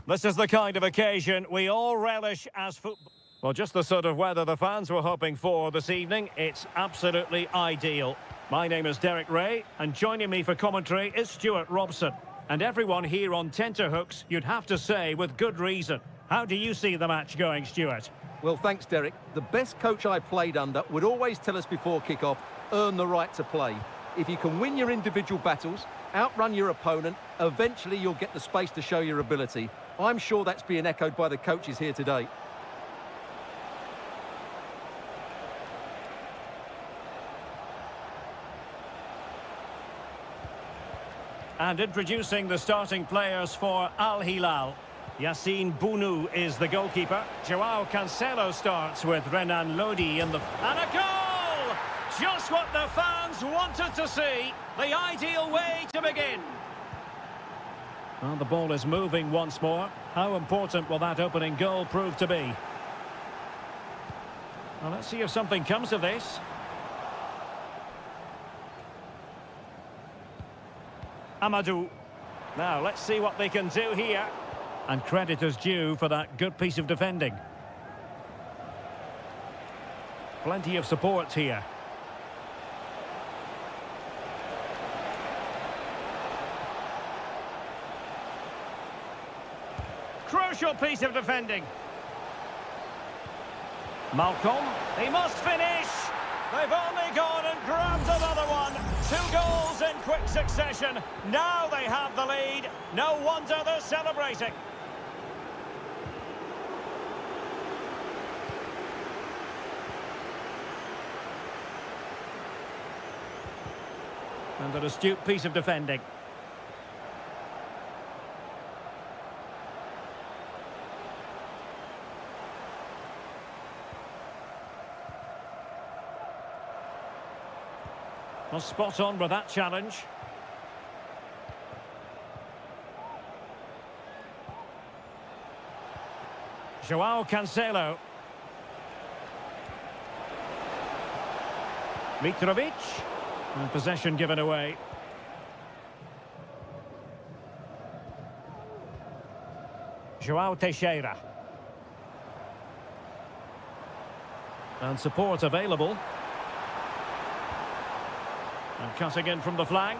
This is the kind of occasion we all relish as football. Well, just the sort of weather the fans were hoping for this evening. It's absolutely ideal. My name is Derek Ray, and joining me for commentary is Stuart Robson. And everyone here on tenterhooks, you'd have to say, with good reason. How do you see the match going, Stuart? Well, thanks, Derek. The best coach I played under would always tell us before kick-off, earn the right to play. If you can win your individual battles, outrun your opponent, eventually you'll get the space to show your ability. I'm sure that's being echoed by the coaches here today. And introducing the starting players for Al Hilal. Yassine Bounou is the goalkeeper. Joao Cancelo starts with Renan Lodi in the... And a goal! Just what the fans wanted to see. The ideal way to begin. Well, the ball is moving once more. How important will that opening goal prove to be? Well, let's see if something comes of this. Amadou. Now, let's see what they can do here. And credit is due for that good piece of defending. Plenty of support here. Crucial piece of defending. Malcolm, he must finish. They've only gone and grabbed another one. 2 goals in quick succession. Now they have the lead. No wonder they're celebrating. And an astute piece of defending. Well, spot on with that challenge. Joao Cancelo. Mitrovic. And possession given away. Joao Teixeira. And support available. And cutting in from the flank.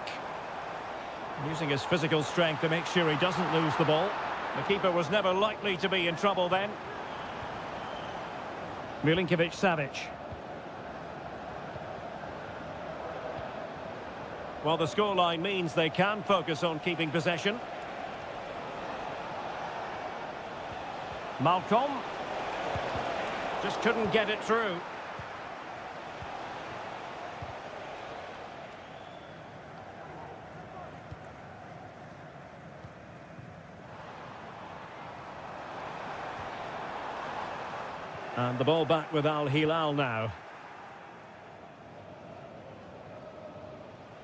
Using his physical strength to make sure he doesn't lose the ball. The keeper was never likely to be in trouble then. Milinkovic-Savic. Well, the scoreline means they can focus on keeping possession. Malcolm. Just couldn't get it through. And the ball back with Al Hilal now.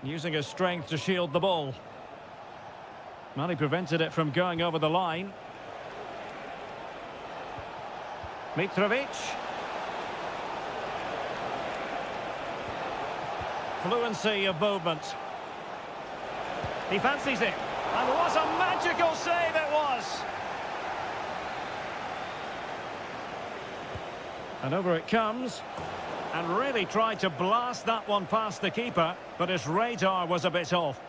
Using his strength to shield the ball. Well, he prevented it from going over the line. Mitrovic. Fluency of movement. He fancies it. And what a magical save it was! And over it comes. And really tried to blast that one past the keeper, but his radar was a bit off.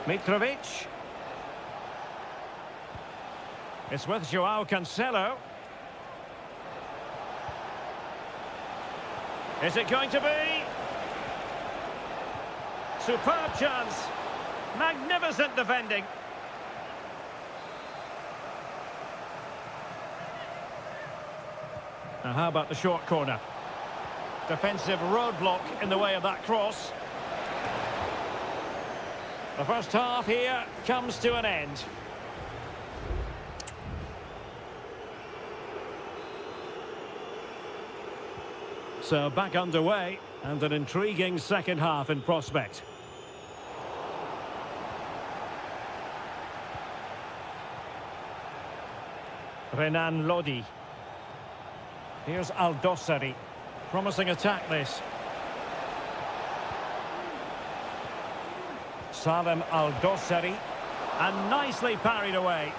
Mitrovic. It's with Joao Cancelo. Is it going to be? Superb chance. Magnificent defending. Now how about the short corner? Defensive roadblock in the way of that cross. The first half here comes to an end. So back underway and an intriguing second half in prospect. Renan Lodi. Here's Aldosari. Promising attack, this. Salem Aldosari. And nicely parried away.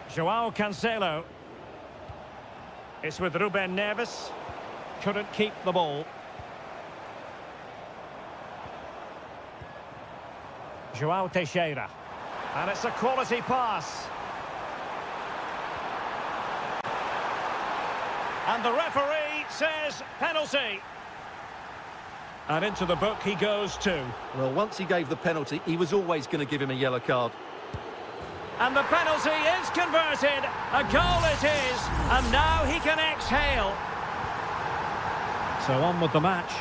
Joao Cancelo. It's with Ruben Neves. Couldn't keep the ball. Joao Teixeira. And it's a quality pass. And the referee says penalty. And into the book he goes too. Well, once he gave the penalty, he was always going to give him a yellow card. And the penalty is converted. A goal it is. And now he can exhale. So on with the match.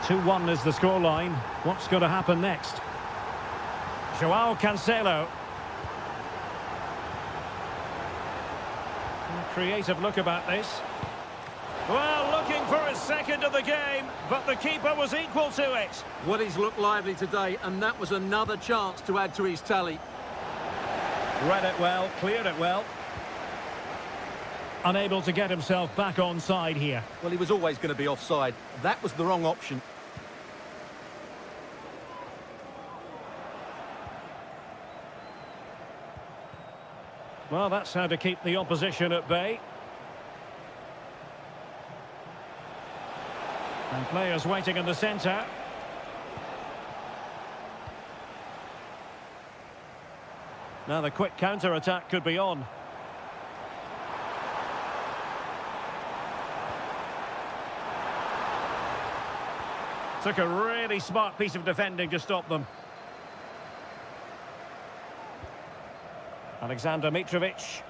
2-1 is the scoreline. What's going to happen next? Joao Cancelo. A creative look about this. Well, looking for his second of the game, but the keeper was equal to it. Well, he's looked lively today, and that was another chance to add to his tally. Read it well, cleared it well. Unable to get himself back on side here. Well, he was always going to be offside. That was the wrong option. Well, that's how to keep the opposition at bay. And players waiting in the centre. Now the quick counter-attack could be on. Took a really smart piece of defending to stop them. Alexander Mitrovic.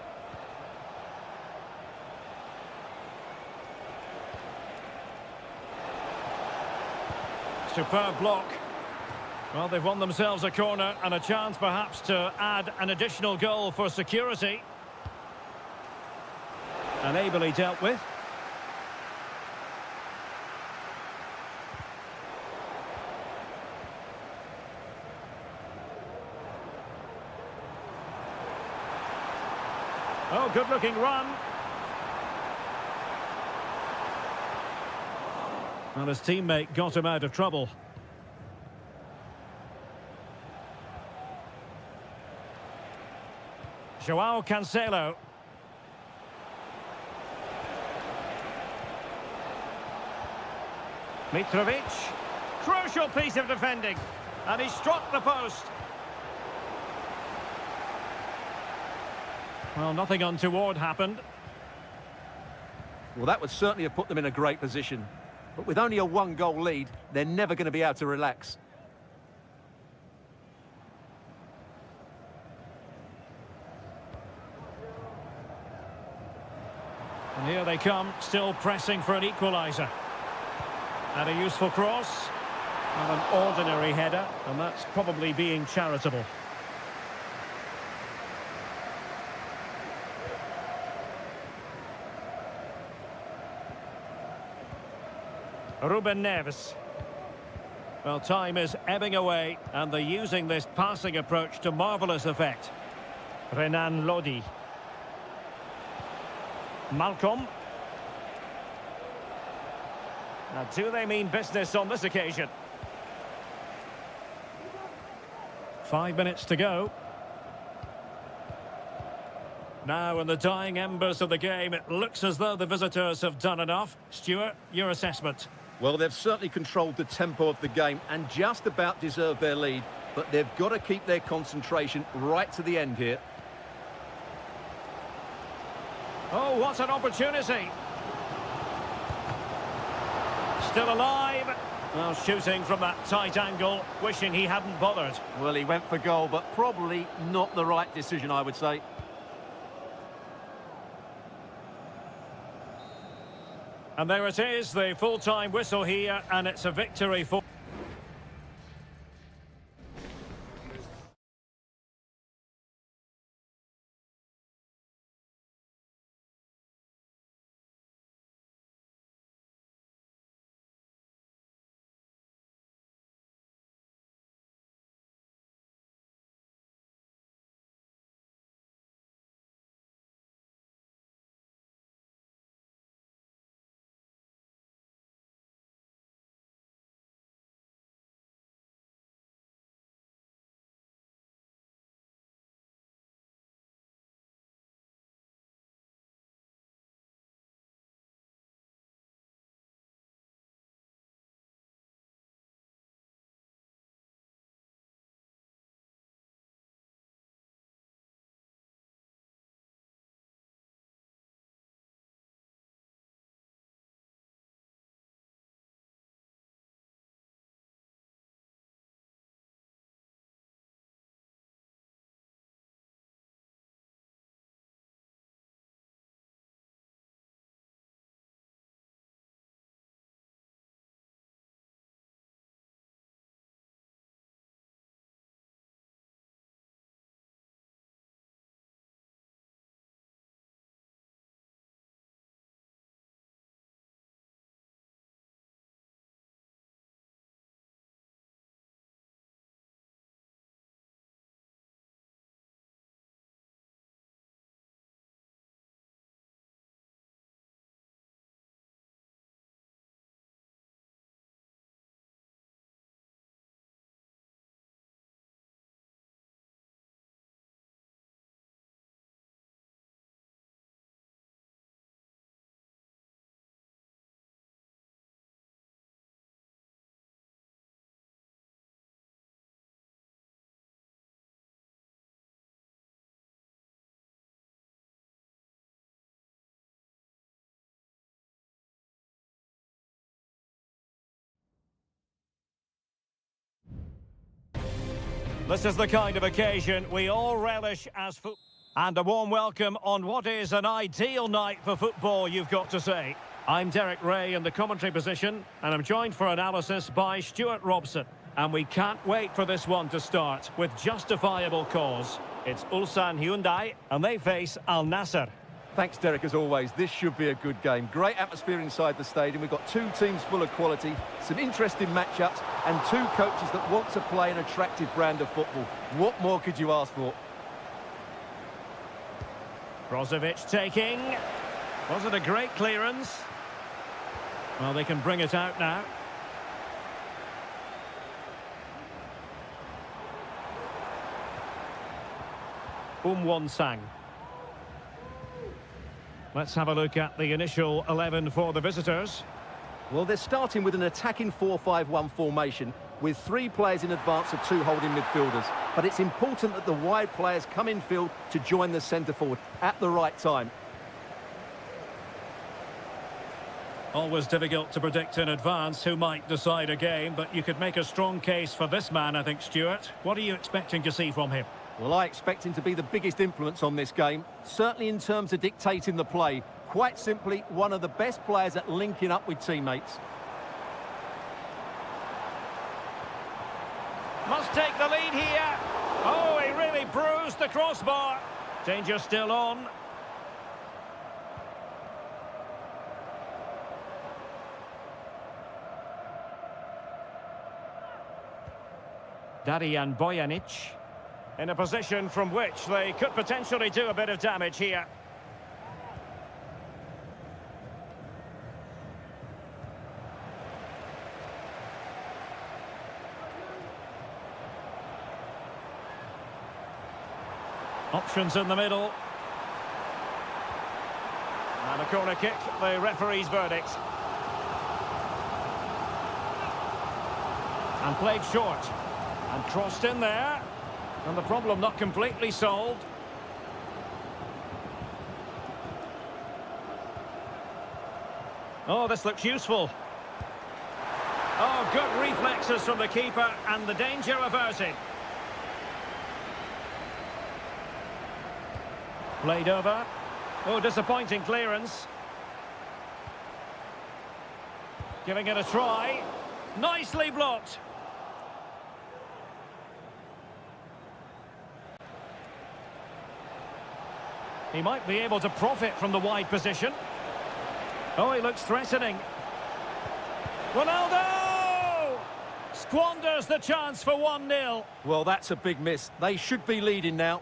Superb block. Well, they've won themselves a corner and a chance perhaps to add an additional goal for security. And ably dealt with. Oh, good-looking run. Well, his teammate got him out of trouble. Joao Cancelo. Mitrovic. Crucial piece of defending. And he struck the post. Well, nothing untoward happened. Well, that would certainly have put them in a great position. But with only a one-goal lead, they're never going to be able to relax. And here they come, still pressing for an equaliser. And a useful cross. And an ordinary header, and that's probably being charitable. Ruben Neves. Well, time is ebbing away, and they're using this passing approach to marvellous effect. Renan Lodi. Malcolm. Now, do they mean business on this occasion? 5 minutes to go. Now, in the dying embers of the game, it looks as though the visitors have done enough. Stuart, your assessment? Well, they've certainly controlled the tempo of the game and just about deserved their lead, but they've got to keep their concentration right to the end here. Oh, what an opportunity! Still alive. Well, shooting from that tight angle, wishing he hadn't bothered. Well, he went for goal, but probably not the right decision, I would say. And there it is, the full-time whistle here, and it's a victory for... This is the kind of occasion we all relish as football. And a warm welcome on what is an ideal night for football, you've got to say. I'm Derek Ray in the commentary position, and I'm joined for analysis by Stuart Robson. And we can't wait for this one to start with justifiable cause. It's Ulsan Hyundai, and they face Al Nassr. Thanks, Derek, as always. This should be a good game. Great atmosphere inside the stadium. We've got two teams full of quality, some interesting matchups, and two coaches that want to play an attractive brand of football. What more could you ask for? Brozovic taking. Was it a great clearance? Well, they can bring it out now. Won-sang. Let's have a look at the initial 11 for the visitors. Well, they're starting with an attacking 4-5-1 formation with 3 players in advance of 2 holding midfielders. But it's important that the wide players come in field to join the centre forward at the right time. Always difficult to predict in advance who might decide a game, but you could make a strong case for this man, I think, Stuart. What are you expecting to see from him? Well, I expect him to be the biggest influence on this game, certainly in terms of dictating the play. Quite simply, one of the best players at linking up with teammates. Must take the lead here. Oh, he really bruised the crossbar. Danger still on. Darijan Bojanic. In a position from which they could potentially do a bit of damage here. Options in the middle. And a corner kick, the referee's verdict. And played short. And crossed in there. And the problem not completely solved. Oh, this looks useful. Oh, good reflexes from the keeper and the danger averted. Played over. Oh, disappointing clearance. Giving it a try. Nicely blocked. He might be able to profit from the wide position. Oh, he looks threatening. Ronaldo! Squanders the chance for 1-0. Well, that's a big miss. They should be leading now.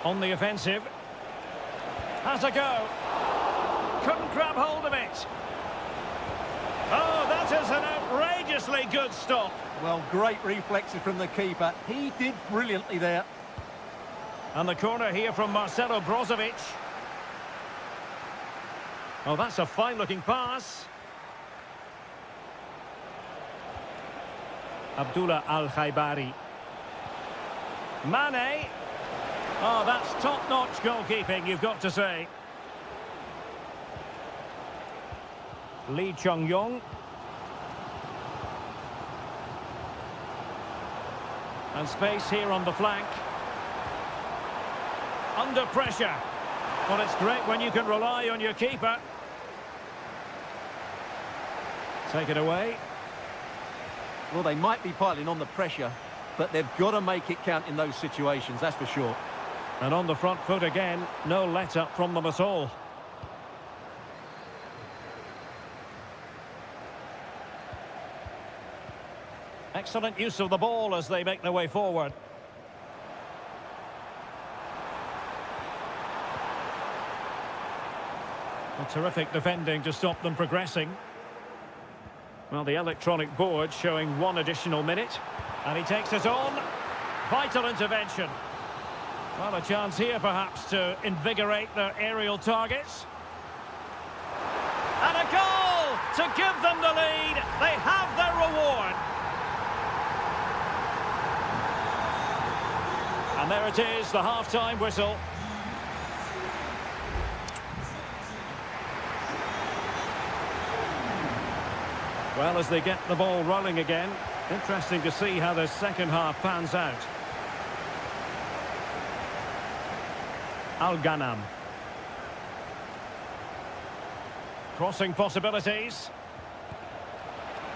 On the offensive. Has a go. Couldn't grab hold of it. Oh, that is an outrageously good stop. Well, great reflexes from the keeper. He did brilliantly there. And the corner here from Marcelo Brozovic. Oh, that's a fine-looking pass. Abdullah Al-Khaibari. Mane. Oh, that's top-notch goalkeeping, you've got to say. Lee Chung-yong. And space here on the flank. Under pressure. Well, it's great when you can rely on your keeper. Take it away. Well, they might be piling on the pressure, but they've got to make it count in those situations, that's for sure. And on the front foot again, no let-up from them at all. Excellent use of the ball as they make their way forward. A terrific defending to stop them progressing. Well, the electronic board showing 1 additional minute. And he takes it on. Vital intervention. Well, a chance here perhaps to invigorate their aerial targets. And a goal to give them the lead. They have their reward. And there it is, the half-time whistle. Well, as they get the ball rolling again, interesting to see how the second half pans out. Al-Ghanam. Crossing possibilities.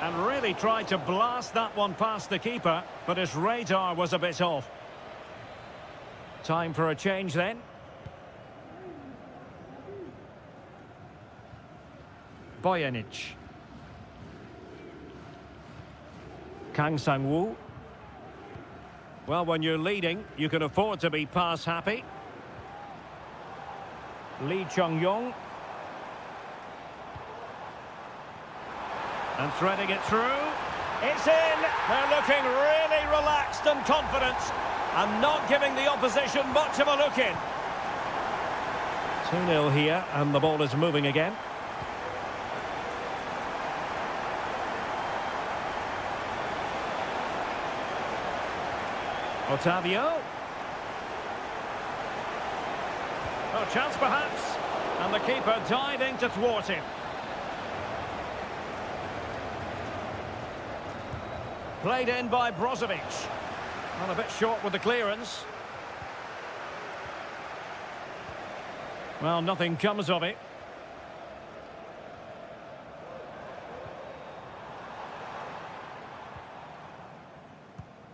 And really tried to blast that one past the keeper, but his radar was a bit off. Time for a change then. Bojanic. Kang Sang-woo. Well, when you're leading, you can afford to be pass happy. Lee Chung-yong. And threading it through. It's in! They're looking really relaxed and confident, and not giving the opposition much of a look in. 2-0 here, and the ball is moving again. Otavio. Oh, chance perhaps. And the keeper diving to thwart him. Played in by Brozovic. Well, a bit short with the clearance. Well, nothing comes of it.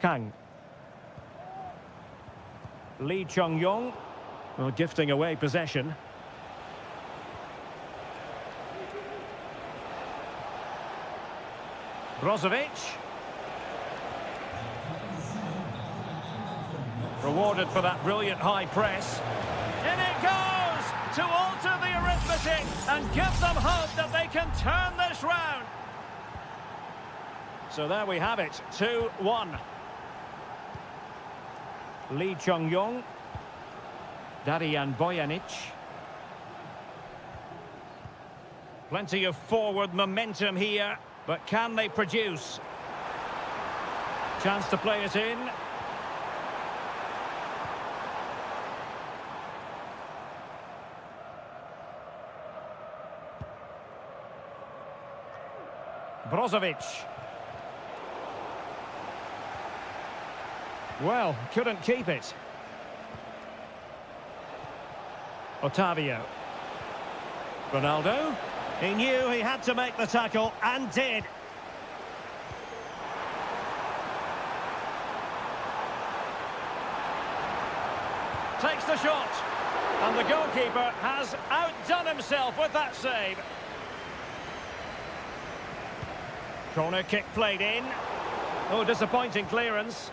Kang. Lee Chung-yong, well, gifting away possession. Brozovic. Rewarded for that brilliant high press. In it goes to alter the arithmetic and give them hope that they can turn this round. So there we have it, 2-1. Lee Chung-yong, Darian Bojanic. Plenty of forward momentum here, but can they produce? Chance to play it in. Brozovic. Well, couldn't keep it. Otavio. Ronaldo. He knew he had to make the tackle, and did. Takes the shot. And the goalkeeper has outdone himself with that save. Corner kick played in. Oh, disappointing clearance.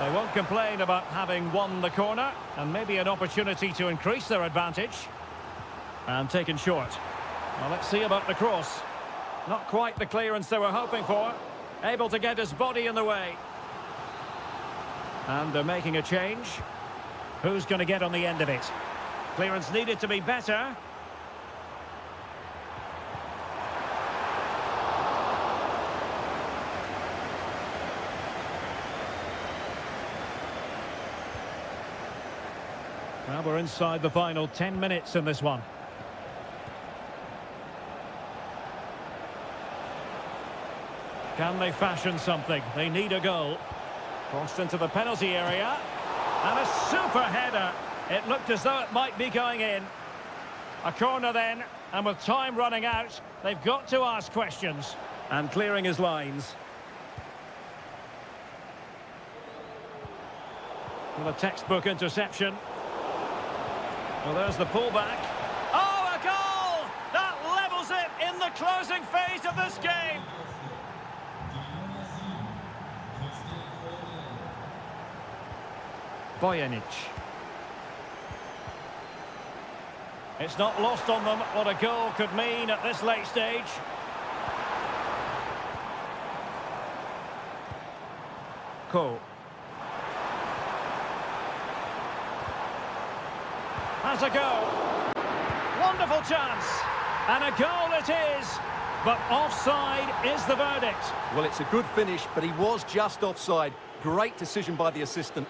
They won't complain about having won the corner, and maybe an opportunity to increase their advantage. And taken short. Well, let's see about the cross. Not quite the clearance they were hoping for. Able to get his body in the way. And they're making a change. Who's going to get on the end of it? Clearance needed to be better. Well, we're inside the final 10 minutes in this one. Can they fashion something? They need a goal. Crossed into the penalty area. And a super header. It looked as though it might be going in. A corner then, and with time running out, they've got to ask questions. And clearing his lines. With a textbook interception. Well, there's the pullback. Oh, a goal! That levels it in the closing phase of this game. Bojanic. It's not lost on them what a goal could mean at this late stage. Ko. Has a go. Wonderful chance. And a goal it is. But offside is the verdict. Well, it's a good finish, but he was just offside. Great decision by the assistant.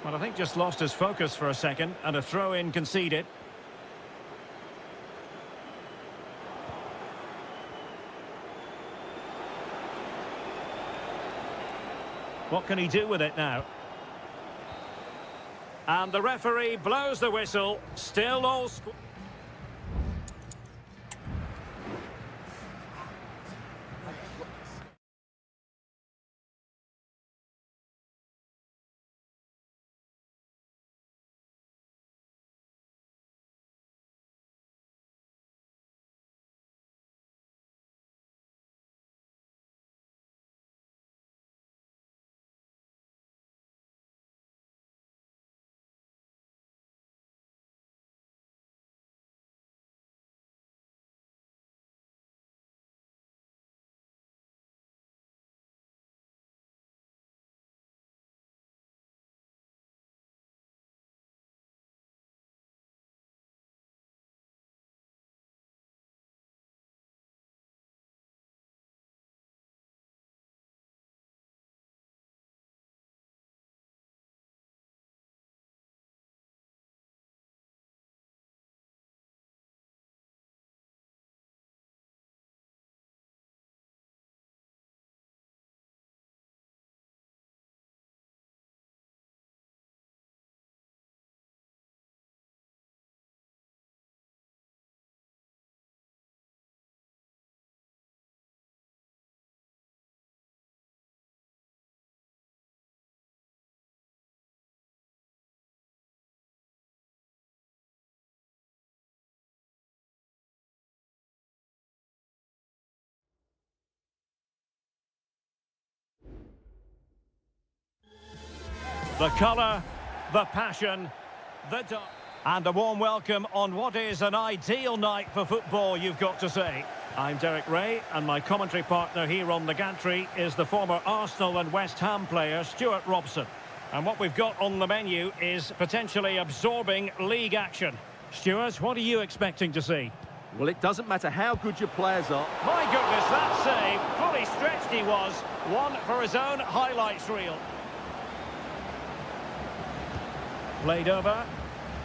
Well, I think just lost his focus for a second, and a throw-in conceded. What can he do with it now? And the referee blows the whistle. Still all... The colour, the passion, the dark. And a warm welcome on what is an ideal night for football, you've got to say. I'm Derek Ray, and my commentary partner here on the gantry is the former Arsenal and West Ham player, Stuart Robson. And what we've got on the menu is potentially absorbing league action. Stuart, what are you expecting to see? Well, it doesn't matter how good your players are. My goodness, that save! Fully stretched he was. One for his own highlights reel. Played over.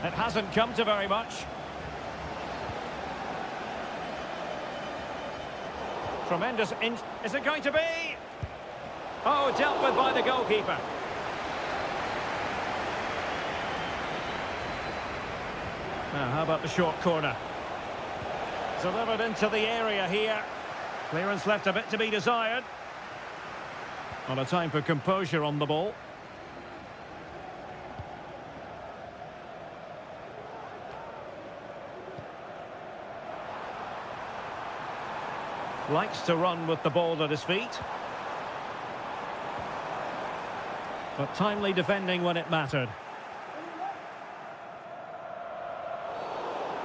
It hasn't come to very much. Tremendous inch. Is it going to be? Oh, dealt with by the goalkeeper. Now, how about the short corner? Delivered into the area here. Clearance left a bit to be desired. Not a time for composure on the ball. Likes to run with the ball at his feet. But timely defending when it mattered.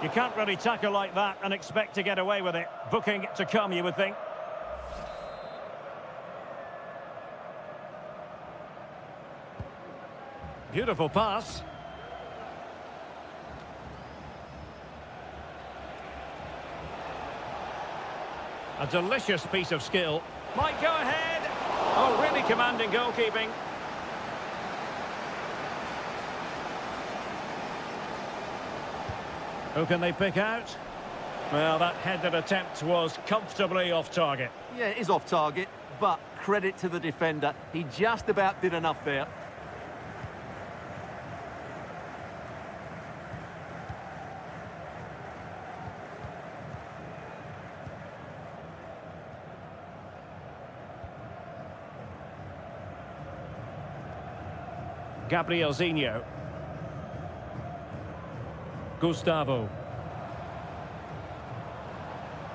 You can't really tackle like that and expect to get away with it. Booking to come, you would think. Beautiful pass. A delicious piece of skill. Might go ahead. Oh, really commanding goalkeeping. Who can they pick out? Well, that headed attempt was comfortably off target. Yeah, it is off target, but credit to the defender. He just about did enough there. Gabrielzinho. Gustavo.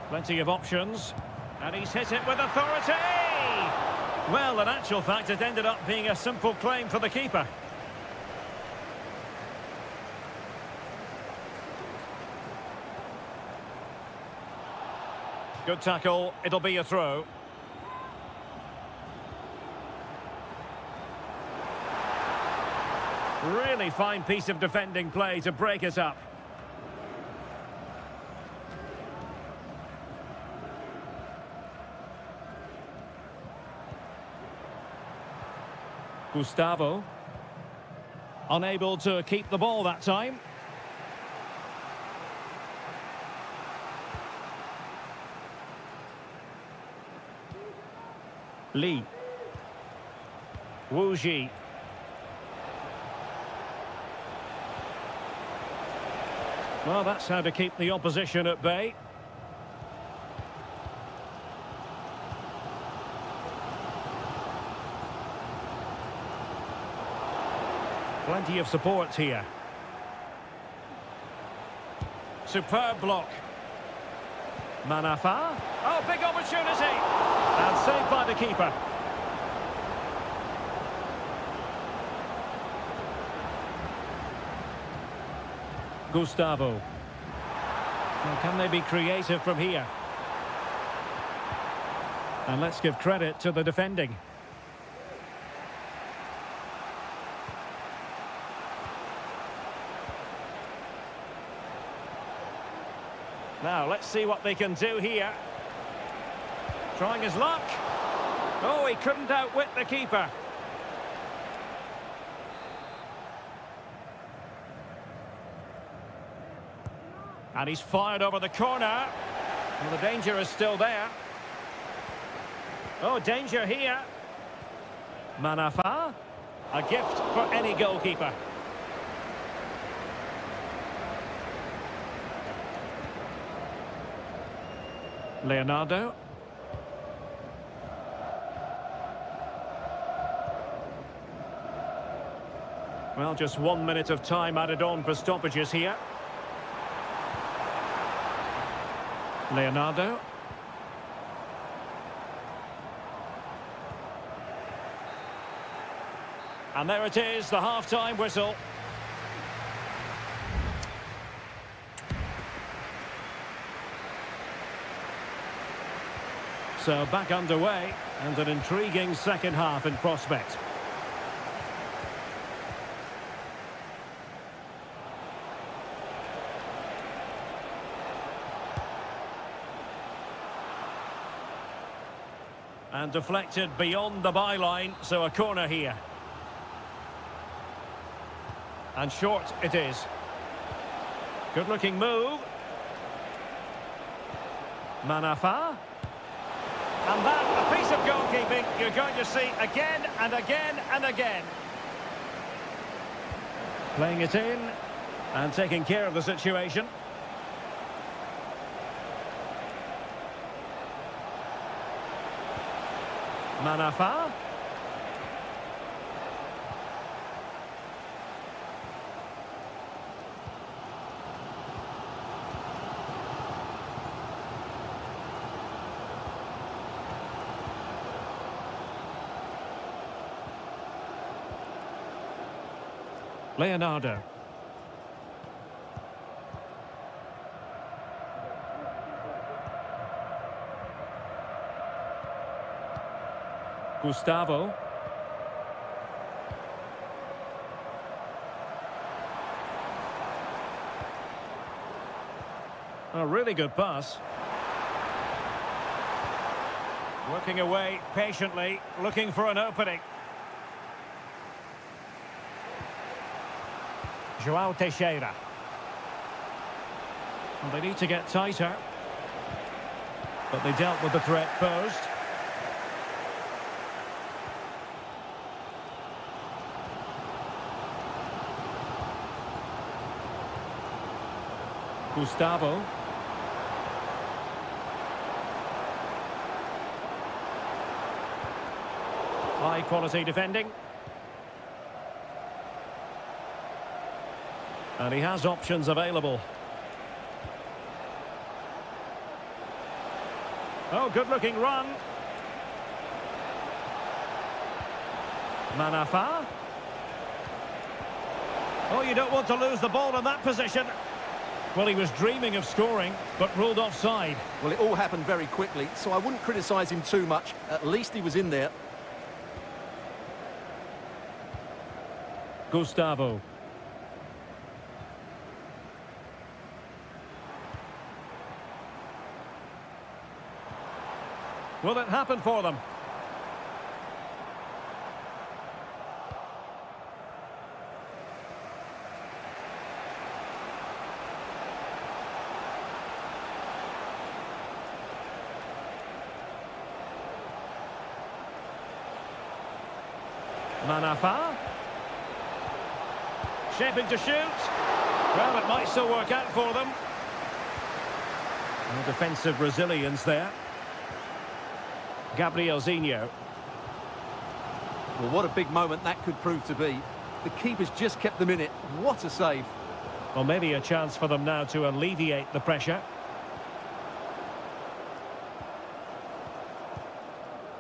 Plenty of options. And he's hit it with authority! Well, in actual fact, it ended up being a simple claim for the keeper. Good tackle. It'll be a throw. Really fine piece of defending play to break it up. Gustavo. Unable to keep the ball that time. Lee. Wu Ji. Well, that's how to keep the opposition at bay. Plenty of support here. Superb block. Manafa. Oh, big opportunity. And saved by the keeper. Gustavo. Well, can they be creative from here? And let's give credit to the defending. Now, let's see what they can do here. Trying his luck. Oh, he couldn't outwit the keeper. And he's fired over the corner. Well, the danger is still there. Oh, danger here. Manafa. A gift for any goalkeeper. Leonardo. Well, just 1 minute of time added on for stoppages here. Leonardo. And there it is, the half-time whistle. So back underway, and an intriguing second half in prospect. And deflected beyond the byline, so a corner here. And short it is. Good-looking move. Manafa. And that, a piece of goalkeeping you're going to see again and again and again. Playing it in and taking care of the situation. Manafa. Leonardo. Gustavo. A really good pass. Working away patiently, looking for an opening. João Teixeira. Well, they need to get tighter. But they dealt with the threat posed. Gustavo. High quality defending. And he has options available. Oh, good-looking run. Manafa. Oh, you don't want to lose the ball in that position. Well, he was dreaming of scoring, but ruled offside. Well, it all happened very quickly, so I wouldn't criticise him too much. At least he was in there. Gustavo. Will it happen for them? Manafa. Shaping to shoot. Well, it might still work out for them. No defensive resilience there. Gabrielzinho. Well, what a big moment that could prove to be. The keeper's just kept them in it. What a save. Well, maybe a chance for them now to alleviate the pressure.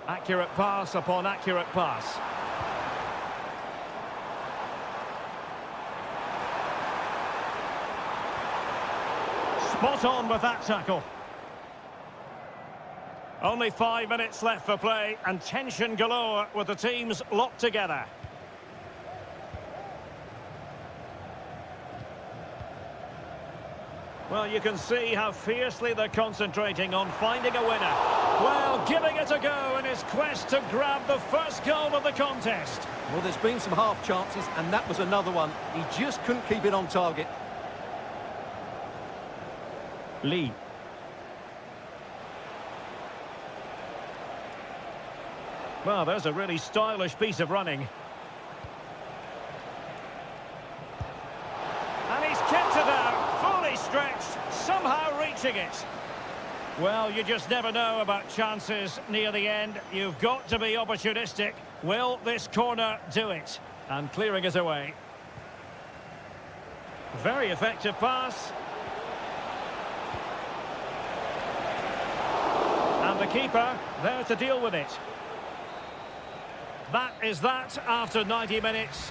Accurate pass upon accurate pass. Spot on with that tackle. Only 5 minutes left for play and tension galore with the teams locked together. Well, you can see how fiercely they're concentrating on finding a winner. Well, giving it a go in his quest to grab the first goal of the contest. Well, there's been some half chances, and that was another one. He just couldn't keep it on target. Lee. Well, there's a really stylish piece of running. And he's kicked it out, fully stretched, somehow reaching it. Well, you just never know about chances near the end. You've got to be opportunistic. Will this corner do it? And clearing it away. Very effective pass. And the keeper there to deal with it. That is that after 90 minutes.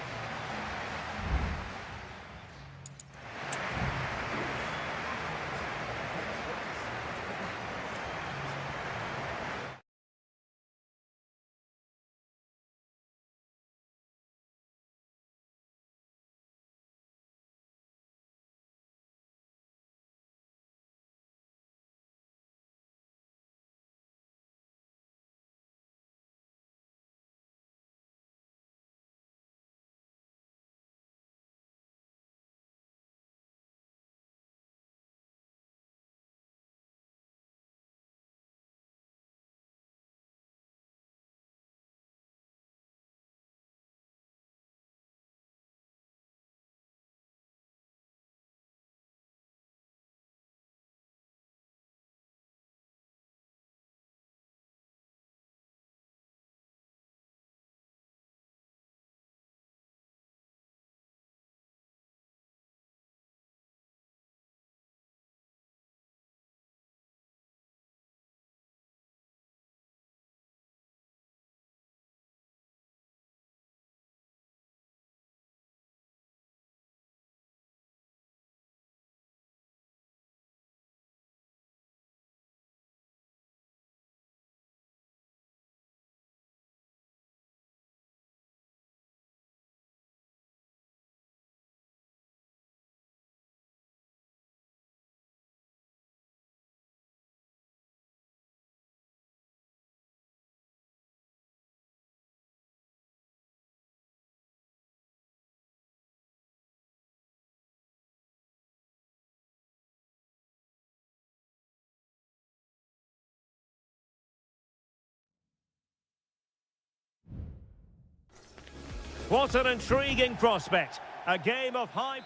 What an intriguing prospect. A game of high...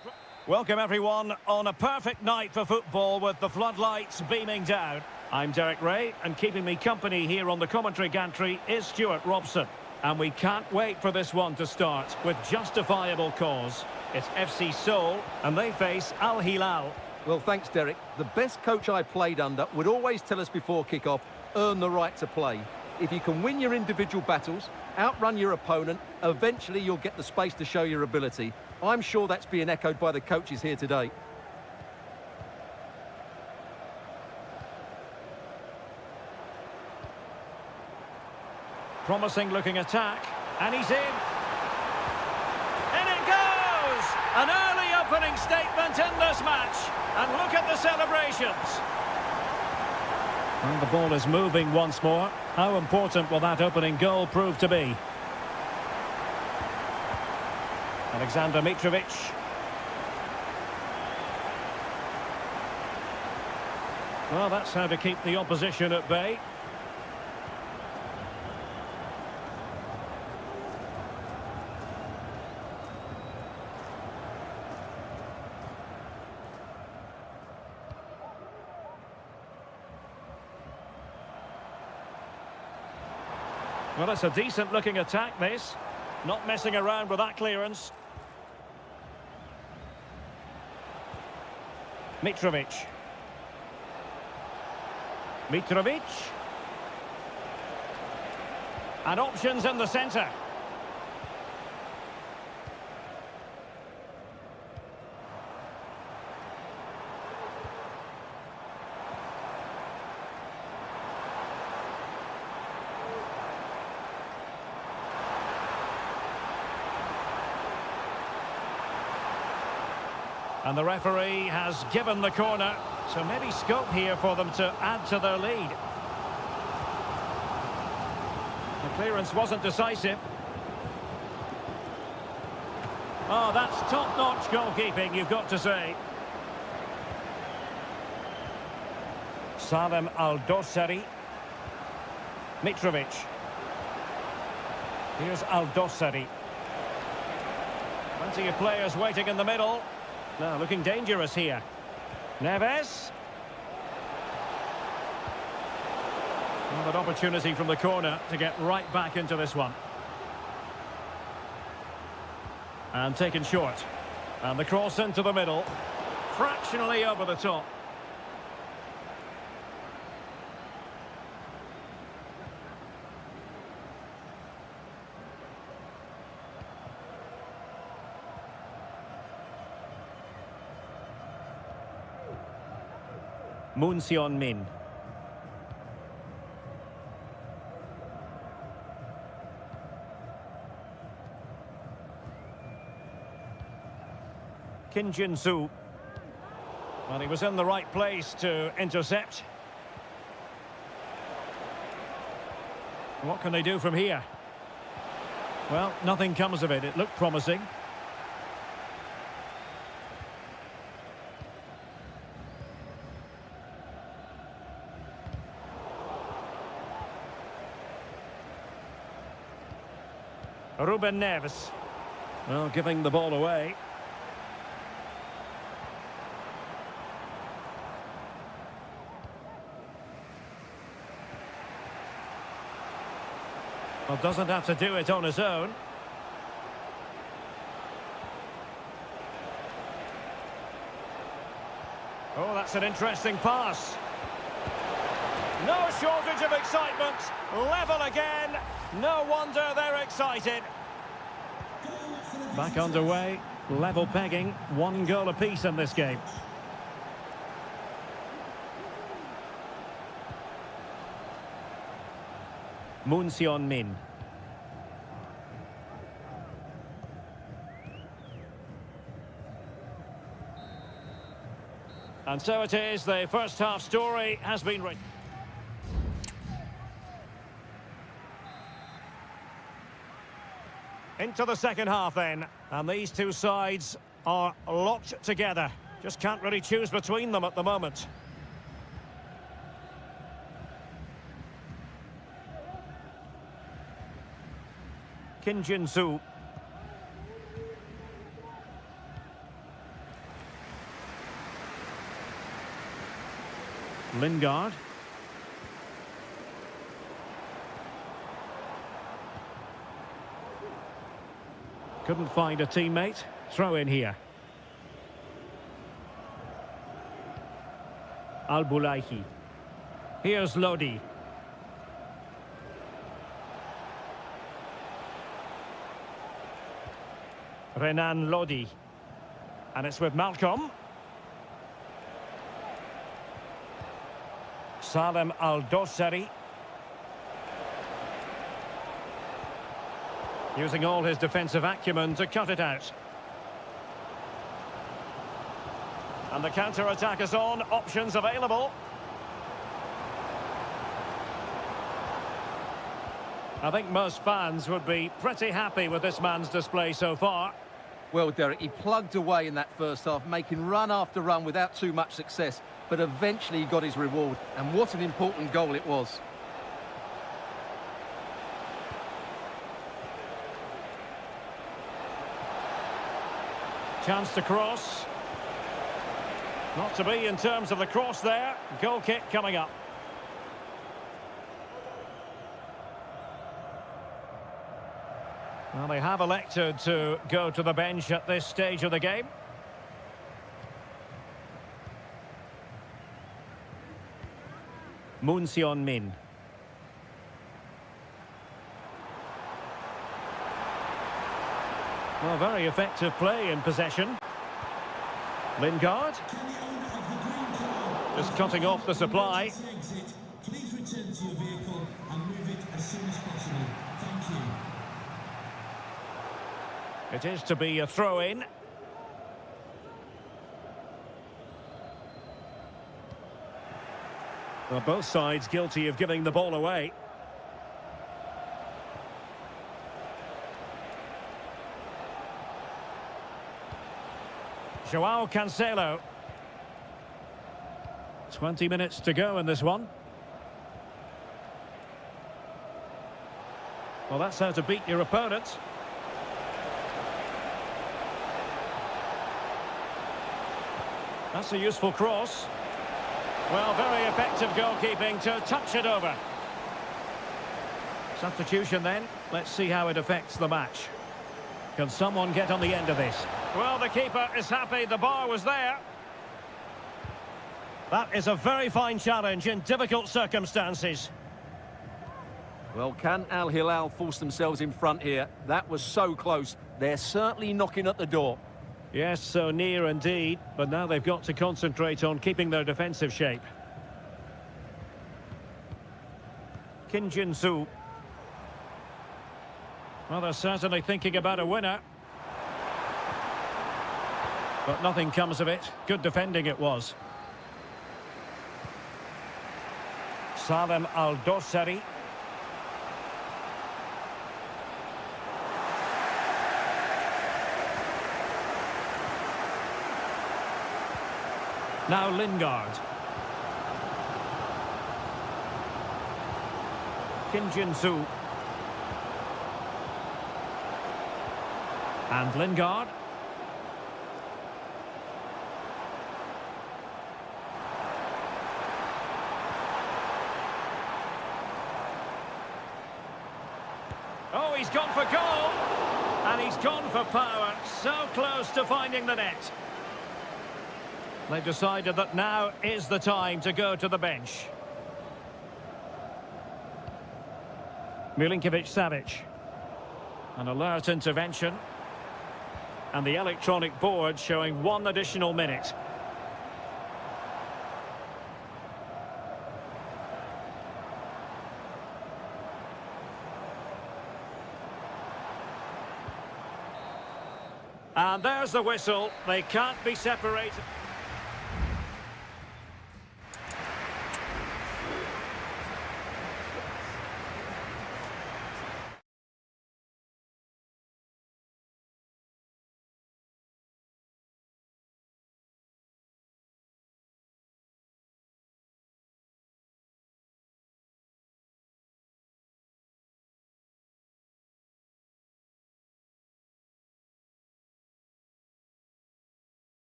Welcome everyone on a perfect night for football with the floodlights beaming down. I'm Derek Ray, and keeping me company here on the commentary gantry is Stuart Robson. And we can't wait for this one to start with justifiable cause. It's FC Seoul, and they face Al Hilal. Well, thanks, Derek. The best coach I played under would always tell us before kick-off, earn the right to play. If you can win your individual battles, outrun your opponent, eventually you'll get the space to show your ability. I'm sure that's being echoed by the coaches here today. Promising looking attack, and he's in. In it goes! An early opening statement in this match. And look at the celebrations. And the ball is moving once more. How important will that opening goal prove to be? Alexander Mitrovic. Well, that's how to keep the opposition at bay. Well, it's a decent-looking attack, this. Not messing around with that clearance. Mitrovic. Mitrovic. And options in the centre. And the referee has given the corner, so maybe scope here for them to add to their lead. The clearance wasn't decisive. Oh, that's top-notch goalkeeping, you've got to say. Salem Aldosari. Mitrovic. Here's Aldosari. Plenty of players waiting in the middle. Now, looking dangerous here. Neves. Well, an opportunity from the corner to get right back into this one. And taken short. And the cross into the middle. Fractionally over the top. Moon Min. Kim Jin-soo. Well, he was in the right place to intercept. What can they do from here? Well, nothing comes of it. It looked promising. Ruben Neves. Well, giving the ball away. Well, doesn't have to do it on his own. Oh, that's an interesting pass. No shortage of excitement. Level again. No wonder they're excited. Back underway. Level pegging. 1 goal apiece in this game. Moon Min. And so it is, the first half story has been written. Into the second half then, and these two sides are locked together. Just can't really choose between them at the moment. Kim Jin-soo. Lingard. Couldn't find a teammate. Throw in here. Al-Bulaihi. Here's Lodi. Renan Lodi. And it's with Malcolm. Salem Aldosari. Using all his defensive acumen to cut it out. And the counter-attack is on. Options available. I think most fans would be pretty happy with this man's display so far. Well, Derek, he plugged away in that first half, making run after run without too much success, but eventually he got his reward, and what an important goal it was. Chance to cross. Not to be in terms of the cross there. Goal kick coming up. Well, they have elected to go to the bench at this stage of the game. Moon Seon-min. Well, very effective play in possession. Lingard. Just cutting off the supply. Please return to your vehicle and move it as soon as possible. Thank you. It is to be a throw-in. Well, both sides guilty of giving the ball away. Joao Cancelo. 20 minutes to go in this one. Well, that's how to beat your opponent. That's a useful cross. Well, very effective goalkeeping to touch it over. Substitution then. Let's see how it affects the match. Can someone get on the end of this? Well, the keeper is happy the bar was there. That is a very fine challenge in difficult circumstances. Well, can Al Hilal force themselves in front here? That was so close. They're certainly knocking at the door. Yes, so near indeed, but now they've got to concentrate on keeping their defensive shape. Kim Jin-soo. Well, they're certainly thinking about a winner. But nothing comes of it. Good defending it was. Salem Al-Dosari. Now Lingard. Kim Jin-soo. And Lingard. Oh, he's gone for goal. And he's gone for power. So close to finding the net. They've decided that now is the time to go to the bench. Milinkovic-Savic. An alert intervention. And the electronic board showing 1 additional minute. And there's the whistle. They can't be separated.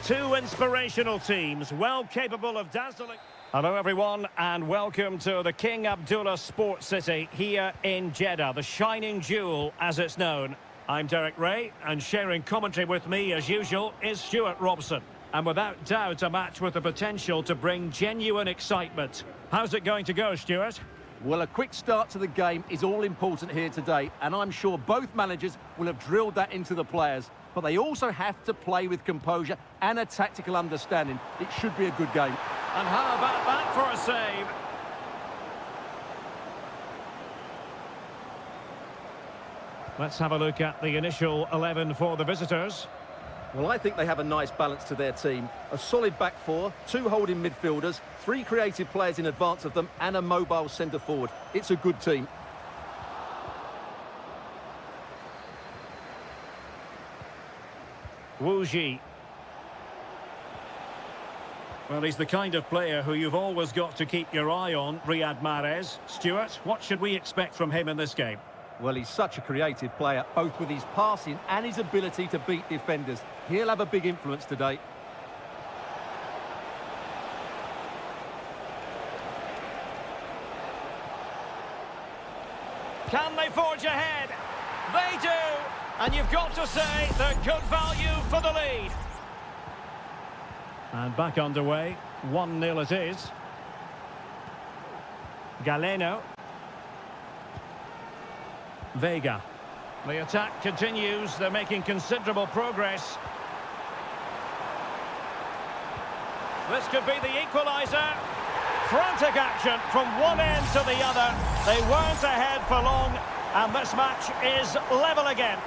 Two inspirational teams, well capable of dazzling. Hello everyone and welcome to the King Abdullah Sports City here in Jeddah, the shining jewel as it's known. I'm Derek Ray and sharing commentary with me as usual is Stuart Robson. And without doubt a match with the potential to bring genuine excitement. How's it going to go, Stuart? Well, a quick start to the game is all important here today, and I'm sure both managers will have drilled that into the players. But they also have to play with composure and a tactical understanding. It should be a good game. And how about that for a save? Let's have a look at the initial 11 for the visitors. Well, I think they have a nice balance to their team. A solid back four, two holding midfielders, three creative players in advance of them, and a mobile centre-forward. It's a good team. Wu Ji. Well, he's the kind of player who you've always got to keep your eye on, Riyad Mahrez. Stuart, what should we expect from him in this game? Well, he's such a creative player, both with his passing and his ability to beat defenders. He'll have a big influence today. Can they forge ahead? They do! And you've got to say they're good value for the lead. And back underway, 1-0 it is. Galeno. Vega. The attack continues. They're making considerable progress. This could be the equaliser. Frantic action from one end to the other. They weren't ahead for long, and this match is level again.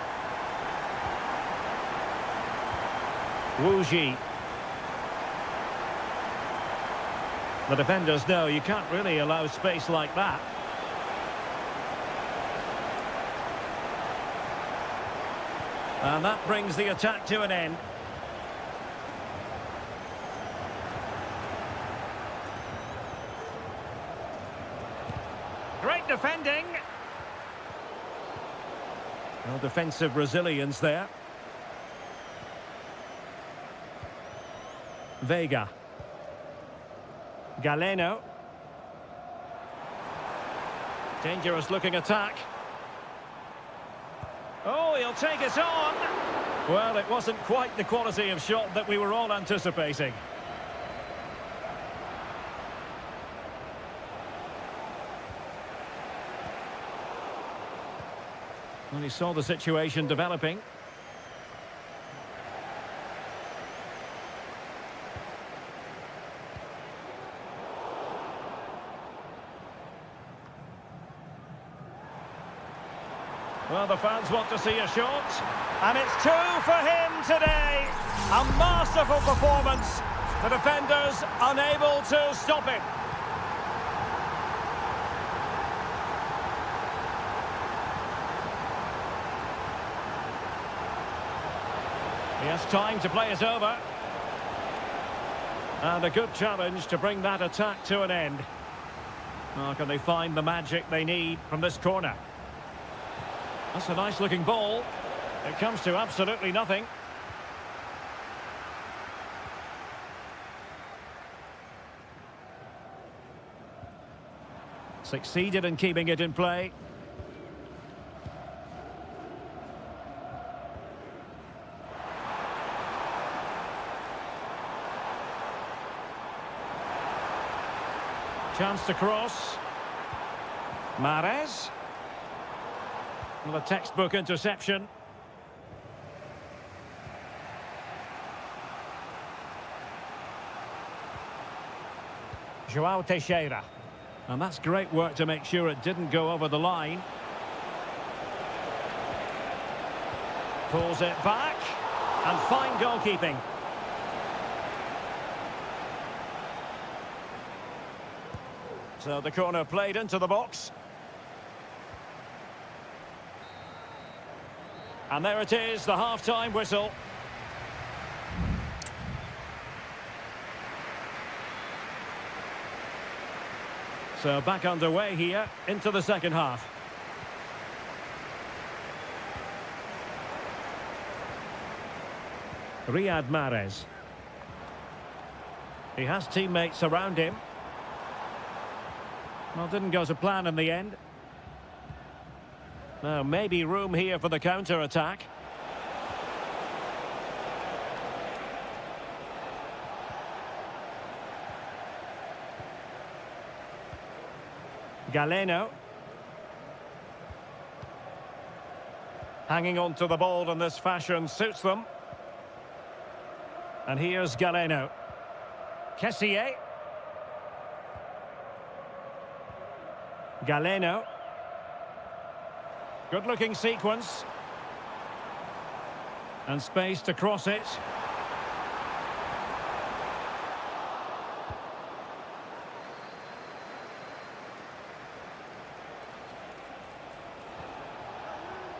Wu Ji. The defenders know you can't really allow space like that. And that brings the attack to an end. Great defending. Well, defensive resilience there. Vega. Galeno. Dangerous looking attack. Oh, he'll take it on. Well, it wasn't quite the quality of shot that we were all anticipating. Well, he saw the situation developing. Well, the fans want to see a shot, and it's two for him today. A masterful performance. The defenders unable to stop it. He has time to play it over. And a good challenge to bring that attack to an end. Oh, can they find the magic they need from this corner? That's a nice-looking ball. It comes to absolutely nothing. Succeeded in keeping it in play. Chance to cross. Mahrez. Well, a textbook interception. João Teixeira. And that's great work to make sure it didn't go over the line. Pulls it back. And fine goalkeeping. So the corner played into the box. And there it is, the half-time whistle. So back underway here into the second half. Riyad Mahrez. He has teammates around him. Well, didn't go to plan in the end. Now, maybe room here for the counter-attack. Galeno. Hanging on to the ball in this fashion suits them. And here's Galeno. Kessié. Galeno. Good-looking sequence. And space to cross it.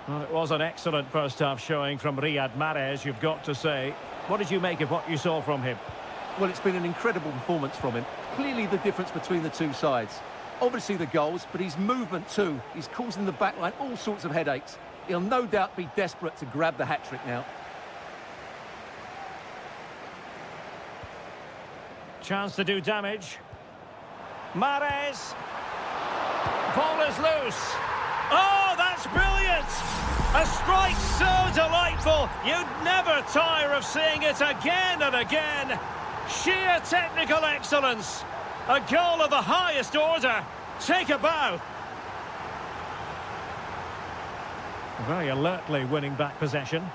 Well, it was an excellent first-half showing from Riyad Mahrez, you've got to say. What did you make of what you saw from him? Well, it's been an incredible performance from him. Clearly the difference between the two sides. Obviously the goals, but his movement too. He's causing the backline all sorts of headaches. He'll no doubt be desperate to grab the hat-trick now. Chance to do damage. Mahrez. Ball is loose. Oh, that's brilliant! A strike so delightful, you'd never tire of seeing it again and again. Sheer technical excellence. A goal of the highest order. Take a bow. Very alertly winning back possession.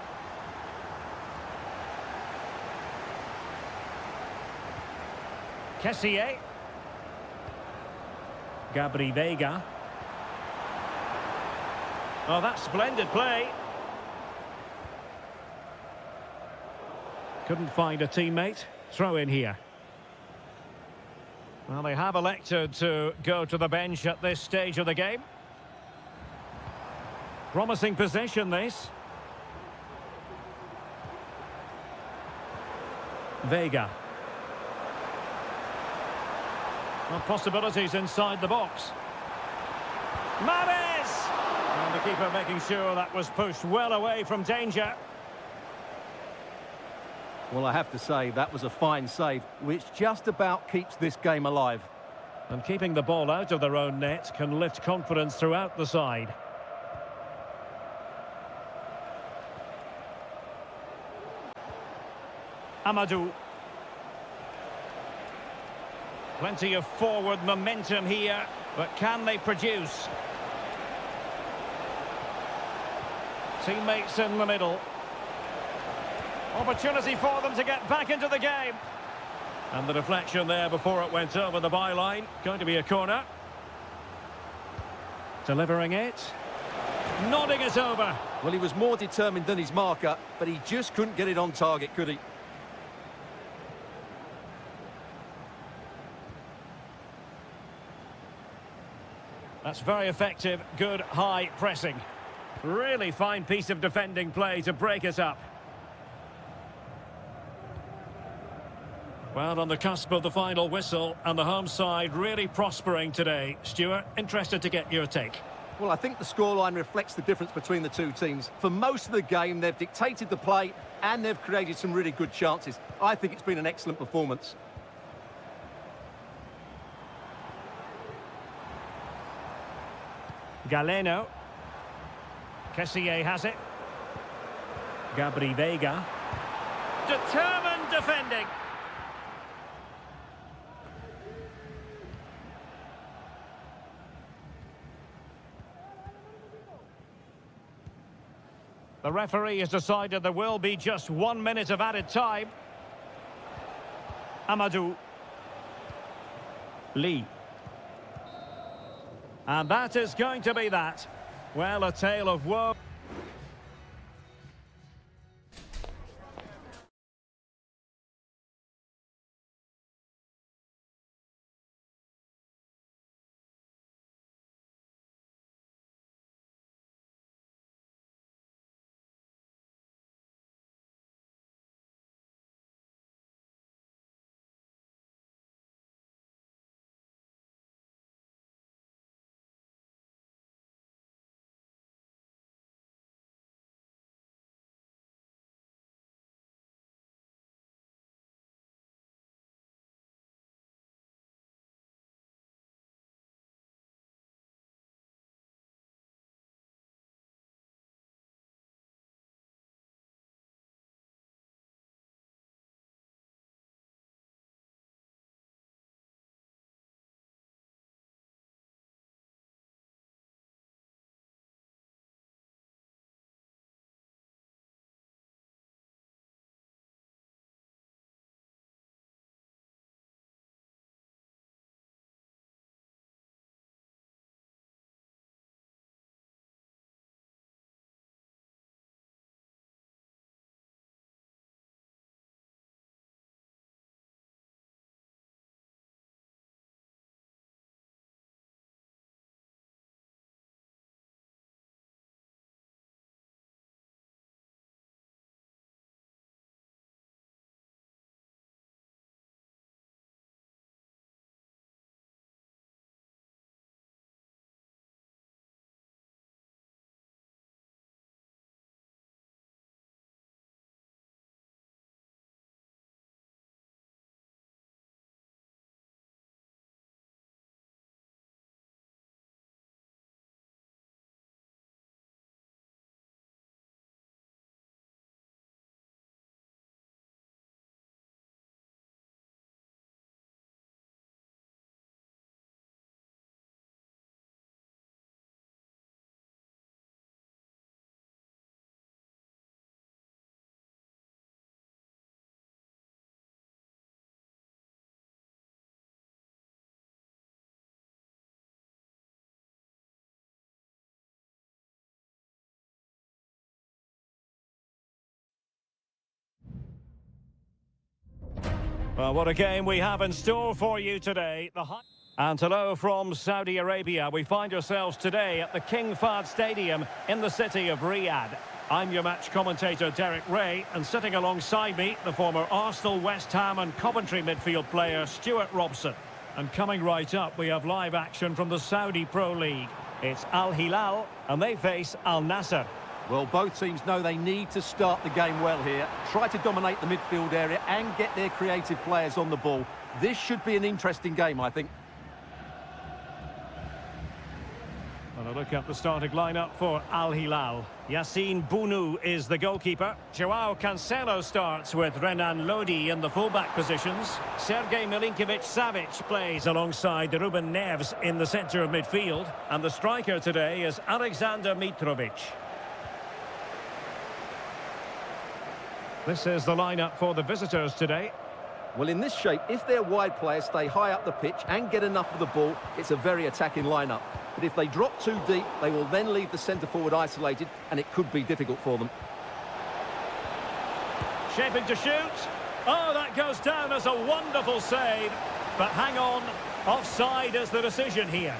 Kessié. Gabri Veiga. Oh, that's splendid play. Couldn't find a teammate. Throw in here. Well, they have elected to go to the bench at this stage of the game. Promising possession, this. Veiga. Well, possibilities inside the box. Mahrez! And the keeper making sure that was pushed well away from danger. Well, I have to say, that was a fine save, which just about keeps this game alive. And keeping the ball out of their own net can lift confidence throughout the side. Amadou. Plenty of forward momentum here, but can they produce? Teammates in the middle. Opportunity for them to get back into the game. And the deflection there before it went over the byline. Going to be a corner. Delivering it. Nodding it over. Well, he was more determined than his marker, but he just couldn't get it on target, could he? That's very effective, good high pressing. Really fine piece of defending play to break it up. Well, on the cusp of the final whistle, and the home side really prospering today. Stuart, interested to get your take. Well, I think the scoreline reflects the difference between the two teams. For most of the game, they've dictated the play, and they've created some really good chances. I think it's been an excellent performance. Galeno. Kessié has it. Gabri Veiga. Determined defending. The referee has decided there will be just 1 minute of added time. Amadou. Lee. And that is going to be that. Well, a tale of woe. Well, what a game we have in store for you today. And hello from Saudi Arabia. We find ourselves today at the King Fahd Stadium in the city of Riyadh. I'm your match commentator, Derek Ray, and sitting alongside me, the former Arsenal, West Ham and Coventry midfield player, Stuart Robson. And coming right up, we have live action from the Saudi Pro League. It's Al Hilal, and they face Al Nassr. Well, both teams know they need to start the game well here. Try to dominate the midfield area and get their creative players on the ball. This should be an interesting game, I think. And a look at the starting lineup for Al Hilal. Yassine Bounou is the goalkeeper. Joao Cancelo starts with Renan Lodi in the fullback positions. Sergej Milinkovic-Savic plays alongside Ruben Neves in the centre of midfield. And the striker today is Alexander Mitrovic. This is the lineup for the visitors today. Well, in this shape, if their wide players stay high up the pitch and get enough of the ball, it's a very attacking lineup. But if they drop too deep, they will then leave the centre-forward isolated, and it could be difficult for them. Shaping to shoot. Oh, that goes down as a wonderful save. But hang on, offside is the decision here.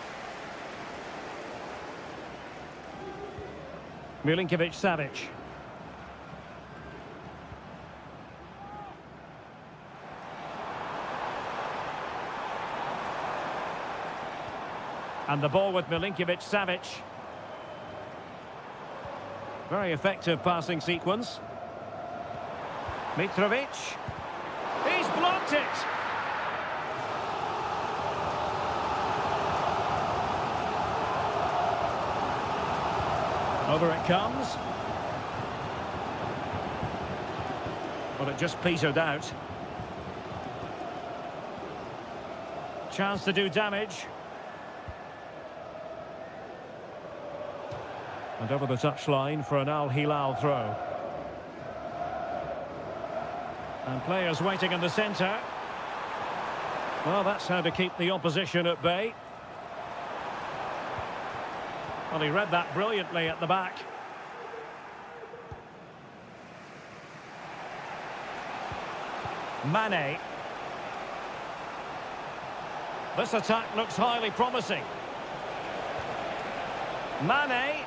Milinkovic-Savic. And the ball with Milinkovic-Savic. Very effective passing sequence. Mitrovic. He's blocked it. Over it comes. Well, it just petered out. Chance to do damage. And over the touchline for an Al Hilal throw. And players waiting in the centre. Well, that's how to keep the opposition at bay. Well, he read that brilliantly at the back. Mane. This attack looks highly promising. Mane.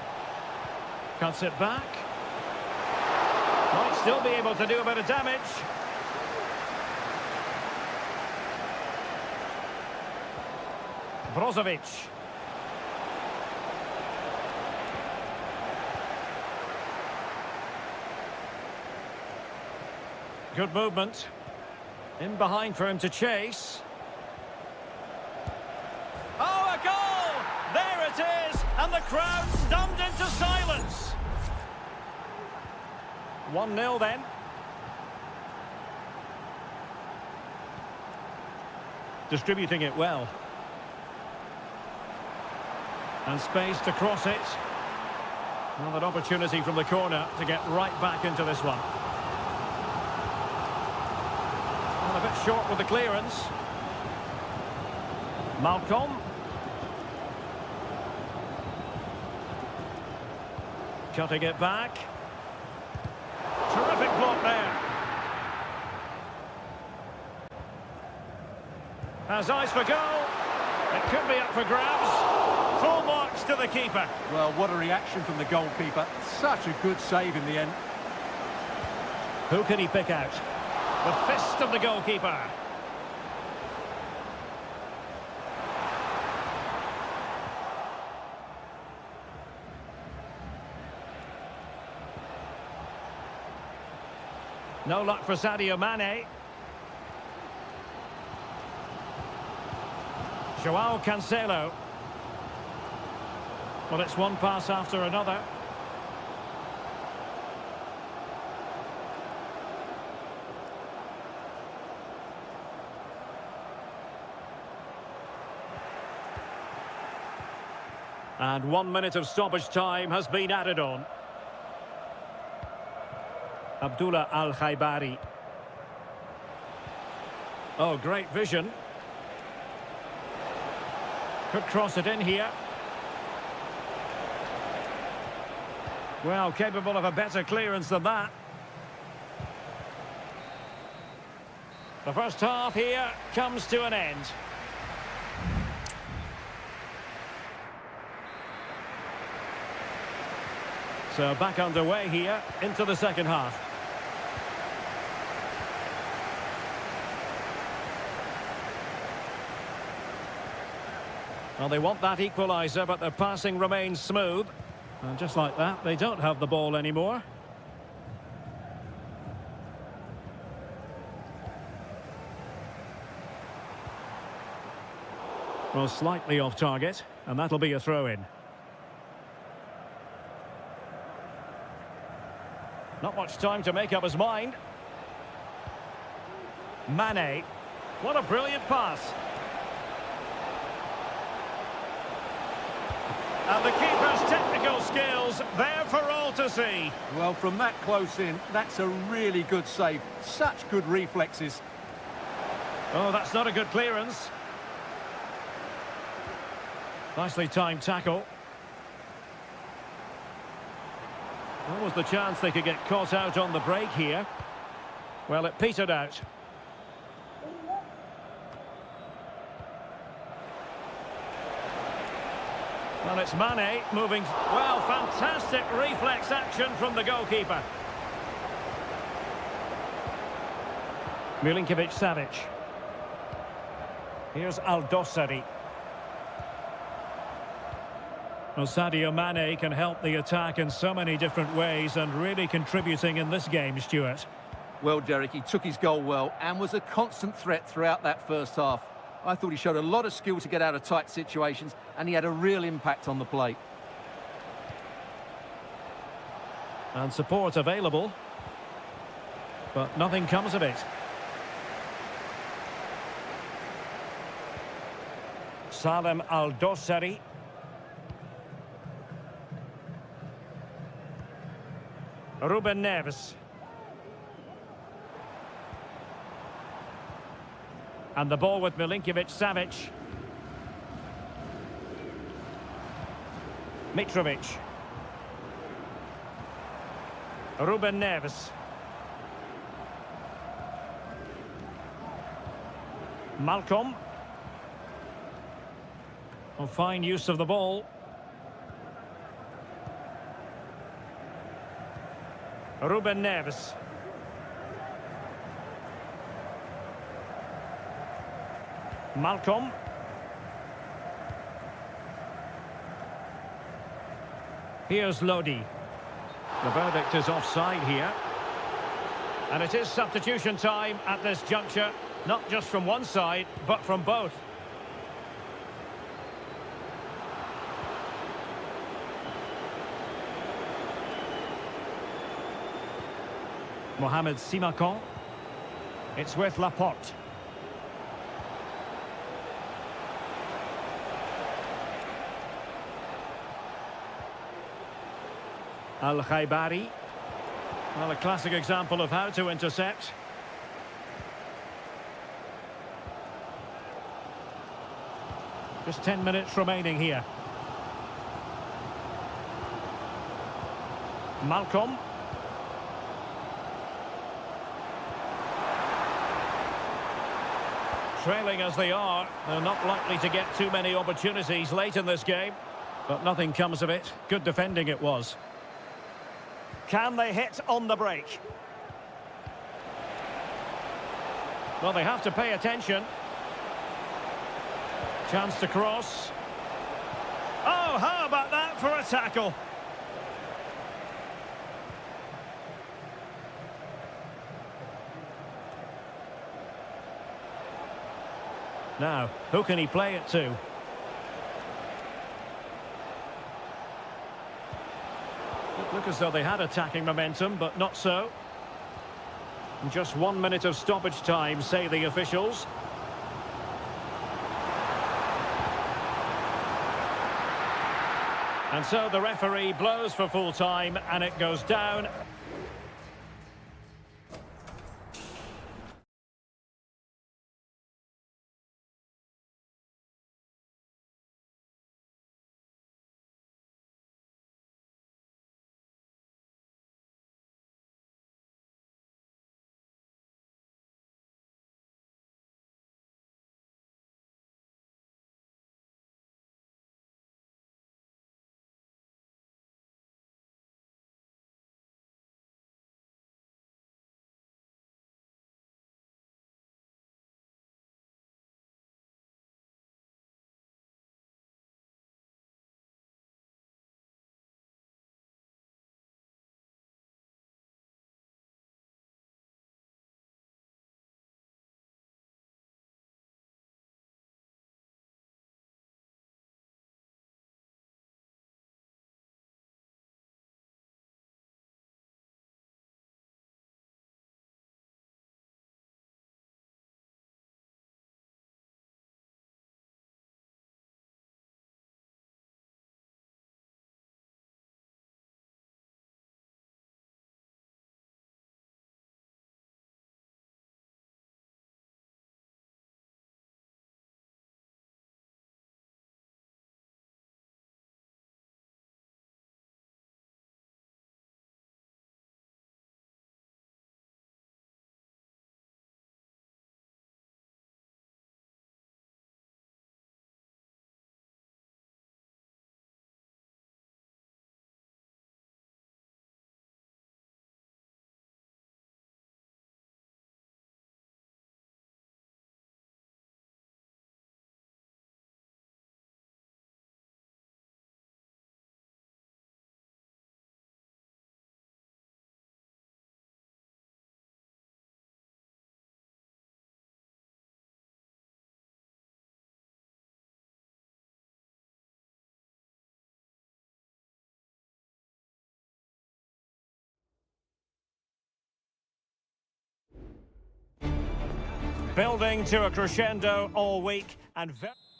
Cuts it back. Might still be able to do a bit of damage. Brozovic. Good movement. In behind for him to chase. Oh, a goal! There it is! And the crowd stunned into silence. 1-0 then. Distributing it well. And space to cross it. Well, an opportunity from the corner to get right back into this one. Well, a bit short with the clearance. Malcolm. Cutting it back. Terrific block there. Has eyes for goal. It could be up for grabs. Full marks to the keeper. Well, what a reaction from the goalkeeper. Such a good save in the end. Who can he pick out? The fist of the goalkeeper. No luck for Sadio Mane. Joao Cancelo. Well, it's one pass after another. And 1 minute of stoppage time has been added on. Abdullah Al-Khaibari. Oh, great vision. Could cross it in here. Well, capable of a better clearance than that. The first half here comes to an end. So back underway here into the second half. Well, they want that equaliser, but their passing remains smooth. And just like that, they don't have the ball anymore. Well, slightly off target, and that'll be a throw-in. Not much time to make up his mind. Mane. What a brilliant pass. And the keeper's technical skills there for all to see. Well, from that close in, that's a really good save. Such good reflexes. Oh, that's not a good clearance. Nicely timed tackle. What was the chance they could get caught out on the break here? Well, it petered out. Well, it's Mane moving. Well, fantastic reflex action from the goalkeeper. Milinkovic-Savic. Here's Aldosari. Well, Sadio Mane can help the attack in so many different ways and really contributing in this game, Stuart. Well, Derek, he took his goal well and was a constant threat throughout that first half. I thought he showed a lot of skill to get out of tight situations, and he had a real impact on the plate. And support available, but nothing comes of it. Salem Aldosari. Ruben Neves. And the ball with Milinkovic-Savic. Mitrovic. Ruben Neves. Malcolm. Oh, fine use of the ball. Ruben Neves. Malcolm. Here's Lodi. The verdict is offside here. And it is substitution time at this juncture, not just from one side, but from both. Mohamed Simakon. It's with Laporte. Al-Khaibari. Well, a classic example of how to intercept. Just 10 minutes remaining here. Malcolm. Trailing as they are, they're not likely to get too many opportunities late in this game. But nothing comes of it. Good defending it was. Can they hit on the break? Well, they have to pay attention. Chance to cross. Oh, how about that for a tackle? Now, who can he play it to? Look as though they had attacking momentum, but not so. Just 1 minute of stoppage time, say the officials. And so the referee blows for full time, and it goes down. Building to a crescendo all week and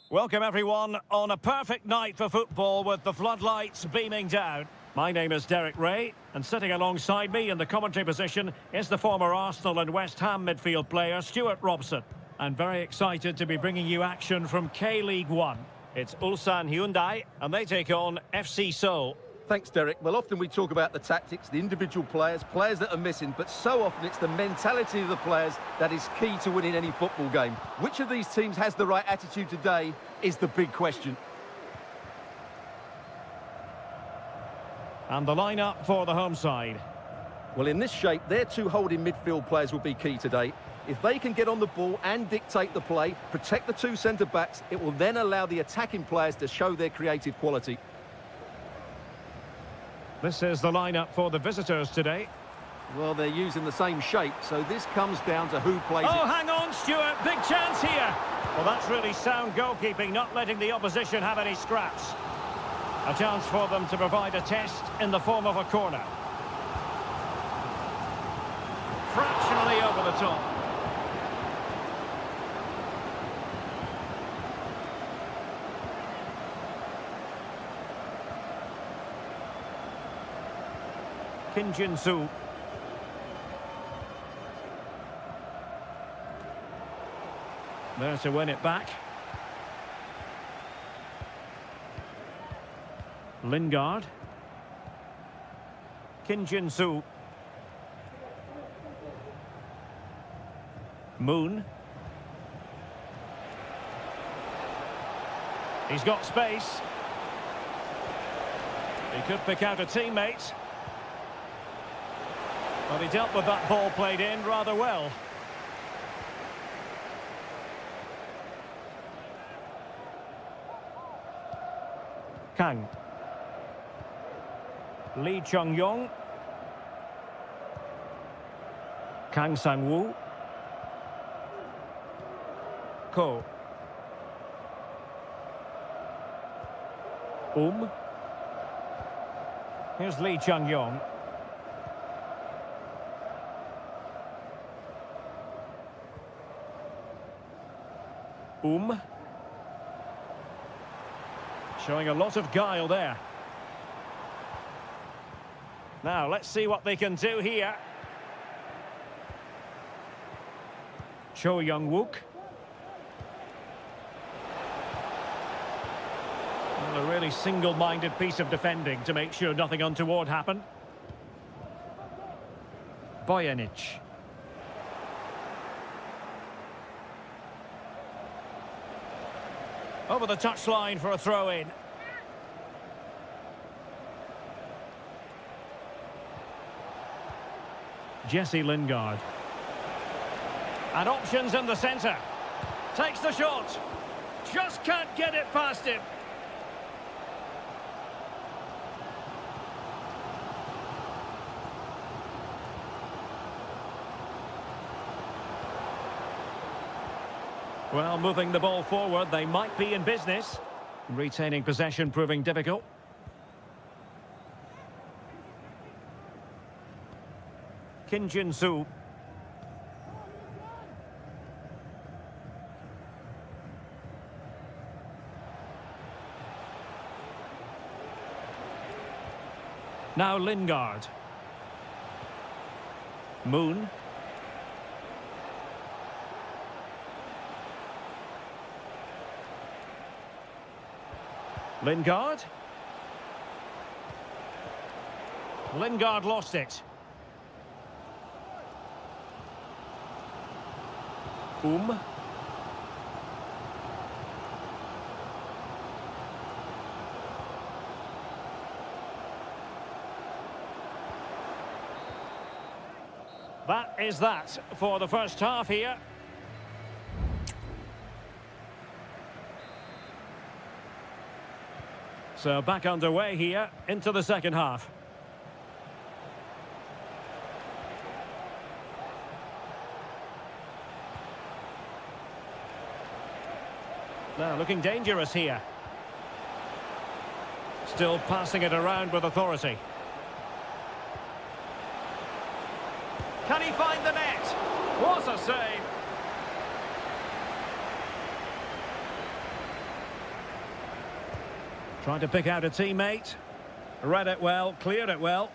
welcome everyone on a perfect night for football with the floodlights beaming down. My name is Derek Ray, and sitting alongside me in the commentary position is the former Arsenal and West Ham midfield player Stuart Robson. And very excited to be bringing you action from K-League 1. It's Ulsan Hyundai, and they take on FC Seoul. Thanks, Derek. Well, often we talk about the tactics, the individual players that are missing, but so often it's the mentality of the players that is key to winning any football game. Which of these teams has the right attitude today is the big question. And the lineup for the home side. Well, in this shape, their two holding midfield players will be key today. If they can get on the ball and dictate the play, protect the two centre-backs, it will then allow the attacking players to show their creative quality. This is the lineup for the visitors today. Well, they're using the same shape, so this comes down to who plays Oh, it. hang on, Stuart. Big chance here. Well, that's really sound goalkeeping, not letting the opposition have any scraps. A chance for them to provide a test in the form of a corner. Fractionally over the top. Kim Jin-soo. There to win it back. Lingard. Kim Jin-soo. Moon. He's got space. He could pick out a teammate. But he dealt with that ball played in rather well. Kang. Lee Chung-yong. Kang Sang-woo. Ko. Here's Lee Chung-yong. Showing a lot of guile there. Now, let's see what they can do here. Cho Young-wook. Well, a really single-minded piece of defending to make sure nothing untoward happened. Bojanic. Over the touchline for a throw-in. Jesse Lingard. And options in the centre. Takes the shot. Just can't get it past him. Well, moving the ball forward, they might be in business. Retaining possession proving difficult. Kim Jin-soo. Now Lingard. Moon. Lingard. Lingard lost it. That is that for the first half here. So back underway here into the second half. Now looking dangerous here. Still passing it around with authority. Can he find the net? What a save! Trying to pick out a teammate. Read it well, cleared it well.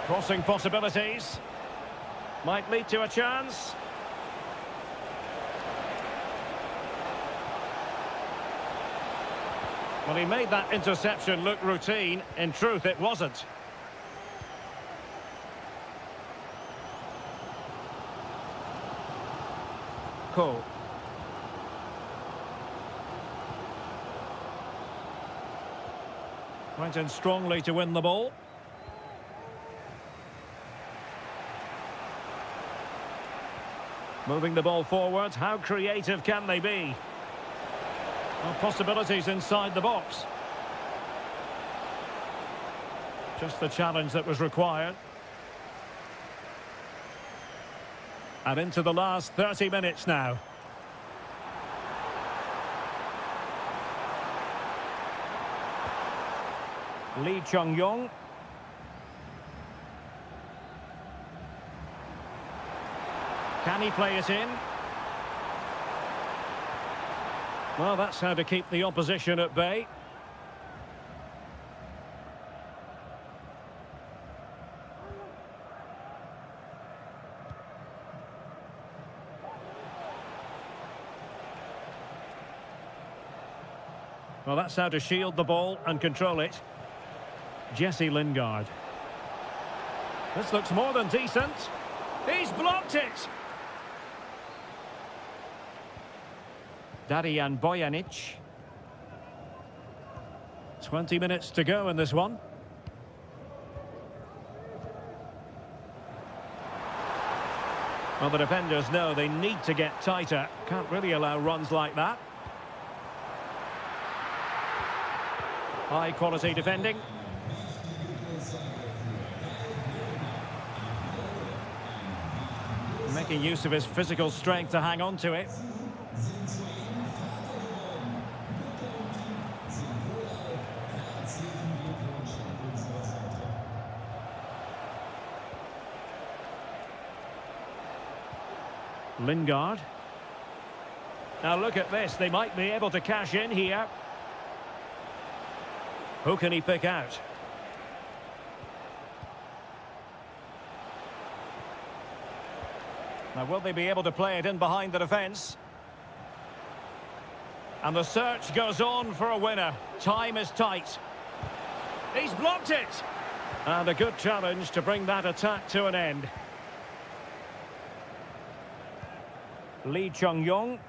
Crossing possibilities. Might lead to a chance. Well, he made that interception look routine. In truth, it wasn't. Cole. Went in strongly to win the ball. Moving the ball forward. How creative can they be? Well, possibilities inside the box. Just the challenge that was required. And into the last 30 minutes now. Lee Chung-yong. Can he play it in? Well, that's how to keep the opposition at bay. Well, that's how to shield the ball and control it. Jesse Lingard. This looks more than decent. He's blocked it! Darijan Bojanic. 20 minutes to go in this one. Well, the defenders know they need to get tighter. Can't really allow runs like that. High quality defending. Making use of his physical strength to hang on to it. Lingard. Now look at this, they might be able to cash in here. Who can he pick out? Now will they be able to play it in behind the defence? And the search goes on for a winner. Time is tight. He's blocked it! And a good challenge to bring that attack to an end. Lee Chung-yong.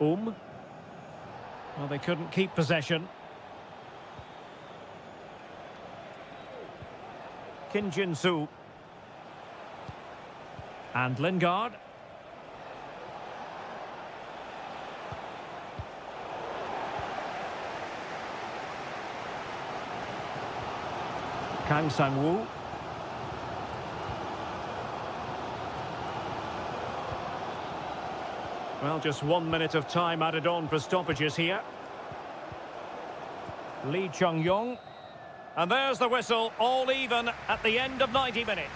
Well, they couldn't keep possession. Kim Jin-soo. And Lingard. Kang Sang-woo. Well, just 1 minute of time added on for stoppages here. Lee Chung-yong. And there's the whistle, all even at the end of 90 minutes.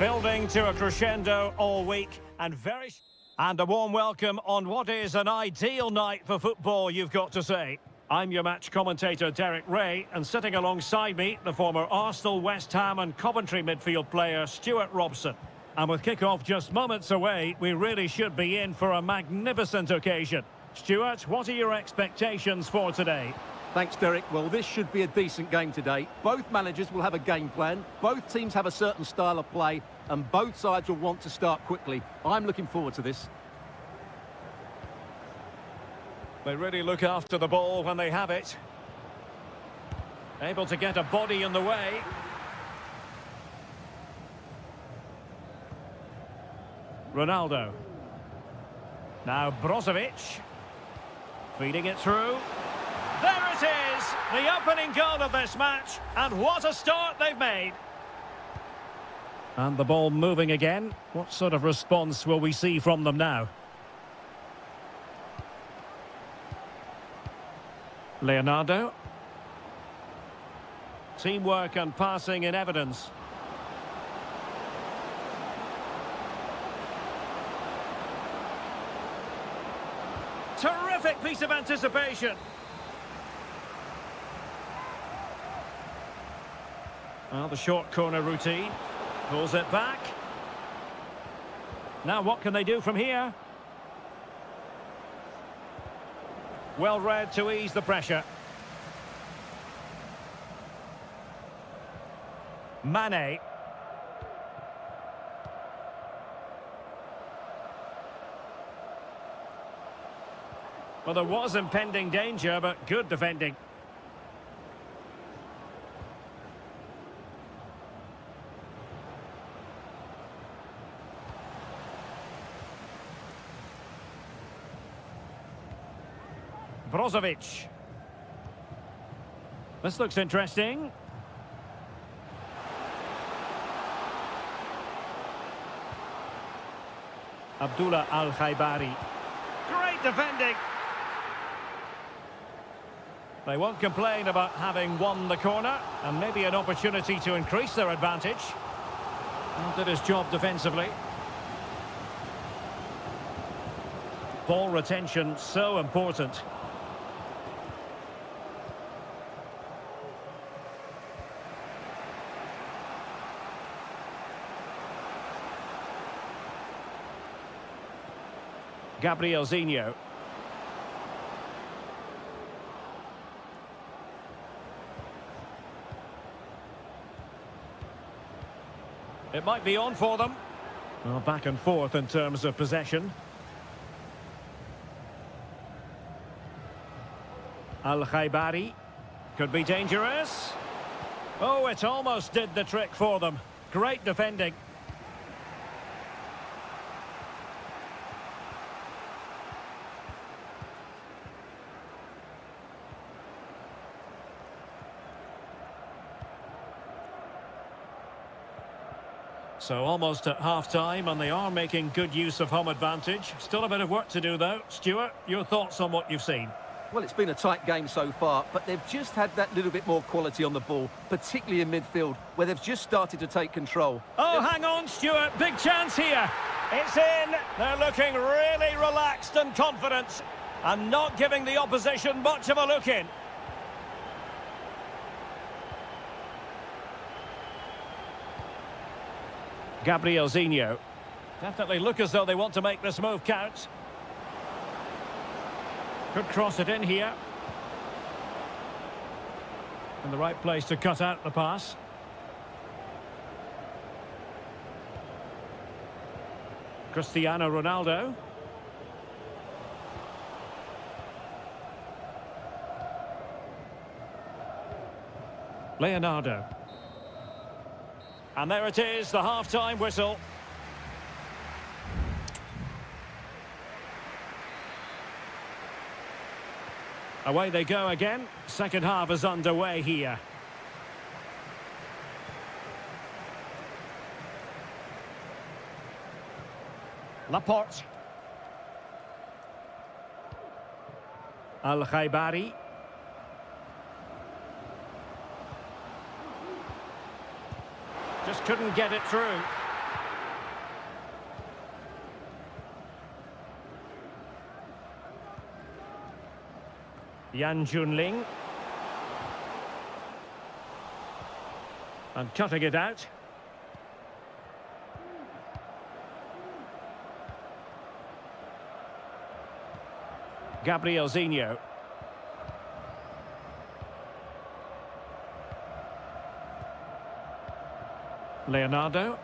Building to a crescendo all week and a warm welcome on what is an ideal night for football, you've got to say. I'm your match commentator Derek Ray, and sitting alongside me, the former Arsenal, West Ham and Coventry midfield player Stuart Robson. And with kick-off just moments away, we really should be in for a magnificent occasion. Stuart, what are your expectations for today? Thanks, Derek. Well, this should be a decent game today. Both managers will have a game plan. Both teams have a certain style of play, and both sides will want to start quickly. I'm looking forward to this. They really look after the ball when they have it. Able to get a body in the way. Ronaldo. Now Brozovic. Feeding it through. There it is! The opening goal of this match. And what a start they've made. And the ball moving again. What sort of response will we see from them now? Leonardo. Teamwork and passing in evidence. Terrific piece of anticipation. Well, the short corner routine. Pulls it back. Now what can they do from here? Well read to ease the pressure. Mane. Well, there was impending danger, but good defending. Brozovic. This looks interesting. Abdullah Al-Khaibari. Great defending. They won't complain about having won the corner, and maybe an opportunity to increase their advantage. Well, did his job defensively. Ball retention so important. Gabriel Zinho. It might be on for them. Well, back and forth in terms of possession. Al-Khaibari. Could be dangerous. Oh, it almost did the trick for them. Great defending. So almost at half-time, and they are making good use of home advantage. Still a bit of work to do, though. Stuart, your thoughts on what you've seen? Well, it's been a tight game so far, but they've just had that little bit more quality on the ball, particularly in midfield, where they've just started to take control. Oh, hang on, Stuart. Big chance here. It's in. They're looking really relaxed and confident, and not giving the opposition much of a look in. Gabriel Zinho. Definitely look as though they want to make this move count. Could cross it in here. In the right place to cut out the pass. Cristiano Ronaldo. Leonardo. And there it is, the half-time whistle. Away they go again. Second half is underway here. Laporte. Al-Khaibari. Just couldn't get it through. Yan Junling. And cutting it out. Gabriel Zinho. Leonardo.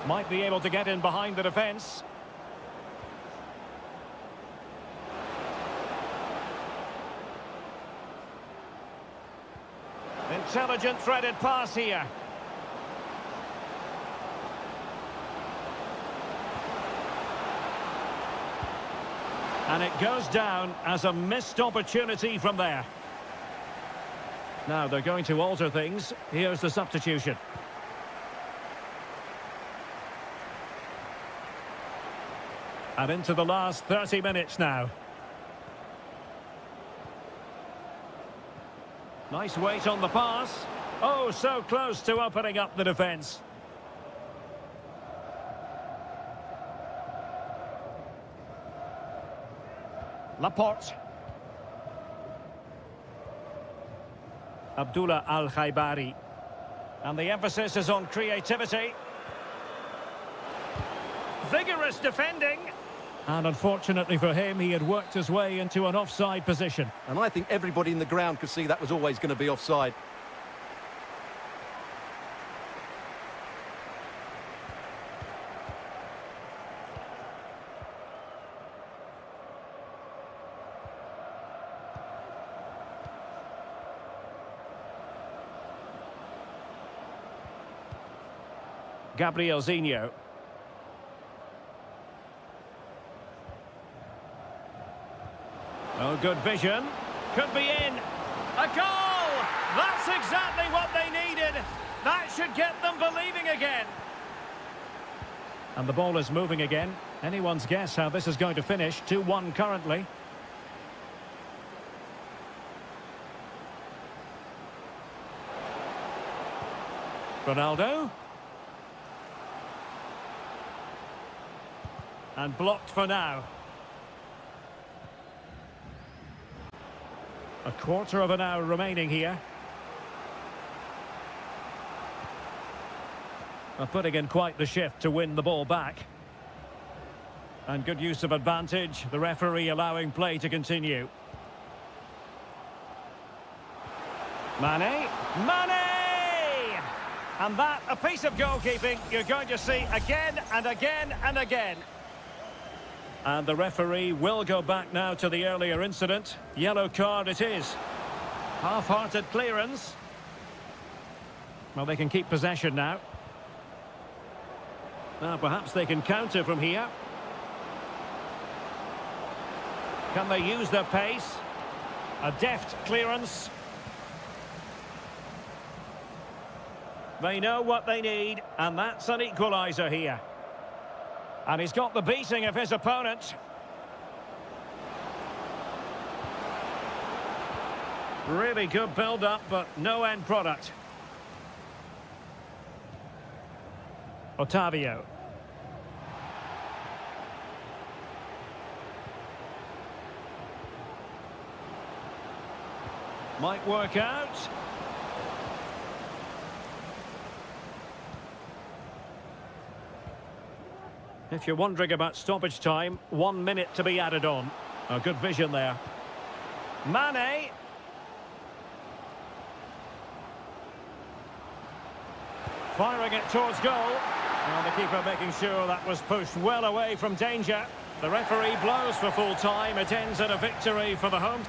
Might be able to get in behind the defence. Intelligent threaded pass here. And it goes down as a missed opportunity from there. Now they're going to alter things. Here's the substitution. And into the last 30 minutes now. Nice weight on the pass. Oh, so close to opening up the defence. Laporte. Abdullah Al-Khaibari. And the emphasis is on creativity. Vigorous defending. And unfortunately for him, he had worked his way into an offside position. And I think everybody in the ground could see that was always going to be offside. Gabriel Zinho. Oh, good vision. Could be in. A goal! That's exactly what they needed. That should get them believing again. And the ball is moving again. Anyone's guess how this is going to finish. 2-1 currently. Ronaldo. And blocked for now. A quarter of an hour remaining here. Putting in quite the shift to win the ball back. And good use of advantage. The referee allowing play to continue. Mane. Mane! And that, a piece of goalkeeping you're going to see again and again and again. And the referee will go back now to the earlier incident. Yellow card it is. Half-hearted clearance. Well, they can keep possession now. Now, perhaps they can counter from here. Can they use their pace? A deft clearance. They know what they need, and that's an equaliser here. And he's got the beating of his opponent. Really good build-up, but no end product. Otavio. Might work out. If you're wondering about stoppage time, 1 minute to be added on. A good vision there. Mane. Firing it towards goal. And the keeper making sure that was pushed well away from danger. The referee blows for full time. It ends in a victory for the home.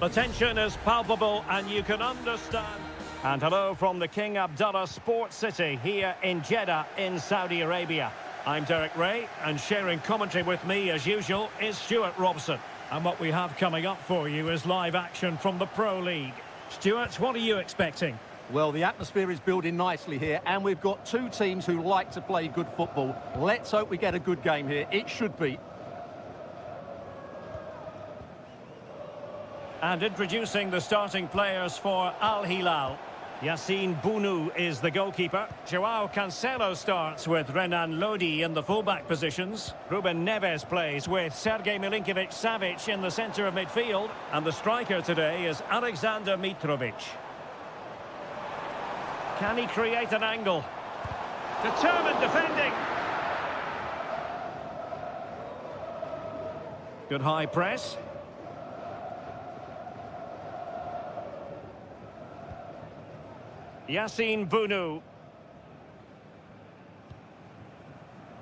The tension is palpable and you can understand. And hello from the King Abdullah Sports City here in Jeddah in Saudi Arabia. I'm Derek Ray, and sharing commentary with me as usual is Stuart Robson. And what we have coming up for you is live action from the Pro League. Stuart, what are you expecting? Well, the atmosphere is building nicely here, and we've got two teams who like to play good football. Let's hope we get a good game here. It should be. And introducing the starting players for Al Hilal. Yassine Bounou is the goalkeeper. Joao Cancelo starts with Renan Lodi in the fullback positions. Ruben Neves plays with Sergej Milinkovic-Savic in the centre of midfield. And the striker today is Alexander Mitrovic. Can he create an angle? Determined defending. Good high press. Yassine Bounou.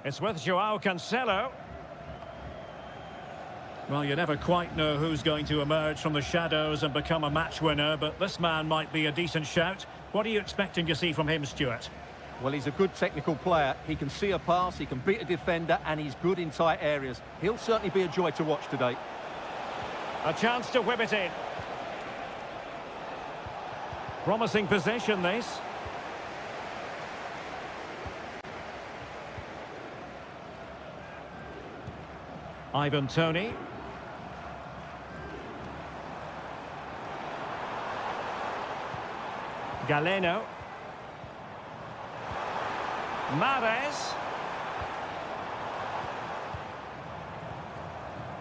It's with Joao Cancelo. Well, you never quite know who's going to emerge from the shadows and become a match winner, but this man might be a decent shout. What are you expecting to see from him, Stuart? Well, he's a good technical player. He can see a pass, he can beat a defender, and he's good in tight areas. He'll certainly be a joy to watch today. A chance to whip it in. Promising possession, this. Ivan Toney. Galeno. Mahrez.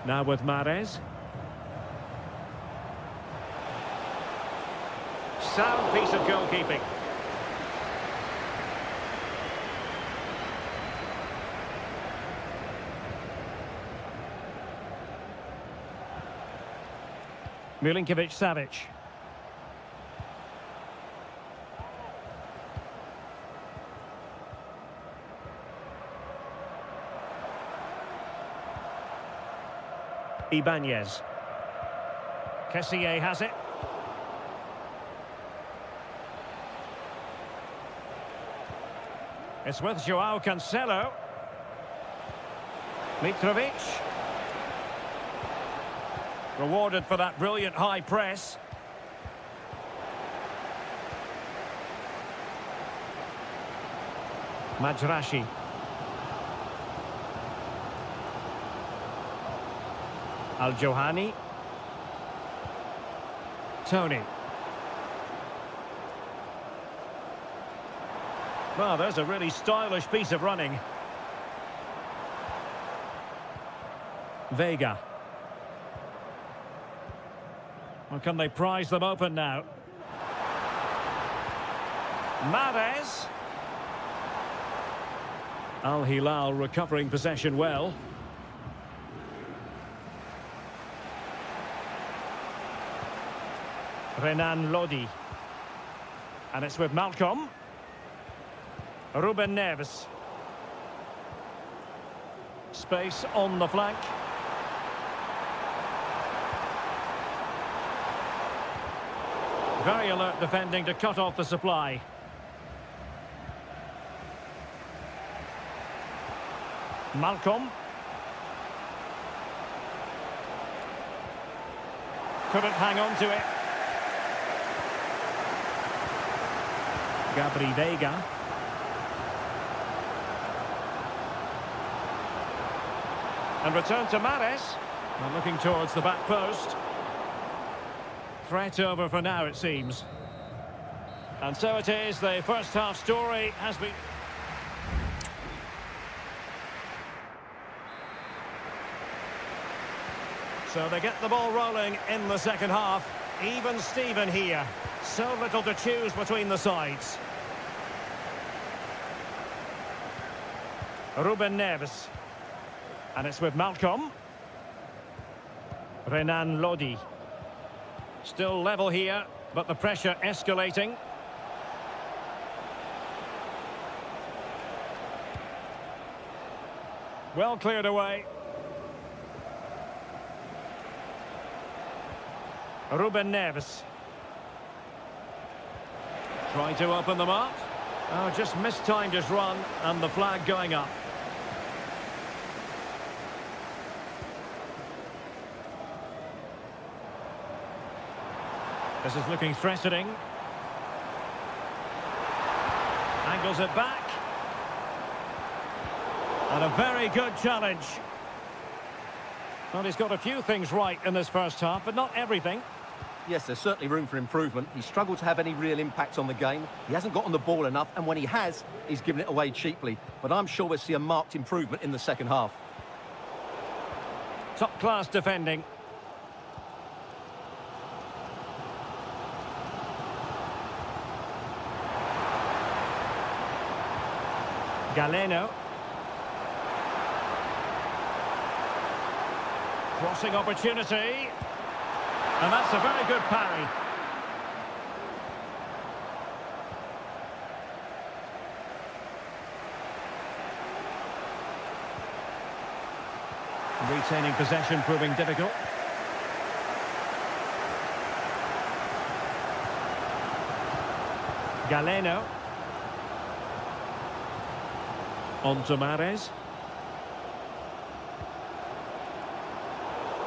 Now with Mahrez. Sound piece of goalkeeping. Milinkovic-Savic. Ibanez. Kessié has it. It's with Joao Cancelo. Mitrovic. Rewarded for that brilliant high press. Majrashi. Al-Johani. Tony. Well, there's a really stylish piece of running. Vega. Well, can they prise them open now? Mahrez. Al Hilal recovering possession well. Renan Lodi. And it's with Malcolm. Ruben Neves. Space on the flank. Very alert defending to cut off the supply. Malcolm. Couldn't hang on to it. Gabri Vega. And return to Mahrez. And looking towards the back post. Threat over for now, it seems. And so it is, the first half story has been... So they get the ball rolling in the second half. Even Steven here. So little to choose between the sides. Ruben Neves. And it's with Malcolm. Renan Lodi. Still level here, but the pressure escalating. Well cleared away. Ruben Neves. Trying to open them up. Oh, just mistimed his run, and the flag going up. This is looking threatening. Angles it back. And a very good challenge. Well, he's got a few things right in this first half, but not everything. Yes, there's certainly room for improvement. He struggled to have any real impact on the game. He hasn't gotten the ball enough, and when he has, he's given it away cheaply. But I'm sure we'll see a marked improvement in the second half. Top-class defending. Galeno. Crossing opportunity. And that's a very good parry. Retaining possession proving difficult. Galeno. On to Mahrez.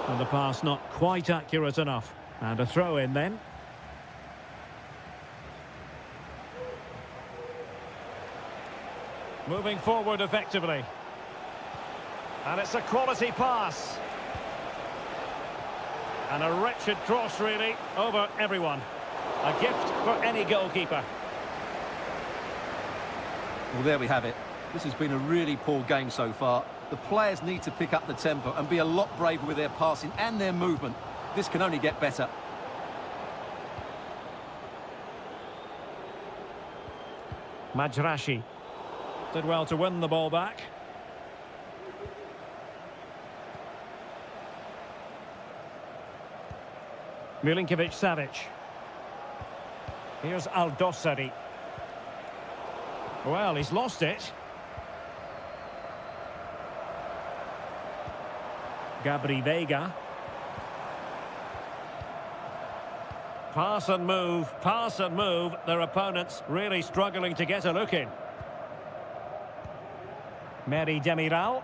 And the pass not quite accurate enough. And a throw in then. Moving forward effectively. And it's a quality pass. And a wretched cross really over everyone. A gift for any goalkeeper. Well, there we have it. This has been a really poor game so far. The players need to pick up the tempo and be a lot braver with their passing and their movement. This can only get better. Majrashi did well to win the ball back. Milinkovic-Savic. Here's Aldosari. Well, he's lost it. Gabri Veiga. Pass and move, pass and move. Their opponents really struggling to get a look in. Meri Demiral.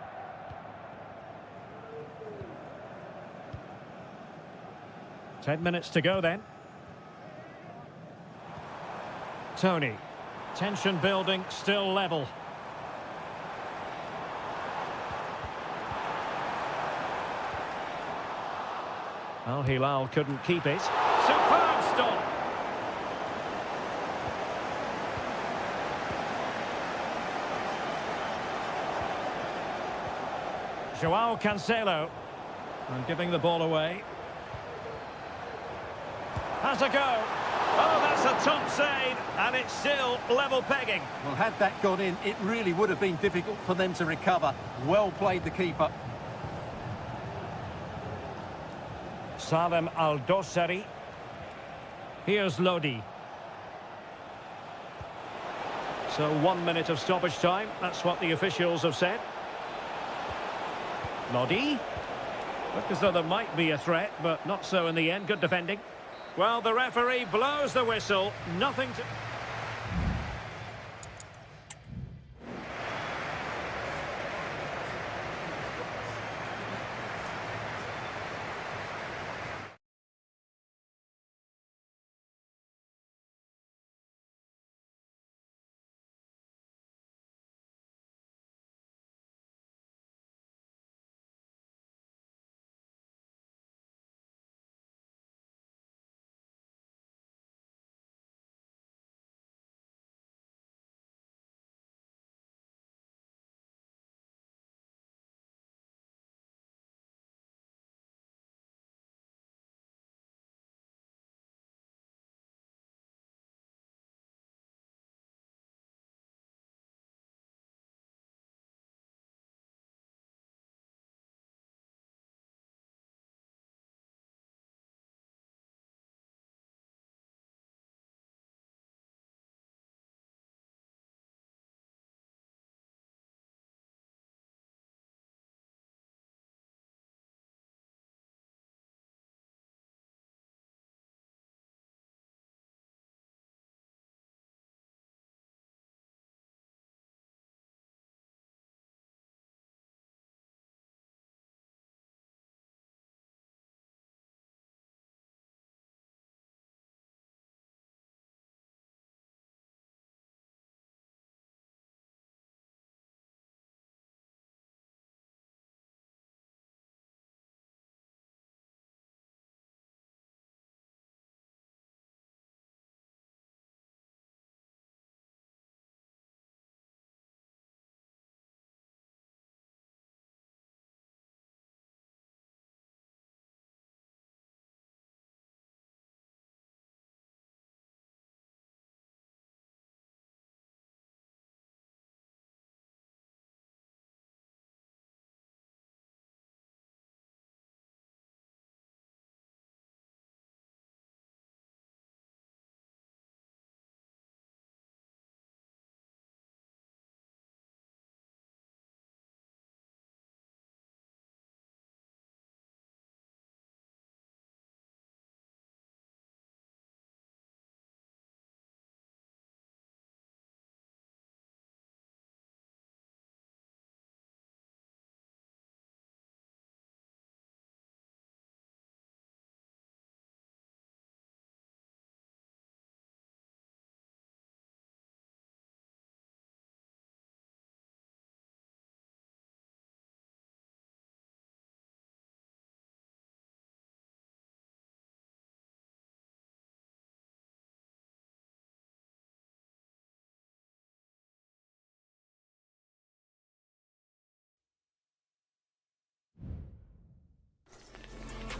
Ten minutes to go then. Tony. Tension building, still level. Al Hilal couldn't keep it. Superb stop. Joao Cancelo. And giving the ball away. Has a go. Oh, that's a top save, and it's still level pegging. Well, had that gone in, it really would have been difficult for them to recover. Well played, the keeper. Salem Aldosari. Here's Lodi. So 1 minute of stoppage time. That's what the officials have said. Lodi. Look as though there might be a threat, but not so in the end. Good defending. Well, the referee blows the whistle. Nothing to...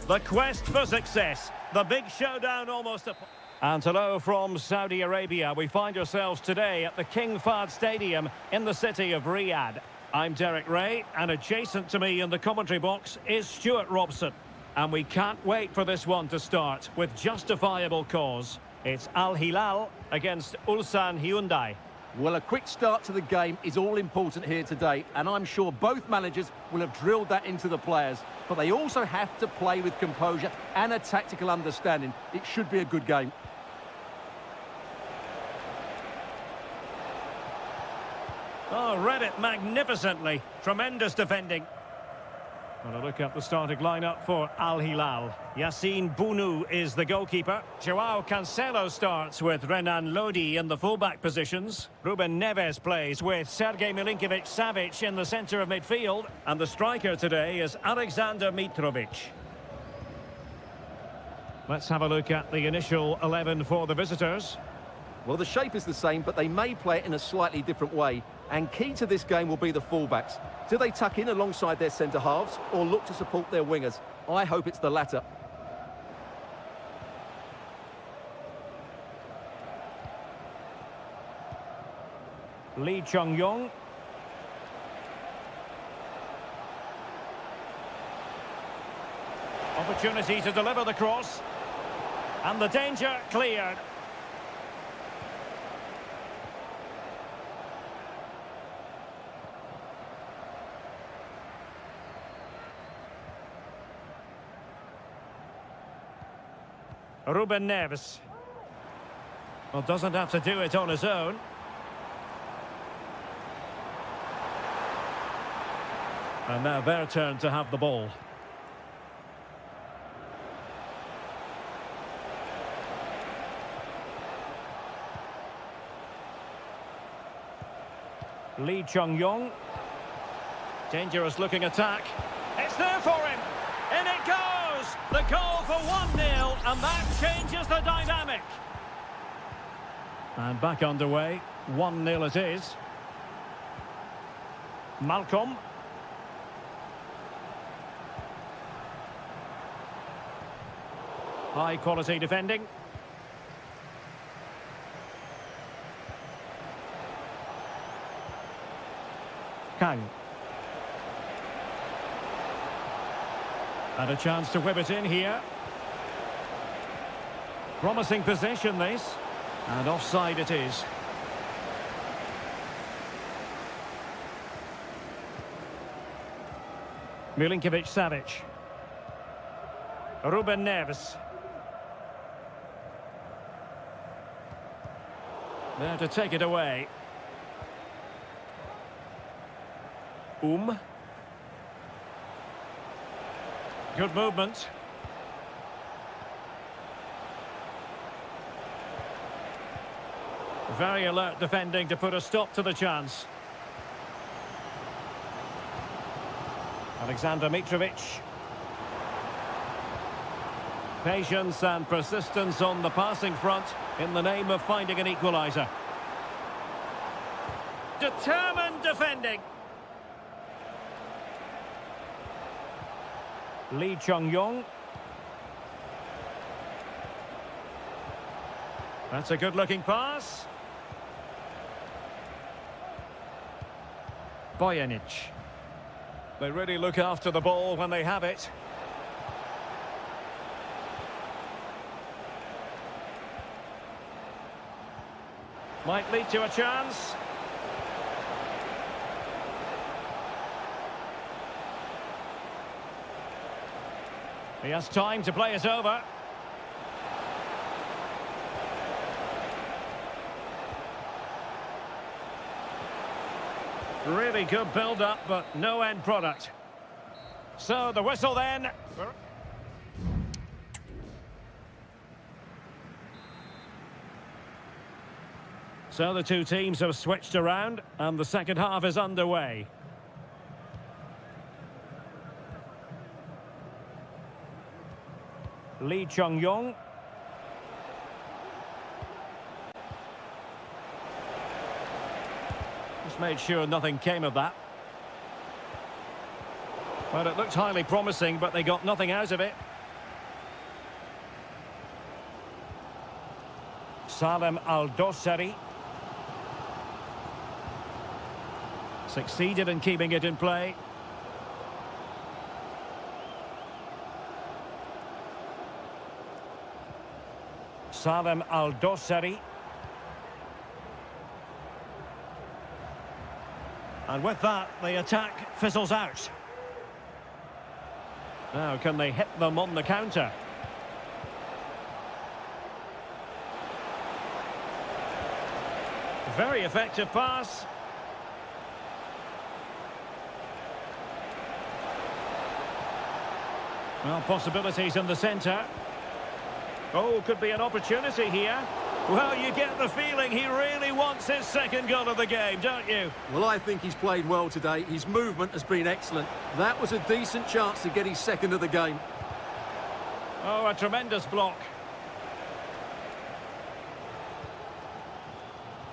The quest for success. The big showdown almost... And hello from Saudi Arabia. We find ourselves today at the King Fahd Stadium in the city of Riyadh. I'm Derek Ray, and adjacent to me in the commentary box is Stuart Robson. And we can't wait for this one to start with justifiable cause. It's Al Hilal against Ulsan Hyundai. Well, a quick start to the game is all important here today, and I'm sure both managers will have drilled that into the players. But they also have to play with composure and a tactical understanding. It should be a good game. Oh, read it magnificently. Tremendous defending. Well, a look at the starting lineup for Al Hilal. Yassine Bounou is the goalkeeper. Joao Cancelo starts with Renan Lodi in the fullback positions. Ruben Neves plays with Sergej Milinkovic-Savic in the centre of midfield. And the striker today is Alexander Mitrovic. Let's have a look at the initial 11 for the visitors. Well, the shape is the same, but they may play it in a slightly different way. And key to this game will be the fullbacks. Do they tuck in alongside their centre-halves or look to support their wingers? I hope it's the latter. Lee Chung-yong. Opportunity to deliver the cross. And the danger cleared. Ruben Neves. Well, doesn't have to do it on his own. And now their turn to have the ball. Lee Chung-yong. Dangerous looking attack. It's there for him. In it goes. The goal for 1-0, and that changes the dynamic. And back underway. 1-0 it is. Malcolm. High quality defending. Kang. And a chance to whip it in here. Promising possession this. And offside it is. Milinkovic-Savic. Ruben Neves. There to take it away. Good movement. Very alert defending to put a stop to the chance. Alexander Mitrovic. Patience and persistence on the passing front in the name of finding an equaliser. Determined defending. Lee Chung-yong. That's a good-looking pass. Bojanic. They really look after the ball when they have it. Might lead to a chance. He has time to play it over. Really good build-up, but no end product. So the whistle then. So the two teams have switched around, and the second half is underway. Lee Chung-yong. Just made sure nothing came of that. Well, it looked highly promising, but they got nothing out of it. Salem Al-Dossari. Succeeded in keeping it in play. Salem Al-Dossari. And with that, the attack fizzles out. Now, can they hit them on the counter? Very effective pass. Well, possibilities in the centre. Oh, could be an opportunity here. Well, you get the feeling he really wants his second goal of the game, don't you? Well, I think he's played well today. His movement has been excellent. That was a decent chance to get his second of the game. Oh, a tremendous block.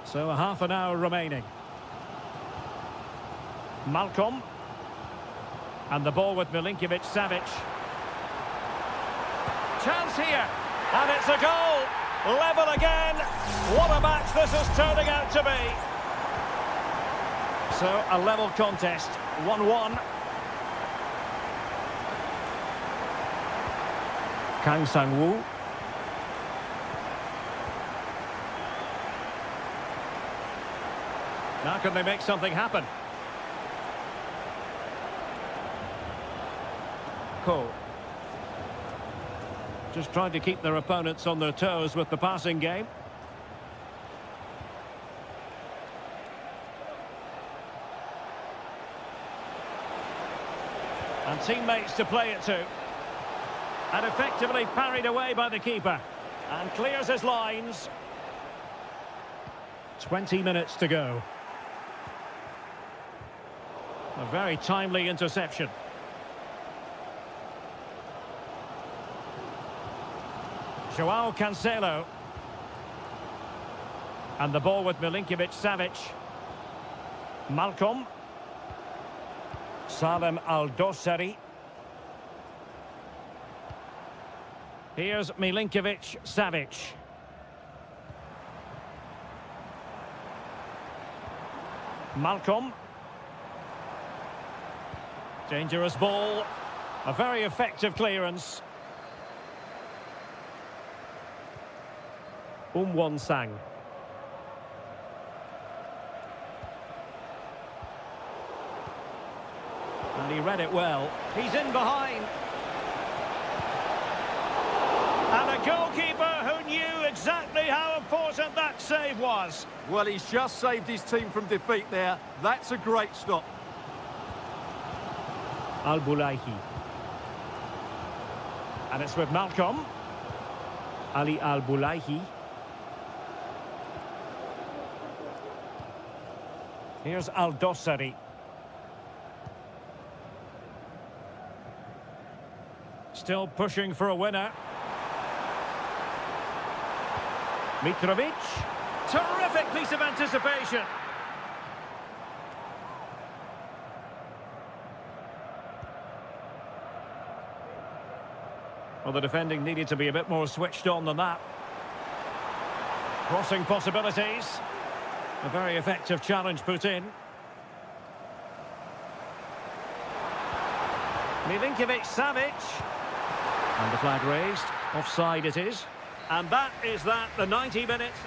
So a half an hour remaining. Malcolm. And the ball with Milinkovic-Savic. Chance here. And it's a goal. Level again. What a match this is turning out to be. So a level contest. 1-1. Kang Sang-woo. Now can they make something happen? Ko. Just trying to keep their opponents on their toes with the passing game. And teammates to play it to. And effectively parried away by the keeper. And clears his lines. 20 minutes to go. A very timely interception. Joao Cancelo. And the ball with Milinkovic-Savic. Malcolm. Salem Al-Dossari. Here's Milinkovic-Savic. Malcolm. Dangerous ball. A very effective clearance. Won-sang. And he read it well. He's in behind. And a goalkeeper who knew exactly how important that save was. Well, he's just saved his team from defeat there. That's a great stop. Al-Bulaihi. And it's with Malcolm. Ali Al-Bulaihi. Here's Al-Dossari. Still pushing for a winner. Mitrovic. Terrific piece of anticipation. Well, the defending needed to be a bit more switched on than that. Crossing possibilities. A very effective challenge put in. Milinkovic-Savic. And the flag raised. Offside it is. And that is that, the 90 minutes.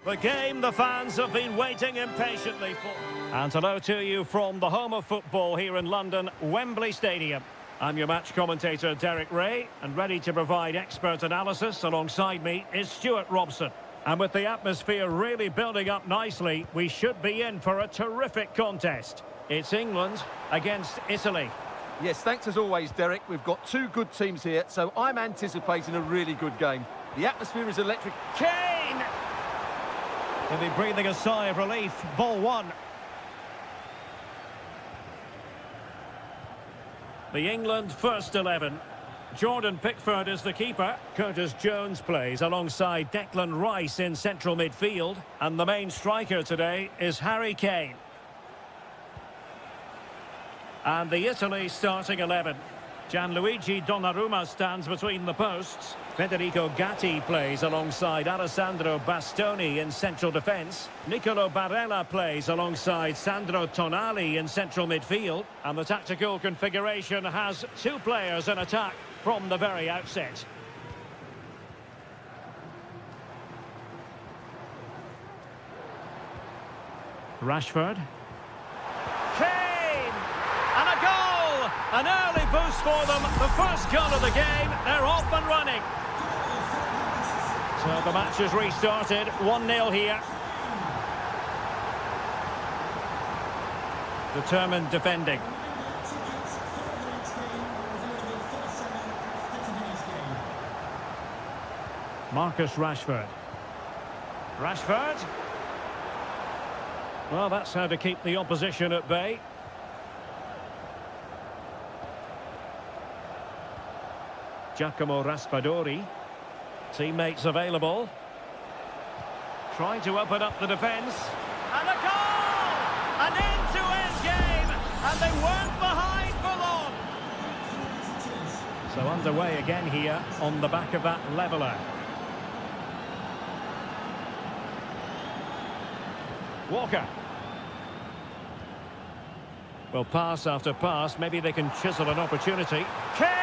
The game the fans have been waiting impatiently for. And hello to you from the home of football here in London, Wembley Stadium. I'm your match commentator, Derek Ray, and ready to provide expert analysis alongside me is Stuart Robson. And with the atmosphere really building up nicely, we should be in for a terrific contest. It's England against Italy. Yes, thanks as always, Derek. We've got two good teams here, so I'm anticipating a really good game. The atmosphere is electric. Kane! He'll be breathing a sigh of relief. Ball one. The England first 11. Jordan Pickford is the keeper. Curtis Jones plays alongside Declan Rice in central midfield. And the main striker today is Harry Kane. And the Italy starting 11. Gianluigi Donnarumma stands between the posts. Federico Gatti plays alongside Alessandro Bastoni in central defence. Nicolo Barella plays alongside Sandro Tonali in central midfield. And the tactical configuration has two players in attack from the very outset. Rashford. Kane! And a goal! An early boost for them. The first goal of the game. They're off and running. So the match has restarted. 1-0 here. Determined defending. Marcus Rashford. Rashford. Well, that's how to keep the opposition at bay. Giacomo Raspadori. Teammates available. Trying to open up the defence. And a goal! An end-to-end game! And they weren't behind for long. So underway again here on the back of that leveller. Walker. Well, pass after pass, maybe they can chisel an opportunity. Kane!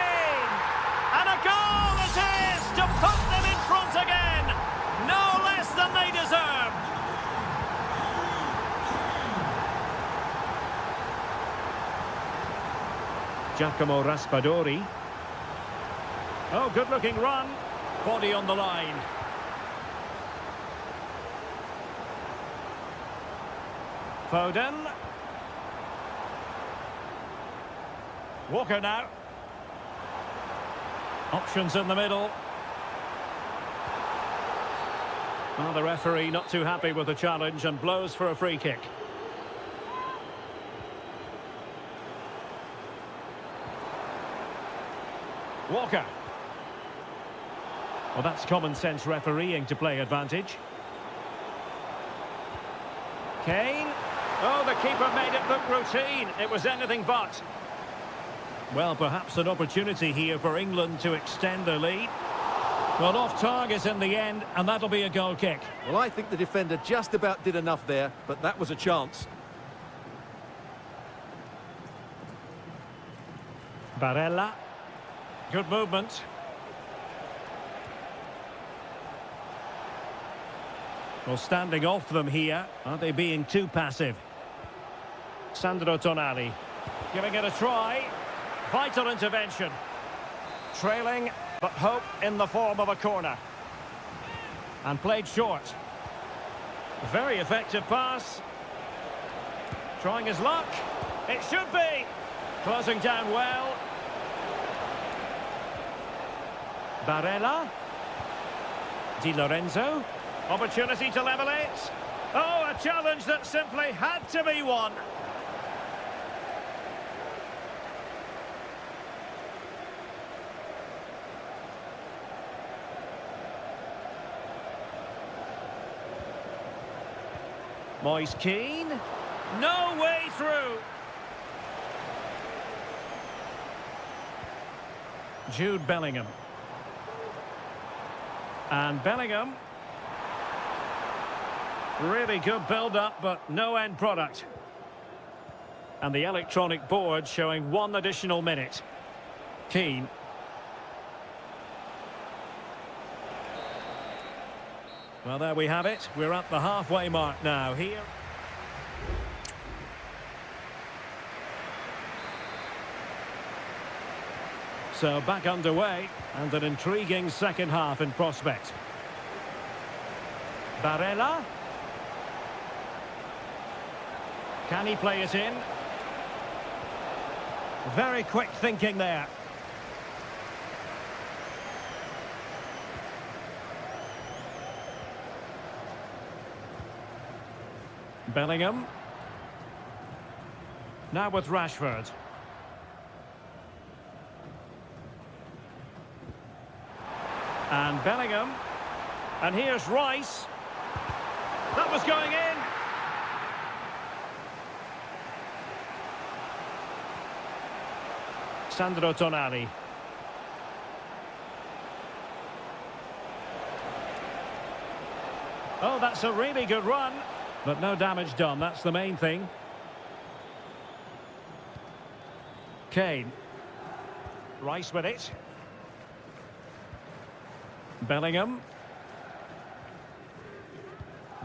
And a goal it is to put them in front again! No less than they deserve! Giacomo Raspadori. Oh, good-looking run. Body on the line. Foden. Walker now. Options in the middle. Well, the referee not too happy with the challenge and blows for a free kick. Walker. Well, that's common sense refereeing to play advantage. Kane. Oh, the keeper made it look routine. It was anything but. Well, perhaps an opportunity here for England to extend their lead. Well, off target in the end, and that'll be a goal kick. Well, I think the defender just about did enough there, but that was a chance. Barella. Good movement. Well, standing off them here. Aren't they being too passive? Sandro Tonali. Giving it a try. Vital intervention. Trailing, but hope in the form of a corner. And played short. Very effective pass. Trying his luck. It should be. Closing down well. Barella. Di Lorenzo. Opportunity to level it. Oh, a challenge that simply had to be won. Moise Keane. No way through. Jude Bellingham. And Bellingham. Really good build-up, but no end product. And the electronic board showing 1 additional minute. Keane. Well, there we have it. We're at the halfway mark now here. So back underway, and an intriguing second half in prospect. Barella. Can he play it in? Very quick thinking there. Bellingham. Now with Rashford. And Bellingham. And here's Rice. That was going in. Sandro Tonali. Oh, that's a really good run. But no damage done, that's the main thing. Kane. Rice with it. Bellingham.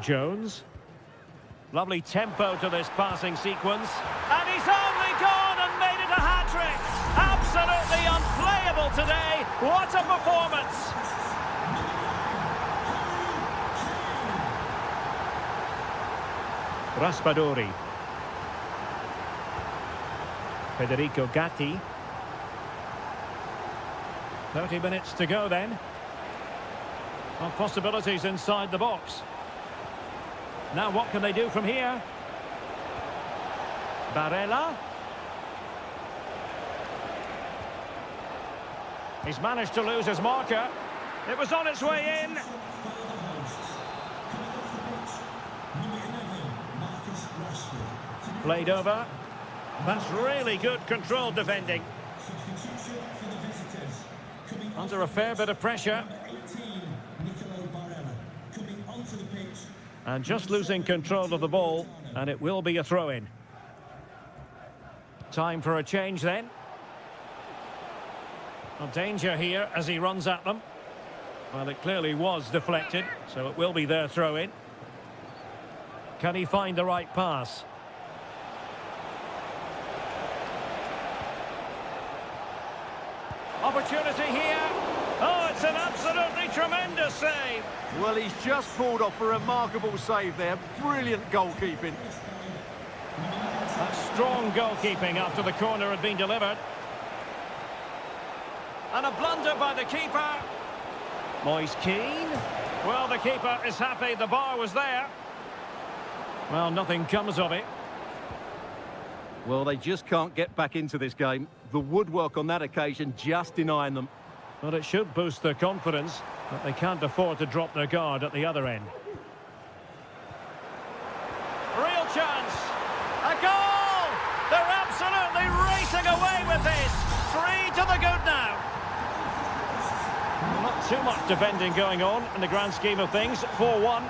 Jones. Lovely tempo to this passing sequence. And he's only gone and made it a hat-trick. Absolutely unplayable today. What a performance. Raspadori. Federico Gatti. 30 minutes to go then. Well, possibilities inside the box. Now what can they do from here? Barella. He's managed to lose his marker. It was on its way in. Played over. That's really good controlled defending. Under a fair bit of pressure. And just losing control of the ball, and it will be a throw-in. Time for a change then. Well, danger here as he runs at them. Well, it clearly was deflected, so it will be their throw-in. Can he find the right pass? Opportunity here. Oh, it's an absolutely tremendous save. Well, he's just pulled off a remarkable save there. Brilliant goalkeeping. That's strong goalkeeping after the corner had been delivered. And a blunder by the keeper. Moise Keane. Well, the keeper is happy the bar was there. Well, nothing comes of it. Well, they just can't get back into this game. The woodwork on that occasion just denying them. But it should boost their confidence, but they can't afford to drop their guard at the other end. Real chance. A goal! They're absolutely racing away with this. 3 to the good now. Not too much defending going on in the grand scheme of things. 4-1.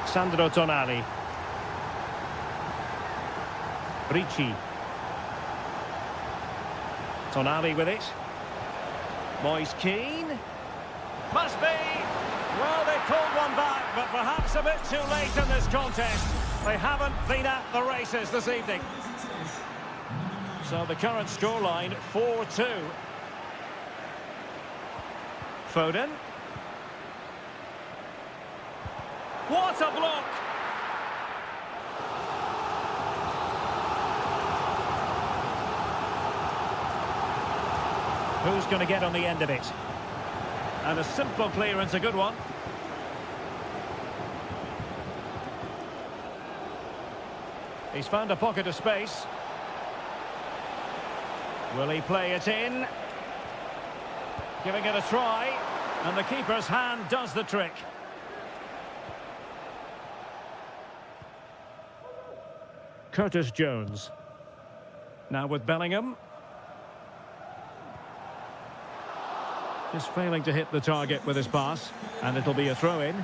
Sandro Tonali. Ricci. Tonali with it. Moise Keane. Must be. Well, they pulled one back, but perhaps a bit too late in this contest. They haven't been at the races this evening. So the current scoreline, 4-2. Foden. What a block! Who's going to get on the end of it? And a simple clearance, a good one. He's found a pocket of space. Will he play it in? Giving it a try. And the keeper's hand does the trick. Curtis Jones. Now with Bellingham. Just failing to hit the target with his pass. And it'll be a throw-in.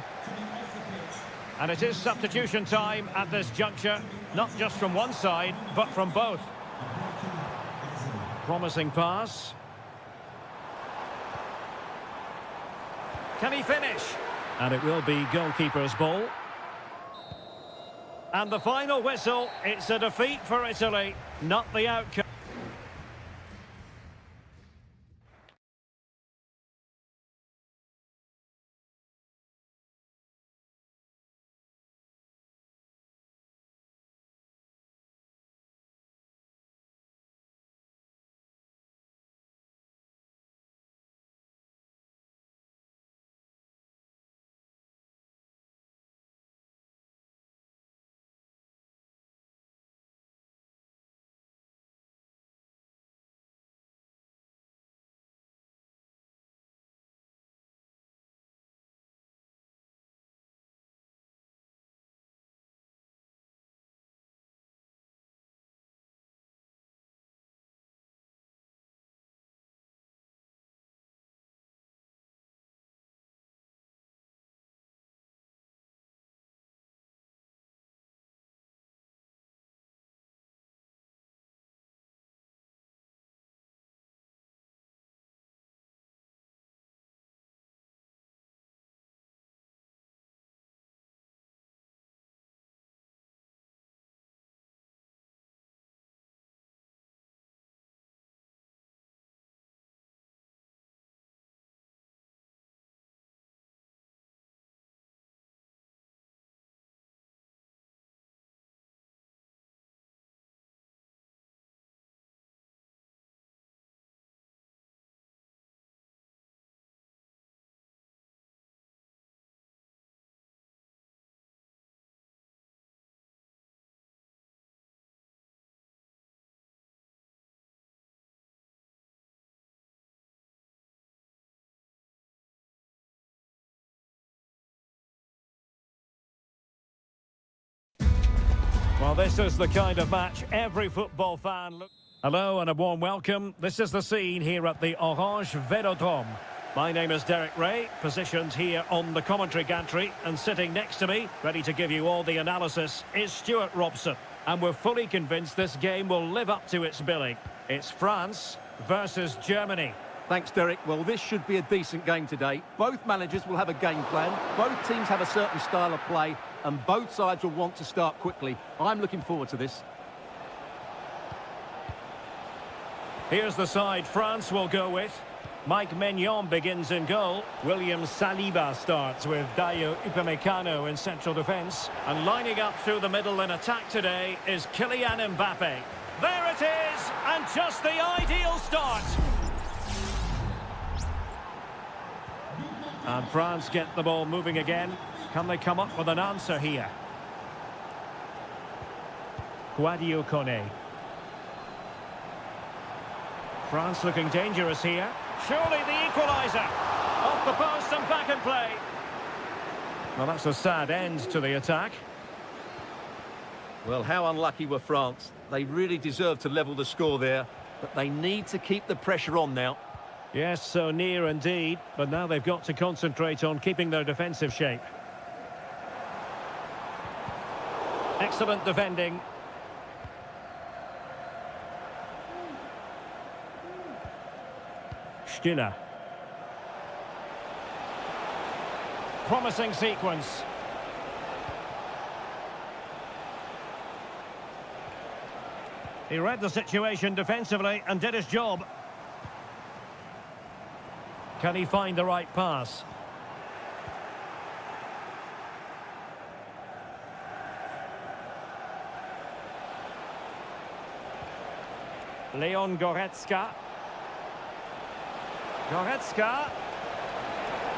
And it is substitution time at this juncture. Not just from one side, but from both. Promising pass. Can he finish? And it will be goalkeeper's ball. And the final whistle, it's a defeat for Italy, not the outcome. Well, this is the kind of match every football fan looks. Hello and a warm welcome. This is the scene here at the Orange Velodrome. My name is Derek Ray, positioned here on the commentary gantry, and sitting next to me, ready to give you all the analysis, is Stuart Robson. And we're fully convinced this game will live up to its billing. It's France versus Germany. Thanks, Derek. Well, this should be a decent game today. Both managers will have a game plan. Both teams have a certain style of play, and both sides will want to start quickly. I'm looking forward to this. Here's the side France will go with. Mike Maignan begins in goal. William Saliba starts with Dayo Upamecano in central defence. And lining up through the middle in attack today is Kylian Mbappe. There it is, and just the ideal start. And France get the ball moving again. Can they come up with an answer here? Guadio Kone. France looking dangerous here. Surely the equaliser. Off the post and back in play. Well, that's a sad end to the attack. Well, how unlucky were France? They really deserve to level the score there, but they need to keep the pressure on now. Yes, so near indeed, but now they've got to concentrate on keeping their defensive shape. Excellent defending. Stiller. Promising sequence. He read the situation defensively and did his job. Can he find the right pass? Leon Goretzka. Goretzka.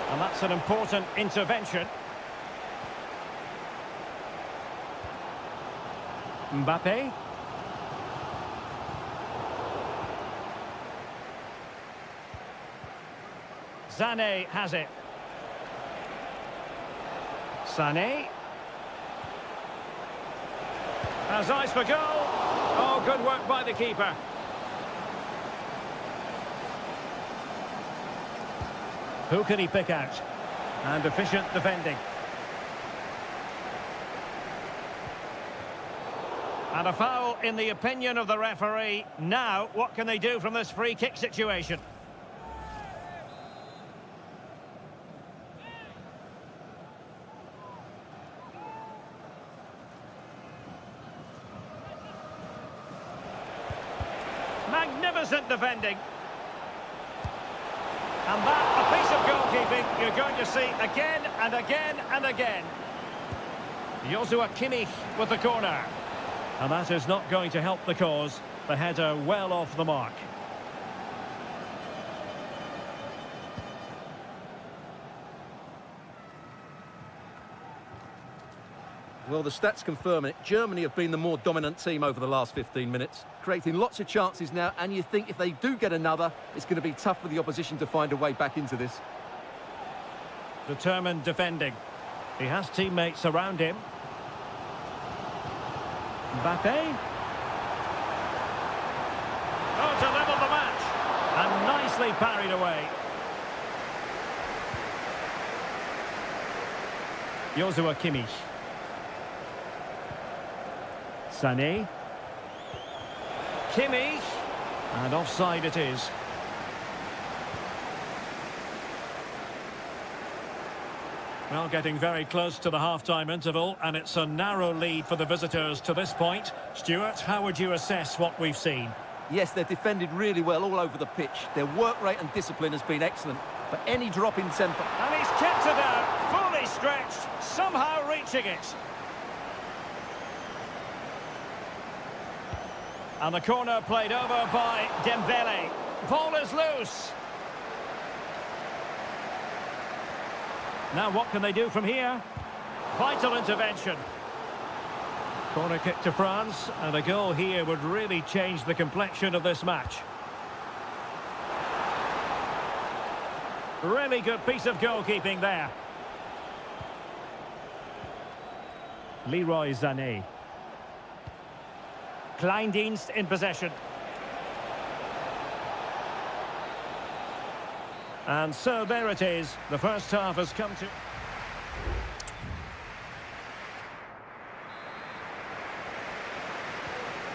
And that's an important intervention. Mbappe. Sané has it. Sané. Has eyes for goal. Oh, good work by the keeper. Who can he pick out? And efficient defending. And a foul in the opinion of the referee. Now, what can they do from this free kick situation? Magnificent defending. And that, a piece of goalkeeping you're going to see again and again and again. Joshua Kimmich with the corner. And that is not going to help the cause. The header well off the mark. Well, the stats confirm it. Germany have been the more dominant team over the last 15 minutes, creating lots of chances now, and you think if they do get another, it's going to be tough for the opposition to find a way back into this. Determined defending. He has teammates around him. Mbappe. Oh, to level the match. And nicely parried away. Joshua Kimmich. Sané. Kimmich. And offside it is. Well, getting very close to the half-time interval, and it's a narrow lead for the visitors to this point. Stuart, how would you assess what we've seen? Yes, they've defended really well all over the pitch. Their work rate and discipline has been excellent, but any drop in tempo... And he's kept it out, fully stretched, somehow reaching it. And the corner played over by Dembele. Ball is loose. Now what can they do from here? Vital intervention. Corner kick to France, and a goal here would really change the complexion of this match. Really good piece of goalkeeping there. Leroy Sané. Kleindienst in possession. And so there it is. The first half has come to...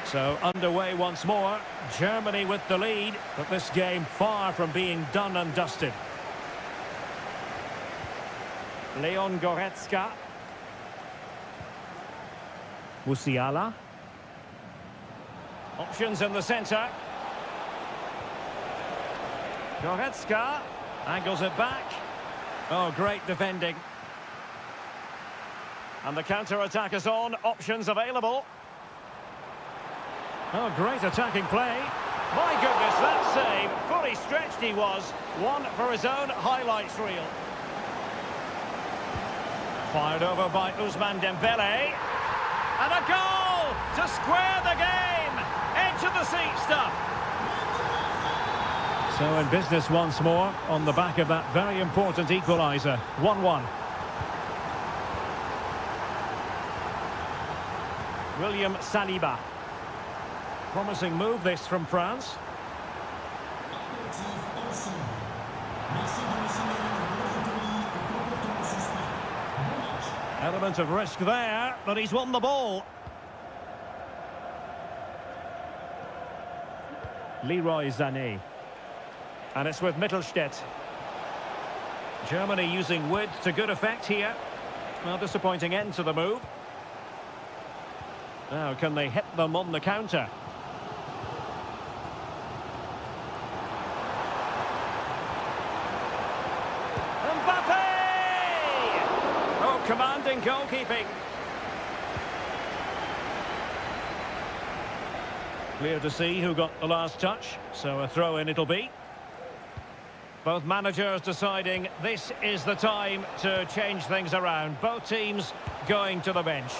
So underway once more. Germany with the lead, but this game far from being done and dusted. Leon Goretzka. Musiala. Options in the centre. Goretzka angles it back. Oh, great defending. And the counter-attack is on. Options available. Oh, great attacking play. My goodness, that save. Fully stretched he was. One for his own highlights reel. Fired over by Ousmane Dembele. And a goal to square the game. Edge of the seat stuff. So in business once more on the back of that very important equaliser. 1-1. William Saliba. Promising move this from France. Element of risk there, but he's won the ball. Leroy Sané. And it's with Mittelstädt. Germany using width to good effect here. Well, disappointing end to the move. Now, can they hit them on the counter? Mbappe! Oh, commanding goalkeeping. Clear to see who got the last touch, so a throw-in it'll be. Both managers deciding this is the time to change things around. Both teams going to the bench.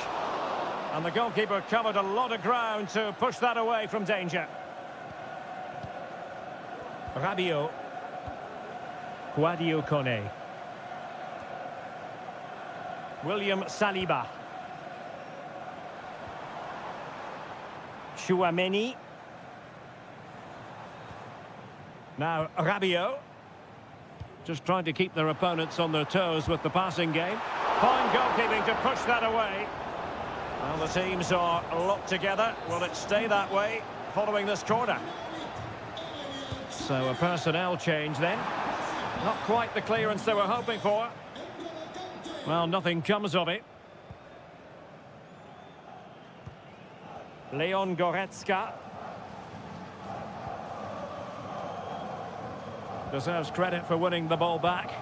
And the goalkeeper covered a lot of ground to push that away from danger. Rabiot. Guadio Kone. William Saliba. Chouameni. Now Rabiot. Just trying to keep their opponents on their toes with the passing game. Fine goalkeeping to push that away. Well, the teams are locked together. Will it stay that way following this corner? So a personnel change then. Not quite the clearance they were hoping for. Well, nothing comes of it. Leon Goretzka. Deserves credit for winning the ball back.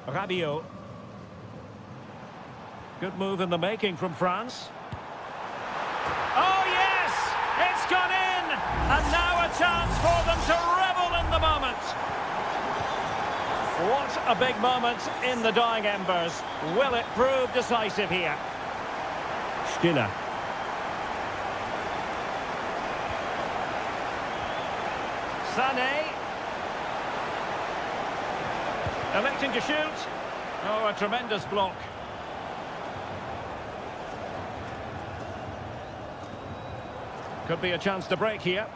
Rabiot. Good move in the making from France. Oh yes! It's gone in! And now a chance for them to revel in the moment. What a big moment in the dying embers. Will it prove decisive here? Stiller. Sané. Electing to shoot. Oh, a tremendous block. Could be a chance to break here.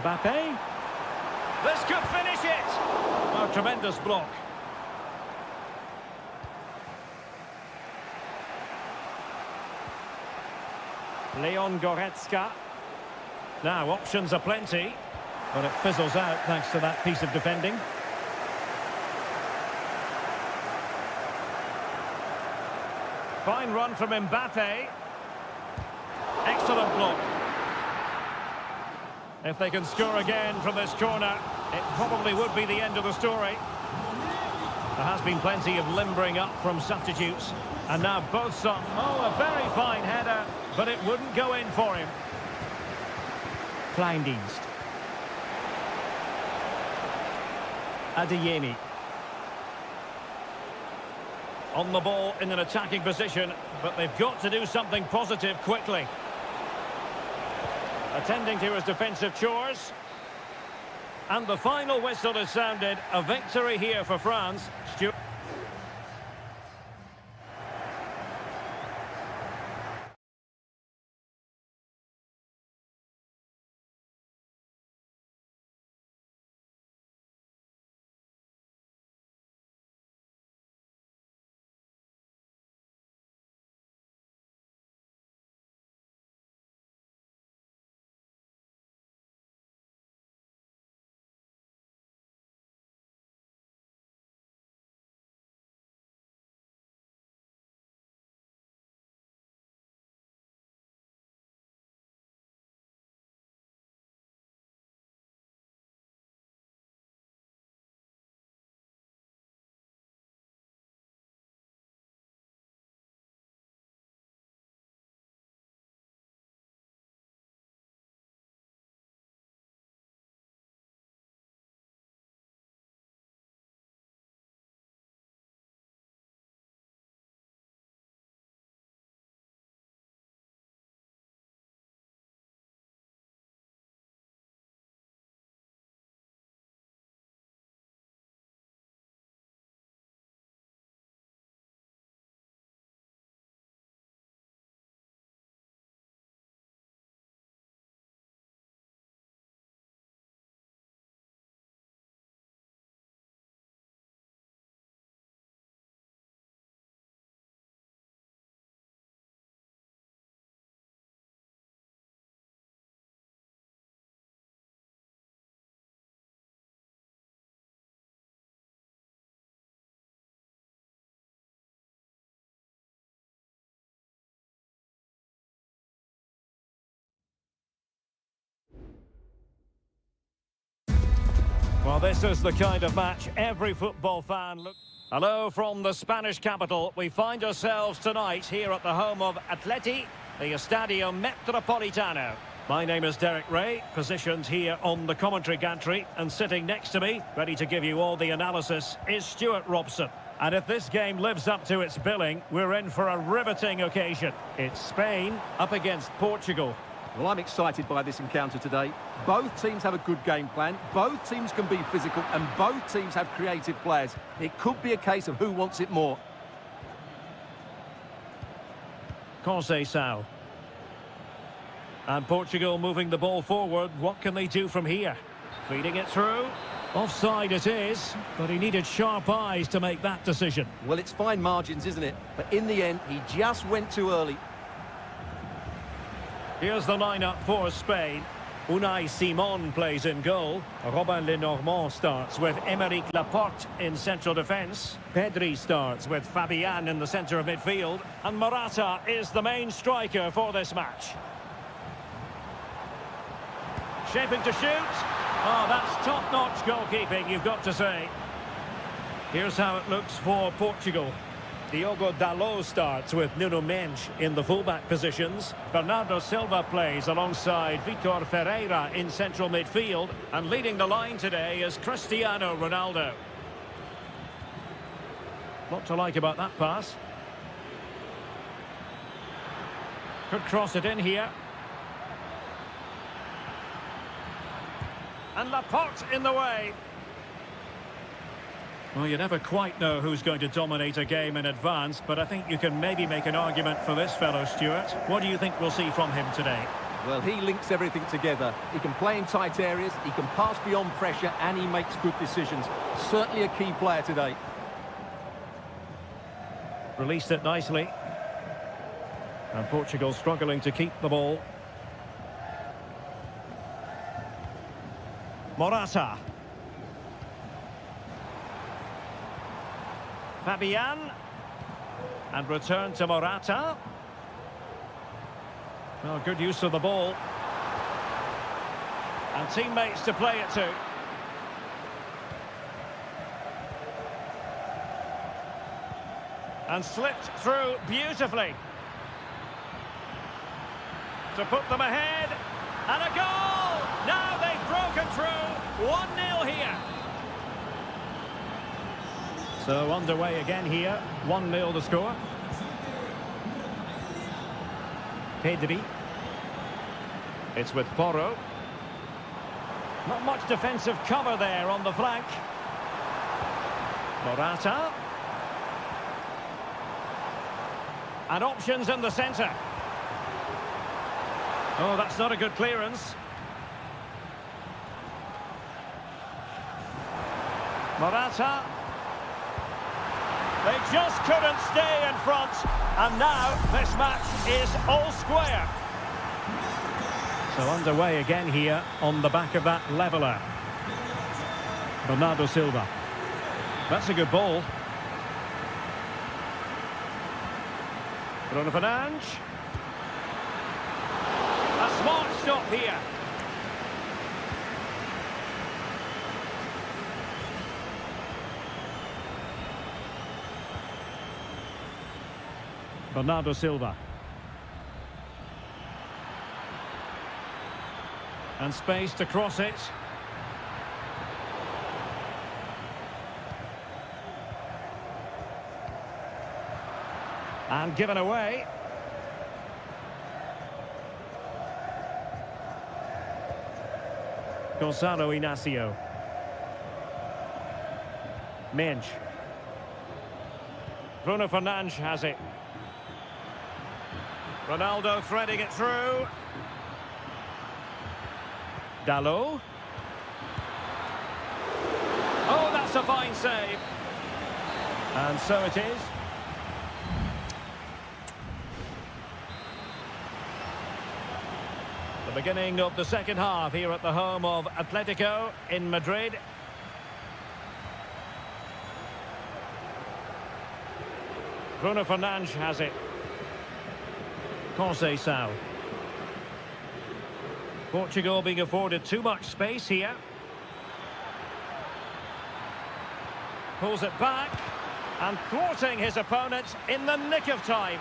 Mbappe. This could finish it. Oh, tremendous block. Leon Goretzka. Now, options are plenty, but it fizzles out thanks to that piece of defending. Fine run from Mbappe. Excellent block. If they can score again from this corner, it probably would be the end of the story. There has been plenty of limbering up from substitutes. And now both sides. Oh, a very fine header, but it wouldn't go in for him. Kleindienst. Adeyemi. On the ball in an attacking position, but they've got to do something positive quickly. Attending to his defensive chores. And the final whistle is sounded. A victory here for France. Stuart. Well, this is the kind of match every football fan looks. Hello from the Spanish capital. We find ourselves tonight here at the home of Atleti, the Estadio Metropolitano. My name is Derek Ray, positioned here on the commentary gantry, and sitting next to me, ready to give you all the analysis, is Stuart Robson. And if this game lives up to its billing, we're in for a riveting occasion. It's Spain up against Portugal. Well, I'm excited by this encounter today. Both teams have a good game plan, both teams can be physical, and both teams have creative players. It could be a case of who wants it more. Conceição. And Portugal moving the ball forward. What can they do from here? Feeding it through. Offside it is, but he needed sharp eyes to make that decision. Well, it's fine margins, isn't it? But in the end, he just went too early. Here's the lineup for Spain. Unai Simon plays in goal. Robin Lenormand starts with Aymeric Laporte in central defence. Pedri starts with Fabian in the centre of midfield. And Morata is the main striker for this match. shaping to shoot. Oh, that's top-notch goalkeeping, you've got to say. Here's how it looks for Portugal. Diogo Dalot starts with Nuno Mendes in the fullback positions. Bernardo Silva plays alongside Vitor Ferreira in central midfield. And leading the line today is Cristiano Ronaldo. What to like about that pass. Could cross it in here. And Laporte in the way. Well, you never quite know who's going to dominate a game in advance, but I think you can maybe make an argument for this fellow, Stuart. What do you think we'll see from him today? Well, he links everything together. He can play in tight areas, he can pass beyond pressure, and he makes good decisions. Certainly a key player today. Released it nicely. And Portugal struggling to keep the ball. Morata. Fabian. And return to Morata. Well, good use of the ball. And teammates to play it to. And slipped through beautifully. To put them ahead. And a goal! Now they've broken through. 1-0 here. So underway again here. 1-0 the score. Pedri. It's with Porro. Not much defensive cover there on the flank. Morata. And options in the centre. Oh, that's not a good clearance. Morata. They just couldn't stay in front. And now this match is all square. So underway again here on the back of that leveller. Bernardo Silva. That's a good ball. Bruno Fernandes. A smart stop here. Bernardo Silva. And space to cross it. And given away. Gonzalo Inacio. Mendes. Bruno Fernandes has it. Ronaldo threading it through. Dalot. Oh, that's a fine save. And so it is. The beginning of the second half here at the home of Atletico in Madrid. Bruno Fernandes has it. Conceição. Portugal being afforded too much space here. Pulls it back and thwarting his opponent in the nick of time.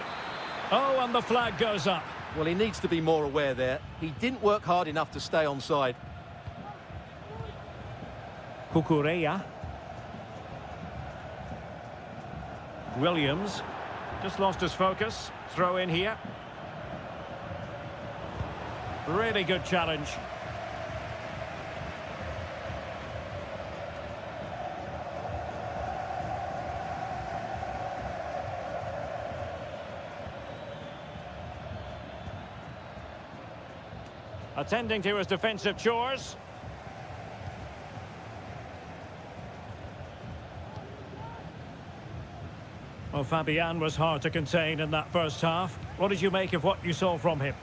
Oh, and the flag goes up. Well, he needs to be more aware there. He didn't work hard enough to stay onside. Cucurella. Williams. Just lost his focus. Throw in here. Really good challenge. Attending to his defensive chores. Well, Fabian was hard to contain in that first half. What did you make of what you saw from him?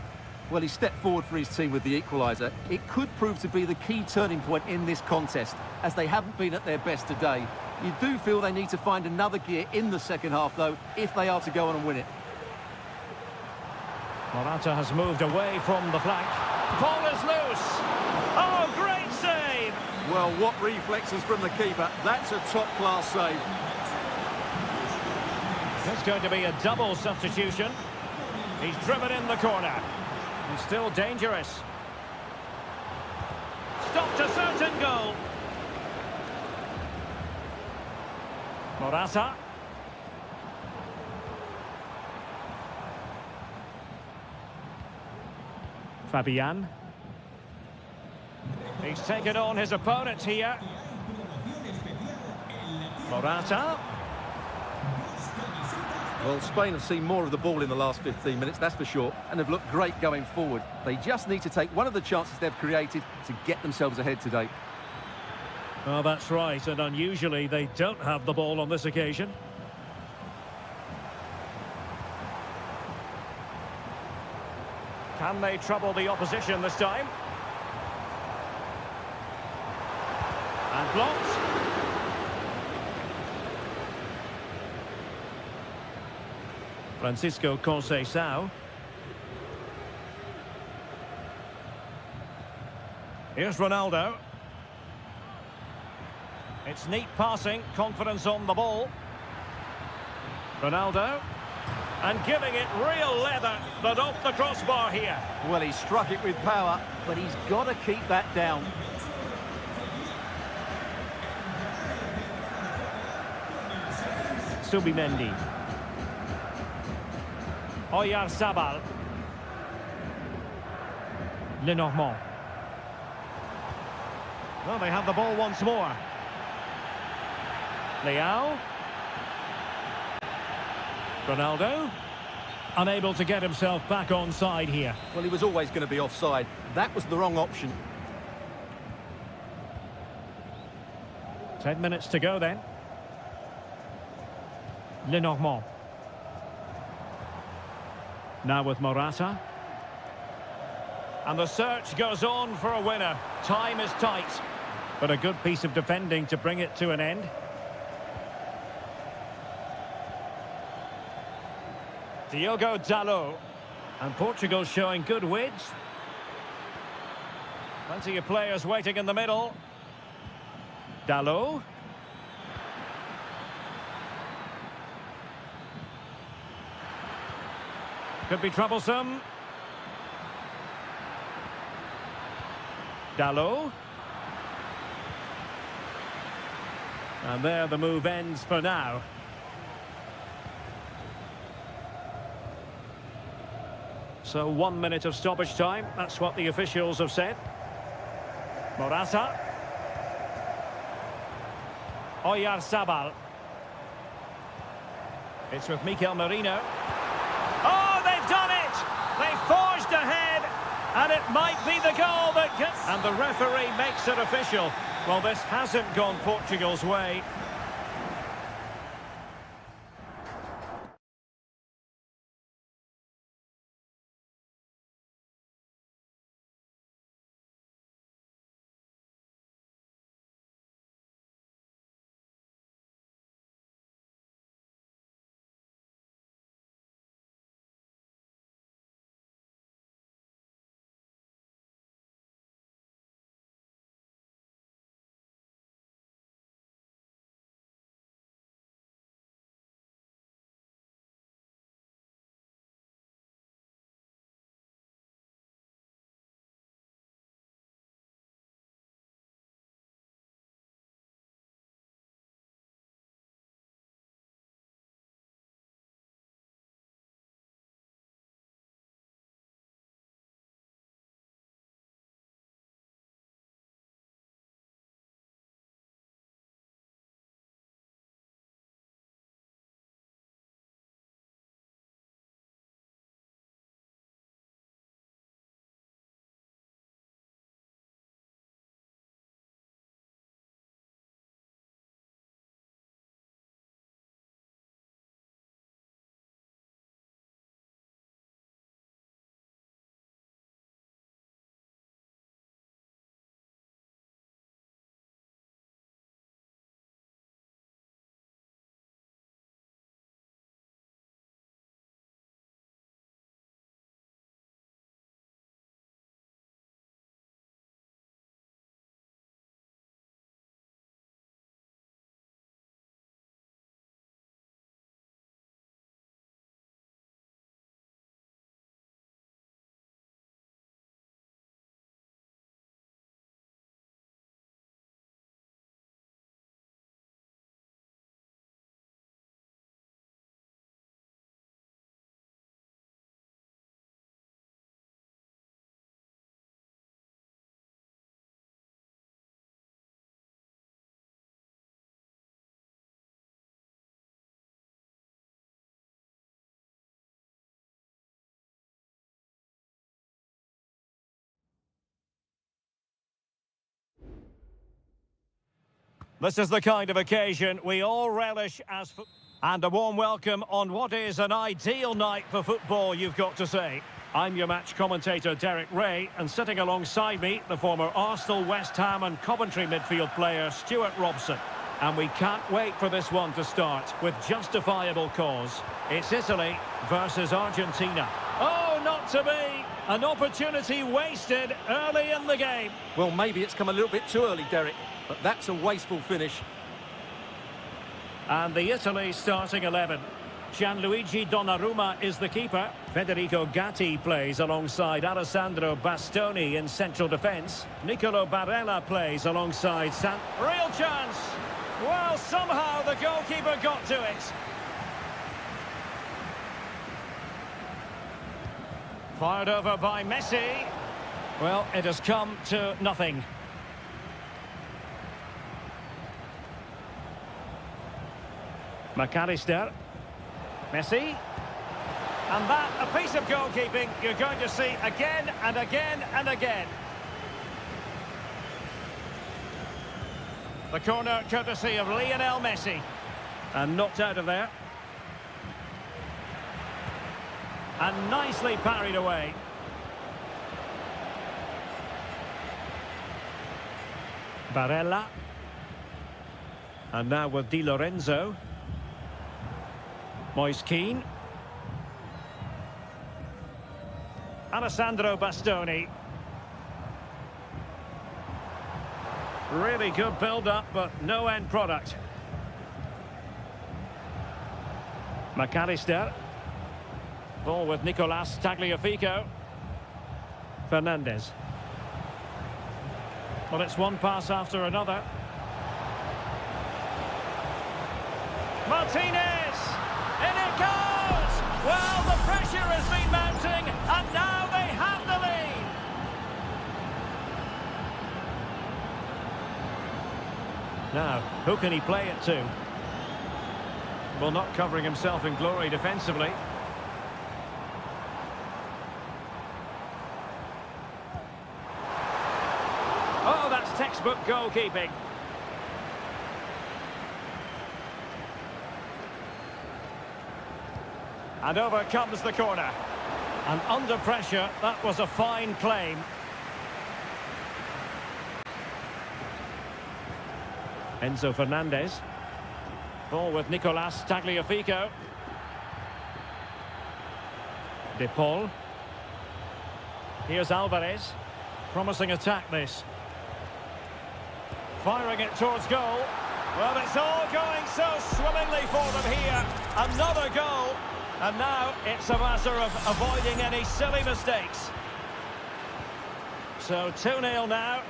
Well, he stepped forward for his team with the equaliser. It could prove to be the key turning point in this contest, as they haven't been at their best today. You do feel they need to find another gear in the second half, though, if they are to go on and win it. Morata has moved away from the flank. Ball is loose. Oh, Well, what reflexes from the keeper. That's a top-class save. It's going to be a double substitution. He's driven in the corner. And still dangerous. Stopped a certain goal. Morata. Fabian. He's taken on his opponent here. Morata. Well, Spain have seen more of the ball in the last 15 minutes, that's for sure, and have looked great going forward. They just need to take one of the chances they've created to get themselves ahead today. Oh, that's right, and unusually they don't have the ball on this occasion. Can they trouble the opposition this time? And blocked. Francisco Conceição. Here's Ronaldo. It's neat passing, confidence on the ball. Ronaldo. And giving it real leather, but off the crossbar here. Well, he struck it with power, but he's got to keep that down. Subimendi. Oyarzabal. Lenormand. Well, they have the ball once more. Leao. Ronaldo. Unable to get himself back on side here. Well, he was always going to be offside. That was the wrong option. 10 minutes to go then. Lenormand. Now with Morata. And the search goes on for a winner. Time is tight. But a good piece of defending to bring it to an end. Diogo Dalot. And Portugal showing good width. Plenty of players waiting in the middle. Dalot. Could be troublesome. Dalot. And there the move ends for now. So 1 minute of stoppage time. That's what the officials have said. Morata. Oyarzabal. It's with Mikel Merino. Oh, they've done it! They forged ahead, and it might be the goal that gets... And the referee makes it official. Well, this hasn't gone Portugal's way. This is the kind of occasion we all relish as... And a warm welcome on what is an ideal night for football, you've got to say. I'm your match commentator, Derek Ray, and sitting alongside me, the former Arsenal, West Ham and Coventry midfield player, Stuart Robson. And we can't wait for this one to start, with justifiable cause. It's Italy versus Argentina. Oh, not to be! An opportunity wasted early in the game. Well, maybe it's come a little bit too early, Derek, but that's a wasteful finish. And the Italy starting 11. Gianluigi Donnarumma is the keeper. Federico Gatti plays alongside Alessandro Bastoni in central defence. Nicolo Barella plays alongside Real chance! Well, somehow the goalkeeper got to it. Fired over by Messi. Well, it has come to nothing. McAllister. Messi. And that, a piece of goalkeeping you're going to see again and again and again. The corner courtesy of Lionel Messi. And knocked out of there. And nicely parried away. Barella. And now with Di Lorenzo. Moise Keane. Alessandro Bastoni. Really good build-up, but no end product. McAllister. Ball with Nicolas Tagliafico. Fernandez. Well, it's one pass after another. Martinez! In it goes! Well, the pressure has been mounting, and now they have the lead! Now, who can he play it to? Well, not covering himself in glory defensively. Oh, that's textbook goalkeeping. And over comes the corner. And under pressure, that was a fine claim. Enzo Fernandez. Ball with Nicolas Tagliafico. De Paul. Here's Alvarez. Promising attack, this. Firing it towards goal. Well, it's all going so swimmingly for them here. Another goal. And now it's a matter of avoiding any silly mistakes. So 2-0 now.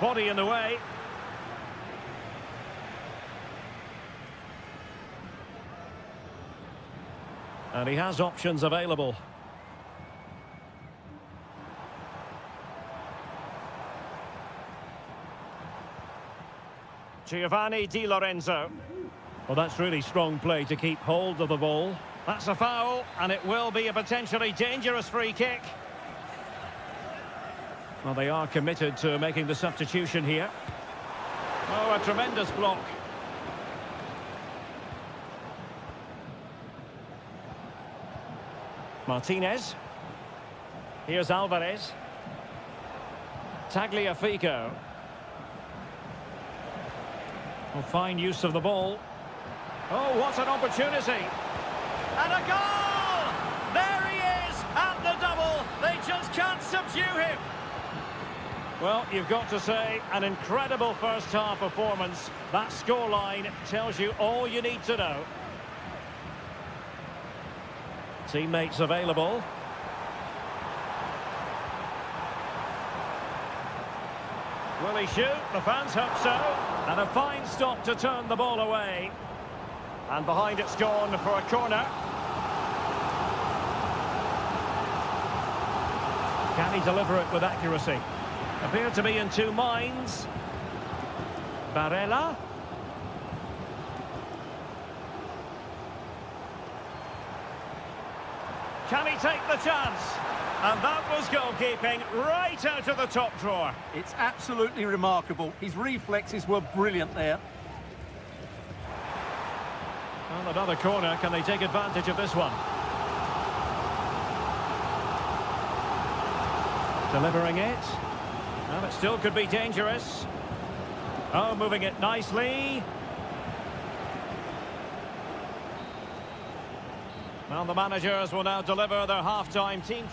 Body in the way. And he has options available. Giovanni Di Lorenzo. Well, that's really strong play to keep hold of the ball. That's a foul, and it will be a potentially dangerous free kick. Well, they are committed to making the substitution here. Oh, a tremendous block. Martinez. Here's Alvarez. Tagliafico. Well, fine use of the ball. Oh, what an opportunity. And a goal! There he is at the double. They just can't subdue him. Well, you've got to say, an incredible first-half performance. That scoreline tells you all you need to know. Teammates available. Will he shoot? The fans hope so. And a fine stop to turn the ball away. And behind it's gone for a corner. Can he deliver it with accuracy? Appeared to be in two minds. Barella. Can he take the chance? And that was goalkeeping right out of the top drawer. It's absolutely remarkable. His reflexes were brilliant there. Well, another corner. Can they take advantage of this one? Delivering it. Well, it still could be dangerous. Oh, moving it nicely. Well, the managers will now deliver their half-time team.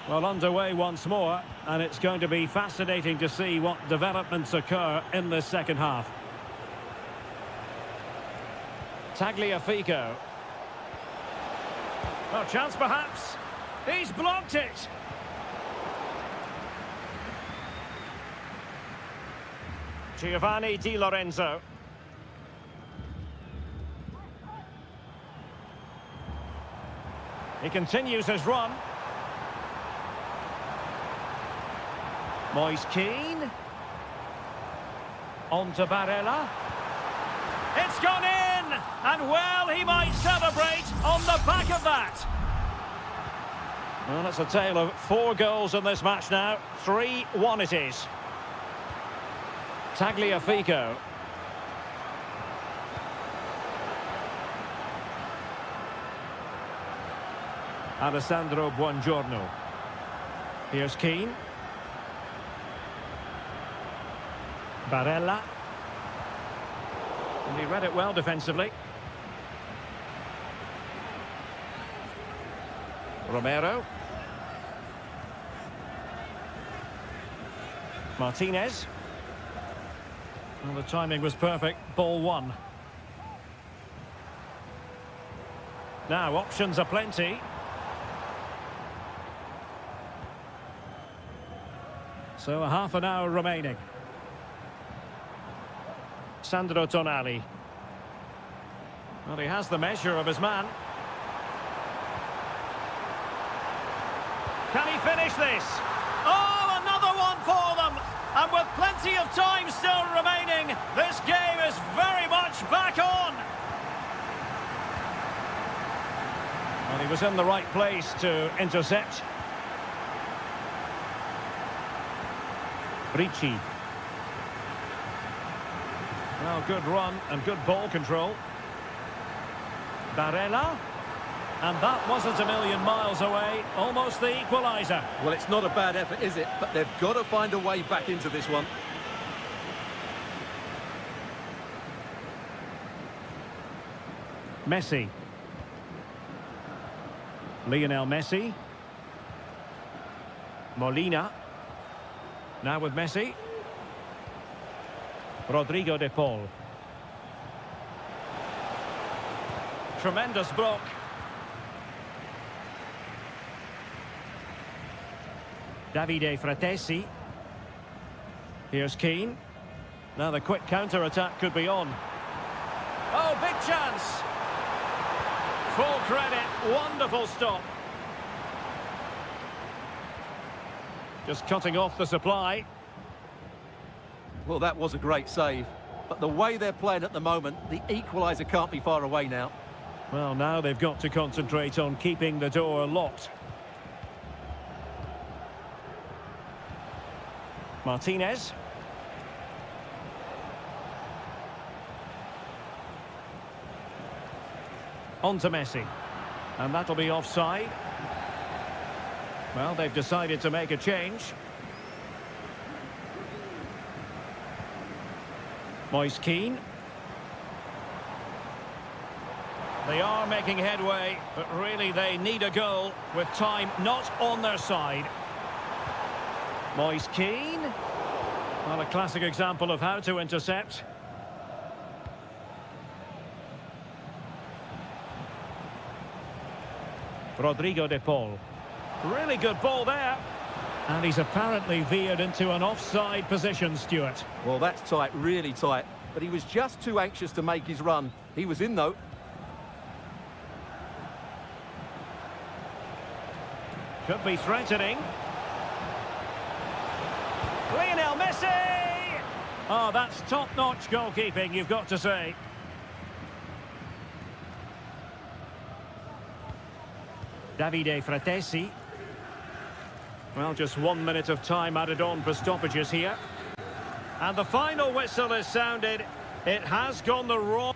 Well, underway once more, and it's going to be fascinating to see what developments occur in this second half. Tagliafico. Well, chance perhaps. He's blocked it. Giovanni Di Lorenzo. He continues his run. Moise Keane. On to Barella. It's gone in! And well, he might celebrate on the back of that. Well, it's a tale of 4 goals in this match now. 3-1 it is. Tagliafico. Alessandro Buongiorno. Here's Keane. Barella. And he read it well defensively. Romero. Martinez. Well, the timing was perfect. Ball 1. Now, options are plenty. So, a half an hour remaining. Sandro Tonali. Well, he has the measure of his man. Can he finish this? Oh, another one for them! And with plenty of time still remaining, this game is very much back on! Well, he was in the right place to intercept. Ricci. Well, good run and good ball control. Barella. And that wasn't a million miles away. Almost the equaliser. Well, it's not a bad effort, is it? But they've got to find a way back into this one. Messi. Lionel Messi. Molina. Now with Messi. Rodrigo de Paul. Tremendous block. Davide Fratesi. Here's Keane. Now the quick counter-attack could be on. Oh, big chance! Full credit, wonderful stop. Just cutting off the supply. Well, that was a great save. But the way they're playing at the moment, the equaliser can't be far away now. Well, now they've got to concentrate on keeping the door locked. Martinez. On to Messi. And that'll be offside. Well, they've decided to make a change. Moise Keane. They are making headway, but really they need a goal with time not on their side. Moise Keane. Well, a classic example of how to intercept. Rodrigo de Paul. Really good ball there. And he's apparently veered into an offside position, Stuart. Well, that's tight, really tight. But he was just too anxious to make his run. He was in, though. Could be threatening. Lionel Messi! Oh, that's top-notch goalkeeping, you've got to say. Davide Fratesi. Well, just 1 minute of time added on for stoppages here. And the final whistle is sounded. It has gone the wrong...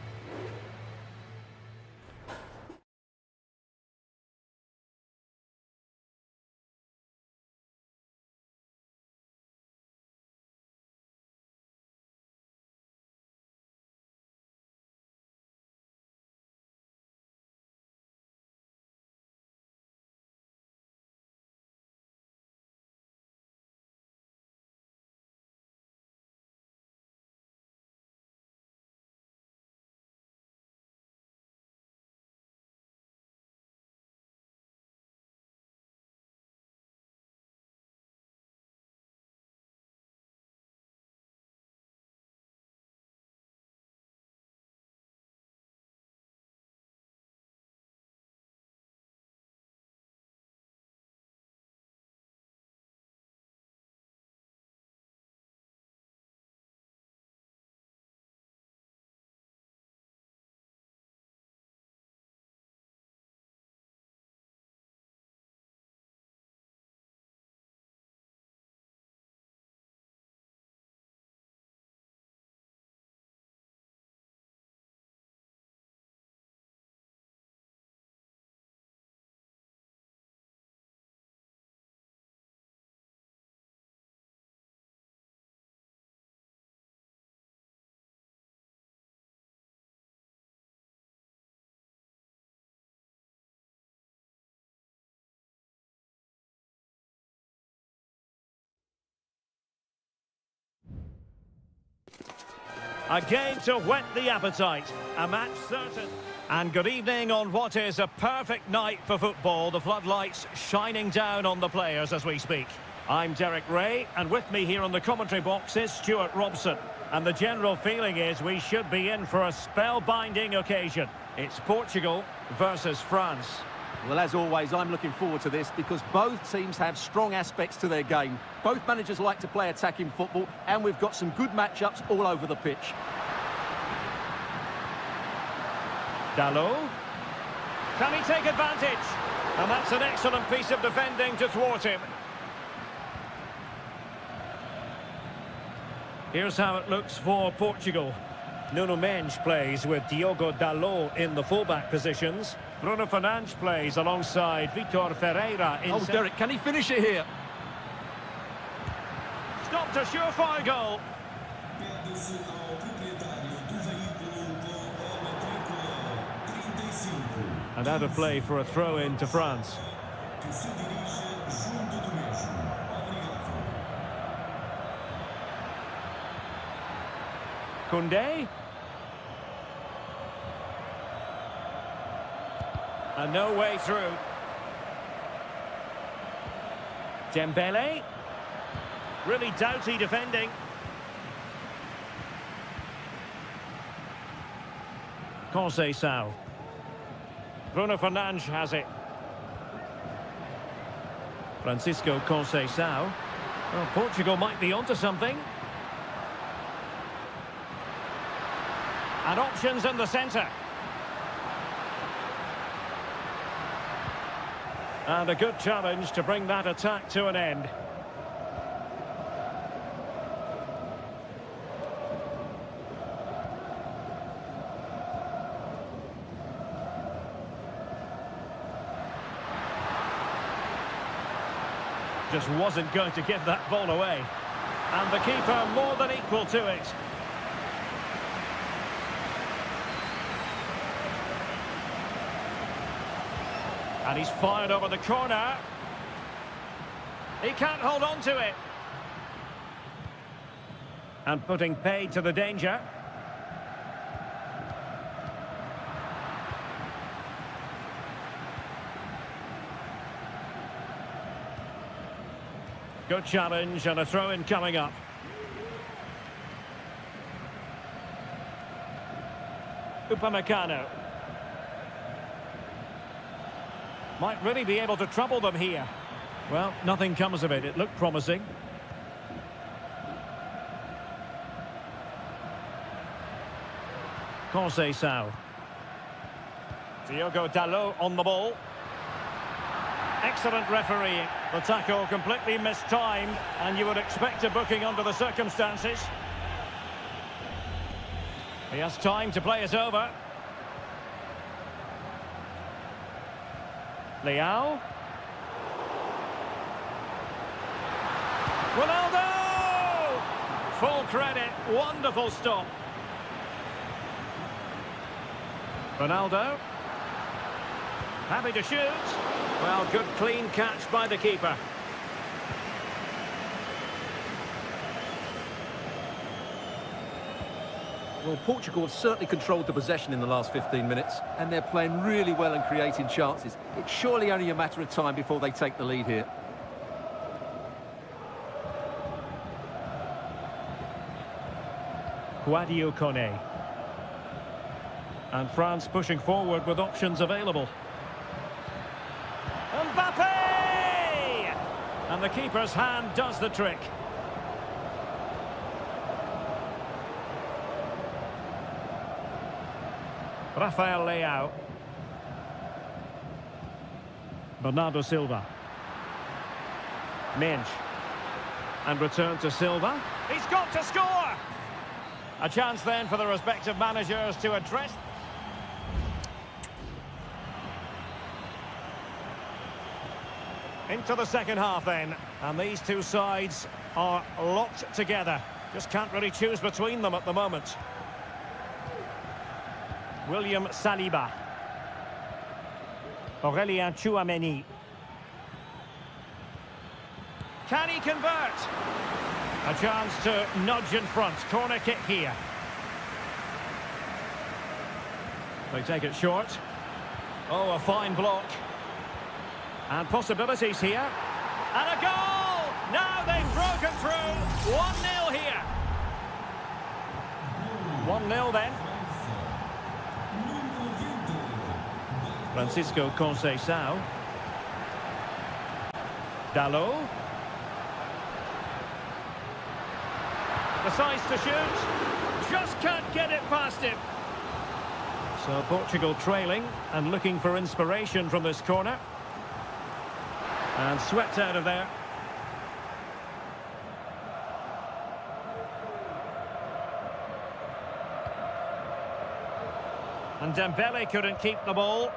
A game to whet the appetite. A match certain. And good evening on what is a perfect night for football. The floodlights shining down on the players as we speak. I'm Derek Ray, and with me here on the commentary box is Stuart Robson. And the general feeling is we should be in for a spellbinding occasion. It's Portugal versus France. Well, as always, I'm looking forward to this because both teams have strong aspects to their game. Both managers like to play attacking football, and we've got some good matchups all over the pitch. Dalot. Can he take advantage? And that's an excellent piece of defending to thwart him. Here's how it looks for Portugal. Nuno Mendes plays with Diogo Dalot in the fullback positions. Bruno Fernandes plays alongside Vitor Ferreira in... Oh, Derek, can he finish it here? Stopped a surefire goal. Pede-se ao proprietário do veículo com a matrícula 35. And out of play for a throw-in to France. Que se dirige junto do mesmo. Obrigado. Koundé. And no way through. Dembele. Really doughty defending. Conceição. Bruno Fernandes has it. Francisco Conceição. Well, Portugal might be onto something. And options in the centre. And a good challenge to bring that attack to an end. Just wasn't going to give that ball away. And the keeper more than equal to it. And he's fired over the corner. He can't hold on to it. And putting paid to the danger. Good challenge and a throw-in coming up. Upamecano. Might really be able to trouble them here. Well, nothing comes of it. It looked promising. Conceição. Diogo Dalot on the ball. Excellent refereeing. The tackle completely mistimed, and you would expect a booking under the circumstances. He has time to play it over. Leao. Ronaldo! Full credit, wonderful stop. Ronaldo. Happy to shoot. Well, good clean catch by the keeper. Well, Portugal have certainly controlled the possession in the last 15 minutes, and they're playing really well and creating chances. It's surely only a matter of time before they take the lead here. Guadio Kone. And France pushing forward with options available. Mbappe! And the keeper's hand does the trick. Rafael Leao. Bernardo Silva. Mensch. And return to Silva. He's got to score! A chance then for the respective managers to address. Into the second half then, and these two sides are locked together. Just can't really choose between them at the moment. William Saliba. Aurélien Tchouameni. Can he convert? A chance to nudge in front. Corner kick here. They take it short. Oh, a fine block. And possibilities here. And a goal! Now they've broken through. 1-0 here. 1-0 then. Francisco Conceição. Dalot. Decides to shoot. Just can't get it past him. So Portugal trailing and looking for inspiration from this corner. And swept out of there. And Dembele couldn't keep the ball.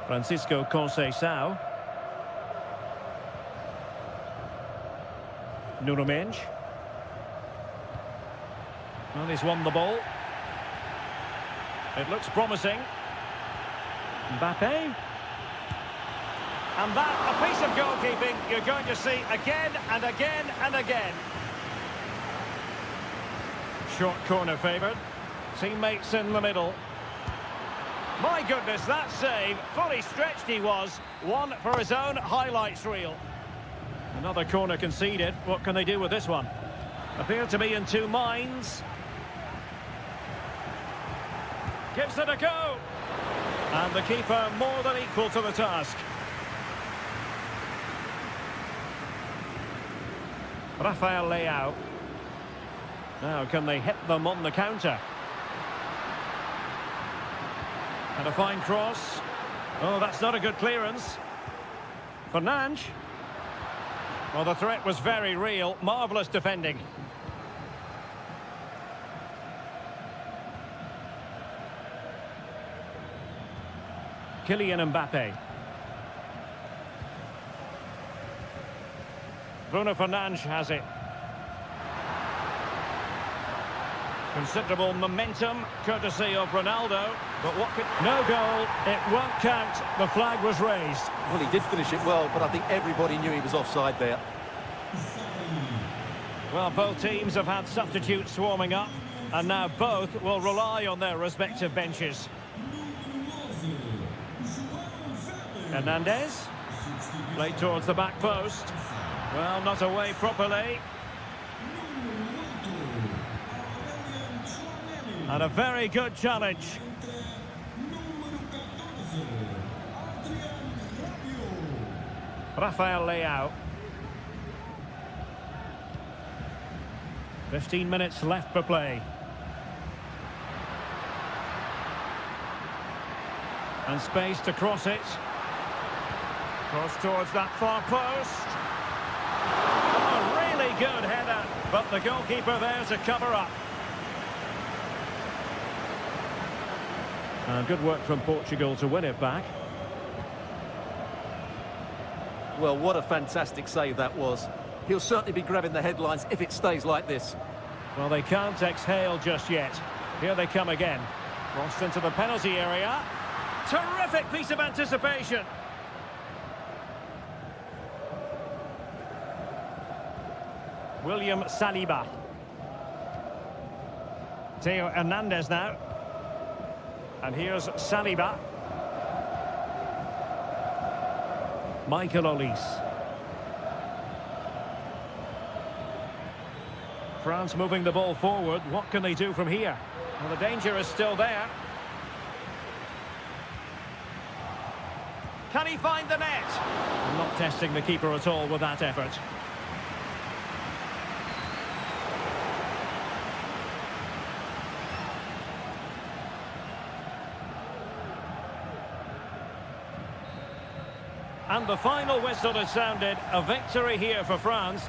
Francisco Conceição. Nuno Mensch. Well, he's won the ball. It looks promising. Mbappe. And that, a piece of goalkeeping you're going to see again and again and again. Short corner favoured. Teammates in the middle. My goodness, that save, fully stretched he was. One for his own highlights reel. Another corner conceded. What can they do with this one? Appear to be in two minds. Gives it a go. And the keeper more than equal to the task. Rafael Leao. Now, can they hit them on the counter? And a fine cross. Oh, that's not a good clearance. Fernandes. Well, the threat was very real. Marvellous defending. Kylian Mbappe. Bruno Fernandes has it. Considerable momentum, courtesy of Ronaldo. But what could... No goal, it won't count. The flag was raised. Well, he did finish it well, but I think everybody knew he was offside there. Well, both teams have had substitutes swarming up, and now both will rely on their respective benches. Hernandez. Played towards the back post. Well, not away properly. And a very good challenge. Rafael Leao. 15 minutes left for play. And space to cross it. Cross towards that far post. Oh, really good header. But the goalkeeper there to cover up. And good work from Portugal to win it back. Well, what a fantastic save that was. He'll certainly be grabbing the headlines if it stays like this. Well, they can't exhale just yet. Here they come again. Crossed into the penalty area. Terrific piece of anticipation. William Saliba. Theo Hernandez now. And here's Saliba. Michael Olise. France moving the ball forward. What can they do from here? Well, the danger is still there. Can he find the net? Not testing the keeper at all with that effort. And the final whistle has sounded. A victory here for France.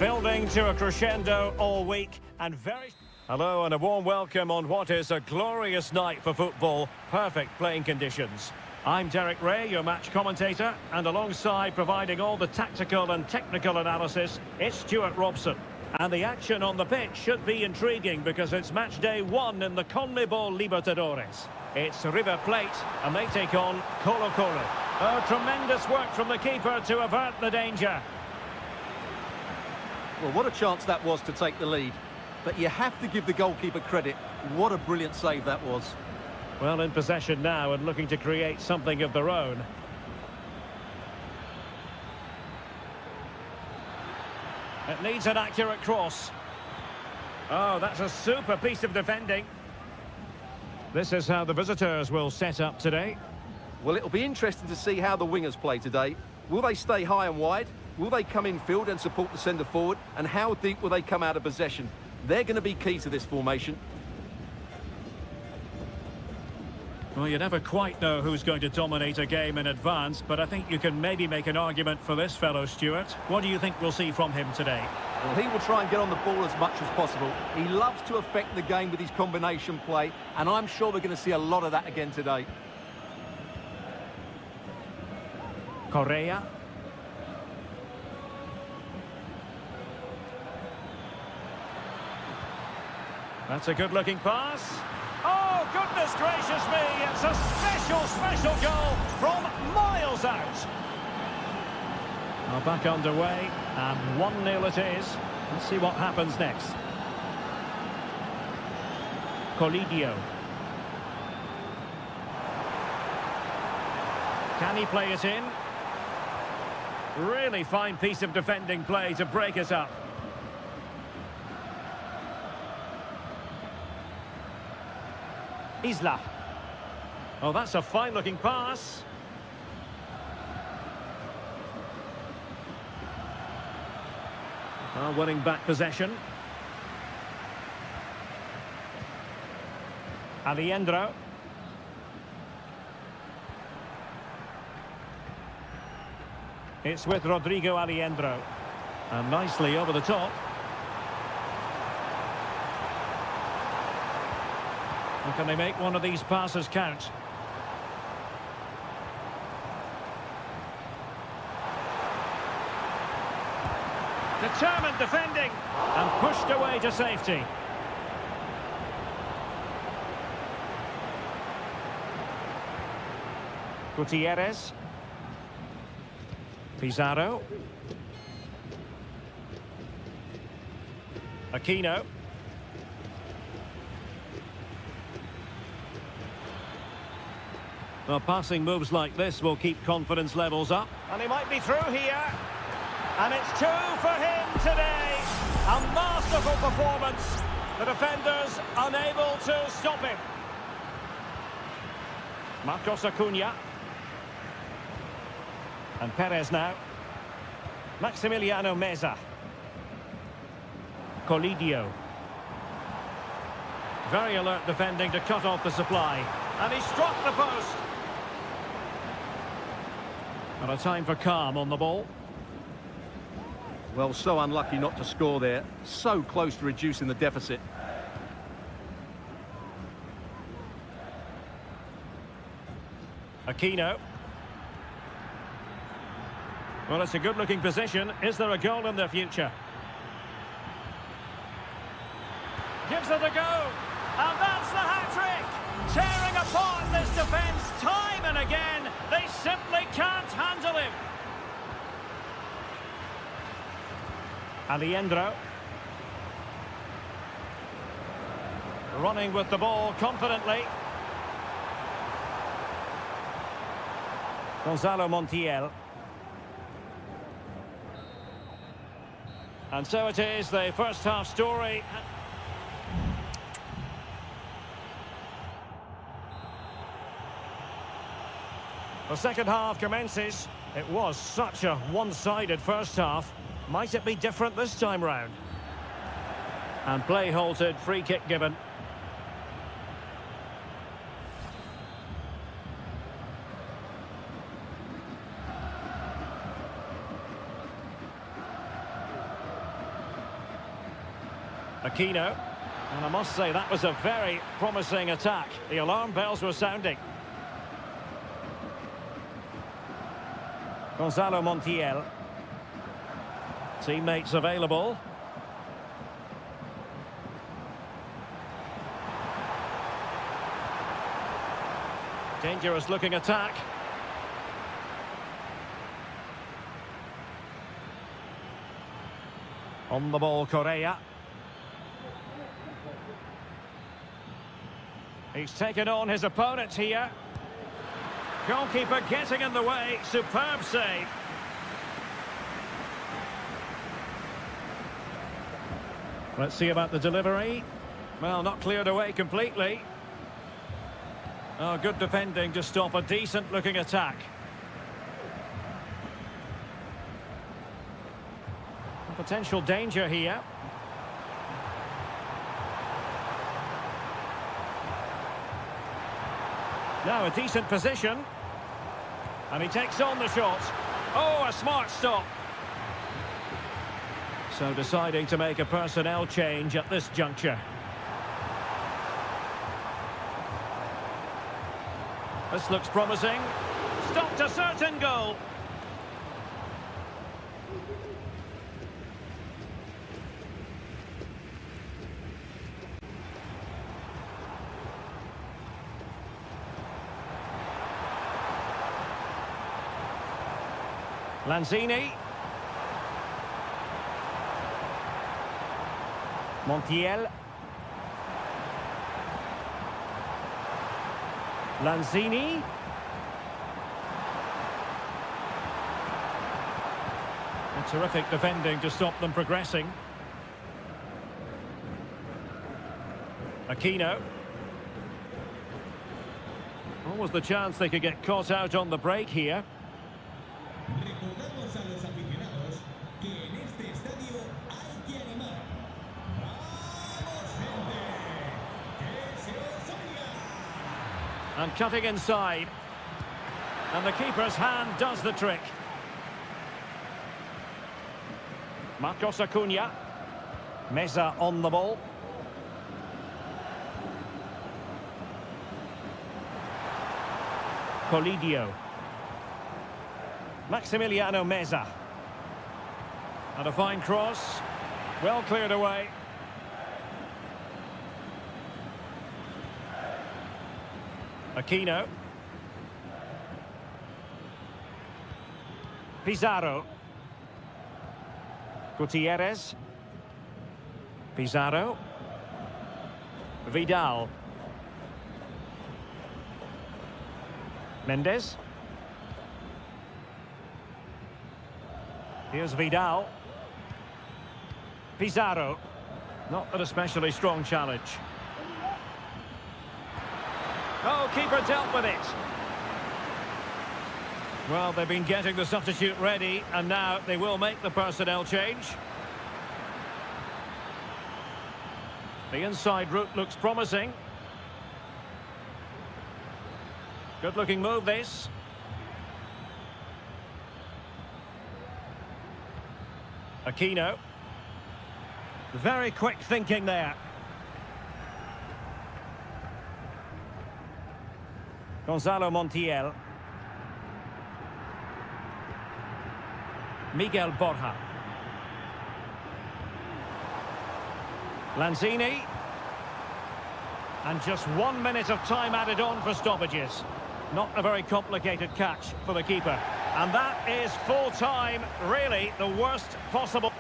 Building to a crescendo all week and very... Hello and a warm welcome on what is a glorious night for football. Perfect playing conditions. I'm Derek Ray, your match commentator, and alongside providing all the tactical and technical analysis, it's Stuart Robson. And the action on the pitch should be intriguing because it's match day 1 in the CONMEBOL Libertadores. It's River Plate and they take on Colo-Colo. Oh, tremendous work from the keeper to avert the danger. Well, what a chance that was to take the lead. But you have to give the goalkeeper credit. What a brilliant save that was. Well, in possession now and looking to create something of their own. It needs an accurate cross. Oh, that's a super piece of defending. This is how the visitors will set up today. Well, it'll be interesting to see how the wingers play today. Will they stay high and wide? Will they come in field and support the centre forward? And how deep will they come out of possession? They're going to be key to this formation. Well, you never quite know who's going to dominate a game in advance, but I think you can maybe make an argument for this fellow, Stuart. What do you think we'll see from him today? Well, he will try and get on the ball as much as possible. He loves to affect the game with his combination play, and I'm sure we're going to see a lot of that again today. Correa. That's a good-looking pass. Oh, goodness gracious me! It's a special goal from miles out. Well, back underway, and 1-0 it is. Let's see what happens next. Colidio. Can he play it in? Really fine piece of defending play to break it up. Isla. Oh, that's a fine-looking pass. Winning back possession. Alejandro. It's with Rodrigo Alejandro. And nicely over the top. And can they make one of these passes count? Determined defending and pushed away to safety. Gutierrez. Pizarro. Aquino. Well, passing moves like this will keep confidence levels up. And he might be through here. And it's 2 for him today. A masterful performance. The defenders unable to stop him. Marcos Acuna. And Perez now. Maximiliano Meza. Colidio. Very alert defending to cut off the supply. And he struck the post. And a time for calm on the ball. Well, so unlucky not to score there. So close to reducing the deficit. Aquino. Well, it's a good-looking position. Is there a goal in the future? Gives it a go. And that's the hat-trick! Tearing apart this defence time and again. They simply can't handle him. Alejandro. Running with the ball confidently. Gonzalo Montiel. And so it is, the first half story. The second half commences. It was such a one-sided first half. Might it be different this time round? And play halted, free kick given. Aquino. And I must say that was a very promising attack. The alarm bells were sounding. Gonzalo Montiel. Teammates available. Dangerous looking attack. On the ball, Correa. He's taken on his opponent here. Goalkeeper getting in the way. Superb save. Let's see about the delivery. Well, not cleared away completely. Oh, good defending to stop a decent-looking attack. Potential danger here. Now a decent position. And he takes on the shot. Oh, a smart stop. So deciding to make a personnel change at this juncture. This looks promising. Stopped a certain goal. Lanzini. Montiel. Lanzini. A terrific defending to stop them progressing. Aquino. What was the chance they could get caught out on the break here? Recordamos a los aficionados que en este estadio hay que animar. ¡Vamos, gente! ¡Que se os oiga! And cutting inside. And the keeper's hand does the trick. Marcos Acuna. Meza on the ball. Colidio. Maximiliano Meza. And a fine cross. Well cleared away. Aquino. Pizarro. Gutierrez. Pizarro. Vidal. Mendes. Here's Vidal. Pizarro. Not an especially strong challenge. Oh, keeper dealt with it. Well, they've been getting the substitute ready, and now they will make the personnel change. The inside route looks promising. Good-looking move, this. Aquino. Very quick thinking there. Gonzalo Montiel. Miguel Borja. Lanzini. And just 1 minute of time added on for stoppages. Not a very complicated catch for the keeper. And that is full time, really the worst possible.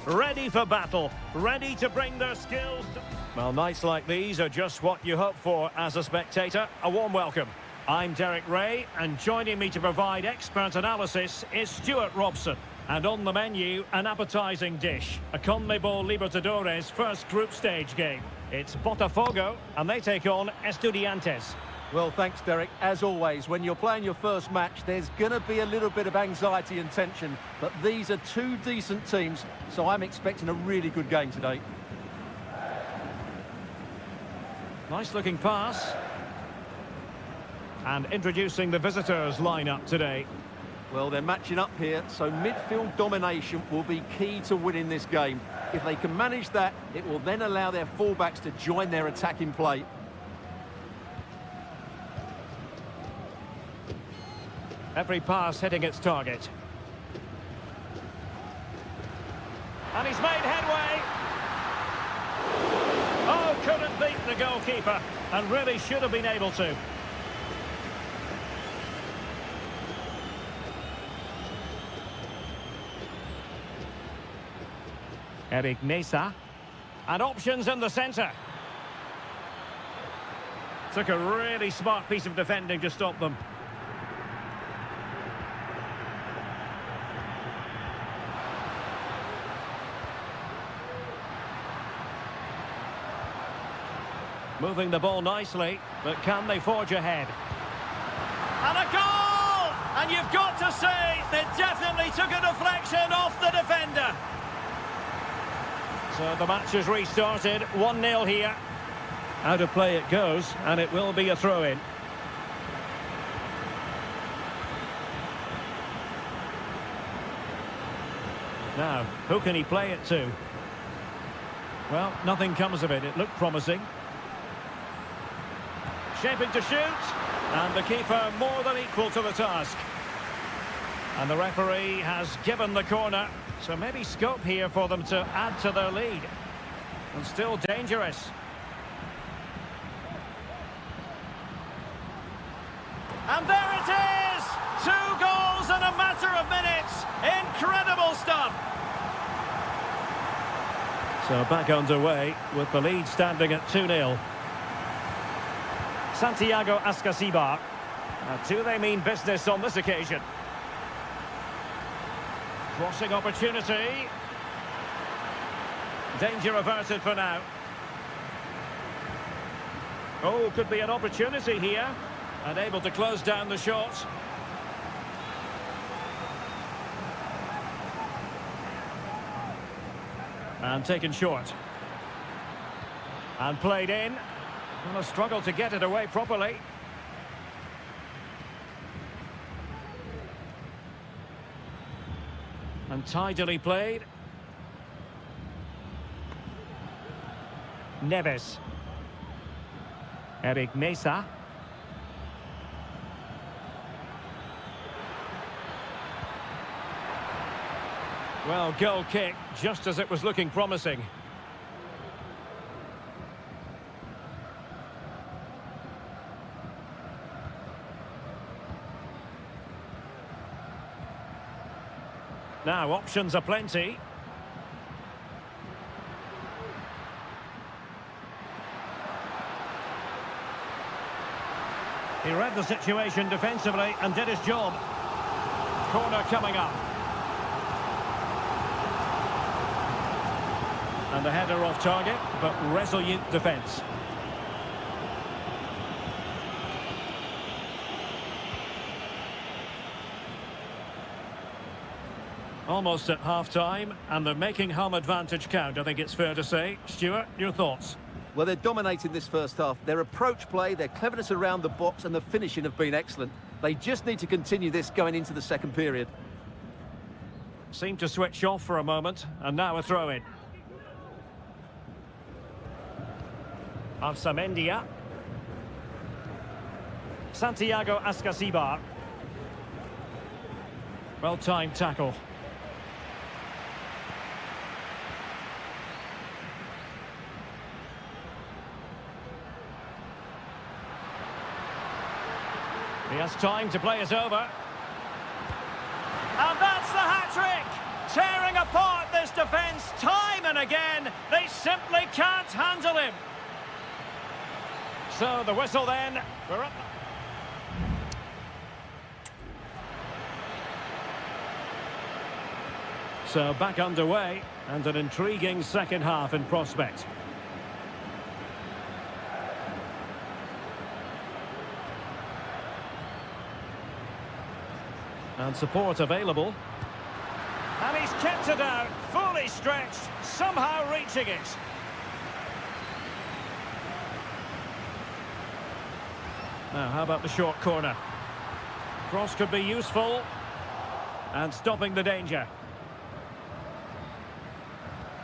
ready for battle, ready to bring their skills to... Well, nights like these are just what you hope for as a spectator. A warm welcome. I'm Derek Ray, and joining me to provide expert analysis is Stuart Robson. And on the menu, an appetising dish, a CONMEBOL Libertadores first group stage game. It's Botafogo, and they take on Estudiantes. Well, thanks, Derek. As always, when you're playing your first match, there's going to be a little bit of anxiety and tension. But these are two decent teams, so I'm expecting a really good game today. Nice-looking pass. And introducing the visitors' lineup today. Well, they're matching up here, so midfield domination will be key to winning this game. If they can manage that, it will then allow their fullbacks to join their attacking play. Every pass hitting its target. And he's made headway. Oh, couldn't beat the goalkeeper, and really should have been able to. Eric Mesa. And options in the centre. Took a really smart piece of defending to stop them. Moving the ball nicely, but can they forge ahead? And a goal! And you've got to say, they definitely took a deflection off the defender. So the match has restarted, 1-0 here. Out of play it goes, and it will be a throw-in. Now, who can he play it to? Well, nothing comes of it. It looked promising. Shaping to shoot, and the keeper more than equal to the task. And the referee has given the corner, so maybe scope here for them to add to their lead. And still dangerous. And there it is! 2 goals in a matter of minutes! Incredible stuff! So back underway with the lead standing at 2-0. Santiago Ascasibar. Do they mean business on this occasion? Crossing opportunity. Danger averted for now. Oh, could be an opportunity here. Unable to close down the shot. And taken short. And played in. Well, a struggle to get it away properly. And tidily played. Neves. Eric Mesa. Well, goal kick, just as it was looking promising. Now, options are plenty. He read the situation defensively and did his job. Corner coming up. And the header off target, but resolute defence. Almost at half-time, and they're making home advantage count, I think it's fair to say. Stuart, your thoughts? Well, they're dominating this first half. Their approach play, their cleverness around the box and the finishing have been excellent. They just need to continue this going into the second period. Seemed to switch off for a moment, and now a throw-in. Arsamendia. Santiago Ascasibar. Well-timed tackle. He has time to play it over. And that's the hat-trick! tearing apart this defence time and again. They simply can't handle him. So the whistle then. We're up. So back underway, and an intriguing second half in prospect. And support available. And he's kept it out, fully stretched, somehow reaching it. Now, how about the short corner? Cross could be useful. And stopping the danger.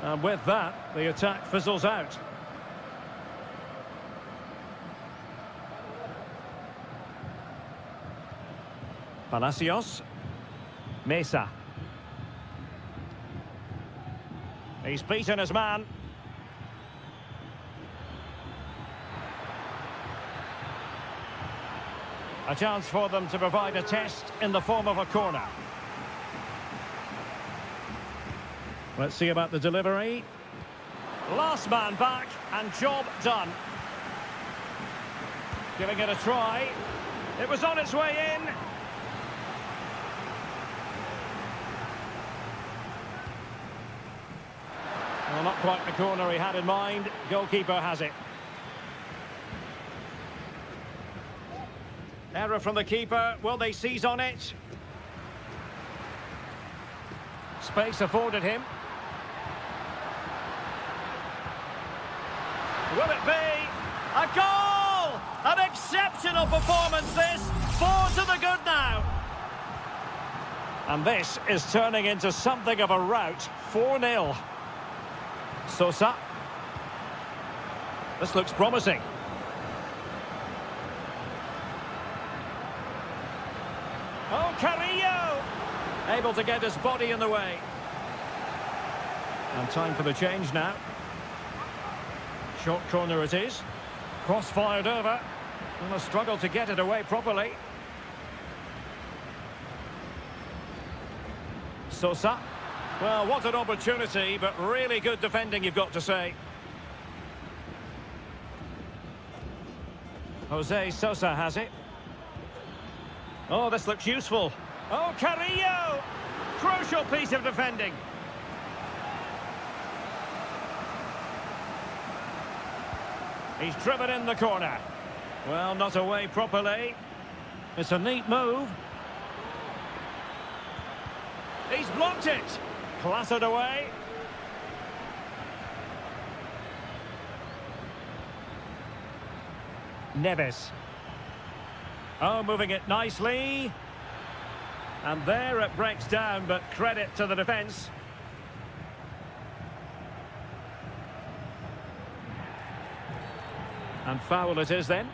And with that, the attack fizzles out. Palacios. Mesa. He's beaten his man. A chance for them to provide a test in the form of a corner. Let's see about the delivery. Last man back and job done. Giving it a try. It was on its way in. Well, not quite the corner he had in mind. Goalkeeper has it. Error from the keeper. Will they seize on it? Space afforded him. Will it be a goal? An exceptional performance this. 4 to the good now. And this is turning into something of a rout. 4-0. Sosa. This looks promising. Oh, Carrillo! Able to get his body in the way. And time for the change now. Short corner it is. Cross fired over. And a struggle to get it away properly. Sosa. Well, what an opportunity, but really good defending, you've got to say. Jose Sosa has it. Oh, this looks useful. Oh, Carrillo! Crucial piece of defending. He's driven in the corner. Well, not away properly. It's a neat move. He's blocked it. Clattered away. Neves. Oh, moving it nicely. And there it breaks down, but credit to the defence. And foul it is then.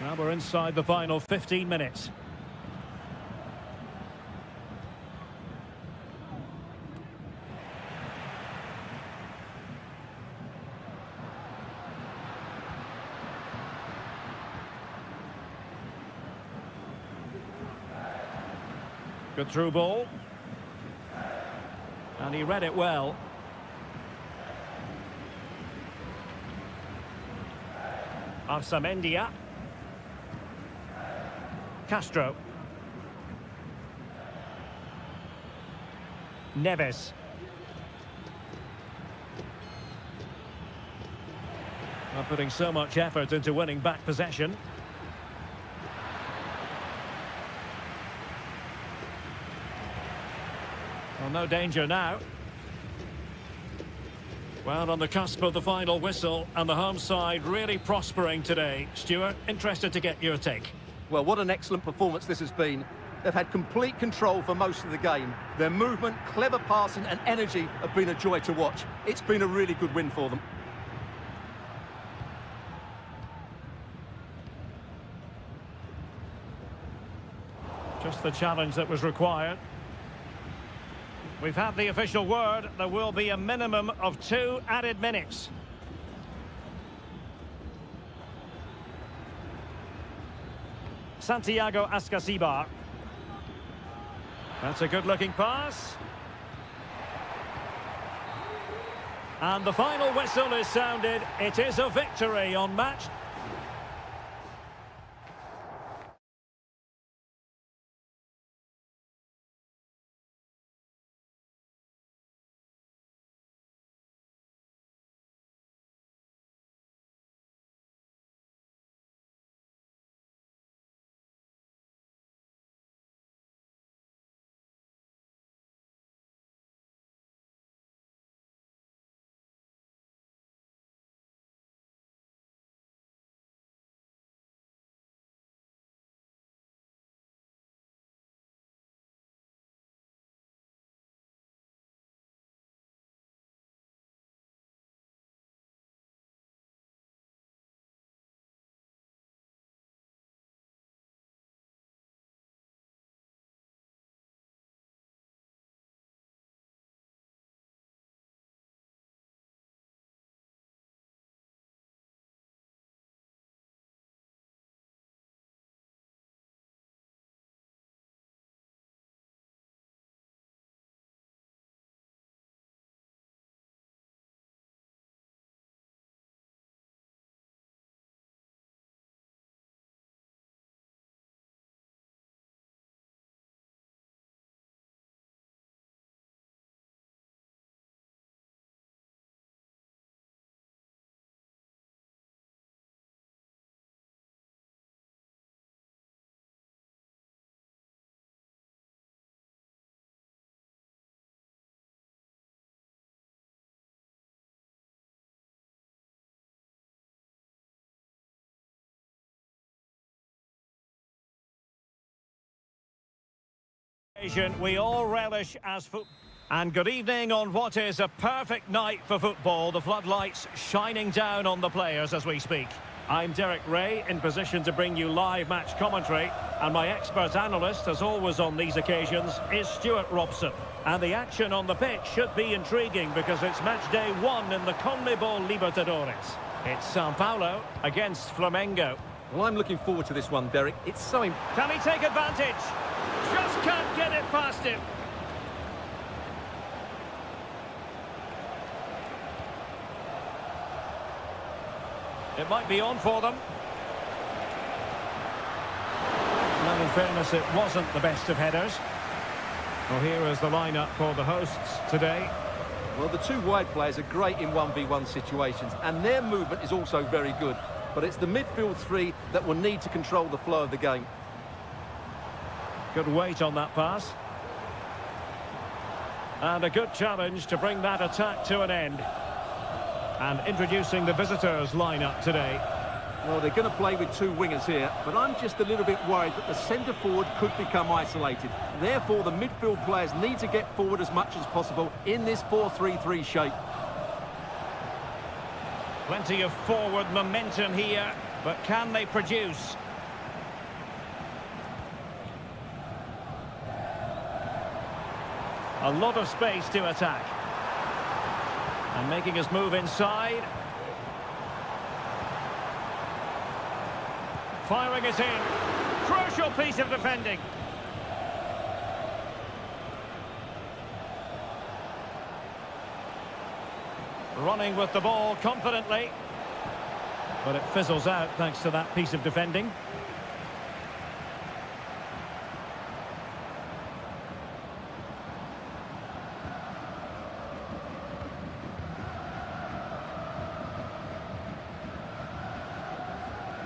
Now we're inside the final 15 minutes. Good through ball. And he read it well. Arsamendia. Castro. Neves. Not putting so much effort into winning back possession. Well, no danger now. Well, on the cusp of the final whistle, and the home side really prospering today. Stuart, interested to get your take. Well, what an excellent performance this has been. They've had complete control for most of the game. Their movement, clever passing and energy have been a joy to watch. It's been a really good win for them. Just the challenge that was required. We've had the official word. There will be a minimum of 2 added minutes. Santiago Ascasibar. That's a good-looking pass. And the final whistle is sounded. It is a victory on match. We all relish as football. And good evening on what is a perfect night for football. The floodlights shining down on the players as we speak. I'm Derek Ray, in position to bring you live match commentary. And my expert analyst, as always on these occasions, is Stuart Robson. And the action on the pitch should be intriguing because it's match day 1 in the CONMEBOL Libertadores. It's Sao Paulo against Flamengo. Well, I'm looking forward to this one, Derek. It's so... Can he take advantage? Just can't get it past him. It might be on for them. Now, in fairness, it wasn't the best of headers. Well, here is the lineup for the hosts today. Well, the two wide players are great in 1v1 situations, and their movement is also very good. But it's the midfield three that will need to control the flow of the game. Good weight on that pass. And a good challenge to bring that attack to an end. And introducing the visitors' lineup today. Well, they're going to play with two wingers here, but I'm just a little bit worried that the centre-forward could become isolated. Therefore, the midfield players need to get forward as much as possible in this 4-3-3 shape. Plenty of forward momentum here, but can they produce? A lot of space to attack. And making his move inside. Firing it in. Crucial piece of defending. Running with the ball confidently. But it fizzles out thanks to that piece of defending.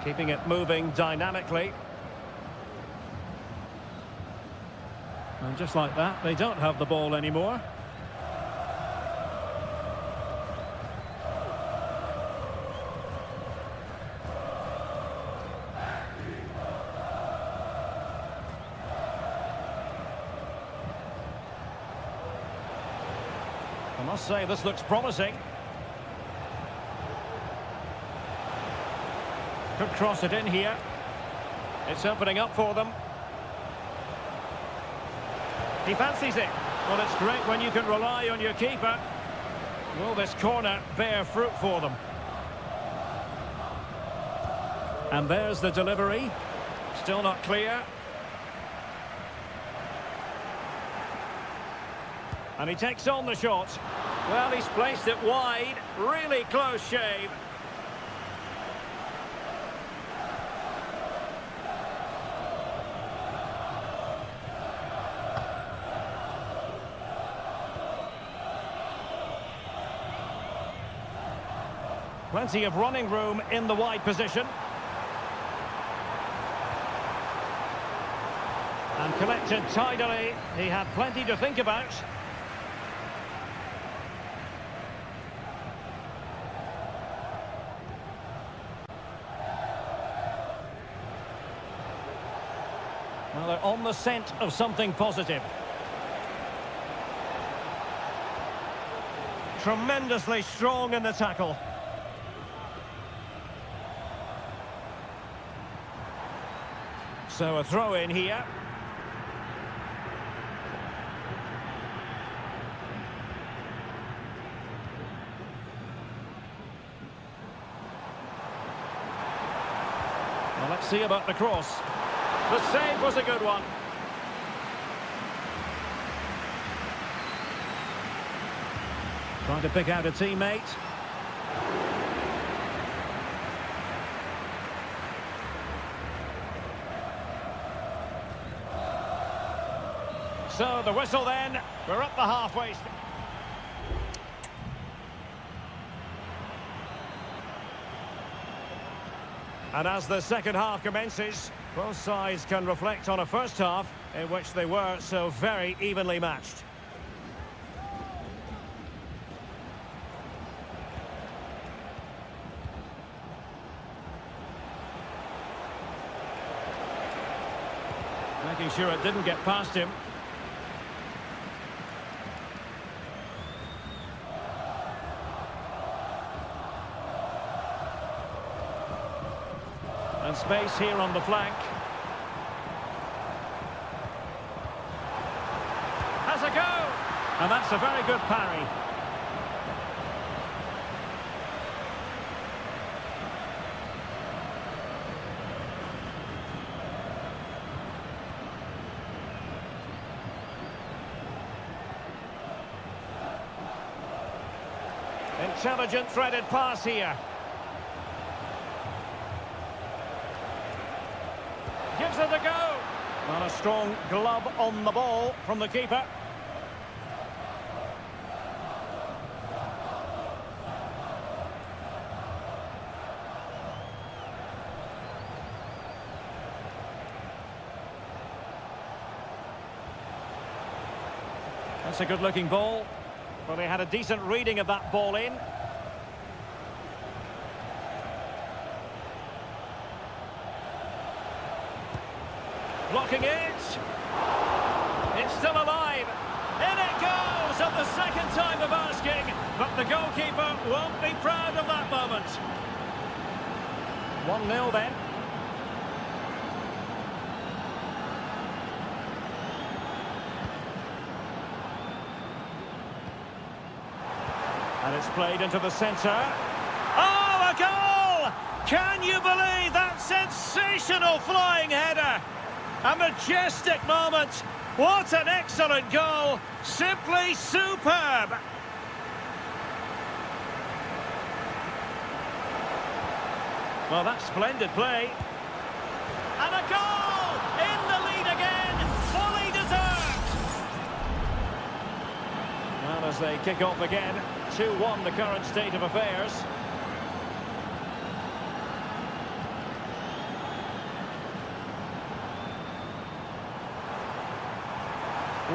Keeping it moving dynamically. And just like that, they don't have the ball anymore. I must say, this looks promising. Could cross it in here. It's opening up for them. He fancies it. Well, it's great when you can rely on your keeper. Will this corner bear fruit for them? And there's the delivery. Still not clear. And he takes on the shot. Well, he's placed it wide. Really close shave. Plenty of running room in the wide position. And collected tidily. He had plenty to think about. Well, they're on the scent of something positive. Tremendously strong in the tackle. So a throw in here. Well, let's see about the cross. The save was a good one. Trying to pick out a teammate. So the whistle then, we're up the halfway. And as the second half commences, both sides can reflect on a first half in which they were so very evenly matched. Making sure it didn't get past him. And space here on the flank. Has a go! And that's a very good parry. Intelligent threaded pass here. Gives it a go. And a strong glove on the ball from the keeper. That's a good-looking ball. Well, they had a decent reading of that ball in. Blocking it. It's still alive. In it goes at the second time of asking. But the goalkeeper won't be proud of that moment. 1-0 then. And it's played into the centre. Oh, a goal! Can you believe that sensational flying header? A majestic moment. What an excellent goal. Simply superb. Well, that's splendid play. And a goal! In the lead again. Fully deserved. Well, as they kick off again, 2-1 the current state of affairs.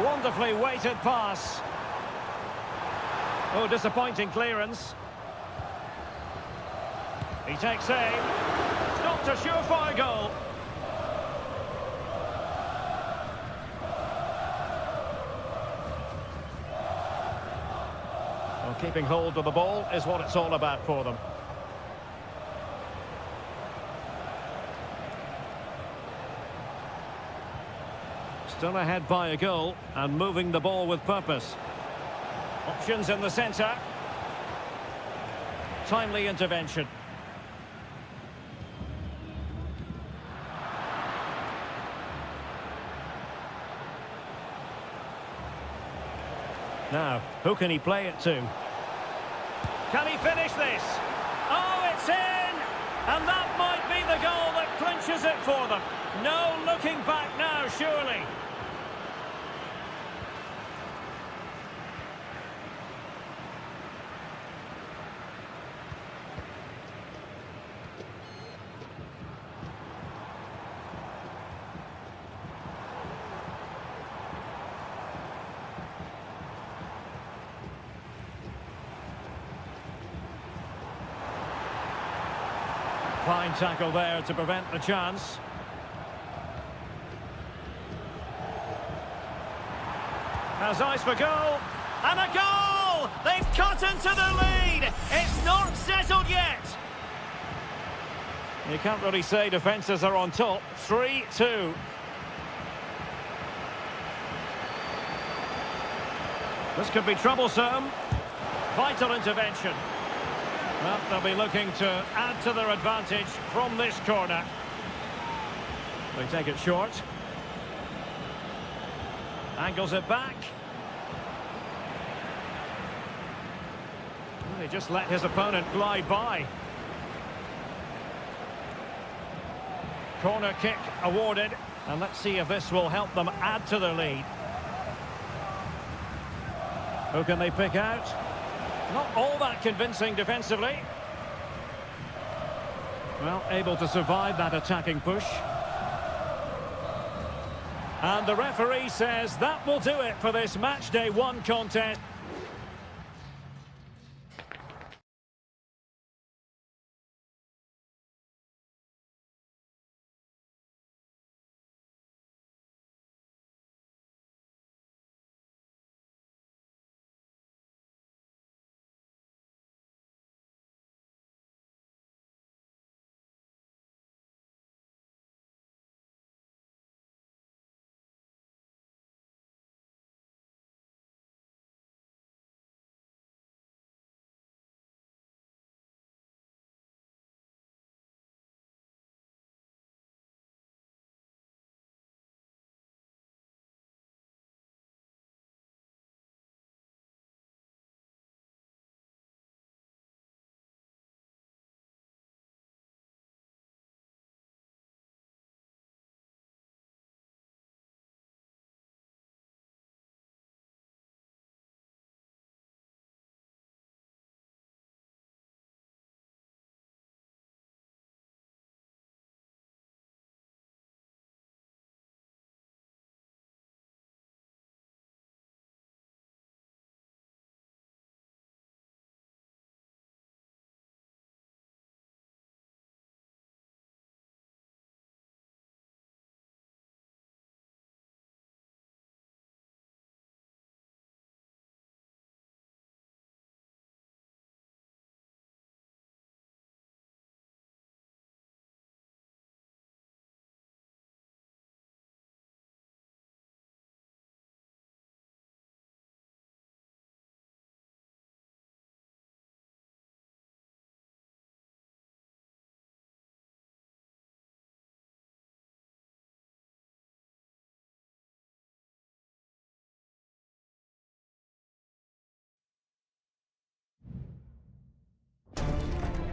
Wonderfully weighted pass. Oh, disappointing clearance. He takes aim. It's not a surefire goal. Well, keeping hold of the ball is what it's all about for them. Still ahead by a goal and moving the ball with purpose. Options in the centre. Timely intervention. Now, who can he play it to? Can he finish this? Oh, it's in! And that might be the goal that clinches it for them. No looking back now, surely. Fine tackle there to prevent the chance. Has eyes for goal. And a goal! They've cut into the lead! It's not settled yet! You can't really say defences are on top. 3-2. This could be troublesome. Vital intervention. Well, they'll be looking to add to their advantage from this corner. They take it short. Angles it back. Well, he just let his opponent glide by. Corner kick awarded. And let's see if this will help them add to their lead. Who can they pick out? Not all that convincing defensively. Well, able to survive that attacking push. And the referee says that will do it for this match day 1 contest.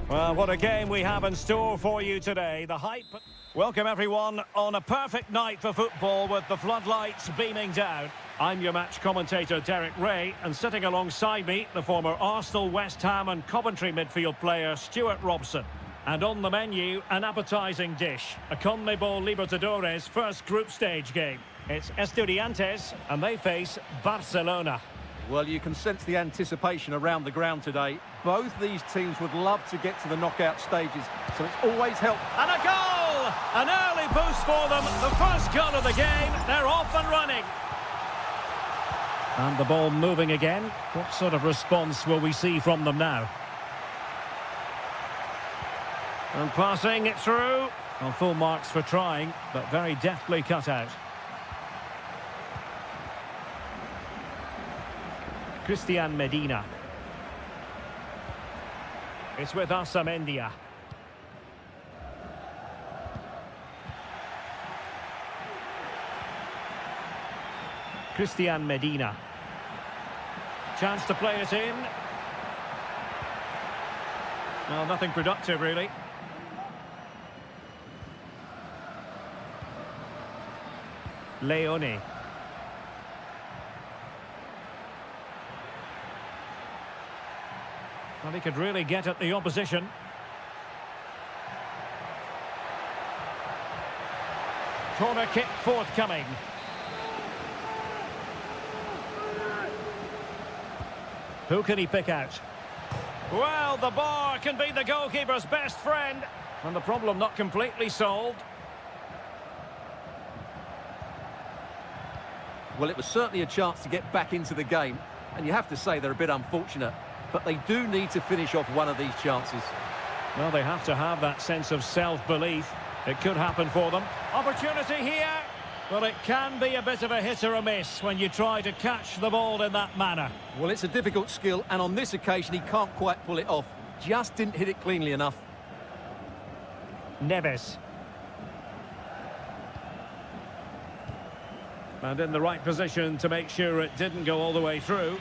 Well, what a game we have in store for you today. The hype. Welcome, everyone, on a perfect night for football with the floodlights beaming down. I'm your match commentator, Derek Ray, and sitting alongside me, the former Arsenal, West Ham and Coventry midfield player, Stuart Robson. And on the menu, an appetising dish, a CONMEBOL Libertadores first group stage game. It's Estudiantes, and they face Barcelona. Well, you can sense the anticipation around the ground today. Both these teams would love to get to the knockout stages, so it's always helped. And a goal! An early boost for them. The first goal of the game. They're off and running. And the ball moving again. What sort of response will we see from them now? And passing it through. Well, full marks for trying, but very deftly cut out. Christian Medina. It's with Amendia. Christian Medina. Chance to play it in. Well, nothing productive, really. Leone. Well, he could really get at the opposition. Corner kick forthcoming. Who can he pick out? Well, the bar can be the goalkeeper's best friend. And the problem not completely solved. Well, it was certainly a chance to get back into the game. And you have to say they're a bit unfortunate. But they do need to finish off one of these chances. Well, they have to have that sense of self-belief. It could happen for them. Opportunity here. Well, it can be a bit of a hit or a miss when you try to catch the ball in that manner. Well, it's a difficult skill, and on this occasion, he can't quite pull it off. Just didn't hit it cleanly enough. Neves. And in the right position to make sure it didn't go all the way through.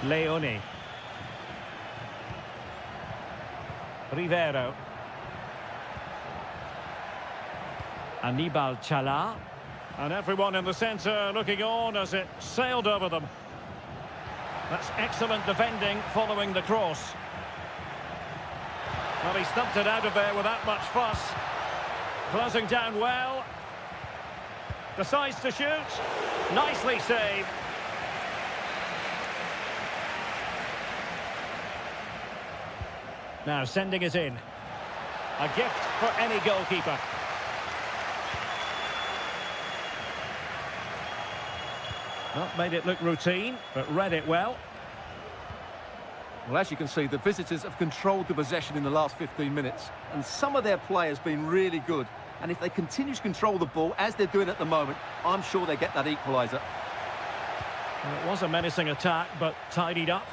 Leone. Rivero. Anibal Chala. And everyone in the centre looking on as it sailed over them. That's excellent defending following the cross. Well, he stumped it out of there without much fuss. Closing down well. Decides to shoot. Nicely saved. Now sending it in. A gift for any goalkeeper. Not made it look routine, but read it well. Well, as you can see, the visitors have controlled the possession in the last 15 minutes. And some of their players have been really good. And if they continue to control the ball, as they're doing at the moment, I'm sure they get that equaliser. Well, it was a menacing attack, but tidied up.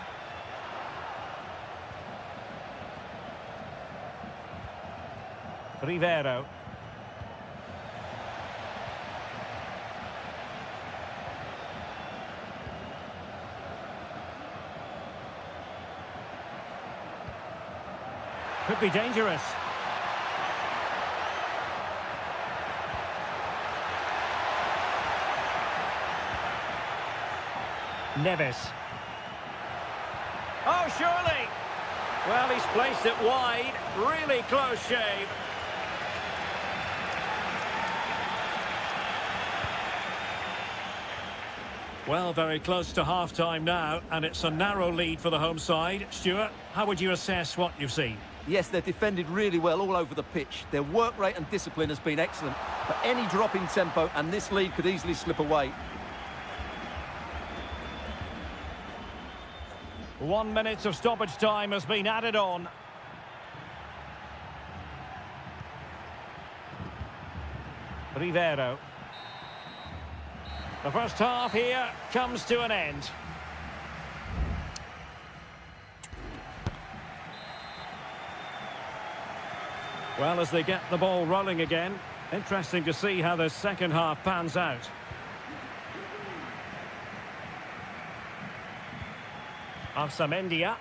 Rivero. Could be dangerous. Neves. Oh, surely! Well, he's placed it wide. Really close shave. Well, very close to half-time now, and it's a narrow lead for the home side. Stuart, how would you assess what you've seen? Yes, they've defended really well all over the pitch. Their work rate and discipline has been excellent. But any drop in tempo, and this lead could easily slip away. 1 minute of stoppage time has been added on. Rivero. The first half here comes to an end. Well, as they get the ball rolling again, interesting to see how the second half pans out. Amendia.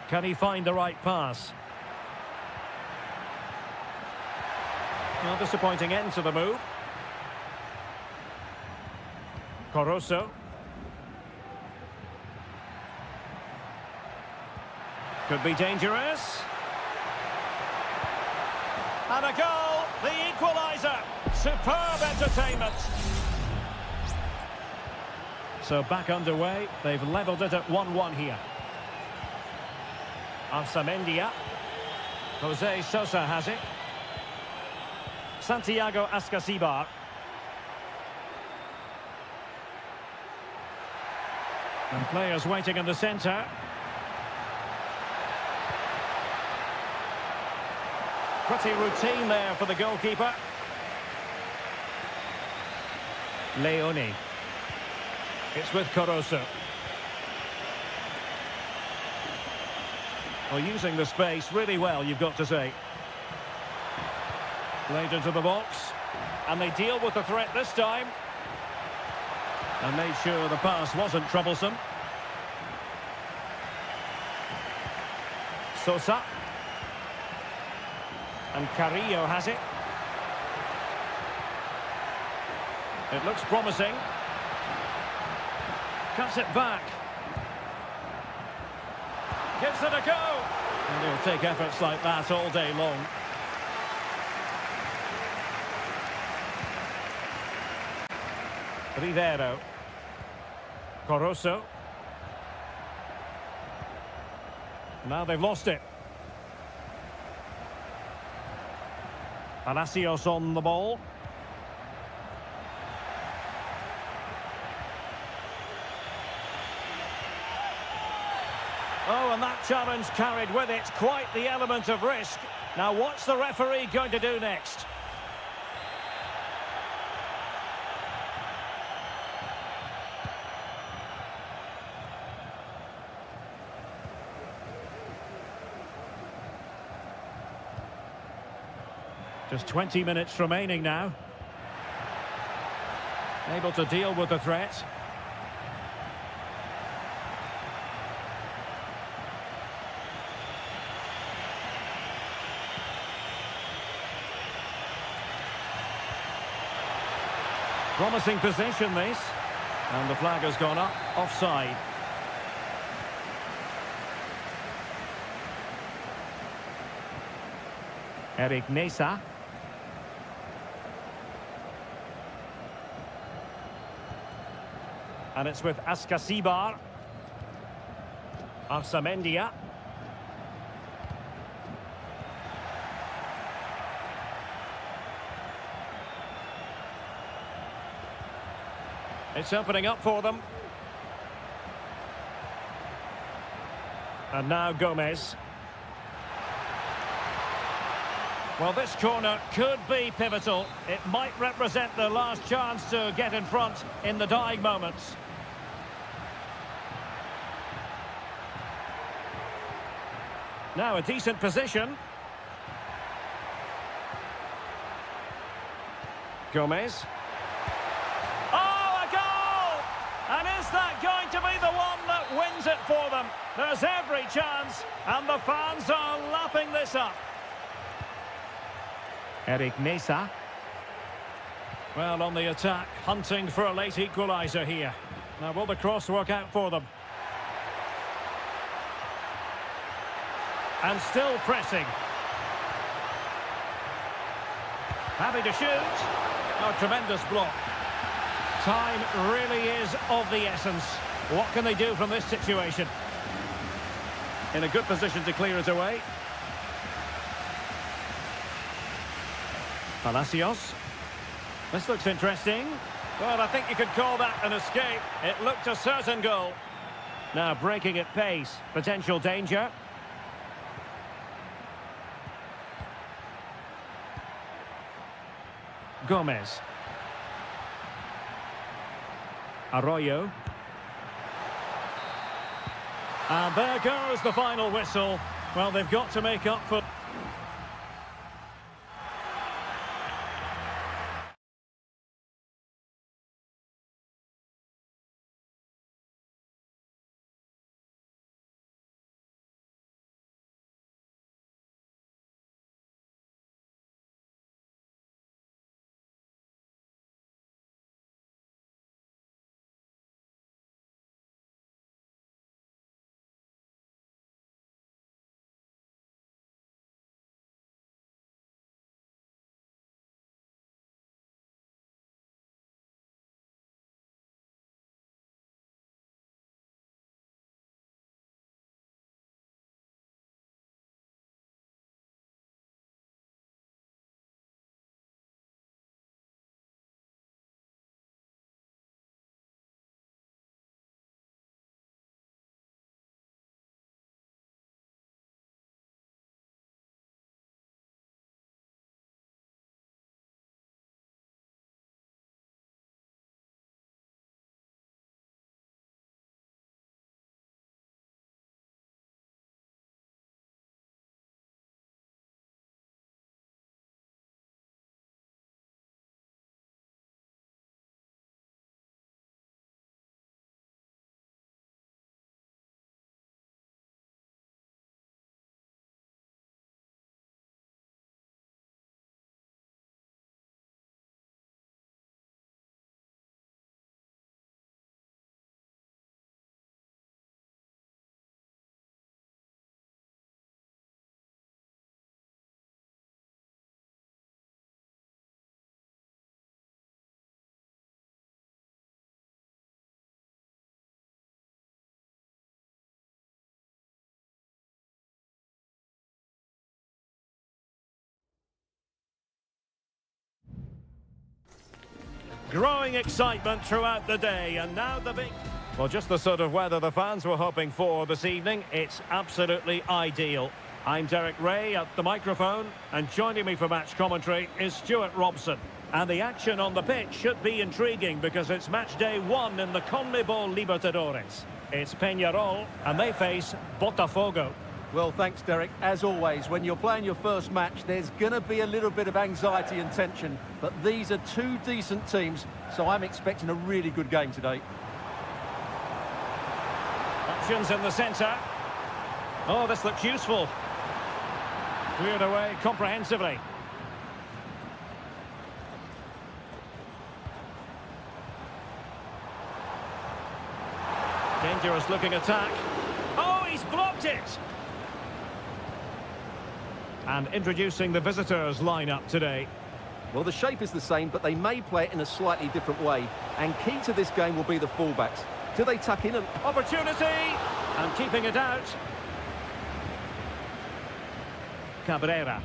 Can he find the right pass? Well, disappointing end to the move. Coroso. Could be dangerous. And a goal, the equaliser. Superb entertainment. So back underway, they've levelled it at 1-1 here. Amendia. Jose Sosa has it. Santiago Ascasibar. And players waiting in the centre. Pretty routine there for the goalkeeper. Leone. It's with Caruso. Well, using the space really well, you've got to say. Laid into the box. And they deal with the threat this time. And made sure the pass wasn't troublesome. Sosa. And Carrillo has it. It looks promising. Cuts it back. Gives it a go. And he'll take efforts like that all day long. Rivero. Caruso. Now they've lost it. Palacios on the ball. Oh, and that challenge carried with it quite the element of risk. Now what's the referee going to do next? Just 20 minutes remaining now. Able to deal with the threat. Promising position, this. And the flag has gone up, offside. Eric Nesa. And it's with Askasibar. Arsamendia. It's opening up for them. And now Gomez. Well, this corner could be pivotal. It might represent the last chance to get in front in the dying moments. Now a decent position. Gomez. Oh, a goal! And is that going to be the one that wins it for them? There's every chance, and the fans are lapping this up. Eric Nesa. Well, on the attack, hunting for a late equaliser here. Now, will the cross work out for them? And still pressing. Happy to shoot. Oh, tremendous block. Time really is of the essence. What can they do from this situation? In a good position to clear it away. Palacios. This looks interesting. Well, I think you could call that an escape. It looked a certain goal. Now breaking at pace. Potential danger. Gomez. Arroyo. And there goes the final whistle. Well, they've got to make up for... Growing excitement throughout the day, and now the big... Well, just the sort of weather the fans were hoping for this evening. It's absolutely ideal. I'm Derek Ray at the microphone, and joining me for match commentary is Stuart Robson. And the action on the pitch should be intriguing because it's match day 1 in the CONMEBOL Libertadores. It's Peñarol, and they face Botafogo. Well, thanks, Derek. As always, when you're playing your first match, there's going to be a little bit of anxiety and tension. But these are two decent teams, so I'm expecting a really good game today. Options in the centre. Oh, this looks useful. Cleared away comprehensively. Dangerous looking attack. Oh, he's blocked it! And introducing the visitors lineup today. Well, the shape is the same, but they may play it in a slightly different way. And key to this game will be the fullbacks. Do they tuck in and... Opportunity! And keeping it out. Cabrera.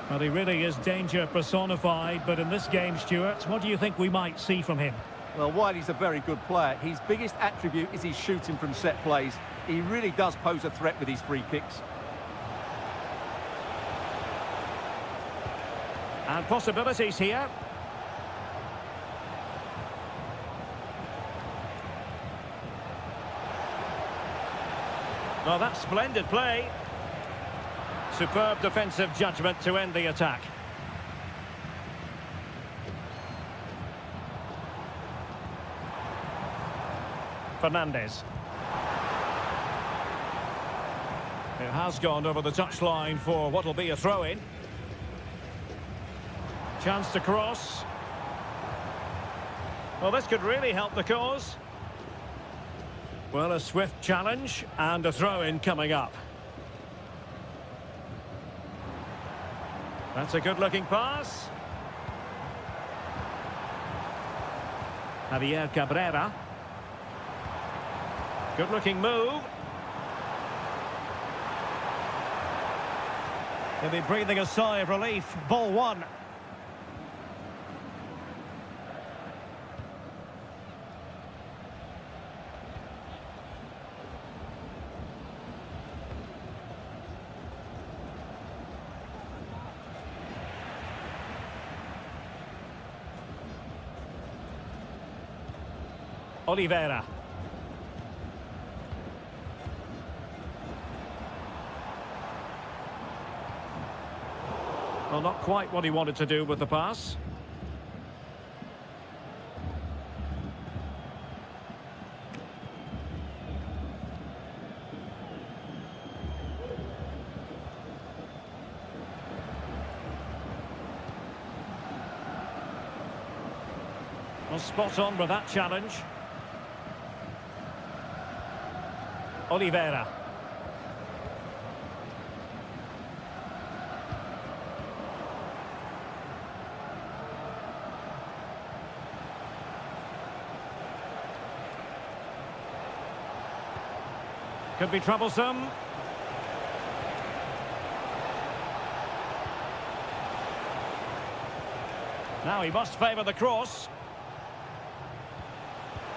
Well, he really is danger personified, but in this game, Stuart, what do you think we might see from him? Well, while he's a very good player, his biggest attribute is his shooting from set plays. He really does pose a threat with his free kicks. And possibilities here. Well, that's splendid play. Superb defensive judgment to end the attack. Fernandez. It has gone over the touchline for what will be a throw-in. Chance to cross. Well, this could really help the cause. Well, a swift challenge and a throw-in coming up. That's a good-looking pass. Javier Cabrera. Good-looking move. He'll be breathing a sigh of relief. Ball one. Oliveira. Well, not quite what he wanted to do with the pass. Well, spot on with that challenge. Oliveira. Could be troublesome. Now he must favour the cross.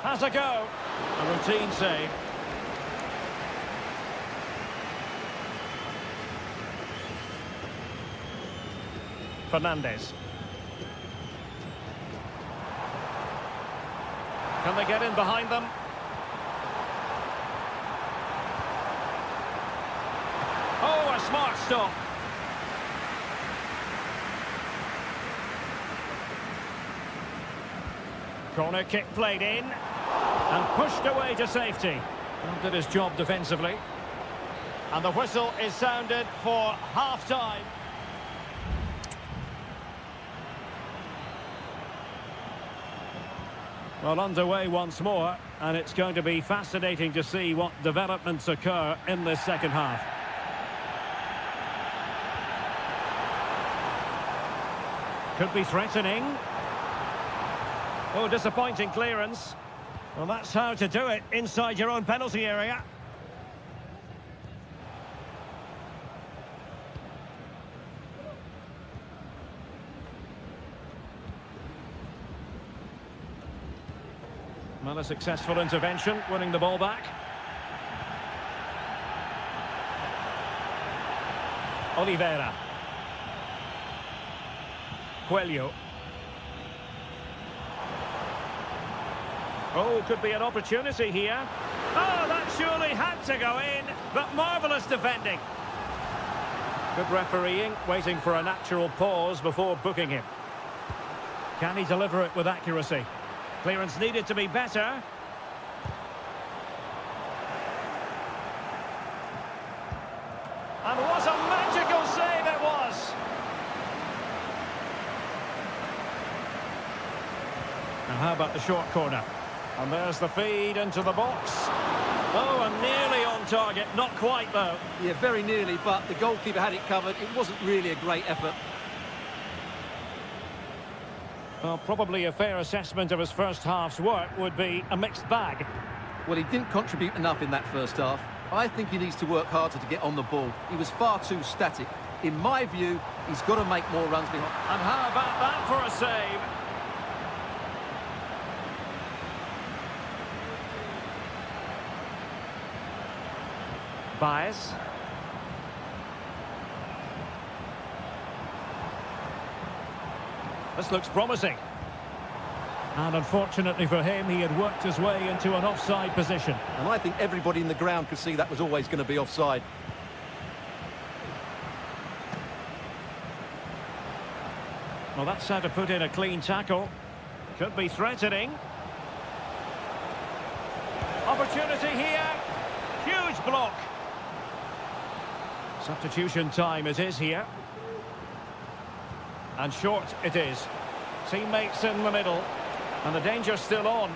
Has a go. A routine save. Fernandez. Can they get in behind them? Oh, a smart stop. Corner kick played in and pushed away to safety. Well, did his job defensively. And the whistle is sounded for half-time. Well, underway once more, and it's going to be fascinating to see what developments occur in this second half. Could be threatening. Oh, disappointing clearance. Well, that's how to do it inside your own penalty area. Well, a successful intervention, winning the ball back. Oliveira. Coelho. Oh, could be an opportunity here. Oh, that surely had to go in, but marvellous defending. Good refereeing, waiting for a natural pause before booking him. Can he deliver it with accuracy? Clearance needed to be better. And what a magical save it was! Now how about the short corner? And there's the feed into the box. Oh, and nearly on target. Not quite, though. Yeah, very nearly, but the goalkeeper had it covered. It wasn't really a great effort. Well, probably a fair assessment of his first half's work would be a mixed bag. Well, he didn't contribute enough in that first half. I think he needs to work harder to get on the ball. He was far too static. In my view, he's got to make more runs behind. And how about that for a save? Baez. This looks promising. And unfortunately for him, he had worked his way into an offside position. And I think everybody in the ground could see that was always going to be offside. Well, that's how to put in a clean tackle. Could be threatening. Opportunity here. Huge block. Substitution time it is here. And short it is. Teammates in the middle. And the danger's still on.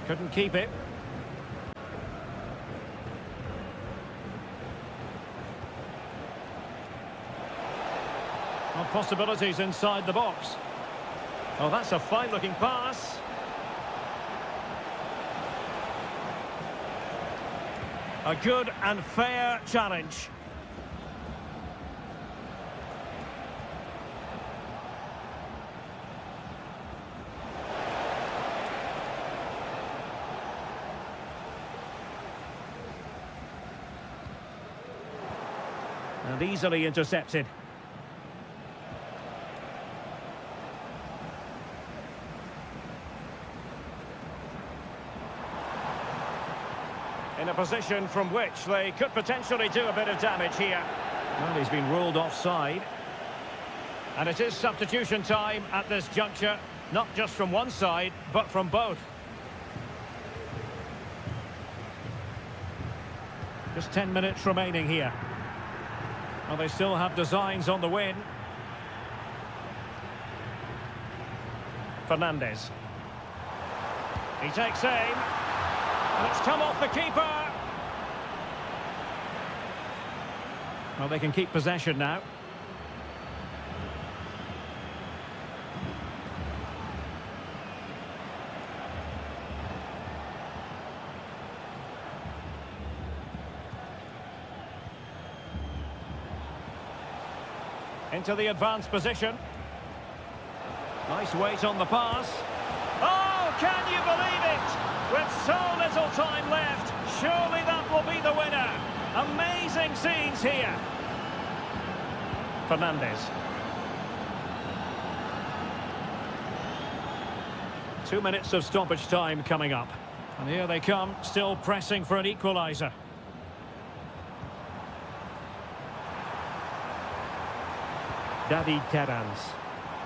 Couldn't keep it. Well, possibilities inside the box. Oh, that's a fine-looking pass. A good and fair challenge. And easily intercepted. In a position from which they could potentially do a bit of damage here. Well, he's been ruled offside. And it is substitution time at this juncture, not just from one side, but from both. Just 10 minutes remaining here. Well, they still have designs on the win. Fernandez. He takes aim. And it's come off the keeper. Well, they can keep possession now. Into the advanced position. Nice weight on the pass. Oh, can you believe it? With so little time left, surely that will be the winner. Amazing scenes here. Fernandez. 2 minutes of stoppage time coming up. And here they come, still pressing for an equaliser. David Terrans.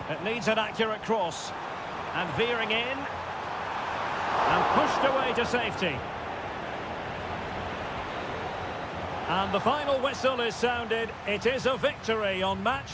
It needs an accurate cross. And veering in. And pushed away to safety. And the final whistle is sounded. It is a victory on match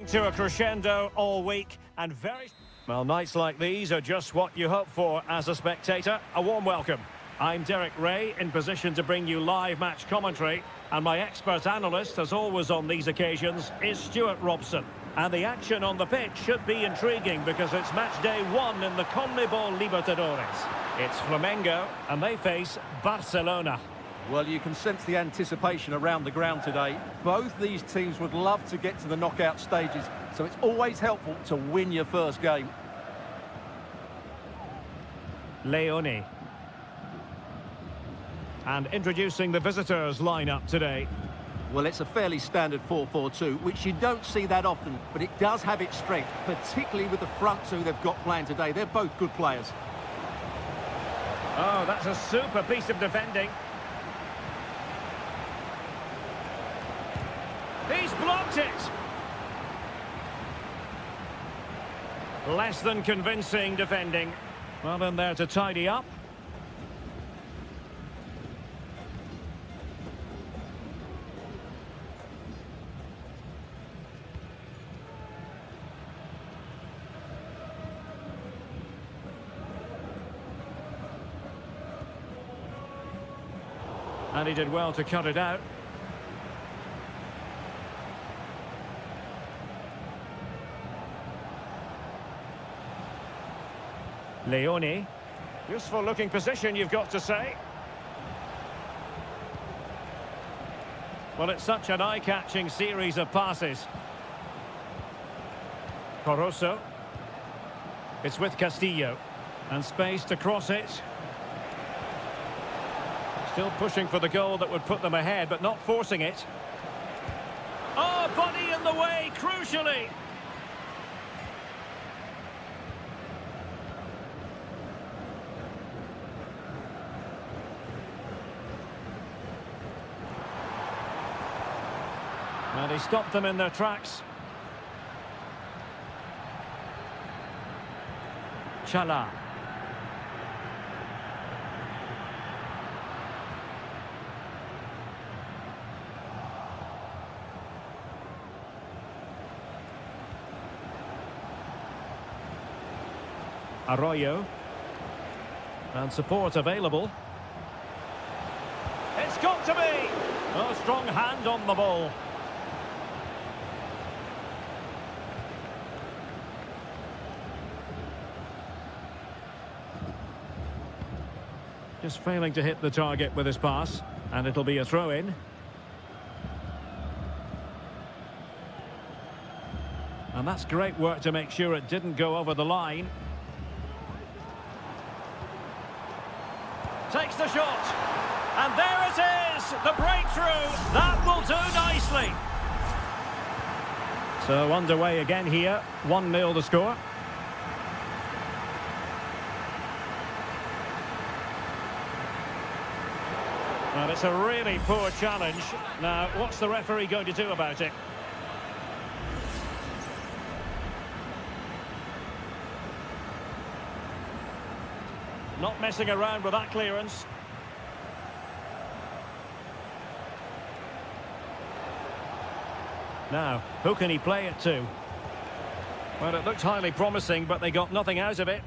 to a crescendo all week and very... Well, nights like these are just what you hope for as a spectator. A warm welcome. I'm Derek Ray, in position to bring you live match commentary, and my expert analyst, as always on these occasions, is Stuart Robson. And the action on the pitch should be intriguing because it's match day 1 in the CONMEBOL Libertadores. It's Flamengo, and they face Barcelona. Well, you can sense the anticipation around the ground today. Both these teams would love to get to the knockout stages, so it's always helpful to win your first game. Leone. And introducing the visitors lineup today. Well, it's a fairly standard 4-4-2, which you don't see that often, but it does have its strength, particularly with the front two they've got playing today. They're both good players. Oh, that's a super piece of defending. He's blocked it. Less than convincing defending. Well, in there to tidy up. And he did well to cut it out. Leone. Useful looking position, you've got to say. Well, it's such an eye-catching series of passes. Corozo. It's with Castillo. And space to cross it. Still pushing for the goal that would put them ahead, but not forcing it. Oh, body in the way, crucially. And he stopped them in their tracks. Chala. Arroyo. And support available. It's got to be! Oh, strong hand on the ball. Just failing to hit the target with his pass. And it'll be a throw-in. And that's great work to make sure it didn't go over the line. Takes the shot. And there it is! The breakthrough! That will do nicely. So underway again here. 1-0 the score. Well, it's a really poor challenge. Now, what's the referee going to do about it? Not messing around with that clearance. Now, who can he play it to? Well, it looked highly promising, but they got nothing out of it.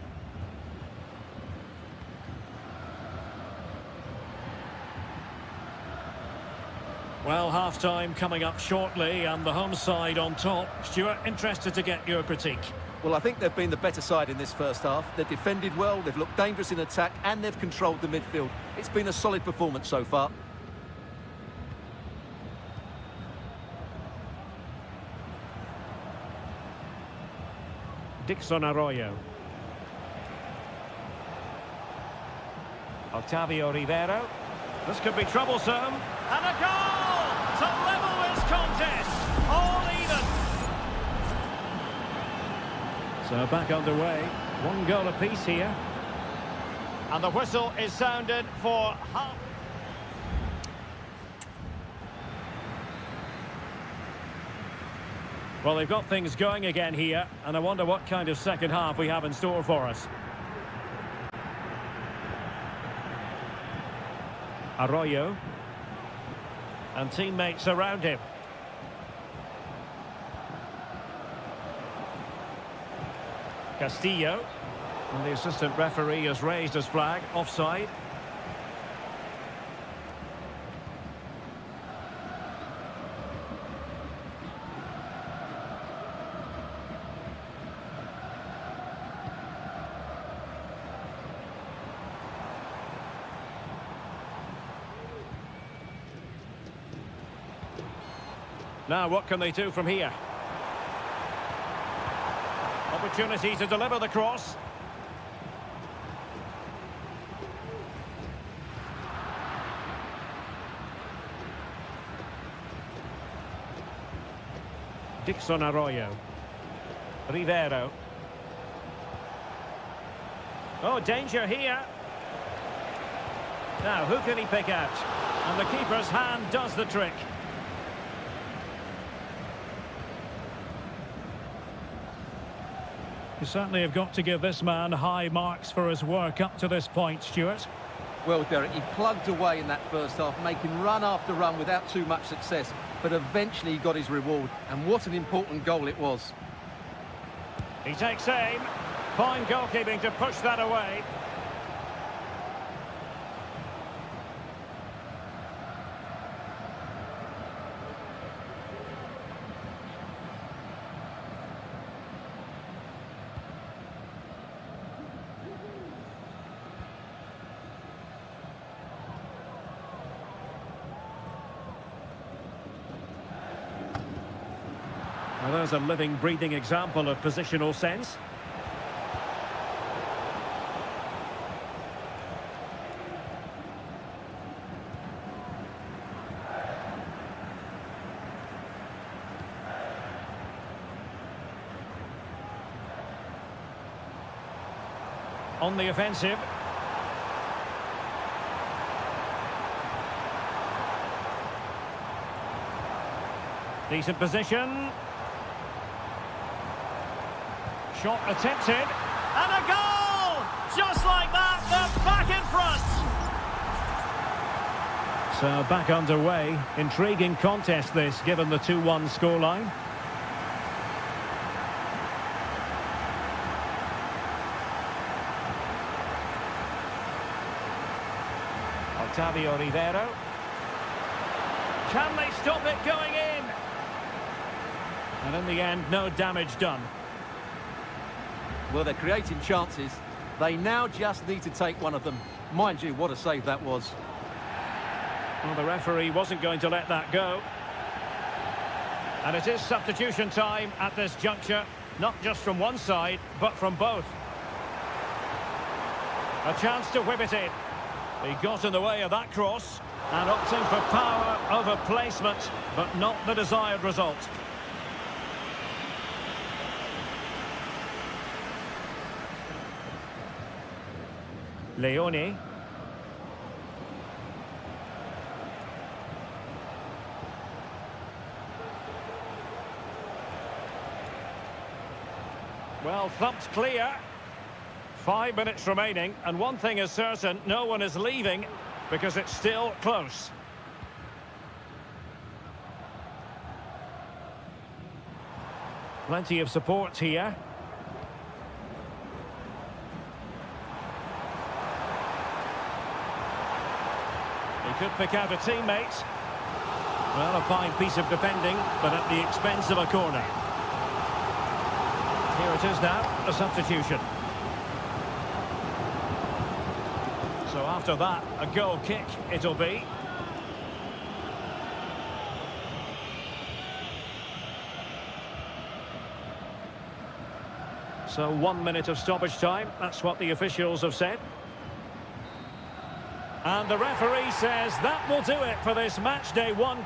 Well, half-time coming up shortly, and the home side on top. Stuart, interested to get your critique. Well, I think they've been the better side in this first half. They've defended well, they've looked dangerous in attack, and they've controlled the midfield. It's been a solid performance so far. Dixon Arroyo. Octavio Rivero. This could be troublesome. And a goal to level this contest. All even. So back underway. 1 goal apiece here. And the whistle is sounded for half. Well, they've got things going again here, and I wonder what kind of second half we have in store for us. Arroyo. And teammates around him. Castillo. And the assistant referee has raised his flag, offside. Now, what can they do from here? Opportunity to deliver the cross. Dixon Arroyo. Rivero. Oh, danger here. Now, who can he pick out? And the keeper's hand does the trick. You certainly have got to give this man high marks for his work up to this point, Stuart. Well, Derek, he plugged away in that first half, making run after run without too much success, but eventually he got his reward, and what an important goal it was. He takes aim. Fine goalkeeping to push that away. Well, there's a living, breathing example of positional sense. On the offensive. Decent position. Shot attempted, and a goal! Just like that, they're back in front! So back underway. Intriguing contest this, given the 2-1 scoreline. Octavio Rivero. Can they stop it going in? And in the end, no damage done. Well, they're creating chances. They now just need to take one of them. Mind you, what a save that was. Well, the referee wasn't going to let that go. And it is substitution time at this juncture, not just from one side, but from both. A chance to whip it in. He got in the way of that cross, and opting for power over placement, but not the desired result. Leone. Well, thumped clear. 5 minutes remaining, and one thing is certain, no one is leaving, because it's still close. Plenty of support here. He could pick out a teammate. Well, a fine piece of defending, but at the expense of a corner. Here it is now, a substitution. So after that, a goal kick it'll be. So 1 minute of stoppage time, that's what the officials have said. And the referee says that will do it for this match day 1.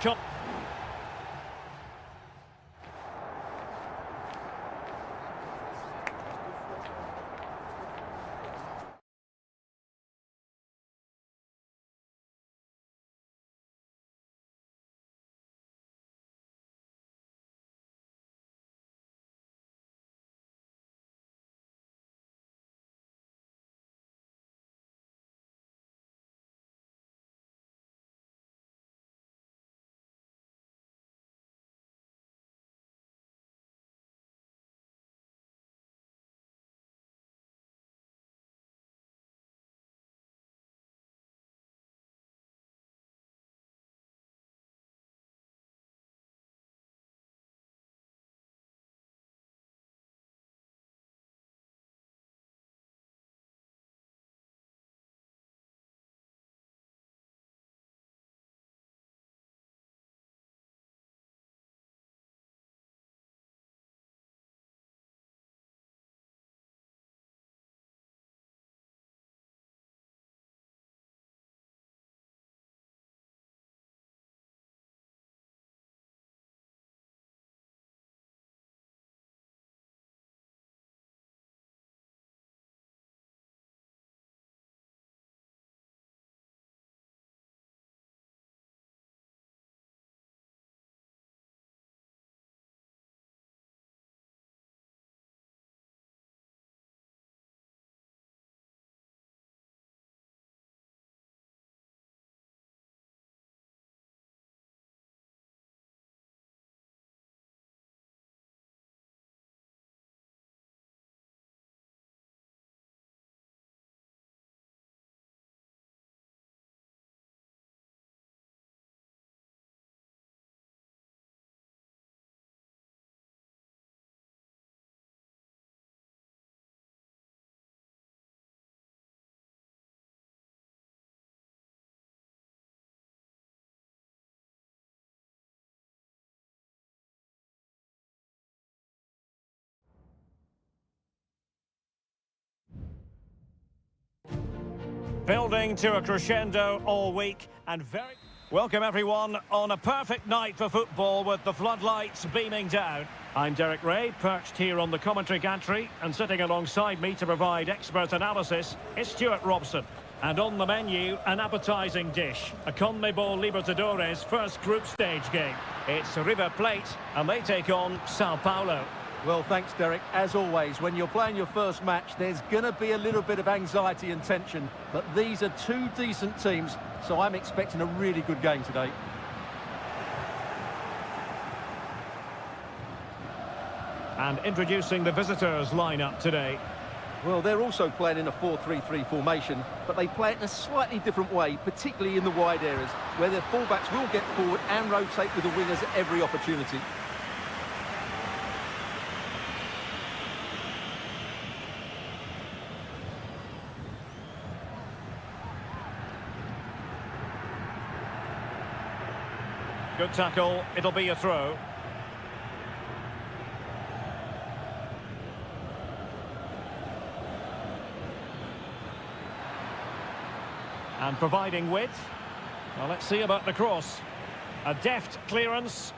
Building to a crescendo all week and very... Welcome everyone on a perfect night for football with the floodlights beaming down. I'm Derek Ray, perched here on the commentary gantry, and sitting alongside me to provide expert analysis is Stuart Robson. And on the menu, an appetising dish, a CONMEBOL Libertadores first group stage game. It's River Plate, and they take on Sao Paulo. Well, thanks, Derek. As always, when you're playing your first match, there's going to be a little bit of anxiety and tension. But these are two decent teams, so I'm expecting a really good game today. And introducing the visitors' lineup today. Well, they're also playing in a 4-3-3 formation, but they play it in a slightly different way, particularly in the wide areas, where their fullbacks will get forward and rotate with the wingers at every opportunity. Good tackle, it'll be a throw. And providing width. Well, let's see about the cross. A deft clearance.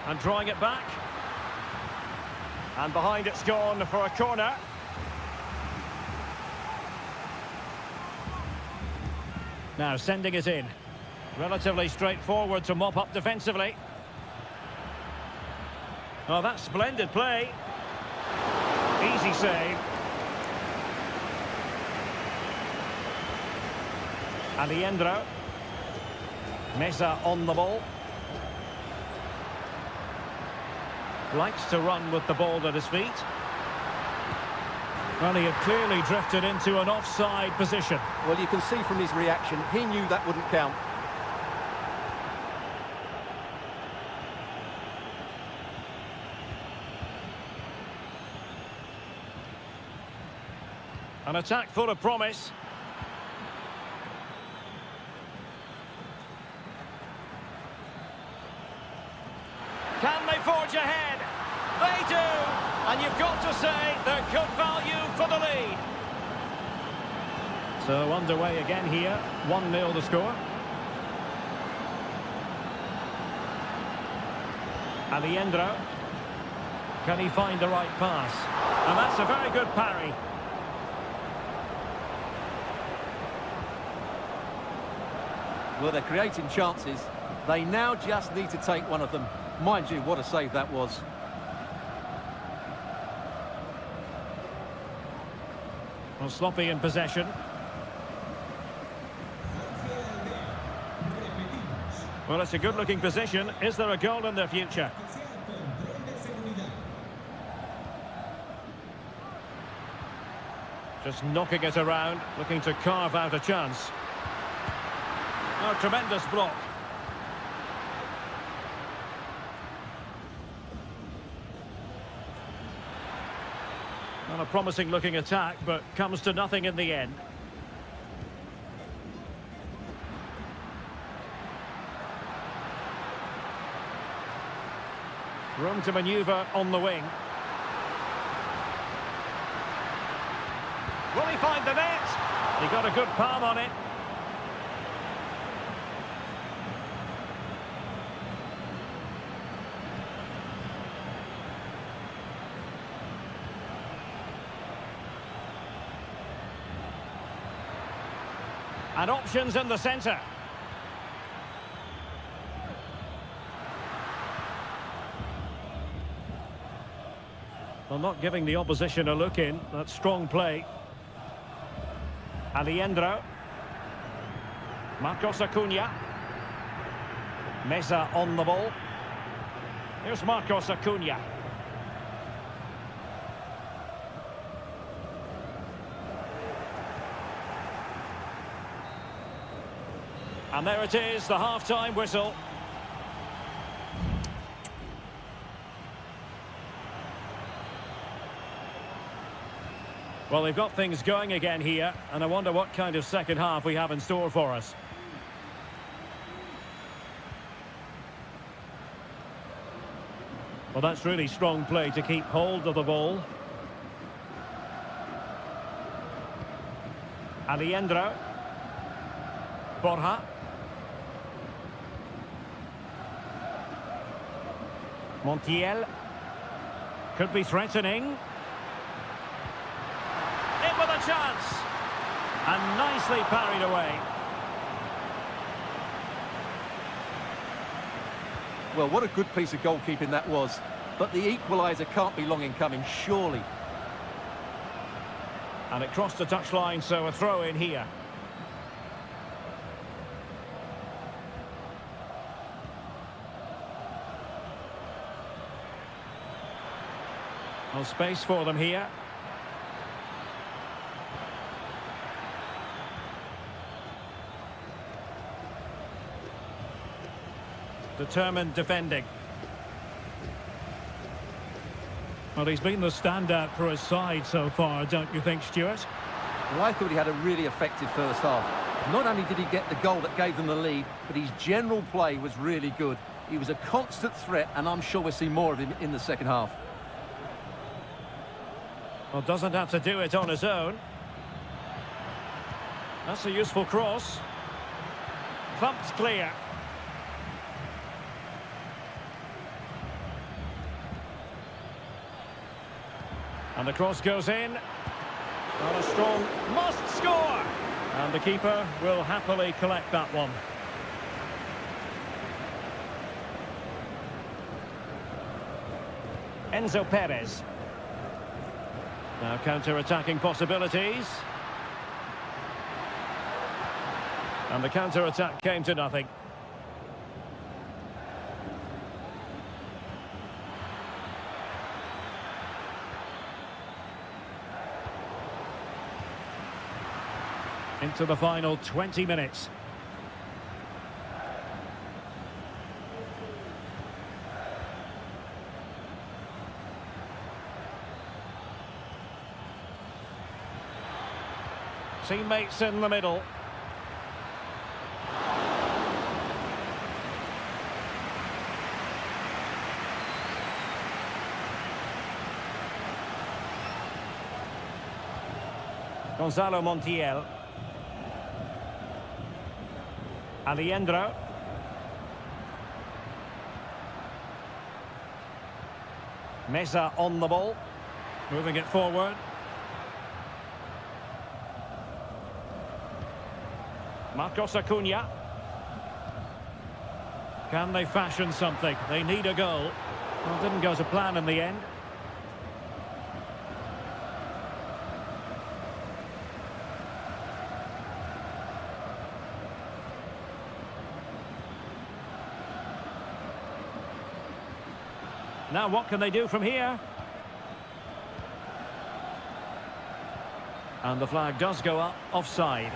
And drawing it back. And behind it's gone for a corner. Now sending it in. Relatively straightforward to mop up defensively. Oh, that's splendid play. Easy save. Aliendro. Mesa on the ball. Likes to run with the ball at his feet. Well, he had clearly drifted into an offside position. Well, you can see from his reaction, he knew that wouldn't count. An attack full of promise. Can they forge ahead? They do! And you've got to say they're good value for the lead. So underway again here. 1-0 the score. Aliendro. Can he find the right pass? And that's a very good parry. Well, they're creating chances. They now just need to take one of them. Mind you, what a save that was. Well, sloppy in possession. Well, it's a good-looking position. Is there a goal in their future? Just knocking it around, looking to carve out a chance. Oh, tremendous block. Not a promising-looking attack, but comes to nothing in the end. Room to manoeuvre on the wing. Will he find the net? He got a good palm on it. And options in the centre. Well, not giving the opposition a look in. That's strong play. Aliendro. Marcos Acuna. Mesa on the ball. Here's Marcos Acuna. And there it is, the half-time whistle. Well, they've got things going again here, and I wonder what kind of second half we have in store for us. Well, that's really strong play to keep hold of the ball. Aliendro. Borja. Montiel. Could be threatening. In with a chance. And nicely parried away. Well, what a good piece of goalkeeping that was. But the equaliser can't be long in coming, surely. And it crossed the touchline, so a throw in here. No space for them here. Determined defending. Well, he's been the standout for his side so far, don't you think, Stuart? Well, I thought he had a really effective first half. Not only did he get the goal that gave them the lead, but his general play was really good. He was a constant threat, and I'm sure we'll see more of him in the second half. Well, doesn't have to do it on his own. That's a useful cross. Thumped clear. And the cross goes in. Not a strong must score. And the keeper will happily collect that one. Enzo Perez. Now counter-attacking possibilities. And the counter-attack came to nothing. Into the final 20 minutes. Teammates in the middle. Gonzalo Montiel. Aliendro. Mesa on the ball. Moving it forward. Marcos Acuna. Can they fashion something? They need a goal. Well, didn't go to plan in the end. Now what can they do from here? And the flag does go up, offside.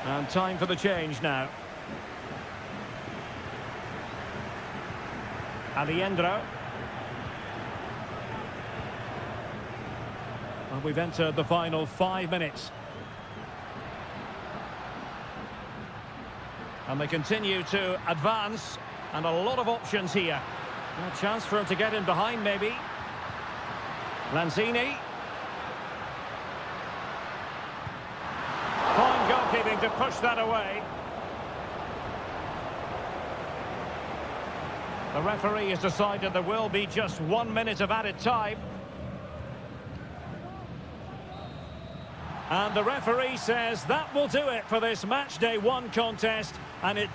And time for the change now. Aliendro. Well, we've entered the final 5 minutes. And they continue to advance. And a lot of options here. A chance for him to get in behind, maybe. Lanzini. Fine goalkeeping to push that away. The referee has decided there will be just 1 minute of added time. And the referee says that will do it for this match day 1 contest. And it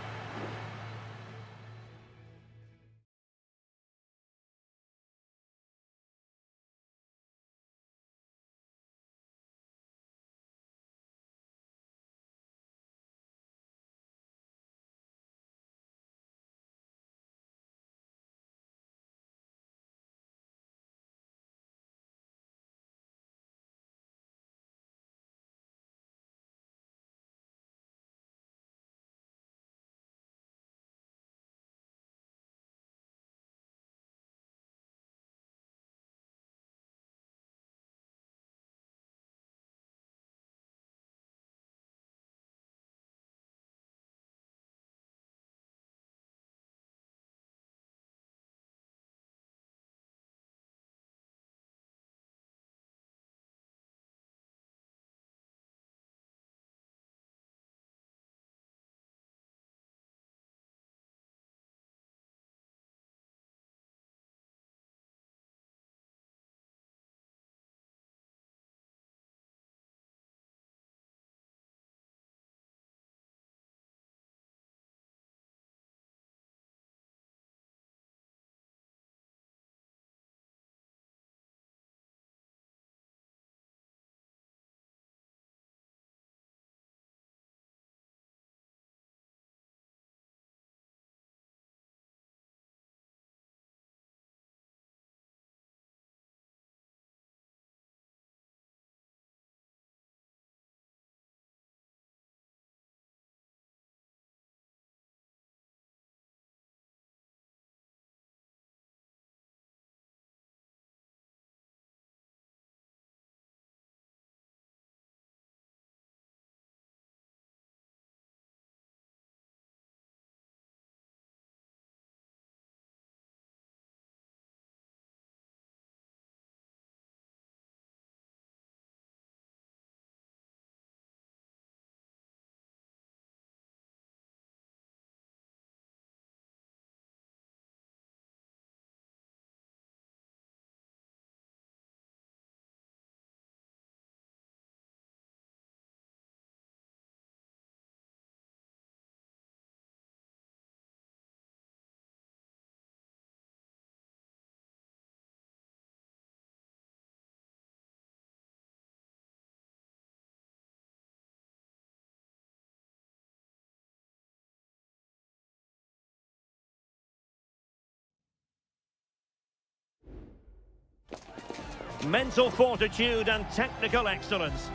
Mental fortitude and technical excellence.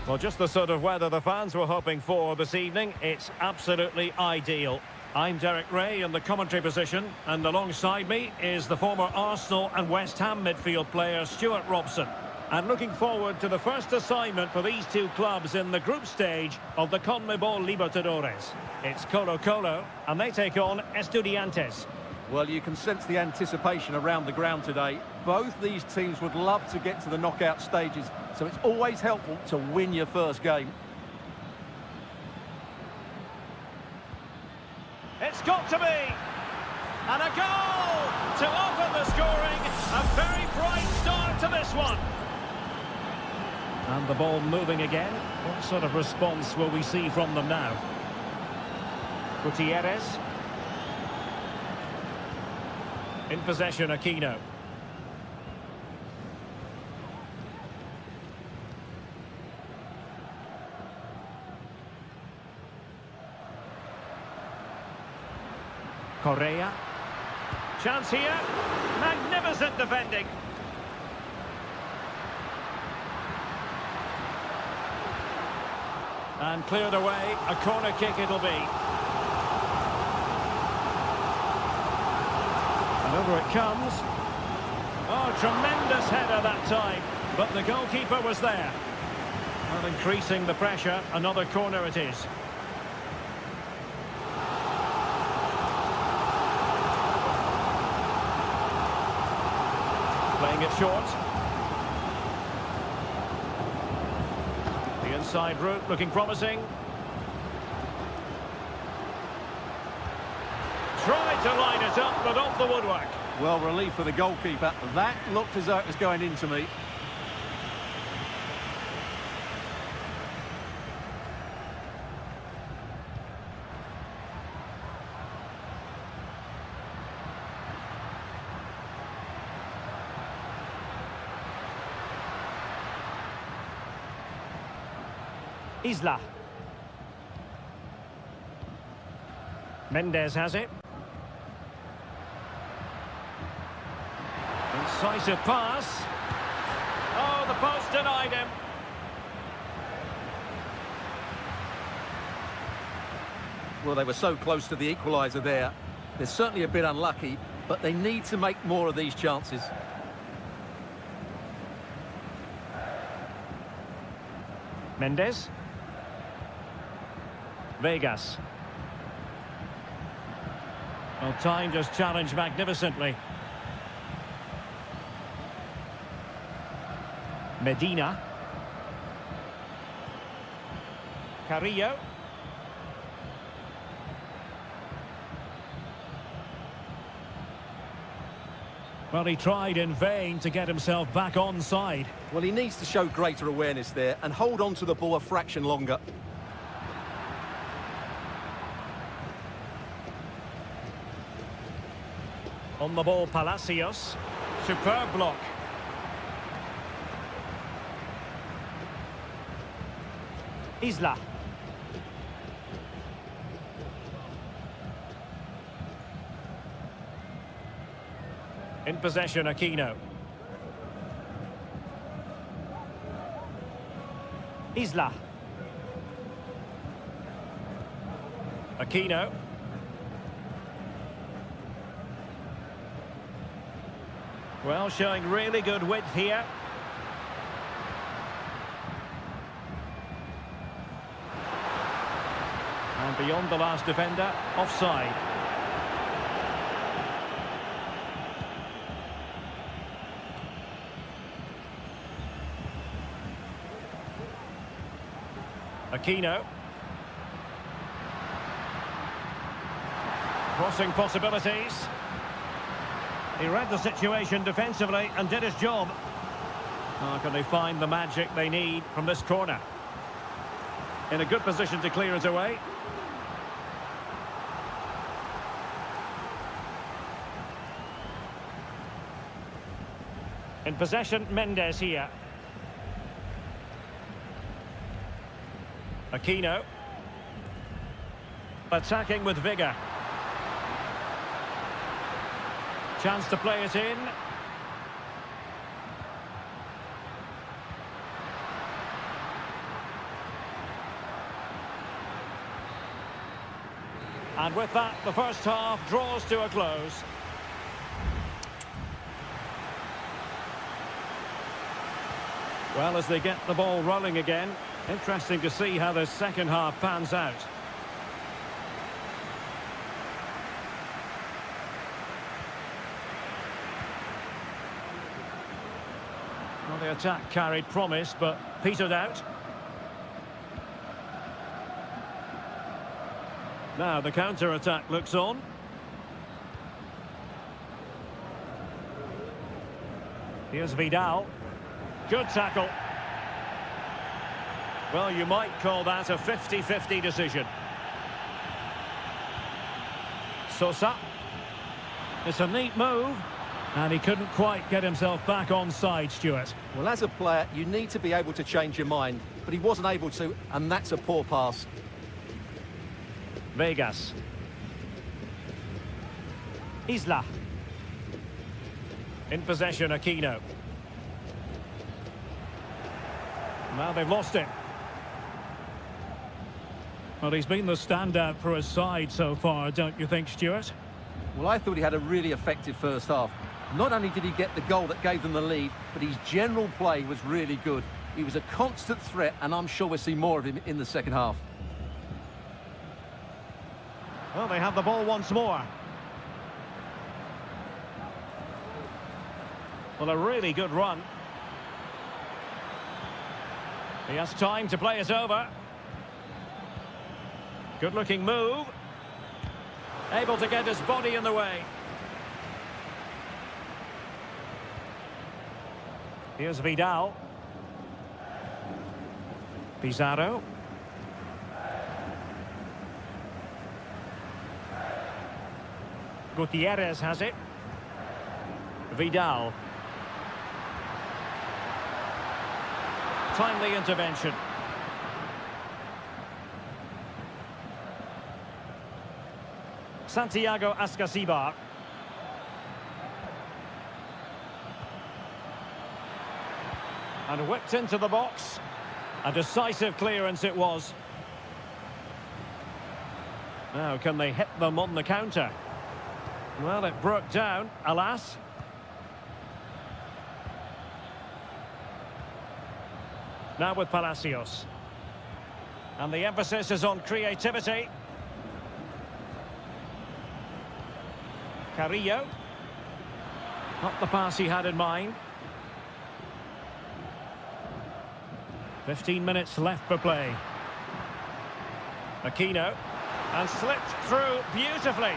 Well, just the sort of weather the fans were hoping for this evening. It's absolutely ideal. I'm Derek Ray in the commentary position, and alongside me is the former Arsenal and West Ham midfield player Stuart Robson. And looking forward to the first assignment for these two clubs in the group stage of the CONMEBOL Libertadores. It's Colo-Colo, and they take on Estudiantes. Well, you can sense the anticipation around the ground today. Both these teams would love to get to the knockout stages, so it's always helpful to win your first game. It's got to be! And a goal to open the scoring. A very bright start to this one. And the ball moving again. What sort of response will we see from them now? Gutierrez. In possession, Aquino. Correa. Chance here. Magnificent defending. And cleared away. A corner kick it'll be. And over it comes. Oh, tremendous header that time. But the goalkeeper was there. Well, increasing the pressure. Another corner it is. Playing it short. The inside route looking promising. Tried to line it up, but off the woodwork. Well, relief for the goalkeeper. That looked as though it was going into me. Isla. Mendes has it. Incisive pass. Oh, the post denied him. Well, they were so close to the equaliser there. They're certainly a bit unlucky, but they need to make more of these chances. Mendes. Vegas. Well, timed his challenge magnificently. Medina. Carrillo. Well, he tried in vain to get himself back on side. Well, he needs to show greater awareness there and hold on to the ball a fraction longer. On the ball, Palacios. Superb block. Isla. In possession, Aquino. Isla. Aquino. Well, showing really good width here. And beyond the last defender, offside. Aquino. Crossing possibilities. He read the situation defensively and did his job. How can they find the magic they need from this corner? In a good position to clear it away. In possession, Mendes here. Aquino. Attacking with vigour. Chance to play it in. And with that, the first half draws to a close. Well, as they get the ball rolling again, interesting to see how the second half pans out. Well, the attack carried promise, but petered out. Now the counter-attack looks on. Here's Vidal. Good tackle. Well, you might call that a 50-50 decision. Sosa. It's a neat move. And he couldn't quite get himself back on side, Stuart. Well, as a player, you need to be able to change your mind, but he wasn't able to, and that's a poor pass. Vegas. Isla. In possession, Aquino. Now they've lost it. Well, he's been the standout for his side so far, don't you think, Stuart? Well, I thought he had a really effective first half. Not only did he get the goal that gave them the lead, but his general play was really good. He was a constant threat, and I'm sure we'll see more of him in the second half. Well, they have the ball once more. Well, a really good run. He has time to play it over. Good-looking move. Able to get his body in the way. Here's Vidal. Pizarro. Gutierrez has it. Vidal. Timely intervention. Santiago Ascasibar. And whipped into the box. A decisive clearance it was. Now, can they hit them on the counter? Well, it broke down, alas. Now with Palacios. And the emphasis is on creativity. Carrillo. Not the pass he had in mind. 15 minutes left for play. Aquino. And slipped through beautifully.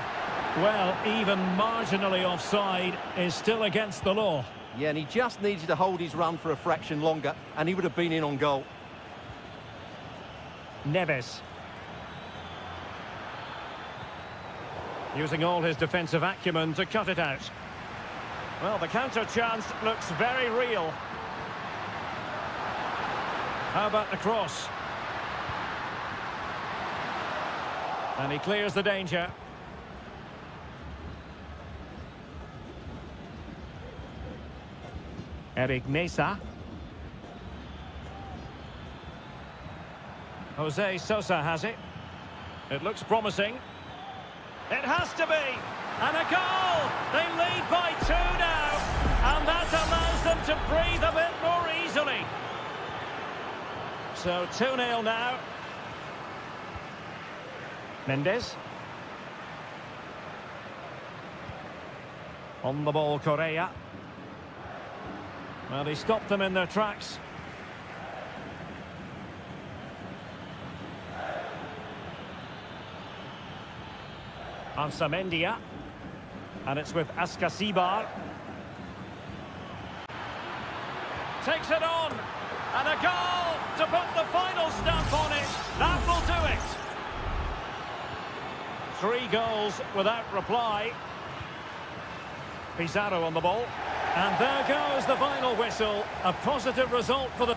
Well, even marginally offside is still against the law. Yeah, and he just needed to hold his run for a fraction longer, and he would have been in on goal. Neves. Using all his defensive acumen to cut it out. Well, the counter chance looks very real. How about the cross? And he clears the danger. Eric Mesa. Jose Sosa has it. It looks promising. It has to be. And a goal! They lead by 2 now. And that allows them to breathe a bit more easily. So 2-0 now. Mendes. On the ball, Correa. Well, he stopped them in their tracks. Ansamendia. And it's with Ascasibar. Takes it on. And a goal to put the final stamp on it. That will do it. 3 goals without reply. Pizarro on the ball. And there goes the final whistle. A positive result for the...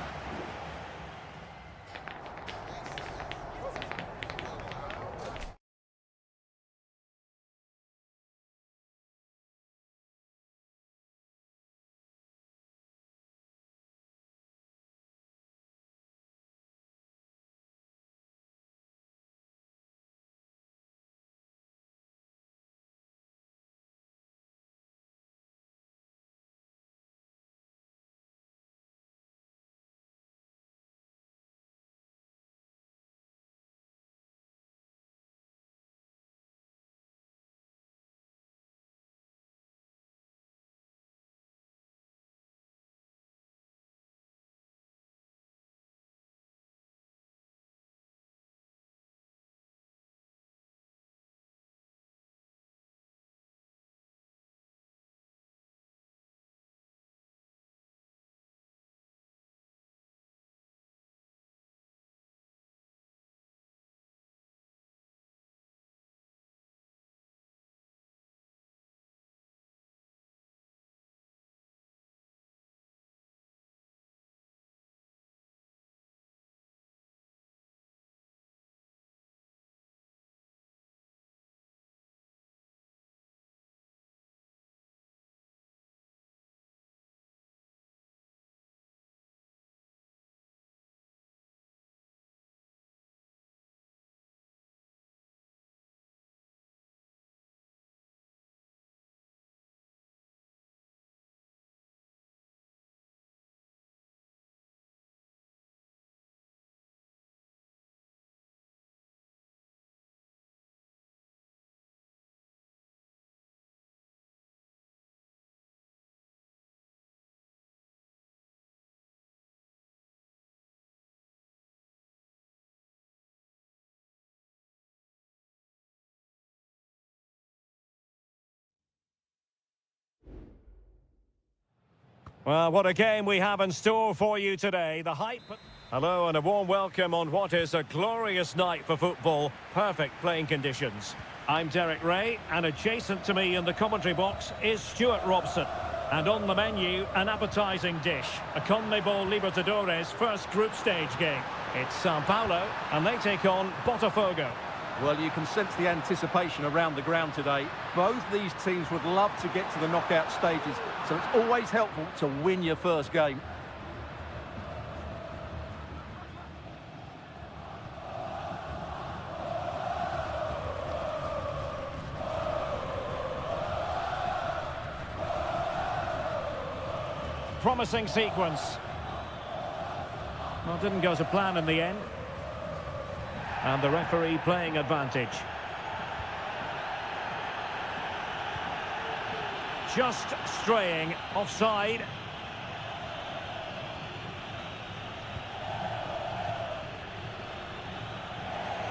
Well, what a game we have in store for you today. The hype... Hello and a warm welcome on what is a glorious night for football. Perfect playing conditions. I'm Derek Ray, and adjacent to me in the commentary box is Stuart Robson. And on the menu, an appetising dish. A CONMEBOL Libertadores first group stage game. It's Sao Paulo, and they take on Botafogo. Well, you can sense the anticipation around the ground today. Both these teams would love to get to the knockout stages, so it's always helpful to win your first game. Promising sequence. Well, didn't go to plan in the end. And the referee playing advantage. Just straying offside.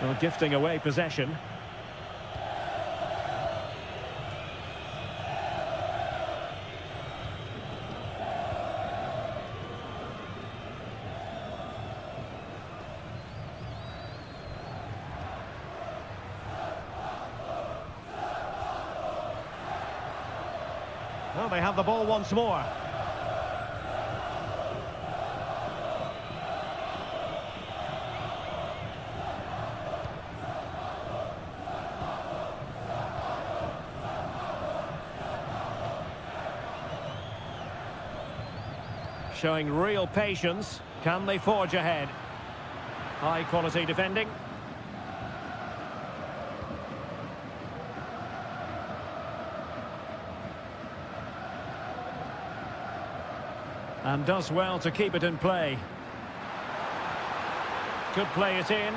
Well, gifting away possession. Well, they have the ball once more. Showing real patience. Can they forge ahead? High quality defending. And does well to keep it in play. Could play it in.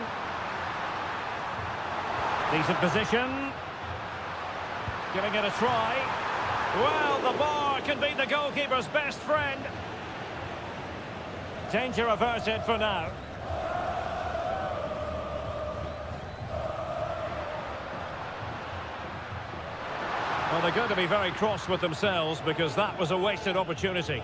Decent position. Giving it a try. Well, the bar can be the goalkeeper's best friend. Danger averted for now. Well, they're going to be very cross with themselves because that was a wasted opportunity.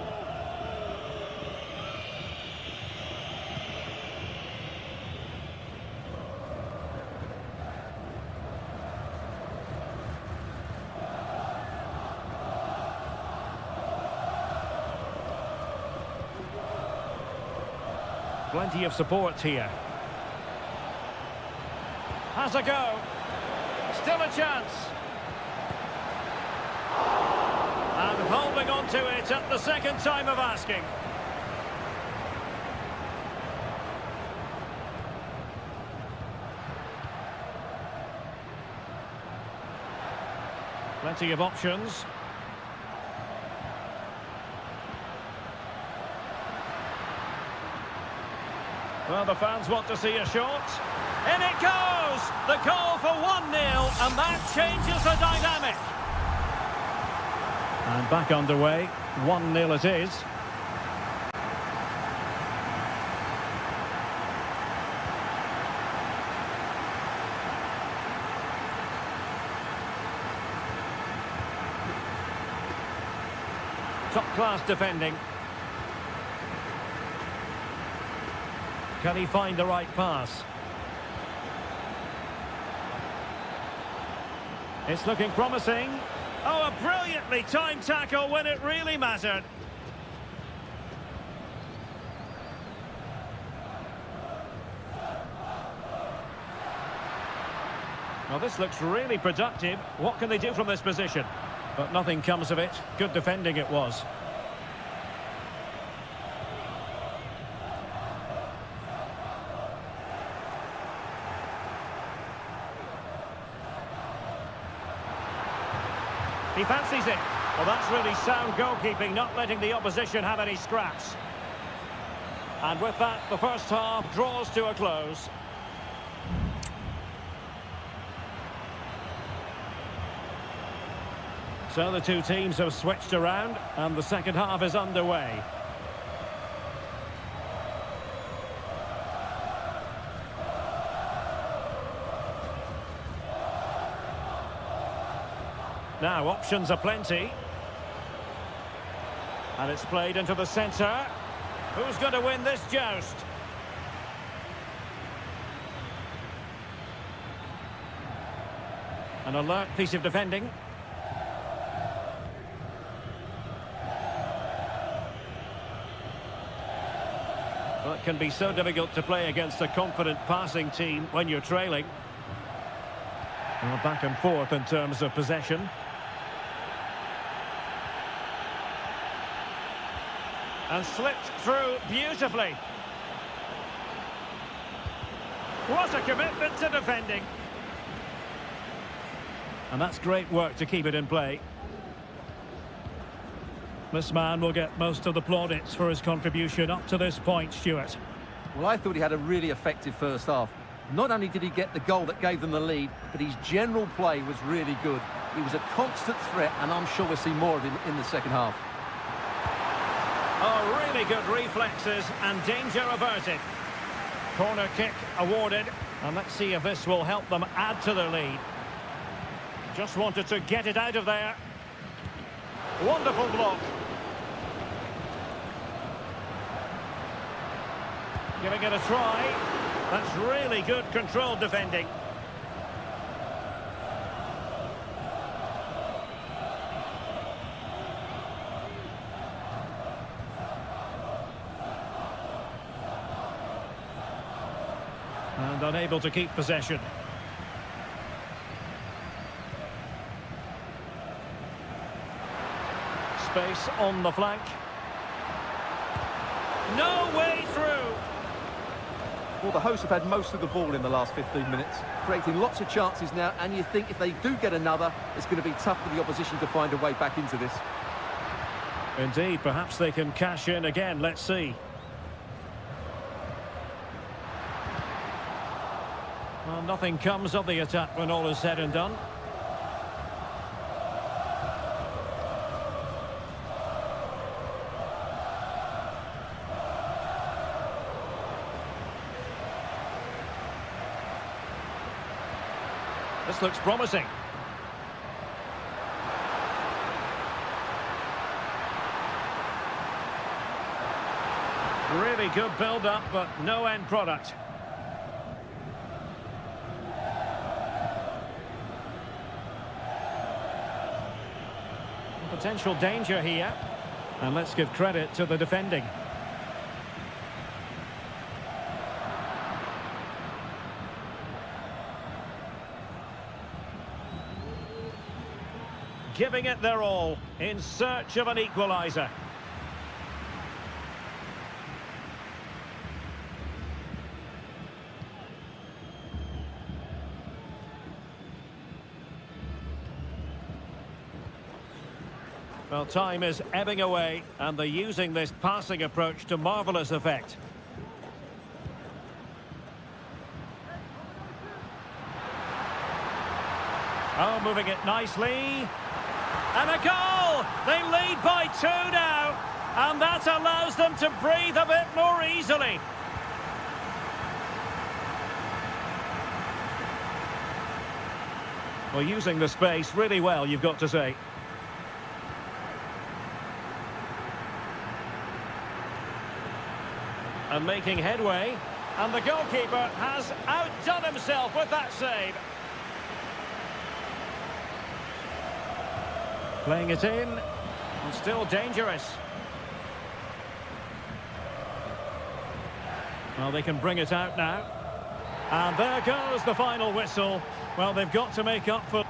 Plenty of support here. Has a go. Still a chance. And holding on to it at the second time of asking. Plenty of options. Well, the fans want to see a shot. In it goes! The call for 1-0, and that changes the dynamic. And back underway. 1-0 it is. Top-class defending. Can he find the right pass? It's looking promising. Oh, a brilliantly timed tackle when it really mattered. Well, this looks really productive. What can they do from this position? But nothing comes of it. Good defending it was. He fancies it. Well, that's really sound goalkeeping, not letting the opposition have any scraps. And with that, the first half draws to a close. So the two teams have switched around, and the second half is underway. Now, options are plenty. And it's played into the centre. Who's going to win this joust? An alert piece of defending. Well, it can be so difficult to play against a confident passing team when you're trailing. Well, back and forth in terms of possession. And slipped through beautifully. What a commitment to defending. And that's great work to keep it in play. This man will get most of the plaudits for his contribution up to this point, Stuart. Well, I thought he had a really effective first half. Not only did he get the goal that gave them the lead, but his general play was really good. He was a constant threat, and I'm sure we'll see more of him in the second half. Oh, really good reflexes and danger averted. Corner kick awarded, and let's see if this will help them add to their lead. Just wanted to get it out of there. Wonderful block. Giving it a try. That's really good controlled defending. And unable to keep possession. Space on the flank. No way through. Well, the hosts have had most of the ball in the last 15 minutes, creating lots of chances now, and you think if they do get another, it's going to be tough for the opposition to find a way back into this. Indeed, perhaps they can cash in again. Let's see. Well, nothing comes of the attack when all is said and done. This looks promising. Really good build-up, but no end product. Potential danger here. And let's give credit to the defending. Giving it their all in search of an equaliser. Well, time is ebbing away, and they're using this passing approach to marvellous effect. Oh, moving it nicely. And a goal! They lead by 2 now, and that allows them to breathe a bit more easily. Well, using the space really well, you've got to say. And making headway, and the goalkeeper has outdone himself with that save. Playing it in, and still dangerous. Well, they can bring it out now. And there goes the final whistle. Well, they've got to make up for...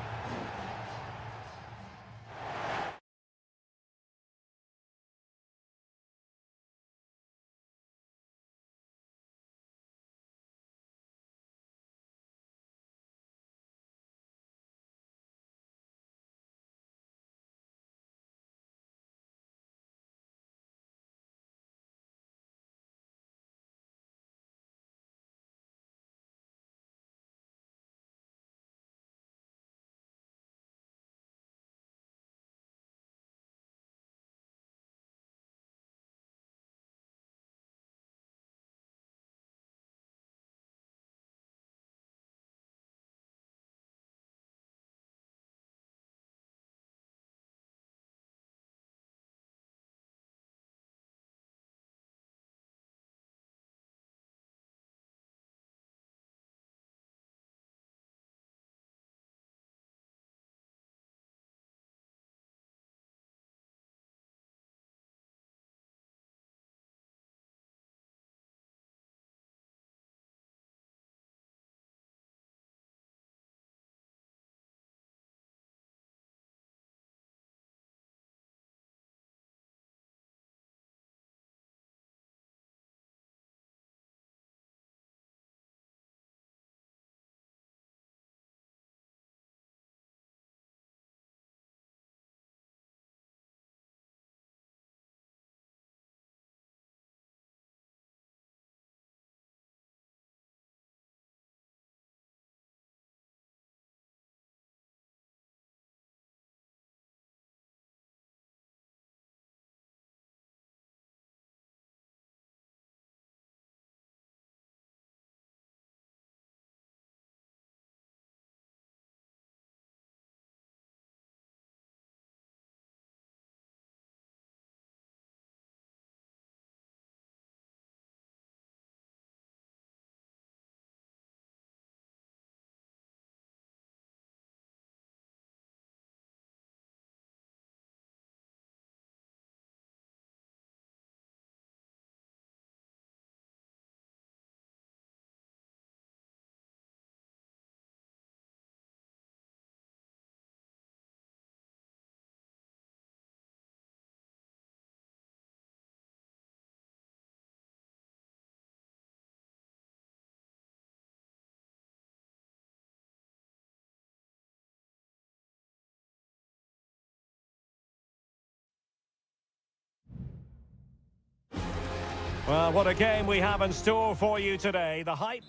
Well, what a game we have in store for you today. The hype...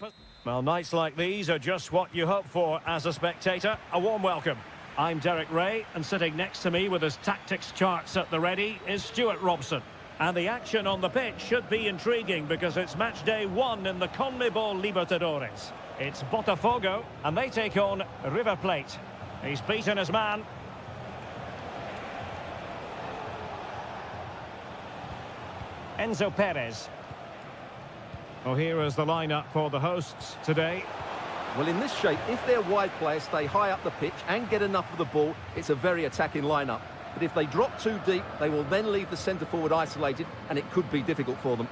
Well, nights like these are just what you hope for as a spectator. A warm welcome. I'm Derek Ray, and sitting next to me with his tactics charts at the ready is Stuart Robson. And the action on the pitch should be intriguing because it's match day 1 in the CONMEBOL Libertadores. It's Botafogo, and they take on River Plate. He's beaten his man. Enzo Perez. Well, here is the lineup for the hosts today. Well, in this shape, if their wide players stay high up the pitch and get enough of the ball, it's a very attacking lineup. But if they drop too deep, they will then leave the centre-forward isolated, and it could be difficult for them.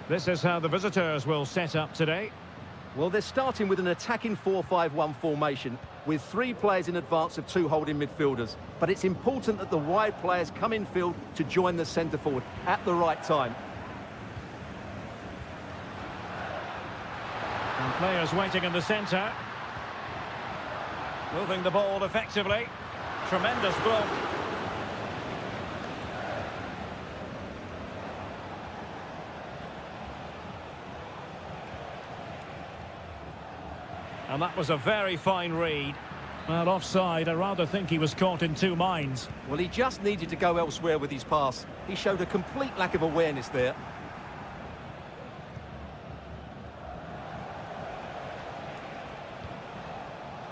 This is how the visitors will set up today. Well, they're starting with an attacking 4-5-1 formation, with 3 players in advance of 2 holding midfielders. But it's important that the wide players come in field to join the centre-forward at the right time. And players waiting in the centre. Moving the ball effectively. Tremendous block. And that was a very fine read. Well, offside, I rather think he was caught in 2 minds. Well, he just needed to go elsewhere with his pass. He showed a complete lack of awareness there.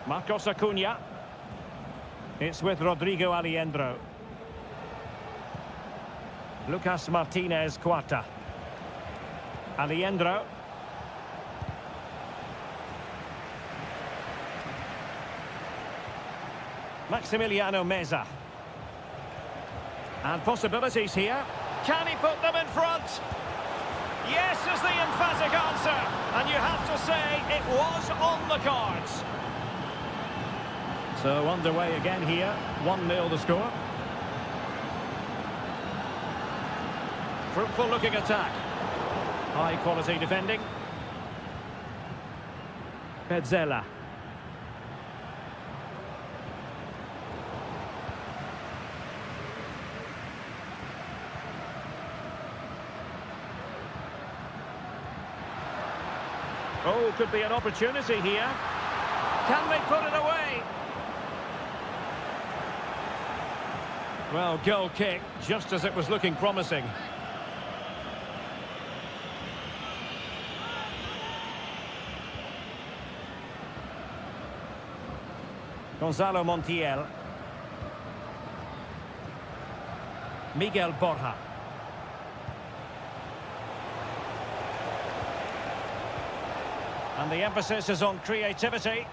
Marcos Acuna. It's with Rodrigo Aliendro. Lucas Martinez Cuarta. Aliendro. Maximiliano Meza. And possibilities here. Can he put them in front? Yes is the emphatic answer. And you have to say it was on the cards. So underway again here. 1-0 the score. Fruitful looking attack. High quality defending. Petzela. Oh, could be an opportunity here. Can they put it away? Well, goal kick, just as it was looking promising. Gonzalo Montiel. Miguel Borja. And the emphasis is on creativity.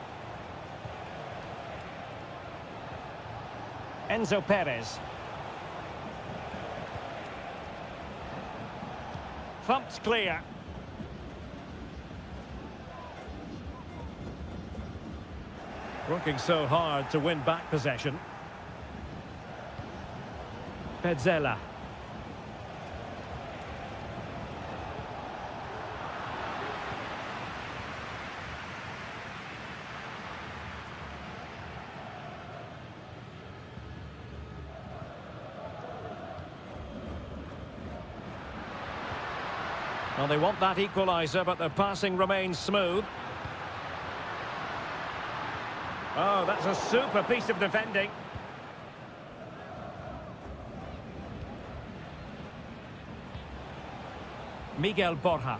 Enzo Perez. Thumped clear. Working so hard to win back possession. Petzela. Well, they want that equaliser, but the passing remains smooth. Oh, that's a super piece of defending. Miguel Borja.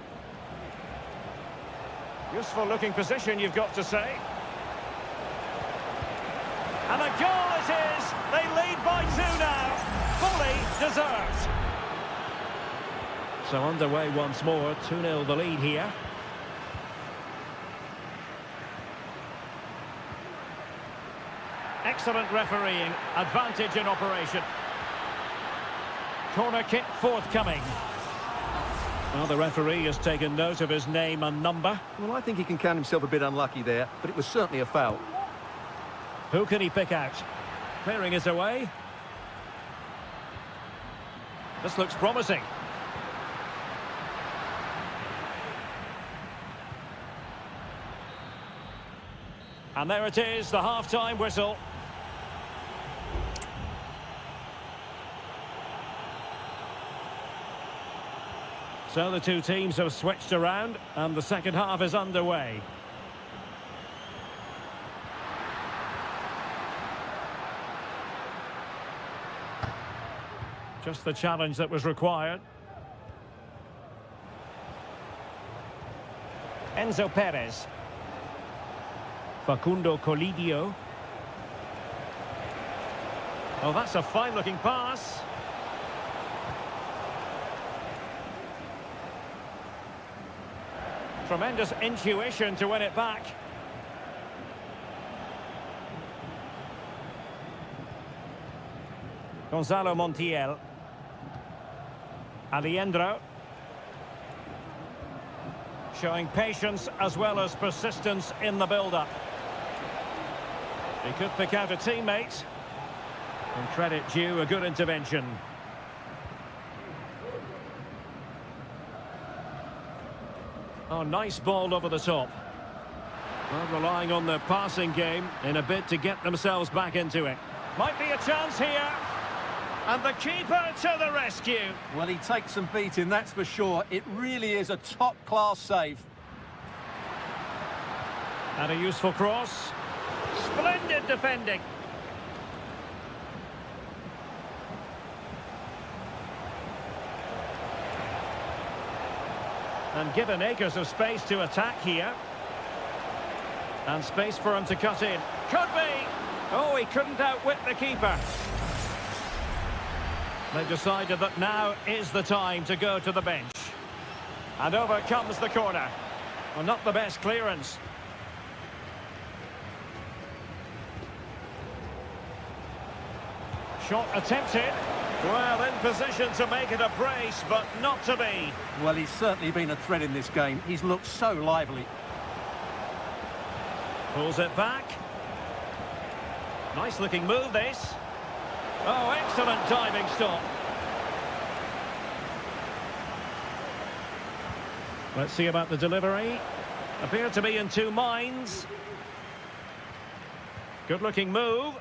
Useful looking position, you've got to say. And a goal it is! They lead by 2 now. Fully deserved. So underway once more, 2-0 the lead here. Excellent refereeing, advantage in operation. Corner kick forthcoming. Well, the referee has taken note of his name and number. Well, I think he can count himself a bit unlucky there, but it was certainly a foul. Who can he pick out? Clearing his away. This looks promising. And there it is, the half-time whistle. So the two teams have switched around and the second half is underway. Just the challenge that was required. Enzo Perez. Facundo Colidio. Oh, that's a fine-looking pass. Tremendous intuition to win it back. Gonzalo Montiel. Alejandro. Showing patience as well as persistence in the build-up. He could pick out a teammate. And credit due, a good intervention. Oh, nice ball over the top. Well, relying on their passing game in a bid to get themselves back into it. Might be a chance here. And the keeper to the rescue. Well, he takes some beating, that's for sure. It really is a top-class save. And a useful cross. Splendid defending. And given acres of space to attack here. And space for him to cut in. Could be! Oh, he couldn't outwit the keeper. They've decided that now is the time to go to the bench. And over comes the corner. Well, not the best clearance. Shot attempted. Well, in position to make it a brace, but not to be. Well, he's certainly been a threat in this game. He's looked so lively. Pulls it back. Nice looking move, this. Oh, excellent diving stop. Let's see about the delivery. Appeared to be in two minds. Good looking move.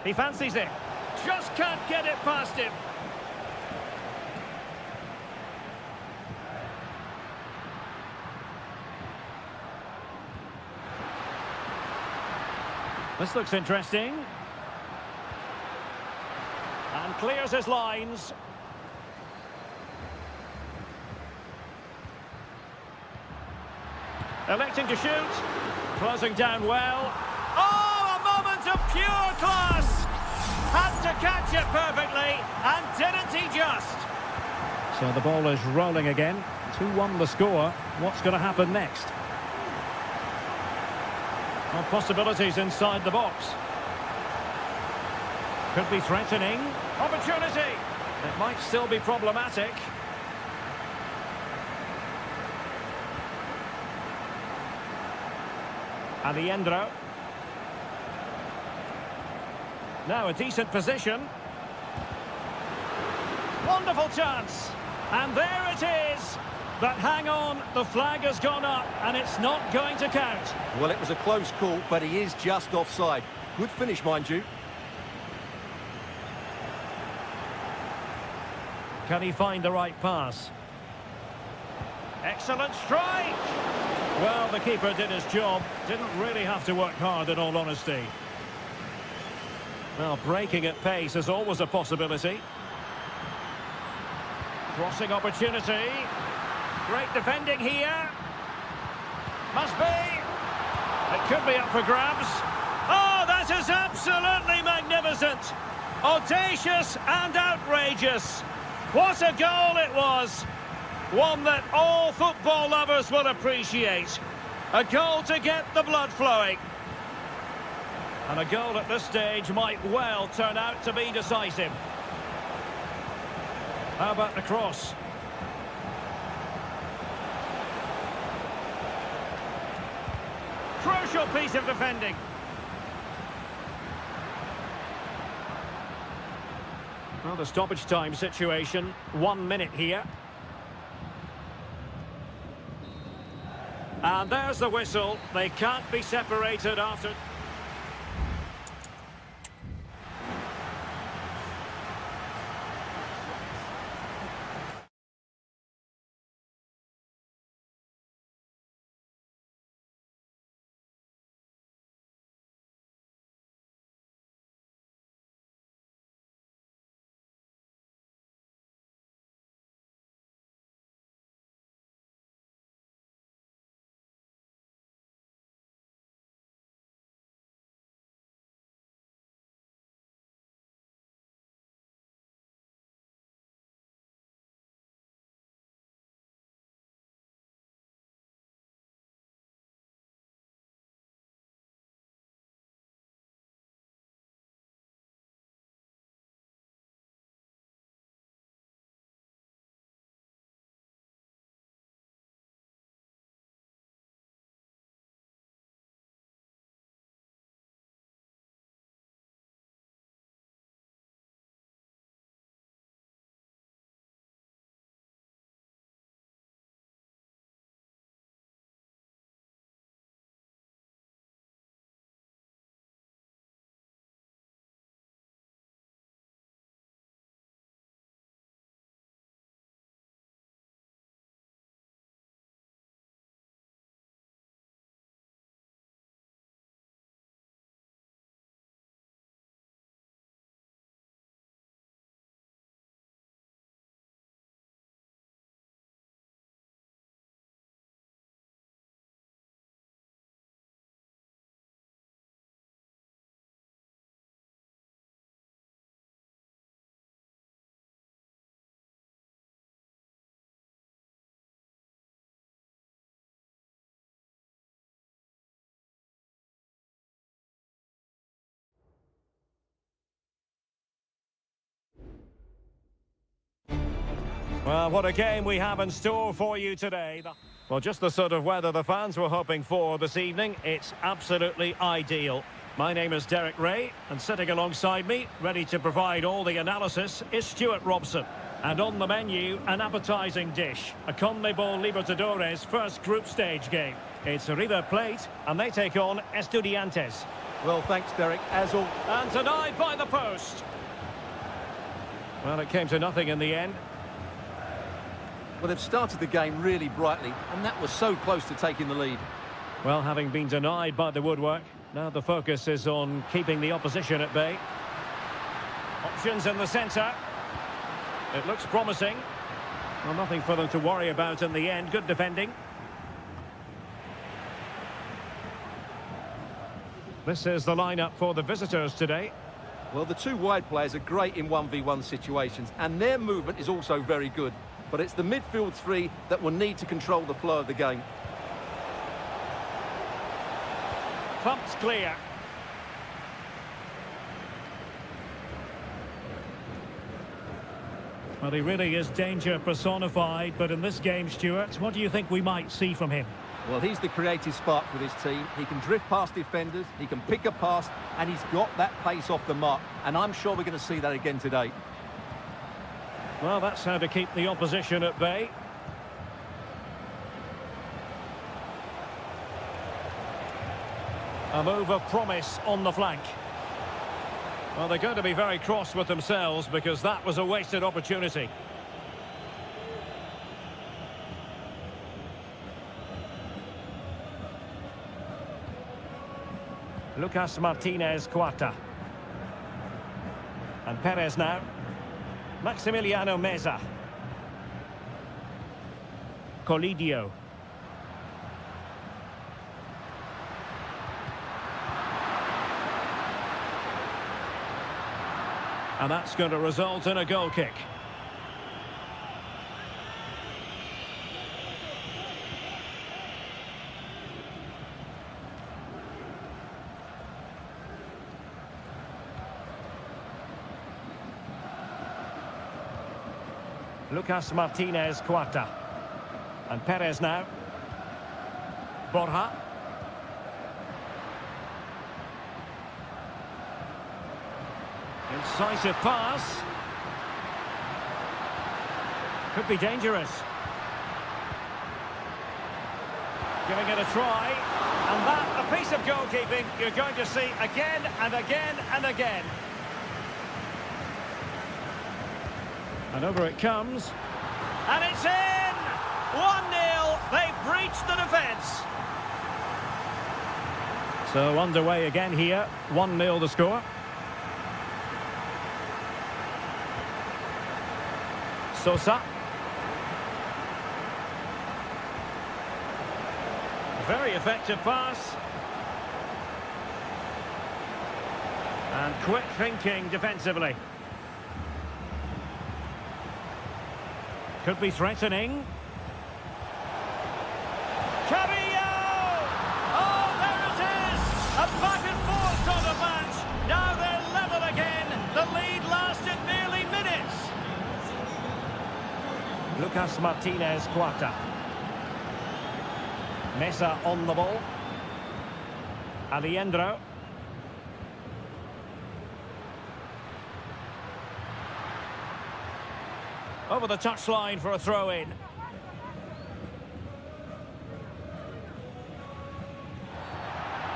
He fancies it. Just can't get it past him. This looks interesting. And clears his lines. Electing to shoot. Closing down well. Oh, a moment of pure class! Had to catch it perfectly, and didn't he just? So the ball is rolling again. 2-1 the score. What's going to happen next? Well, possibilities inside the box. Could be threatening. Opportunity. It might still be problematic. Alejandro. Now a decent position. Wonderful chance. And there it is. But hang on, the flag has gone up and it's not going to count. Well, it was a close call, but he is just offside. Good finish, mind you. Can he find the right pass? Excellent strike! Well, the keeper did his job. Didn't really have to work hard, in all honesty. Well, breaking at pace is always a possibility. Crossing opportunity. Great defending here. Must be. It could be up for grabs. Oh, that is absolutely magnificent. Audacious and outrageous. What a goal it was. One that all football lovers will appreciate. A goal to get the blood flowing. And a goal at this stage might well turn out to be decisive. How about the cross? Crucial piece of defending. Well, the stoppage time situation, 1 minute here. And there's the whistle. They can't be separated after... Well, what a game we have in store for you today. Well, just the sort of weather the fans were hoping for this evening. It's absolutely ideal. My name is Derek Ray, and sitting alongside me, ready to provide all the analysis, is Stuart Robson. And on the menu, an appetising dish, a CONMEBOL Libertadores first group stage game. It's River Plate, and they take on Estudiantes. Well, thanks, Derek. As all... And denied by the post. Well, it came to nothing in the end. Well, they've started the game really brightly, and that was so close to taking the lead. Well, having been denied by the woodwork, now the focus is on keeping the opposition at bay. Options in the centre. It looks promising. Well, nothing for them to worry about in the end. Good defending. This is the lineup for the visitors today. Well, the two wide players are great in 1v1 situations, and their movement is also very good. But it's the midfield three that will need to control the flow of the game. Pumped clear. Well, he really is danger personified, but in this game, Stuart, what do you think we might see from him? Well, he's the creative spark for this team. He can drift past defenders, he can pick a pass, and he's got that pace off the mark. And I'm sure we're going to see that again today. Well, that's how to keep the opposition at bay. A move of promise on the flank. Well, they're going to be very cross with themselves because that was a wasted opportunity. Lucas Martinez Cuarta. And Perez now. Maximiliano Meza. Colidio. And that's going to result in a goal kick. Lucas Martinez Cuarta. And Perez now. Borja. Incisive pass. Could be dangerous. Giving it a try. And that, a piece of goalkeeping you're going to see again and again and again. And over it comes. And it's in! 1-0. They've breached the defence. So underway again here. 1-0 the score. Sosa. Very effective pass. And quick thinking defensively. Could be threatening. Cavillo! Oh, there it is! A back and forth sort of match. Now they're level again. The lead lasted nearly minutes. Lucas Martinez Cuarta. Mesa on the ball. Aliendro. Over the touchline for a throw-in.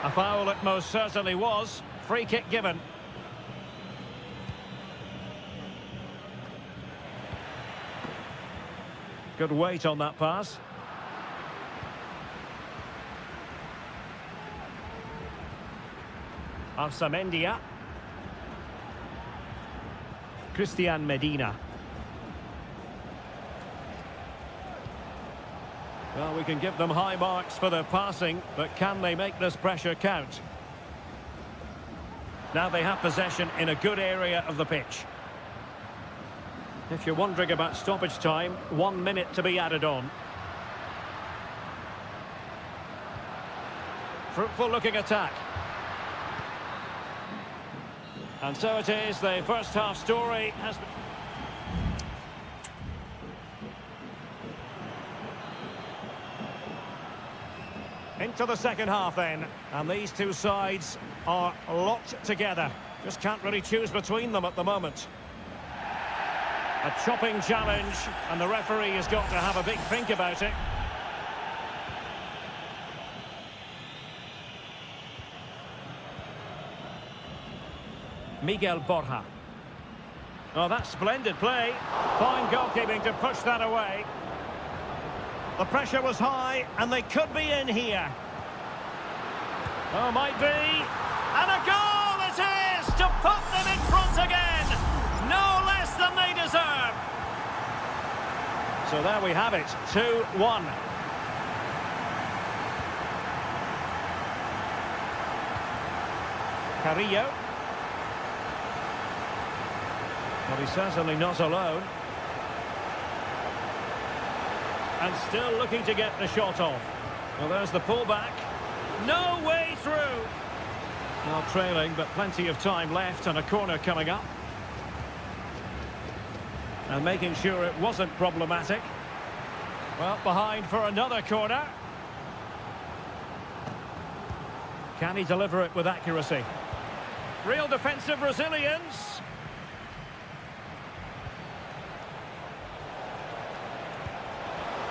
A foul it most certainly was. Free kick given. Good weight on that pass. Arsamendia. Christian Medina. Well, we can give them high marks for their passing, but can they make this pressure count? Now they have possession in a good area of the pitch. If you're wondering about stoppage time, 1 minute to be added on. Fruitful looking attack. And so it is, the first half story has been... Into the second half then, and these two sides are locked together. Just can't really choose between them at the moment. A chopping challenge, and the referee has got to have a big think about it. Miguel Borja. Oh, that's splendid play. Fine goalkeeping to push that away. The pressure was high, and they could be in here. Oh, might be. And a goal it is to put them in front again. No less than they deserve. So there we have it, 2-1. Carrillo. Well, he's certainly not alone. And still looking to get the shot off. Well, there's the pullback. No way through. Well, trailing, but plenty of time left and a corner coming up. And making sure it wasn't problematic. Well, behind for another corner. Can he deliver it with accuracy? Real defensive resilience.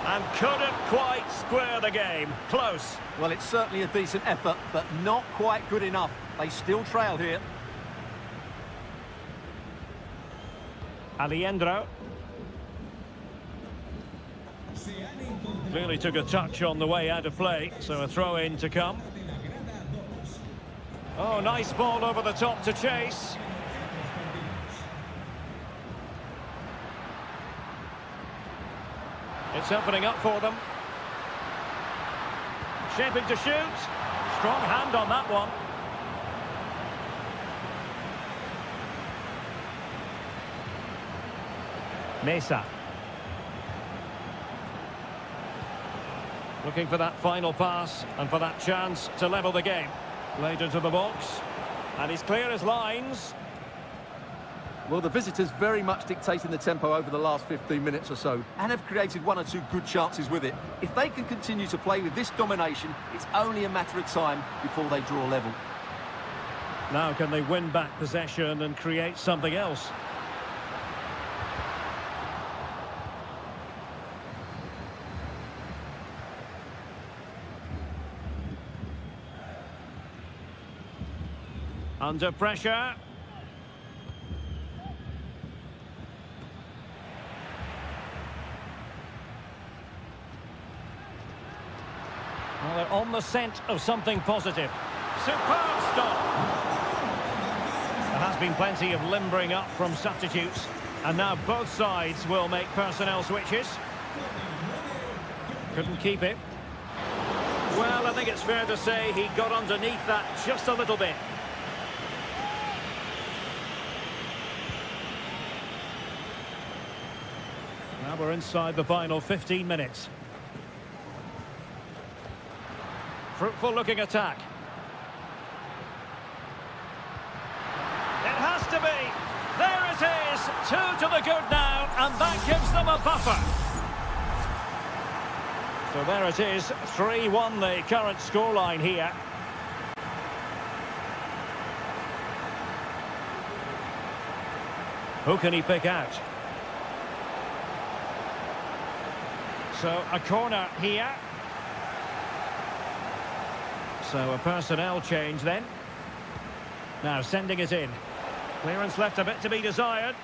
And couldn't quite square the game. Close. Well, it's certainly a decent effort, but not quite good enough. They still trail here. Alejandro. Clearly took a touch on the way out of play, so a throw-in to come. Oh, nice ball over the top to chase. It's opening up for them. Shaping to shoot. Strong hand on that one. Mesa. Looking for that final pass and for that chance to level the game. Laid into the box. And he's clear as lines. Well, the visitors very much dictating the tempo over the last 15 minutes or so and have created one or two good chances with it. If they can continue to play with this domination, it's only a matter of time before they draw level. Now can they win back possession and create something else? Under pressure. Well, they're on the scent of something positive. Superb stop. There has been plenty of limbering up from substitutes. And now both sides will make personnel switches. Couldn't keep it. Well, I think it's fair to say he got underneath that just a little bit. Now we're inside the final 15 minutes. Fruitful looking attack. It has to be. There it is. 2 to the good now, and that gives them a buffer. So there it is. 3-1 the current scoreline here. Who can he pick out? So a corner here. So a personnel change then. Now sending it in. Clearance left a bit to be desired.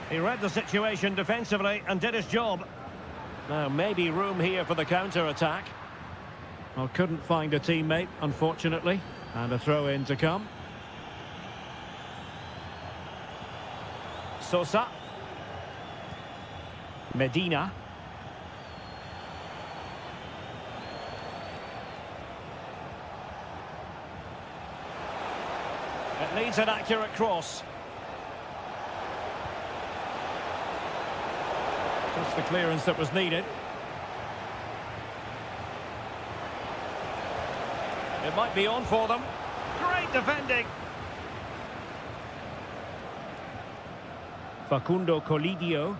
He read the situation defensively and did his job. Now maybe room here for the counter-attack. Well, couldn't find a teammate, unfortunately. And a throw-in to come. Sosa. Medina. It needs an accurate cross. Just the clearance that was needed. It might be on for them. Great defending. Facundo Colidio.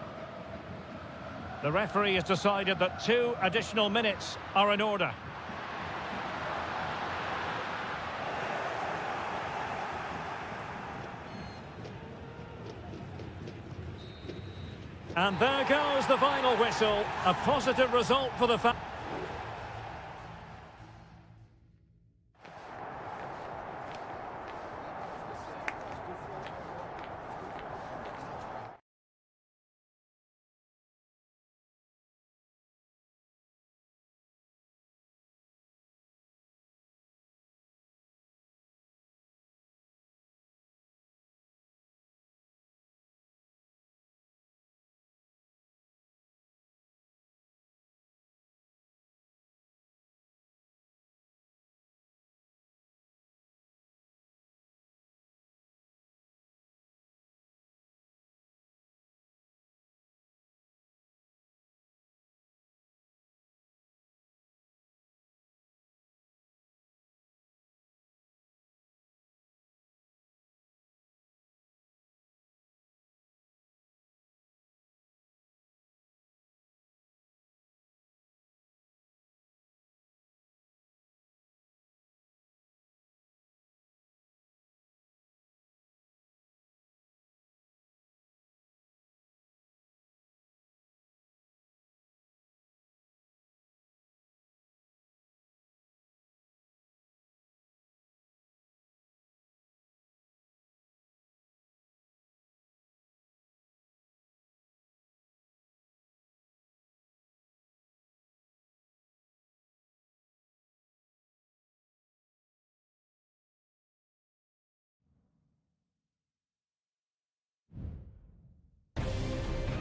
The referee has decided that 2 additional minutes are in order. And there goes the final whistle. A positive result for the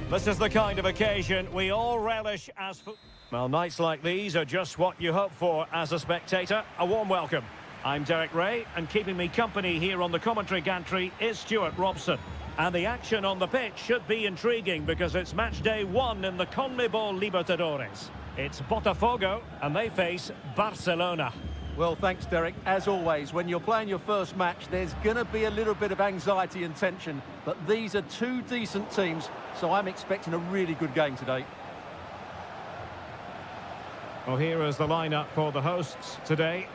This is the kind of occasion we all relish as... Well, nights like these are just what you hope for as a spectator. A warm welcome. I'm Derek Ray, and keeping me company here on the commentary gantry is Stuart Robson. And the action on the pitch should be intriguing because it's match day 1 in the CONMEBOL Libertadores. It's Botafogo, and they face Barcelona. Well, thanks, Derek. As always, when you're playing your first match, there's going to be a little bit of anxiety and tension. But these are 2 decent teams, so I'm expecting a really good game today. Well, here is the lineup for the hosts today.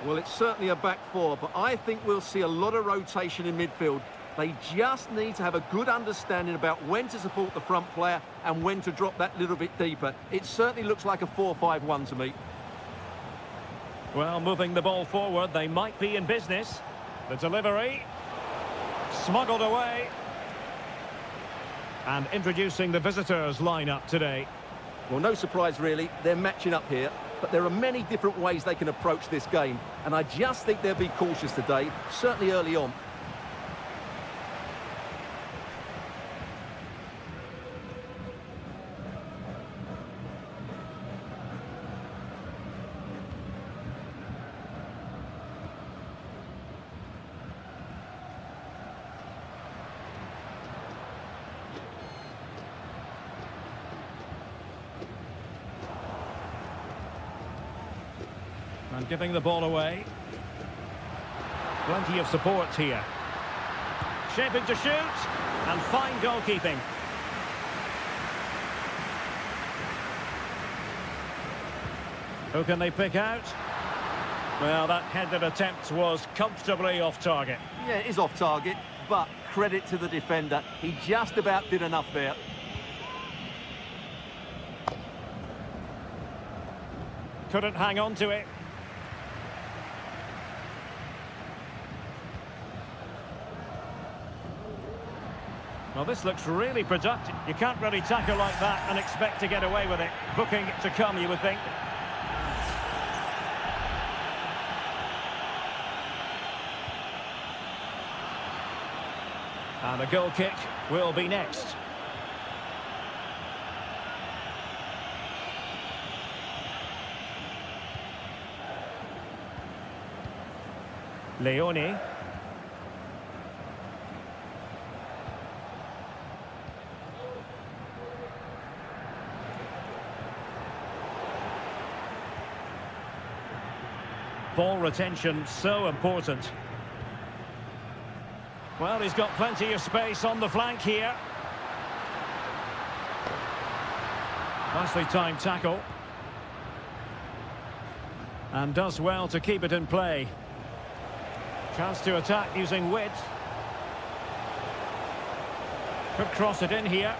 Well, it's certainly a back 4, but I think we'll see a lot of rotation in midfield. They just need to have a good understanding about when to support the front player and when to drop that little bit deeper. It certainly looks like a 4-5-1 to me. Well, moving the ball forward, they might be in business. The delivery, smuggled away. And introducing the visitors' lineup today. Well, no surprise really, they're matching up here, but there are many different ways they can approach this game, and I just think they'll be cautious today, certainly early on. And giving the ball away. Plenty of support here. Shaping to shoot. And fine goalkeeping. Who can they pick out? Well, that headed attempt was comfortably off target. Yeah, it is off target, but credit to the defender. He just about did enough there. Couldn't hang on to it. Well, this looks really productive. You can't really tackle like that and expect to get away with it. Booking to come, you would think. And a goal kick will be next. Leone. Ball retention so important. Well, he's got plenty of space on the flank here. Nicely timed tackle. And does well to keep it in play. Chance to attack using width. Could cross it in here.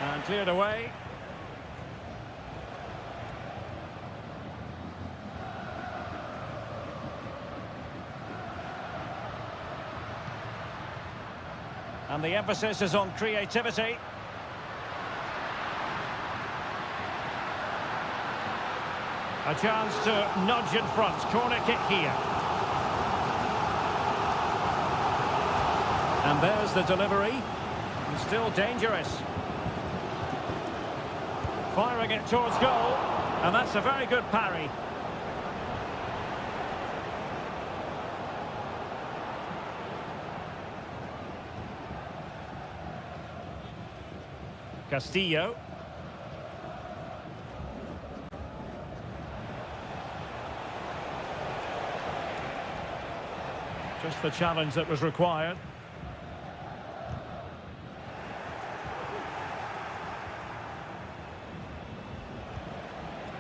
And cleared away. And the emphasis is on creativity. A chance to nudge in front. Corner kick here. And there's the delivery. And still dangerous. Firing it towards goal. And that's a very good parry. Castillo. Just the challenge that was required.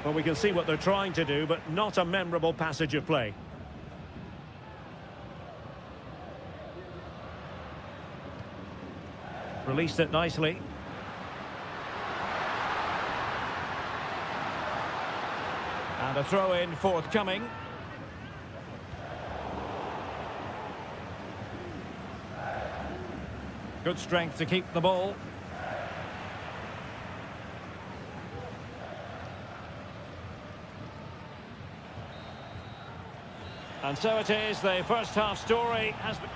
Well, we can see what they're trying to do, but not a memorable passage of play. Released it nicely. And a throw-in forthcoming. Good strength to keep the ball. And so it is, the first half story has been...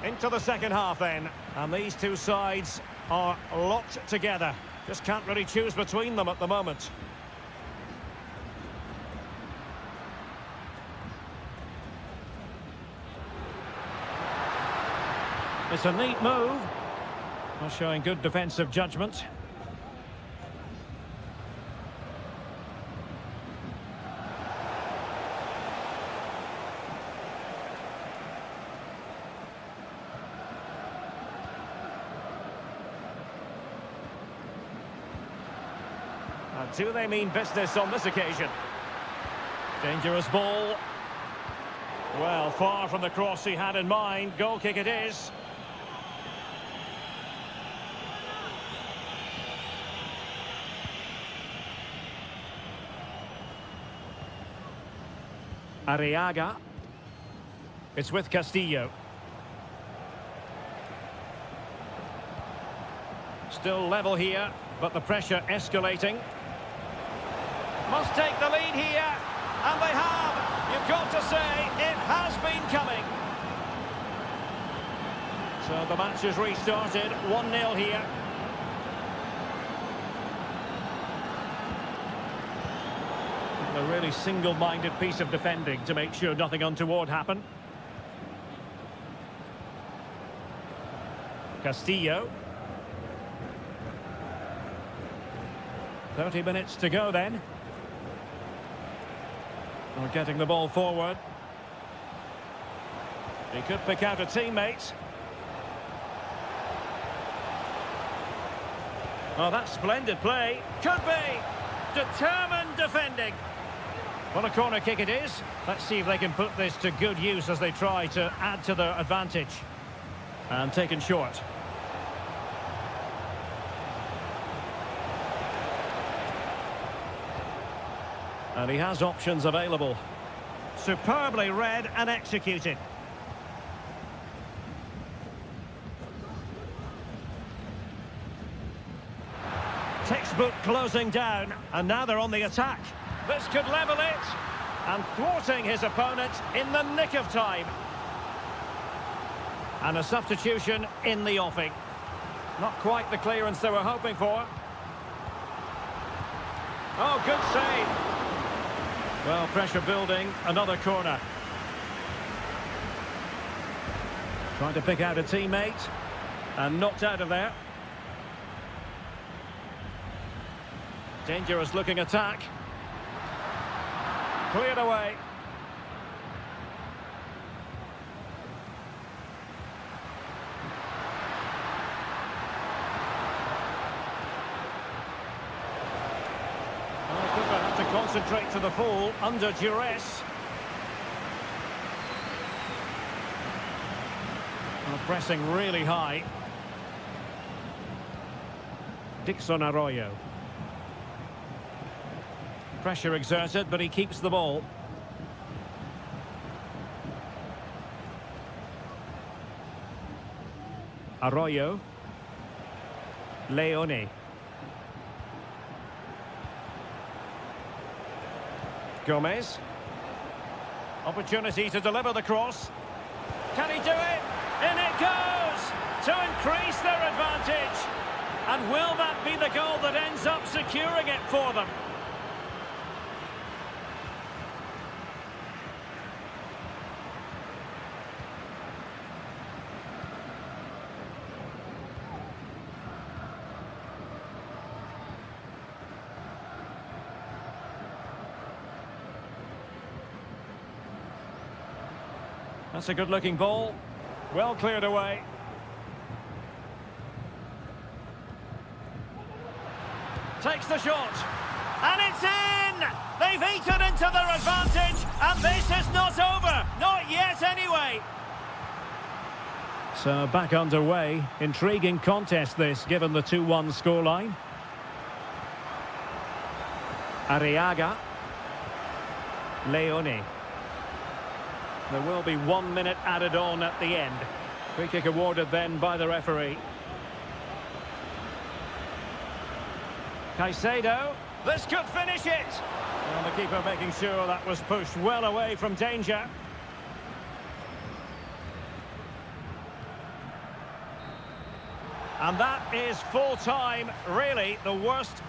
Into the second half then, and these two sides are locked together. Just can't really choose between them at the moment. It's a neat move, showing good defensive judgment. Do they mean business on this occasion? Dangerous ball. Well, far from the cross he had in mind. Goal kick it is. Arriaga. It's with Castillo. Still level here, but the pressure escalating. Must take the lead here, and they have. You've got to say, it has been coming. So the match has restarted, 1-0 here. A really single-minded piece of defending to make sure nothing untoward happened. Castillo. 30 minutes to go then. We're getting the ball forward. He could pick out a teammate. Oh, that's splendid play. Could be. Determined defending. Well, a corner kick it is. Let's see if they can put this to good use as they try to add to their advantage. And taken short. And he has options available. Superbly read and executed. Textbook closing down, and now they're on the attack. This could level it, and thwarting his opponent in the nick of time. And a substitution in the offing. Not quite the clearance they were hoping for. Oh, good save. Well, pressure building, another corner. Trying to pick out a teammate, and knocked out of there. Dangerous looking attack. Cleared away. to concentrate to the full under duress. Well, pressing really high. Dixon Arroyo. Pressure exerted, but he keeps the ball. Arroyo. Leone. Gomez. Opportunity to deliver the cross. Can he do it? In it goes! To increase their advantage. And will that be the goal that ends up securing it for them? That's a good-looking ball. Well cleared away. Takes the shot. And it's in! They've eaten into their advantage, and this is not over. Not yet, anyway. So back underway. Intriguing contest this, given the 2-1 scoreline. Arriaga. Leone. There will be 1 minute added on at the end. Free kick awarded then by the referee. Caicedo. This could finish it. And the keeper making sure that was pushed well away from danger. And that is full time. Really, the worst.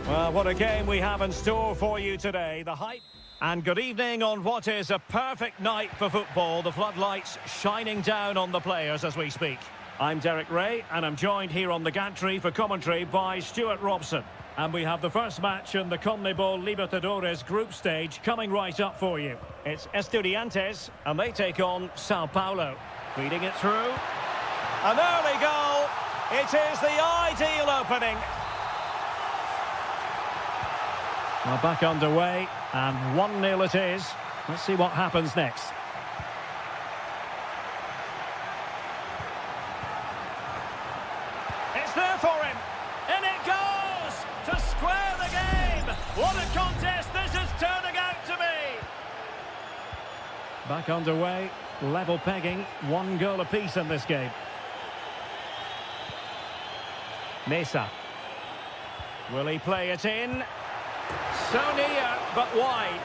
Well, what a game we have in store for you today. The hype. And good evening on what is a perfect night for football. The floodlights shining down on the players as we speak. I'm Derek Ray, and I'm joined here on the gantry for commentary by Stuart Robson. And we have the first match in the CONMEBOL Libertadores group stage coming right up for you. It's Estudiantes, and they take on Sao Paulo. Feeding it through. An early goal. It is the ideal opening. Well, back underway, and 1-0 it is. Let's see what happens next. It's there for him. In it goes! To square the game! What a contest this is turning out to be! Back underway, level pegging, 1 goal apiece in this game. Mesa. Will he play it in? So near, but wide.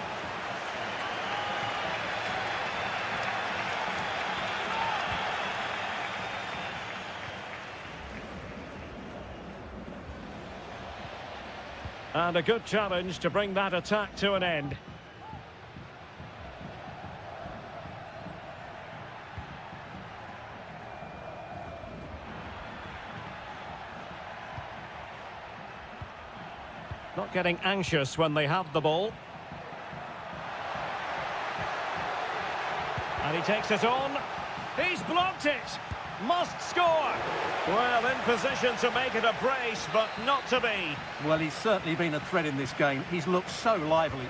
And a good challenge to bring that attack to an end. Not getting anxious when they have the ball. And he takes it on. He's blocked it. Must score. Well, in position to make it a brace, but not to be. Well, he's certainly been a threat in this game. He's looked so lively.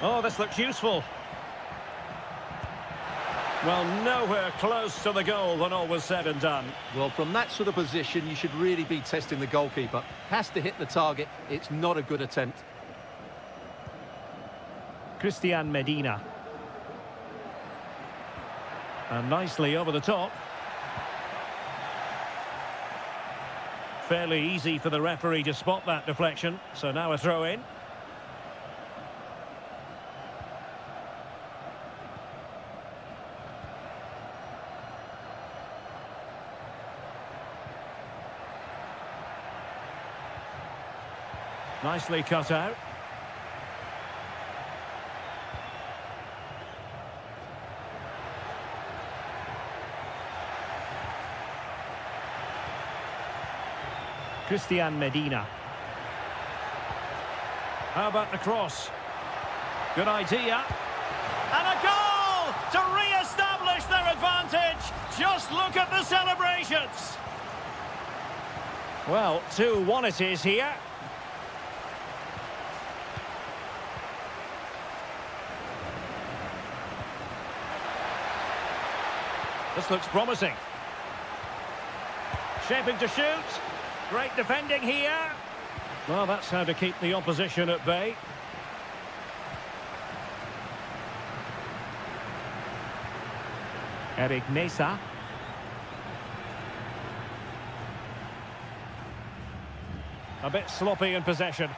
Oh, this looks useful. Well, nowhere close to the goal when all was said and done. Well, from that sort of position, you should really be testing the goalkeeper. Has to hit the target. It's not a good attempt. Christian Medina. And nicely over the top. Fairly easy for the referee to spot that deflection. So now a throw in. Nicely cut out. Christian Medina. How about the cross? Good idea. And a goal to re-establish their advantage. Just look at the celebrations. Well, 2-1 it is here. This looks promising. Shaping to shoot. Great defending here. Well, that's how to keep the opposition at bay. Eric Mesa. A bit sloppy in possession.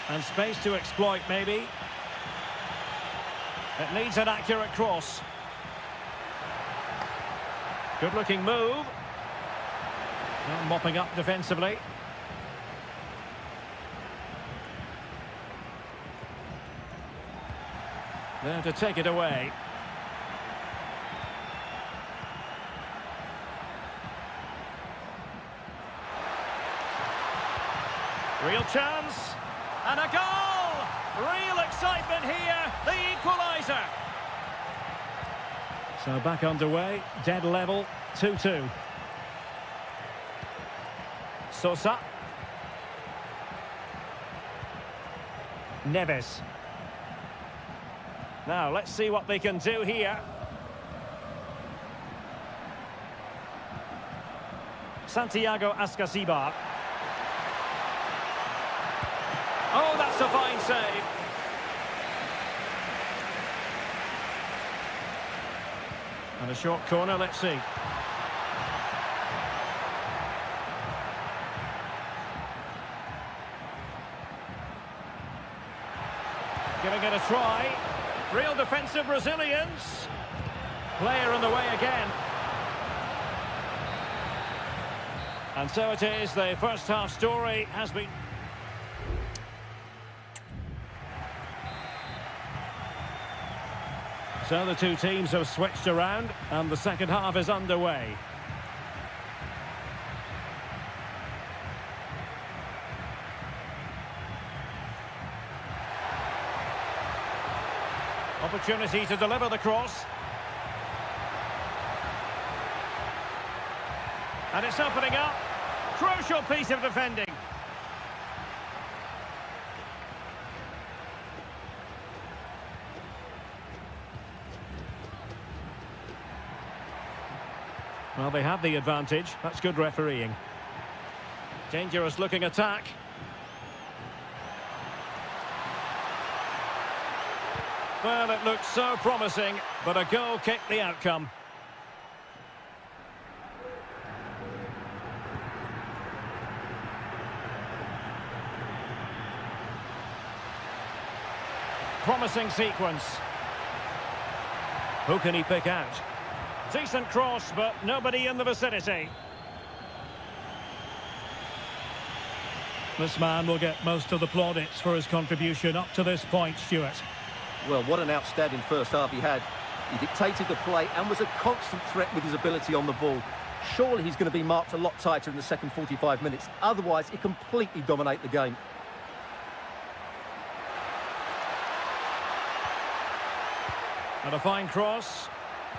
And space to exploit, maybe. It needs an accurate cross. Good-looking move. Now mopping up defensively. There to take it away. Real chance. And a goal! Real excitement here, the equaliser. So back underway, dead level, 2-2. Sosa. Neves. Now, let's see what they can do here. Santiago Ascasibar. Oh, that's a fine save. And a short corner, let's see. Giving it a try. Real defensive resilience. Player on the way again. And so it is, the first half story has been... So the two teams have switched around and the second half is underway. Opportunity to deliver the cross. And it's opening up. Crucial piece of defending. Well, they have the advantage. That's good refereeing. Dangerous looking attack. Well, it looked so promising, but a goal kicked the outcome. promising sequence. Who can he pick out? Decent cross, but nobody in the vicinity. This man will get most of the plaudits for his contribution up to this point, Stuart. Well, what an outstanding first half he had. He dictated the play and was a constant threat with his ability on the ball. Surely he's going to be marked a lot tighter in the second 45 minutes. Otherwise, he completely dominate the game. And a fine cross.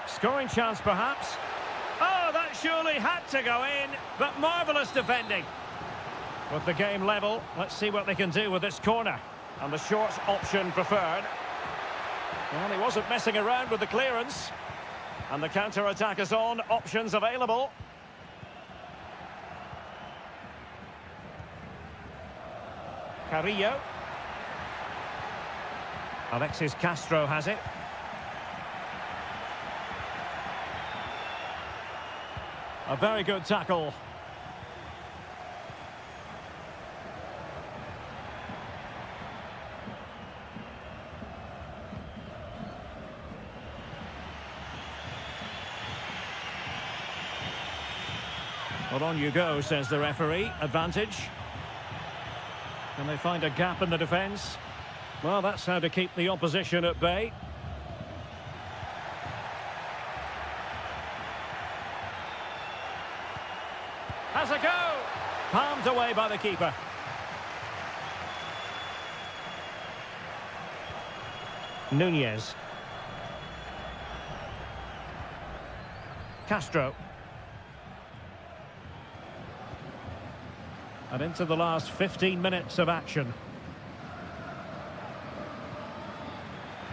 Scoring chance, perhaps. Oh, that surely had to go in, but marvellous defending. With the game level, let's see what they can do with this corner. And the short option preferred. Well, he wasn't messing around with the clearance. And the counter-attack is on. Options available. Carrillo. Alexis Castro has it. A very good tackle. Well, on you go, says the referee. Advantage. Can they find a gap in the defence? Well, that's how to keep the opposition at bay. Has a go! Palmed away by the keeper. Nunez. Castro. And into the last 15 minutes of action.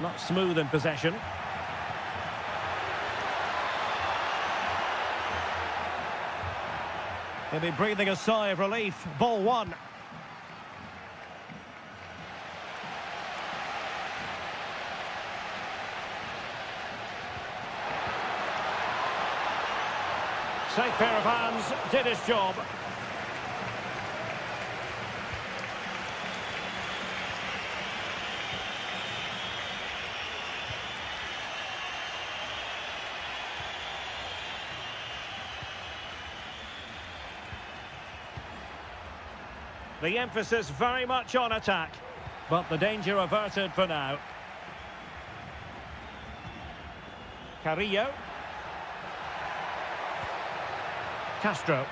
Not smooth in possession. He'll be breathing a sigh of relief. Ball one. Safe pair of hands, did his job. The emphasis very much on attack, but the danger averted for now. Carrillo. Castro.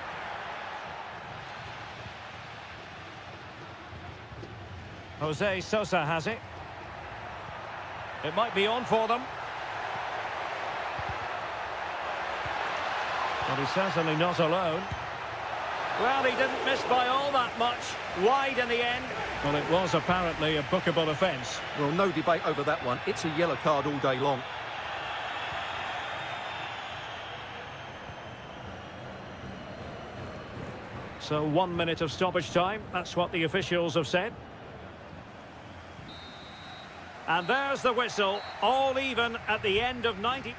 Jose Sosa has it. It might be on for them. But he's certainly not alone. Well, he didn't miss by all that much. Wide in the end. Well, it was apparently a bookable offence. Well, no debate over that one. It's a yellow card all day long. So 1 minute of stoppage time. That's what the officials have said. And there's the whistle. All even at the end of 90.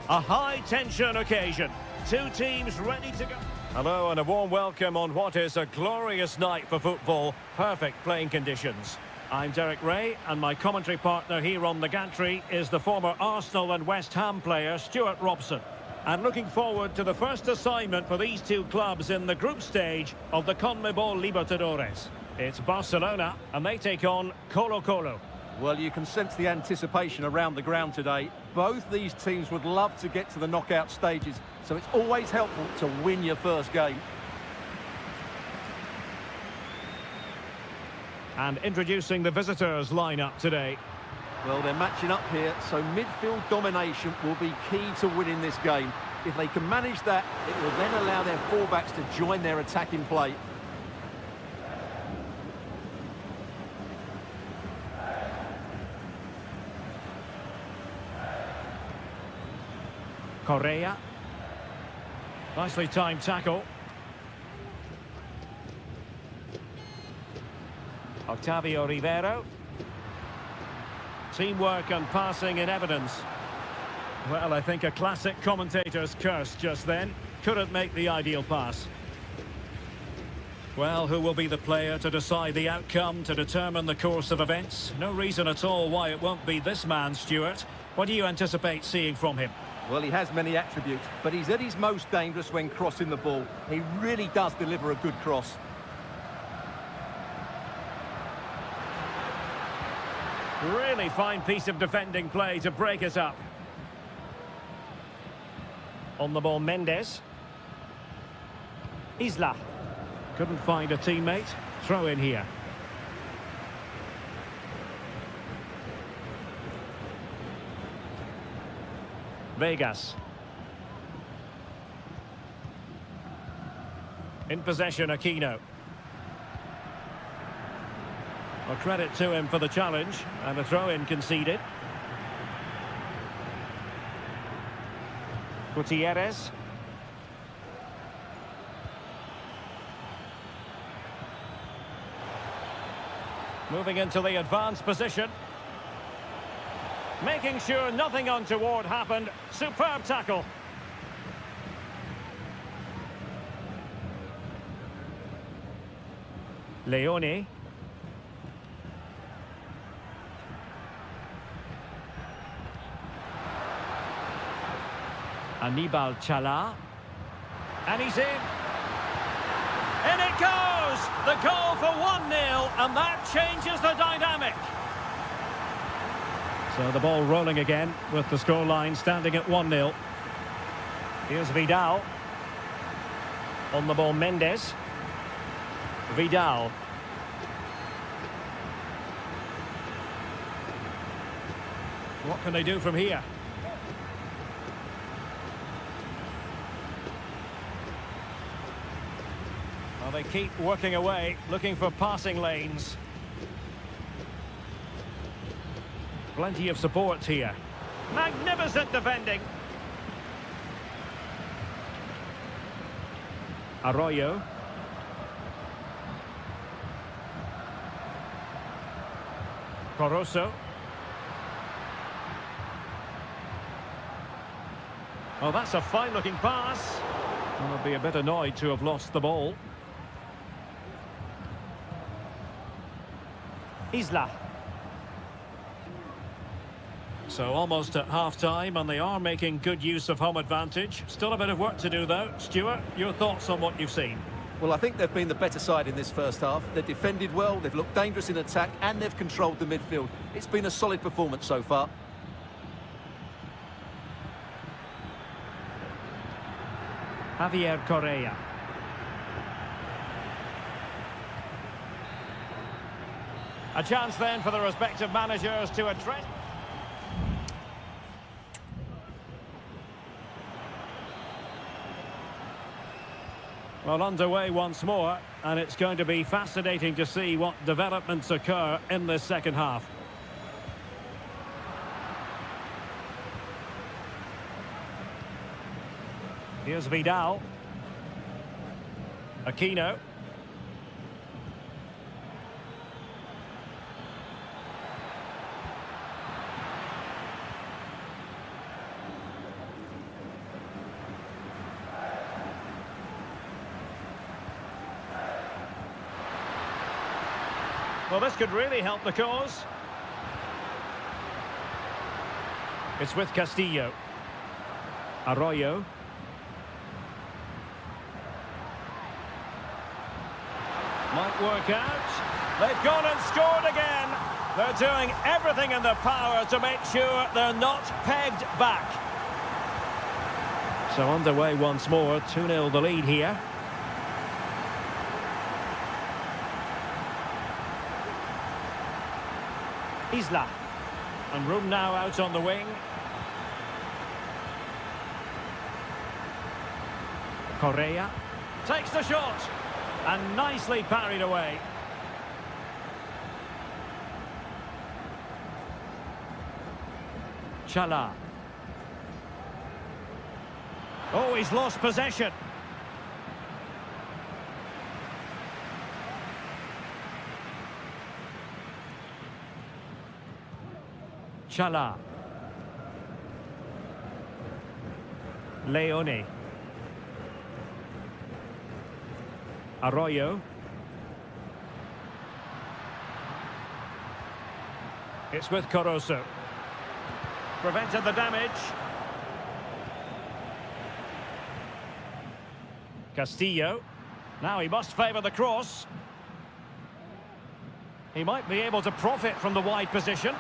A high-tension occasion. Two teams ready to go. Hello and a warm welcome on what is a glorious night for football. Perfect playing conditions. I'm Derek Ray, and my commentary partner here on the gantry is the former Arsenal and West Ham player Stuart Robson. And looking forward to the first assignment for these two clubs in the group stage of the CONMEBOL Libertadores. It's Barcelona, and they take on Colo-Colo. Well, you can sense the anticipation around the ground today. Both these teams would love to get to the knockout stages, so it's always helpful to win your first game. And introducing the visitors' lineup today. Well, they're matching up here, so midfield domination will be key to winning this game. If they can manage that, it will then allow their fullbacks to join their attacking play. Correa. Nicely timed tackle. Octavio Rivero. Teamwork and passing in evidence. Well, I think a classic commentator's curse just then. Couldn't make the ideal pass. Well, who will be the player to decide the outcome, to determine the course of events? No reason at all why it won't be this man, Stuart. What do you anticipate seeing from him? Well, he has many attributes, but he's at his most dangerous when crossing the ball. He really does deliver a good cross. Really fine piece of defending play to break it up. On the ball, Mendes. Isla. Couldn't find a teammate. Throw in here. Vegas. In possession, Aquino. Well, credit to him for the challenge, and a throw-in conceded. Gutierrez. Moving into the advanced position. Making sure nothing untoward happened. Superb tackle. Leone. Anibal Chala. And he's in. In it goes! The goal for 1-0, and that changes the dynamic. So the ball rolling again with the scoreline standing at 1-0. Here's Vidal. On the ball, Mendes. Vidal. What can they do from here? Well, they keep working away, looking for passing lanes. Plenty of support here. Magnificent defending. Arroyo. Corozo. Oh, that's a fine-looking pass. I'll be a bit annoyed to have lost the ball. Isla. So almost at half-time, and they are making good use of home advantage. Still a bit of work to do, though. Stuart, your thoughts on what you've seen? Well, I think they've been the better side in this first half. They've defended well, they've looked dangerous in attack, and they've controlled the midfield. It's been a solid performance so far. Javier Correa. A chance then for the respective managers to address. Well, underway once more, and it's going to be fascinating to see what developments occur in this second half. Here's Vidal. Aquino. Well, this could really help the cause. It's with Castillo. Arroyo. Might work out. They've gone and scored again. They're doing everything in their power to make sure they're not pegged back. So underway once more, 2-0 the lead here. Isla. And room now out on the wing. Correa takes the shot and nicely parried away. Chala. Oh, he's lost possession. Chala. Leone. Arroyo. It's with Corozo. Prevented the damage. Castillo. Now he must favour the cross. He might be able to profit from the wide position.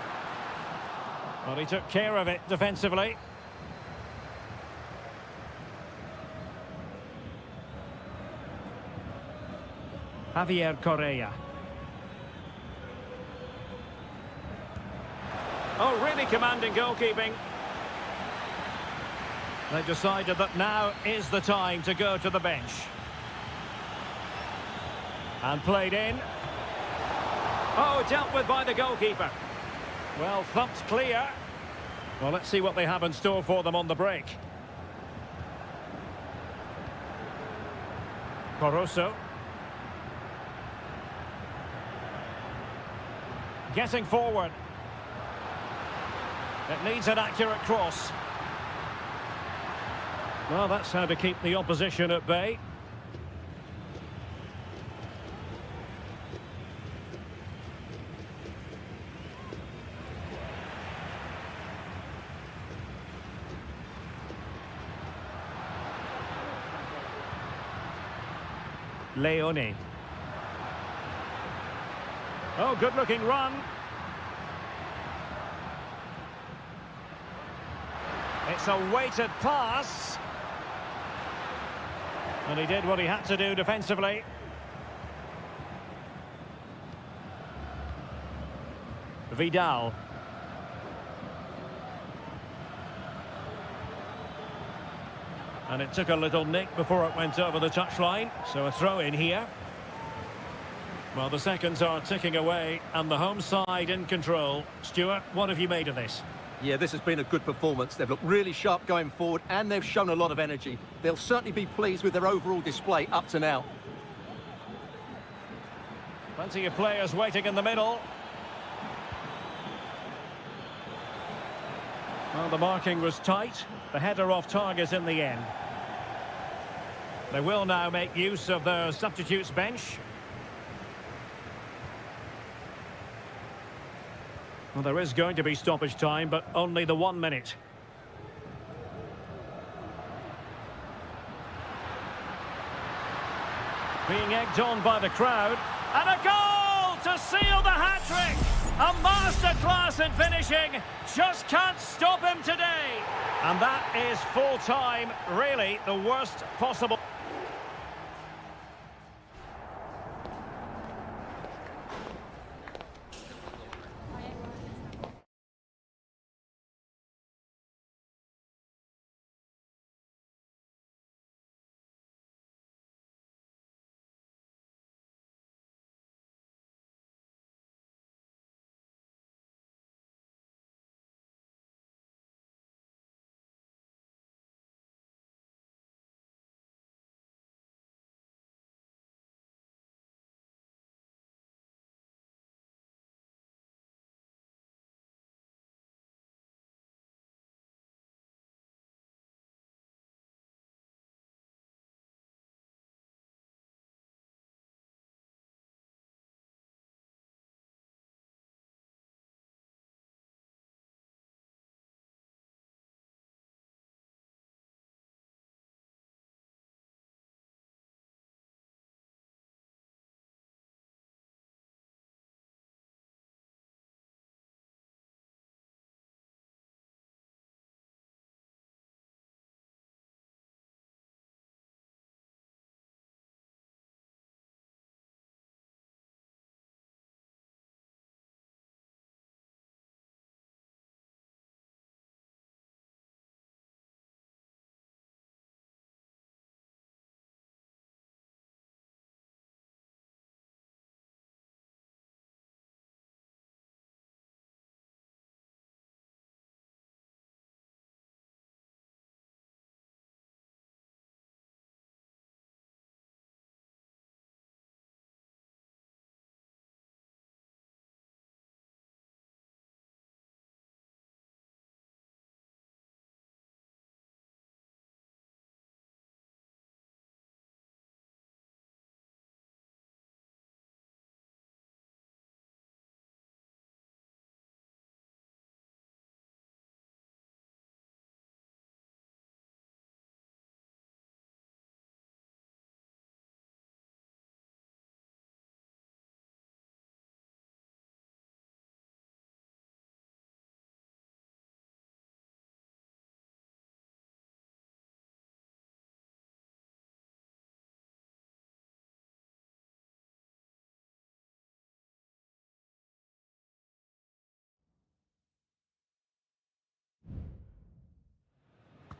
But he took care of it defensively. Javier Correa. Oh, really commanding goalkeeping. They've decided that now is the time to go to the bench. And played in. Oh, dealt with by the goalkeeper. Well, thumped clear. Well, let's see what they have in store for them on the break. Corozo. Getting forward. It needs an accurate cross. Well, that's how to keep the opposition at bay. Leone. Oh, good-looking run. It's a weighted pass. And he did what he had to do defensively. Vidal. And it took a little nick before it went over the touchline. So a throw in here. Well, the seconds are ticking away and the home side in control. Stuart, what have you made of this? Yeah, this has been a good performance. They've looked really sharp going forward and they've shown a lot of energy. They'll certainly be pleased with their overall display up to now. Plenty of players waiting in the middle. Well, the marking was tight. The header off target in the end. They will now make use of their substitutes bench. Well, there is going to be stoppage time, but only the 1 minute. Being egged on by the crowd. And a goal to seal the hat-trick! A masterclass in finishing. Just can't stop him today. And that is full-time, really the worst possible.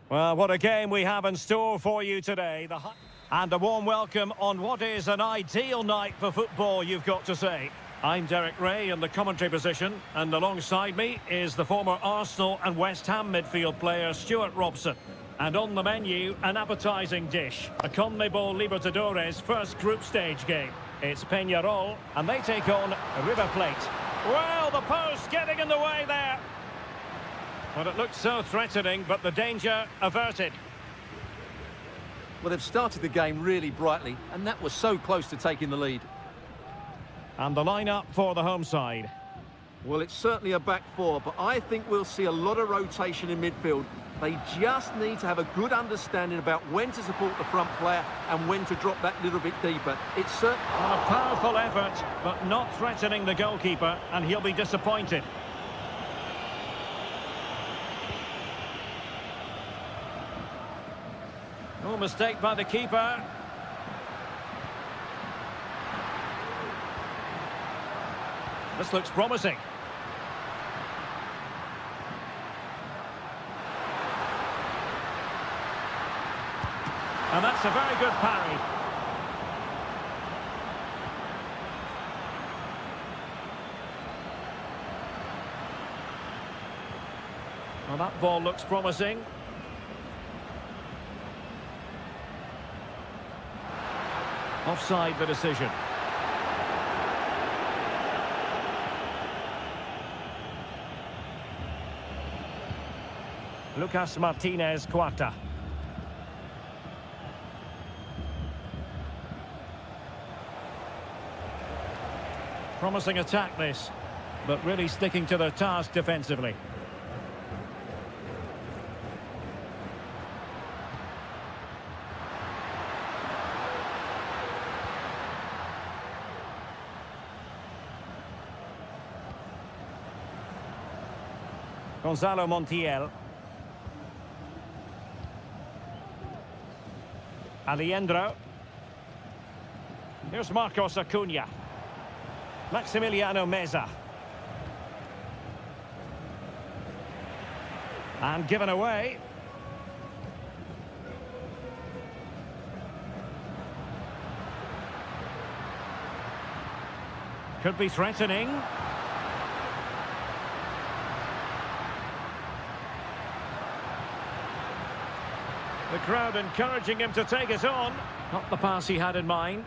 Well, what a game we have in store for you today. And a warm welcome on what is an ideal night for football, you've got to say. I'm Derek Ray in the commentary position, and alongside me is the former Arsenal and West Ham midfield player Stuart Robson. And on the menu, an appetising dish, a CONMEBOL Libertadores first group stage game. It's Peñarol, and they take on River Plate. Well, the post getting in the way there. Well, it looked so threatening, but the danger averted. Well, they've started the game really brightly, and that was so close to taking the lead. And the lineup for the home side. Well, it's certainly a back four, but I think we'll see a lot of rotation in midfield. They just need to have a good understanding about when to support the front player and when to drop that little bit deeper. It's certainly A powerful effort, but not threatening the goalkeeper, and he'll be disappointed. Oh, mistake by the keeper. This looks promising. And that's a very good parry. Well, that ball looks promising. Offside the decision. Lucas Martinez Cuarta. Promising attack this, but really sticking to their task defensively. Gonzalo Montiel. Alejandro. Here's Marcos Acuna. Maximiliano Meza. And given away. Could be threatening. The crowd encouraging him to take it on. Not the pass he had in mind.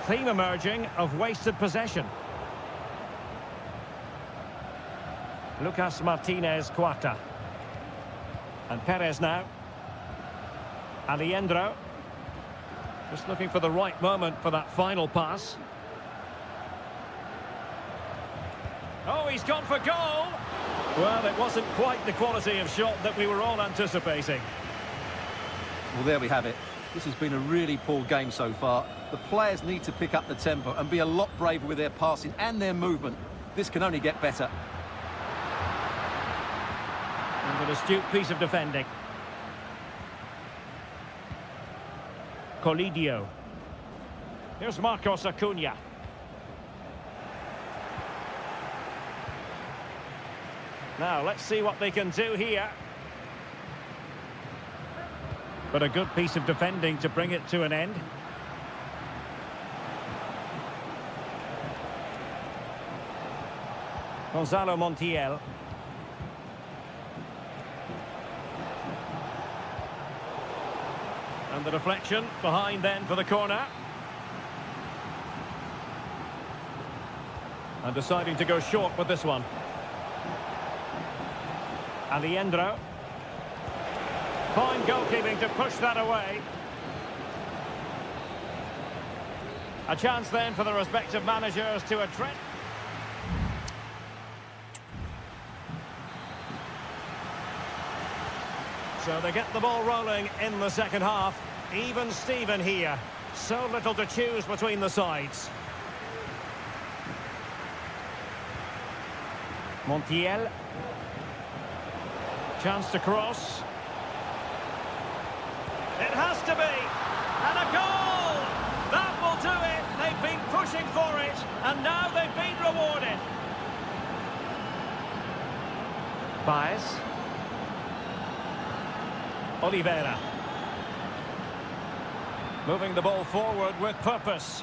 Theme emerging of wasted possession. Lucas Martinez Cuarta. And Perez now. Alejandro. Just looking for the right moment for that final pass. Oh, he's gone for goal! Well, it wasn't quite the quality of shot that we were all anticipating. Well, there we have it. This has been a really poor game so far. The players need to pick up the tempo and be a lot braver with their passing and their movement. This can only get better. And an astute piece of defending. Colidio. Here's Marcos Acuna. Now, let's see what they can do here. But a good piece of defending to bring it to an end. Gonzalo Montiel. And the deflection behind then for the corner. And deciding to go short with this one. Alejandro. Fine goalkeeping to push that away. A chance then for the respective managers to address. So they get the ball rolling in the second half. Even Steven here. So little to choose between the sides. Montiel. Chance to cross. It has to be. And a goal! That will do it. They've been pushing for it, and now they've been rewarded. Baez. Oliveira. Moving the ball forward with purpose.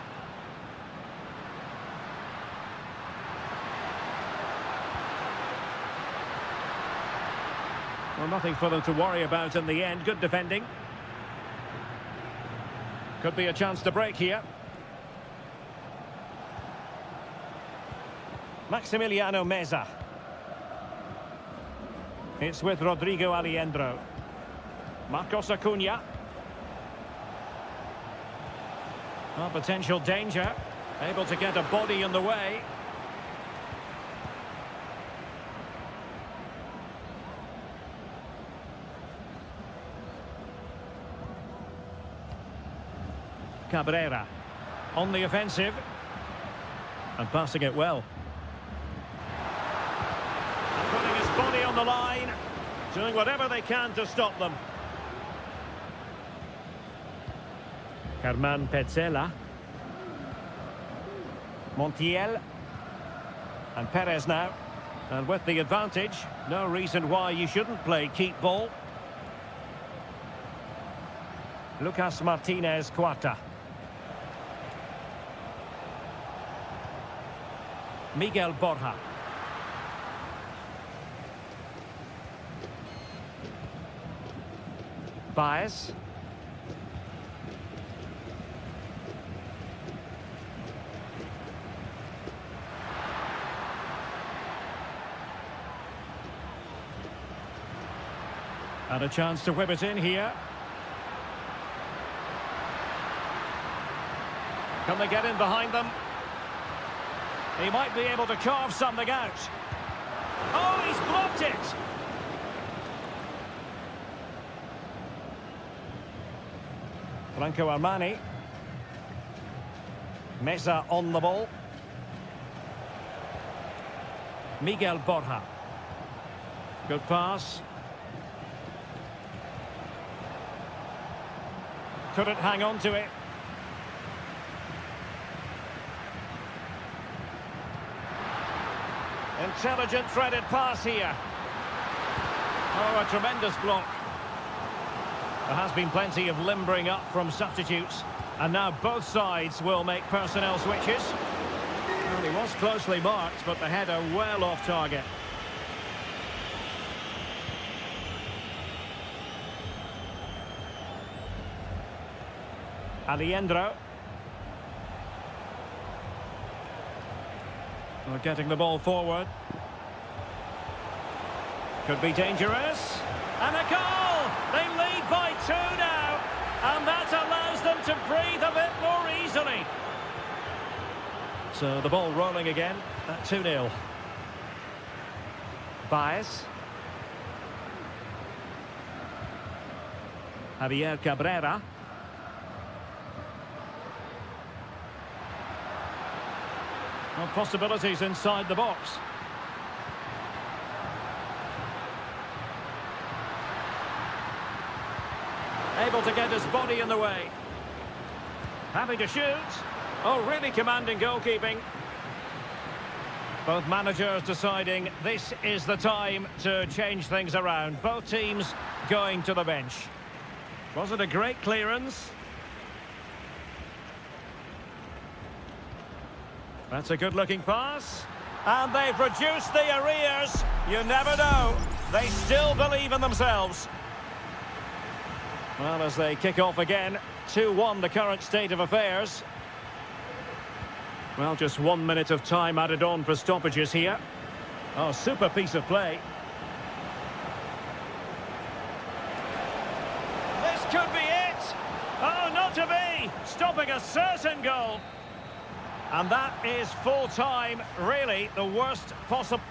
Well, nothing for them to worry about in the end. Good defending. Could be a chance to break here. Maximiliano Meza. It's with Rodrigo Aliendro. Marcos Acuna. Oh, potential danger. Able to get a body in the way. Cabrera on the offensive and passing it well. And putting his body on the line, doing whatever they can to stop them. Germán Petzela. Montiel. And Perez now. And with the advantage, no reason why you shouldn't play keep ball. Lucas Martinez Cuarta. Miguel Borja. Baez. And a chance to whip it in here. Can they get in behind them? He might be able to carve something out. Oh, he's blocked it! Franco Armani. Meza on the ball. Miguel Borja. Good pass. Couldn't hang on to it. Intelligent threaded pass here. Oh, a tremendous block. There has been plenty of limbering up from substitutes. And now both sides will make personnel switches. Well, he was closely marked, but the header well off target. Aliendro. Well, getting the ball forward. Could be dangerous. And a goal! They lead by 2 now. And that allows them to breathe a bit more easily. So the ball rolling again at 2-0. Baez. Javier Cabrera. Well, possibilities inside the box. Able to get his body in the way. Happy to shoot. Oh, really commanding goalkeeping. Both managers deciding this is the time to change things around. Both teams going to the bench. Was it a great clearance? That's a good-looking pass. And they've reduced the arrears. You never know. They still believe in themselves. Well, as they kick off again, 2-1 the current state of affairs. Well, just 1 minute of time added on for stoppages here. Oh, super piece of play. This could be it. Oh, not to be. Stopping a certain goal. And that is full time, really the worst possible.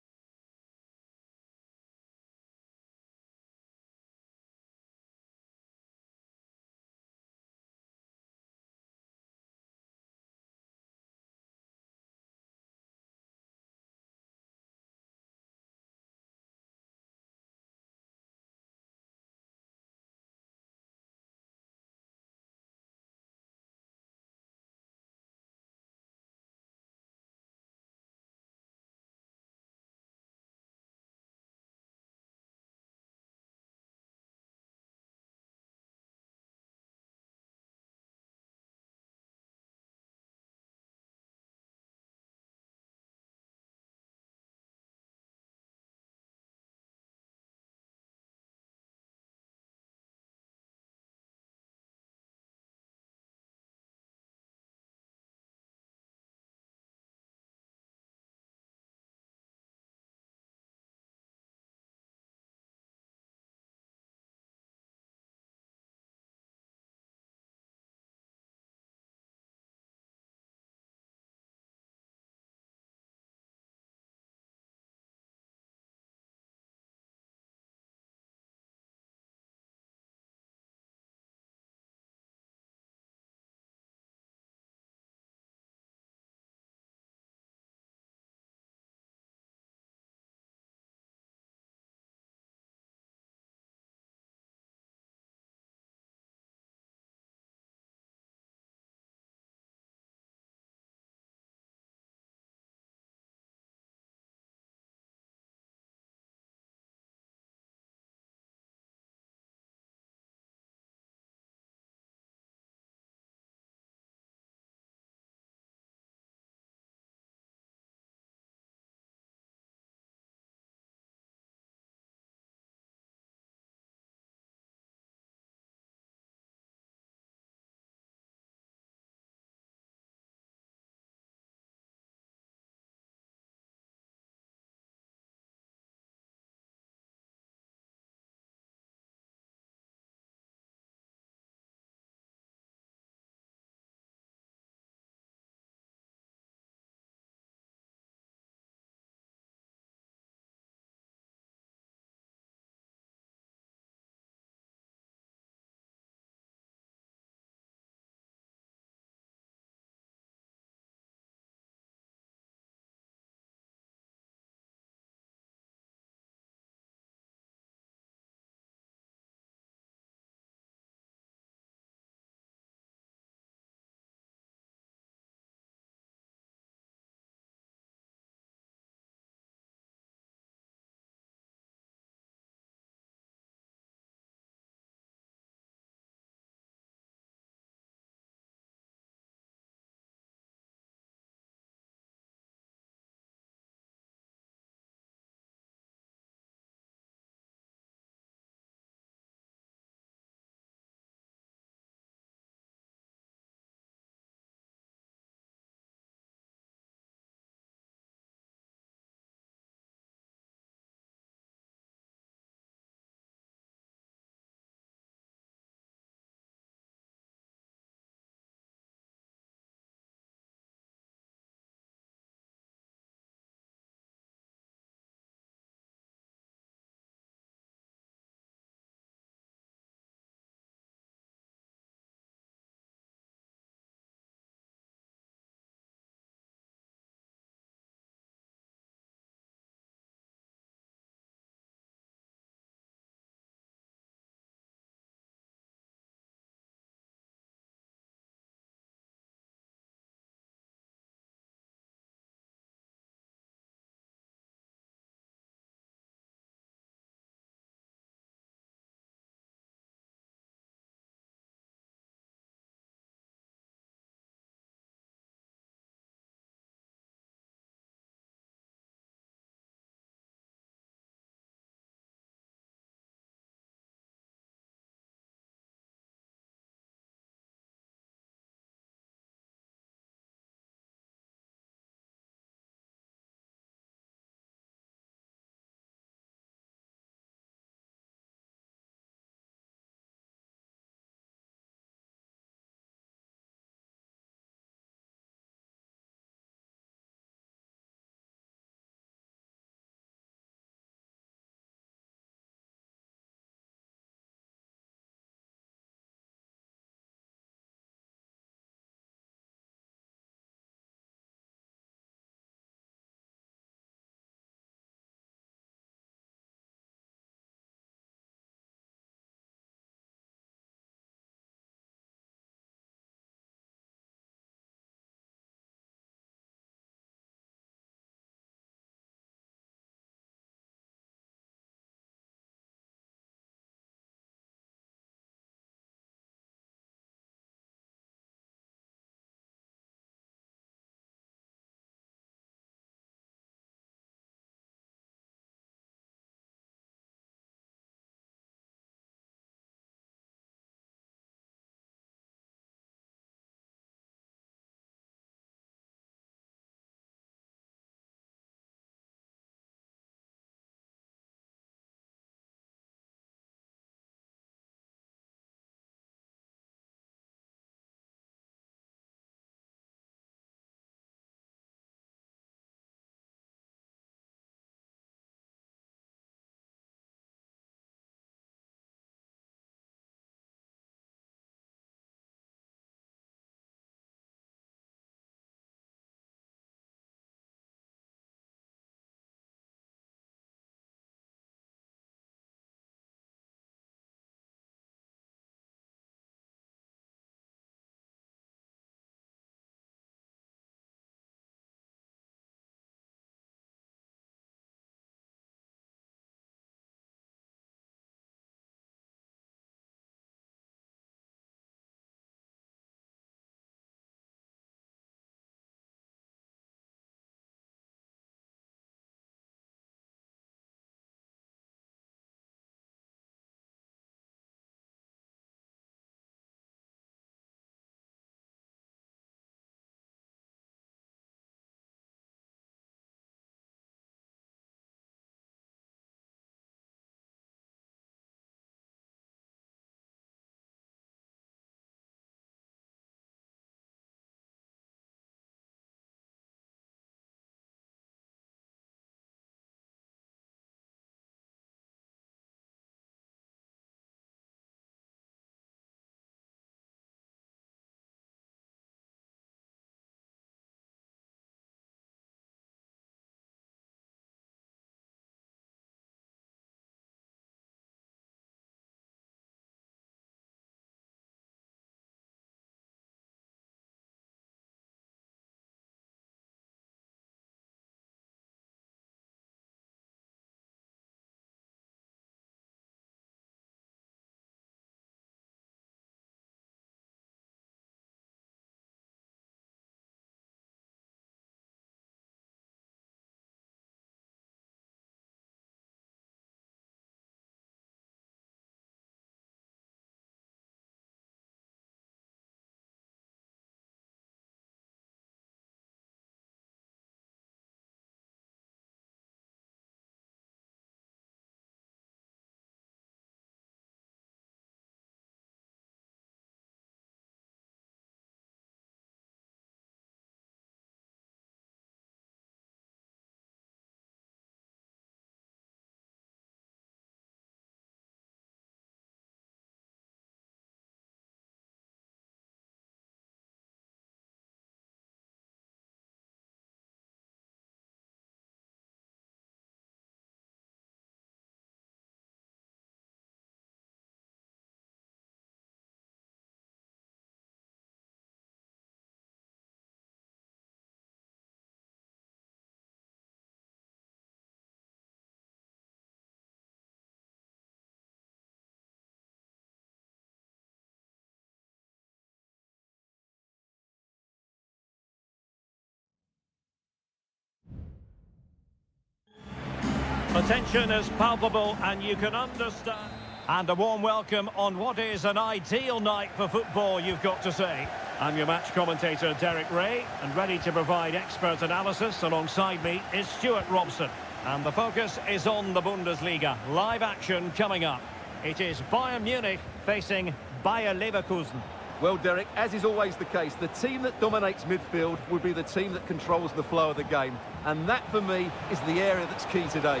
The tension is palpable and you can understand. And a warm welcome on what is an ideal night for football, you've got to say. I'm your match commentator, Derek Ray, and ready to provide expert analysis alongside me is Stuart Robson. And the focus is on the Bundesliga. Live action coming up. It is Bayern Munich facing Bayer Leverkusen. Well, Derek, as is always the case, the team that dominates midfield will be the team that controls the flow of the game. And that, for me, is the area that's key today.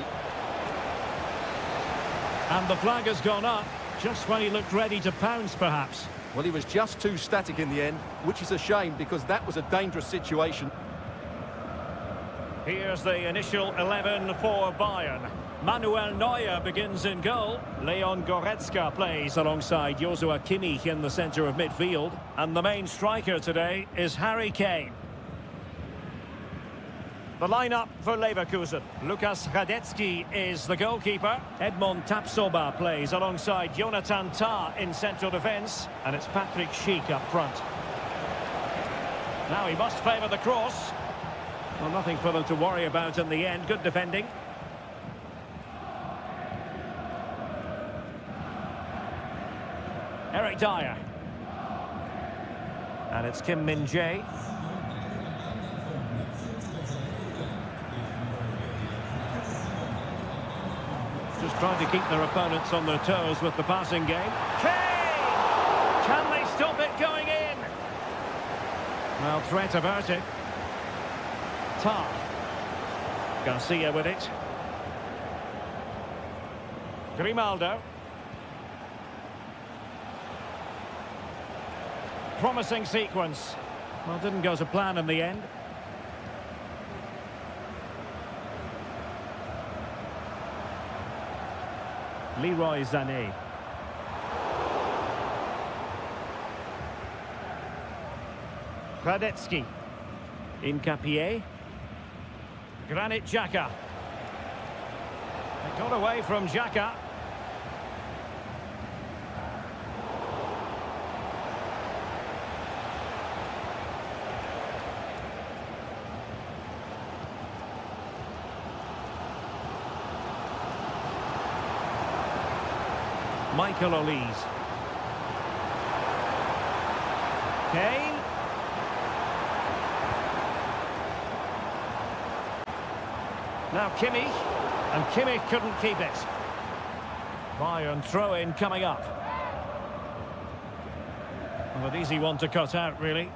And the flag has gone up, just when he looked ready to pounce, perhaps. Well, he was just too static in the end, which is a shame because that was a dangerous situation. Here's the initial 11 for Bayern. Manuel Neuer begins in goal. Leon Goretzka plays alongside Joshua Kimmich in the centre of midfield. And the main striker today is Harry Kane. The lineup for Leverkusen. Lukas Radetzky is the goalkeeper. Edmond Tapsoba plays alongside Jonathan Tah in central defence. And it's Patrick Schick up front. Now he must favour the cross. Well, nothing for them to worry about in the end. Good defending. Eric Dyer. And it's Kim Min-jae. Just trying to keep their opponents on their toes with the passing game. Kane! Can they stop it going in? Well, threat averted. Tah. Garcia with it. Grimaldo. Promising sequence. Well, didn't go to plan in the end. Leroy Sané. Radetzky. Incapié. Granit Xhaka. They got away from Xhaka. Michael Olise. Kane. Now Kimmich. And Kimmich couldn't keep it. Bayern throw-in coming up. Well, an easy one to cut out, really.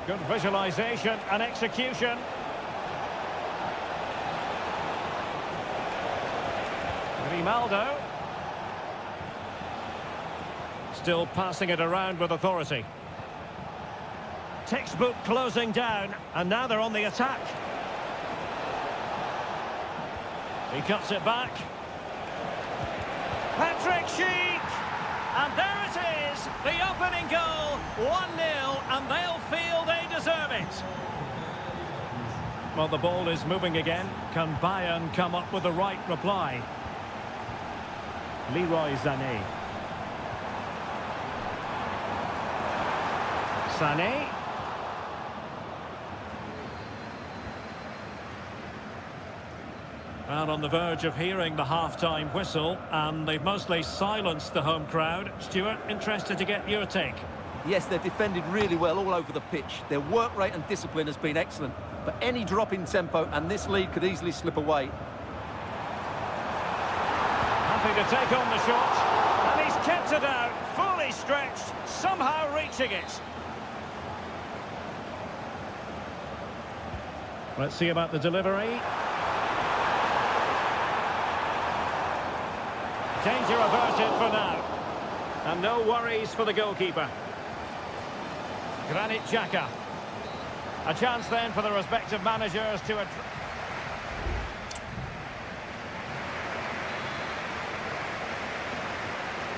Good visualisation and execution. Grimaldo. Still passing it around with authority. Textbook closing down, and now they're on the attack. He cuts it back. Patrick Schick! And there it is, the opening goal, 1-0, and they'll feel they deserve it. Well, the ball is moving again. Can Bayern come up with the right reply? Leroy Sané. Sané. And on the verge of hearing the half-time whistle, and they've mostly silenced the home crowd. Stuart, interested to get your take. Yes, they've defended really well all over the pitch. Their work rate and discipline has been excellent, but any drop in tempo and this lead could easily slip away. Happy to take on the shot, and he's kept it out, fully stretched, somehow reaching it. Let's see about the delivery. Danger averted for now. And no worries for the goalkeeper. Granit Xhaka. A chance then for the respective managers to...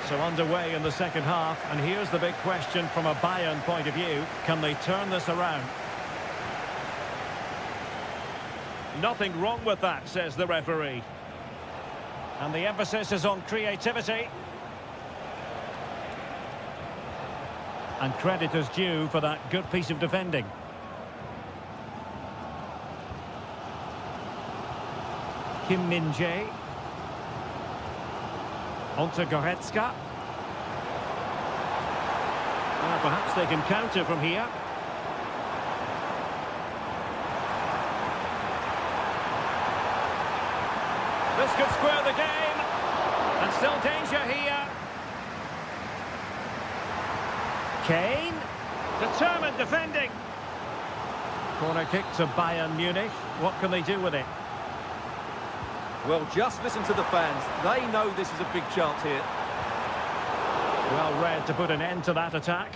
So underway in the second half, and here's the big question from a Bayern point of view. Can they turn this around? Nothing wrong with that, says the referee. And the emphasis is on creativity. And credit is due for that good piece of defending. Kim Min-jae. Onto Goretzka. Perhaps they can counter from here. This could square the game. And still danger here. Kane. Determined defending. Corner kick to Bayern Munich. What can they do with it? Well, just listen to the fans. They know this is a big chance here. Well read to put an end to that attack.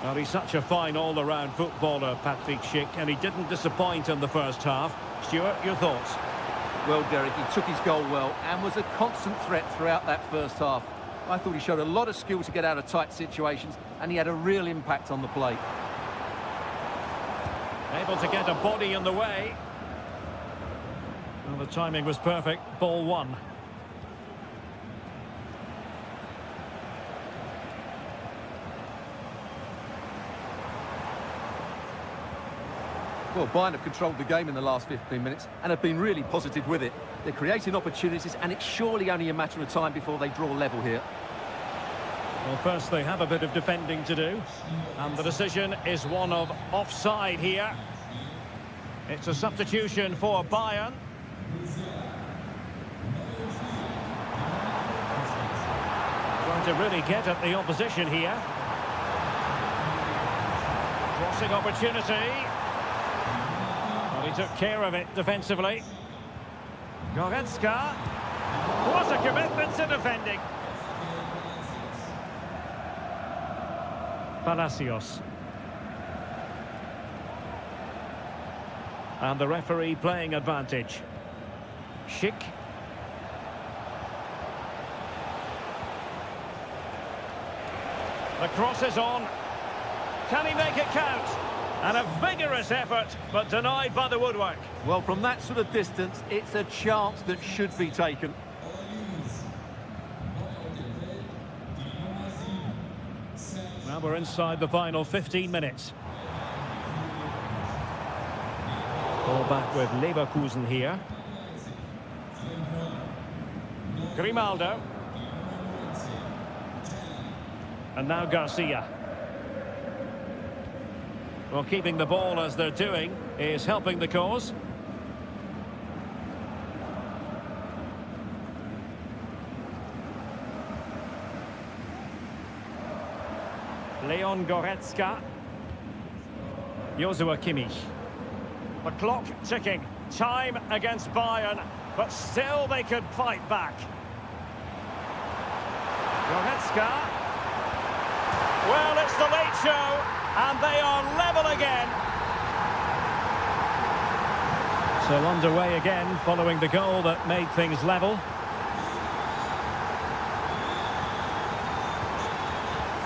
Well, he's such a fine all-around footballer, Patrick Schick, and he didn't disappoint in the first half. Stuart, your thoughts? Well, Derek, he took his goal well and was a constant threat throughout that first half. I thought he showed a lot of skill to get out of tight situations, and he had a real impact on the play. Able to get a body in the way. Well, the timing was perfect. Ball one. Well, Bayern have controlled the game in the last 15 minutes and have been really positive with it. They're creating opportunities, and it's surely only a matter of time before they draw level here. Well, first they have a bit of defending to do. And the decision is one of offside here. It's a substitution for Bayern. Trying to really get at the opposition here. Crossing opportunity. Well, he took care of it defensively. Goretzka. What a commitment to defending. Palacios. And the referee playing advantage. Schick. The cross is on. Can he make it count? And a vigorous effort, but denied by the woodwork. Well, from that sort of distance, it's a chance that should be taken. Well, we're inside the final 15 minutes. Ball back with Leverkusen here. Grimaldo. And now Garcia. Well, keeping the ball as they're doing is helping the cause. Leon Goretzka. Joshua Kimmich. The clock ticking. Time against Bayern, but still they could fight back. Goretzka. Well, it's the late show, and they are level again. So underway again, following the goal that made things level.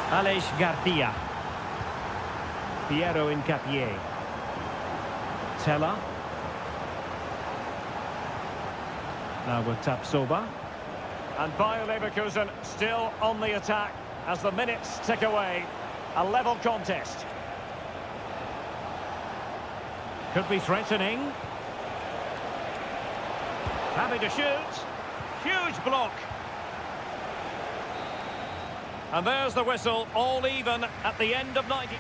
Aleix Garcia. Piero Incapié. Teller. Now with Tapsoba. And Bayer Leverkusen still on the attack as the minutes tick away. A level contest. Could be threatening. Happy to shoot. Huge block. And there's the whistle, all even at the end of 90.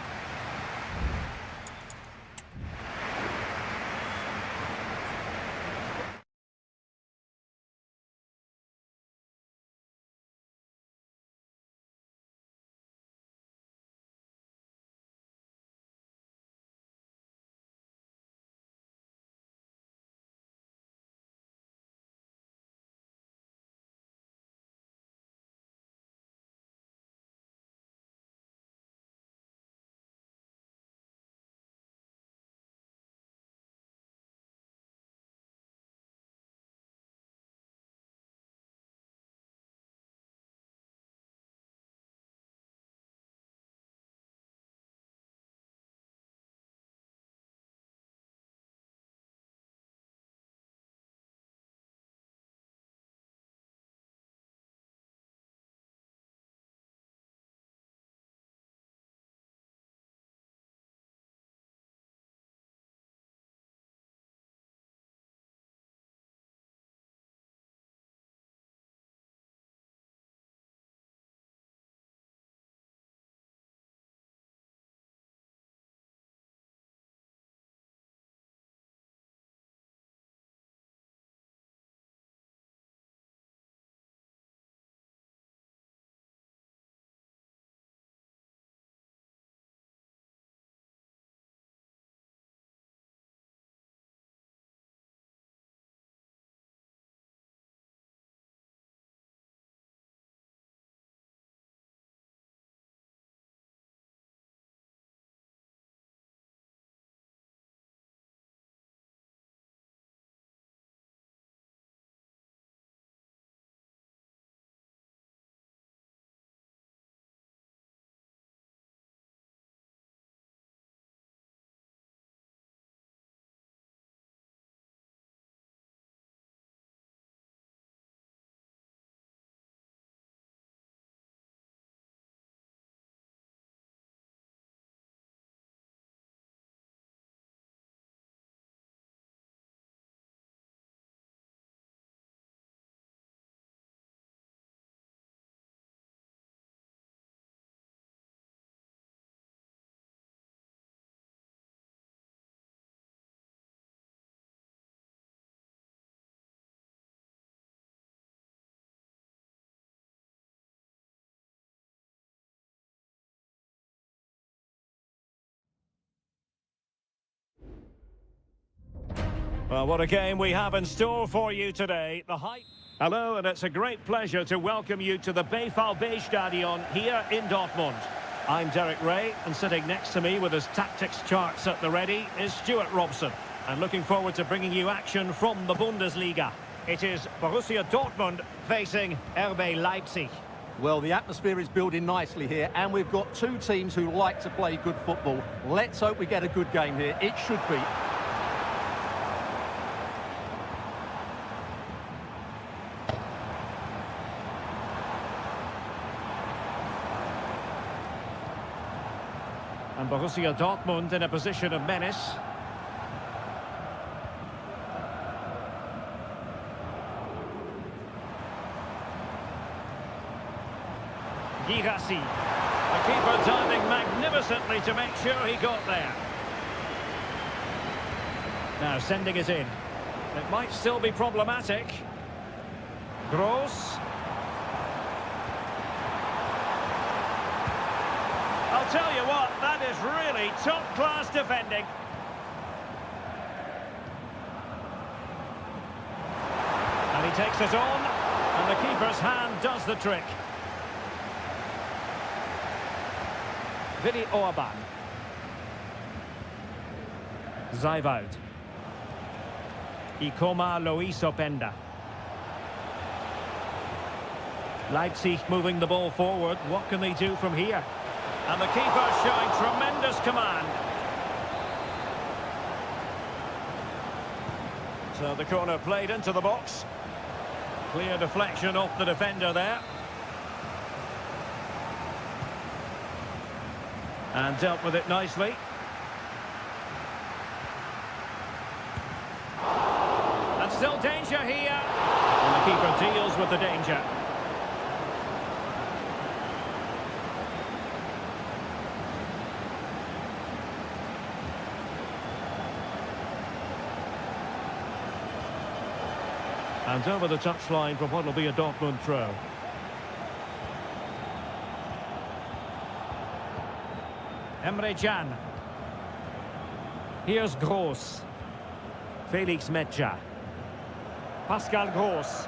Well, what a game we have in store for you today. Hello, and it's a great pleasure to welcome you to the Stadion here in Dortmund. I'm Derek Ray, and sitting next to me with his tactics charts at the ready is Stuart Robson. And looking forward to bringing you action from the Bundesliga. It is Borussia Dortmund facing RB Leipzig. Well, the atmosphere is building nicely here, and we've got two teams who like to play good football. Let's hope we get a good game here. It should be. And Borussia Dortmund in a position of menace. Girassi. The keeper diving magnificently to make sure he got there. Now sending it in. It might still be problematic. Gross. I'll tell you what, that is really top-class defending. And he takes it on, and the keeper's hand does the trick. Vili Orban. Zijvoud. Ikoma Luis Openda. Leipzig moving the ball forward. What can they do from here? And the keeper showing tremendous command. So the corner played into the box. Clear deflection off the defender there. And dealt with it nicely. And still danger here. And the keeper deals with the danger. And over the touchline for what will be a Dortmund throw. Emre Can. Here's Gross. Felix Metscher. Pascal Gross.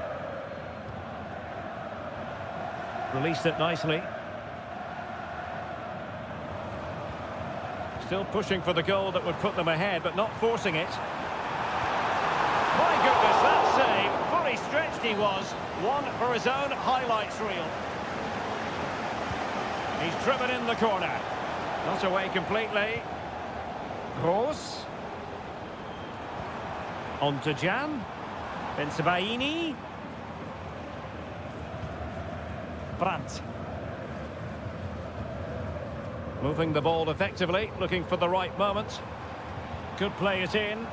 Released it nicely. Still pushing for the goal that would put them ahead, but not forcing it. My goodness, that save. Fully stretched he was. One for his own highlights reel. He's driven in the corner. Not away completely. Gross. On to Can. Bensebaini. Brandt. Moving the ball effectively, looking for the right moment. Could play it in.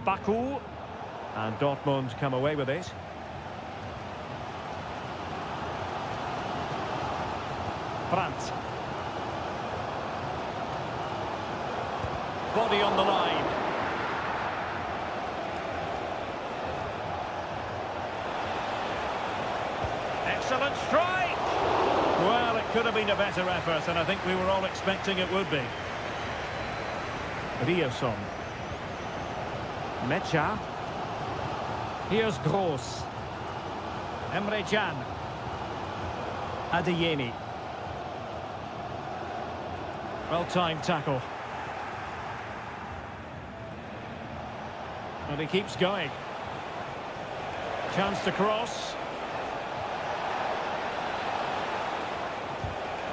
Baku, and Dortmund come away with it. Brandt. Body on the line. Excellent strike! Well, it could have been a better effort, and I think we were all expecting it would be. Ryerson. Metscher. Here's Gross. Emre Can. Adeyemi. Well-timed tackle. And he keeps going. Chance to cross.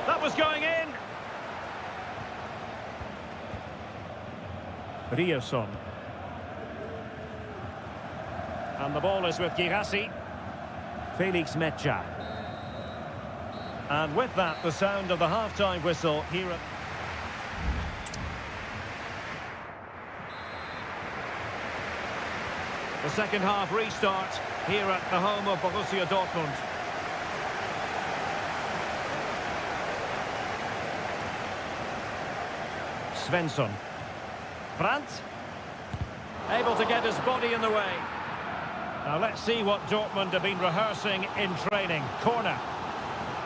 That was going in. Ryerson. And the ball is with Girassi. Felix Metscher. And with that, the sound of the half-time whistle here at... The second half restart here at the home of Borussia Dortmund. Svensson. Brandt. Able to get his body in the way. Now let's see what Dortmund have been rehearsing in training. Corner.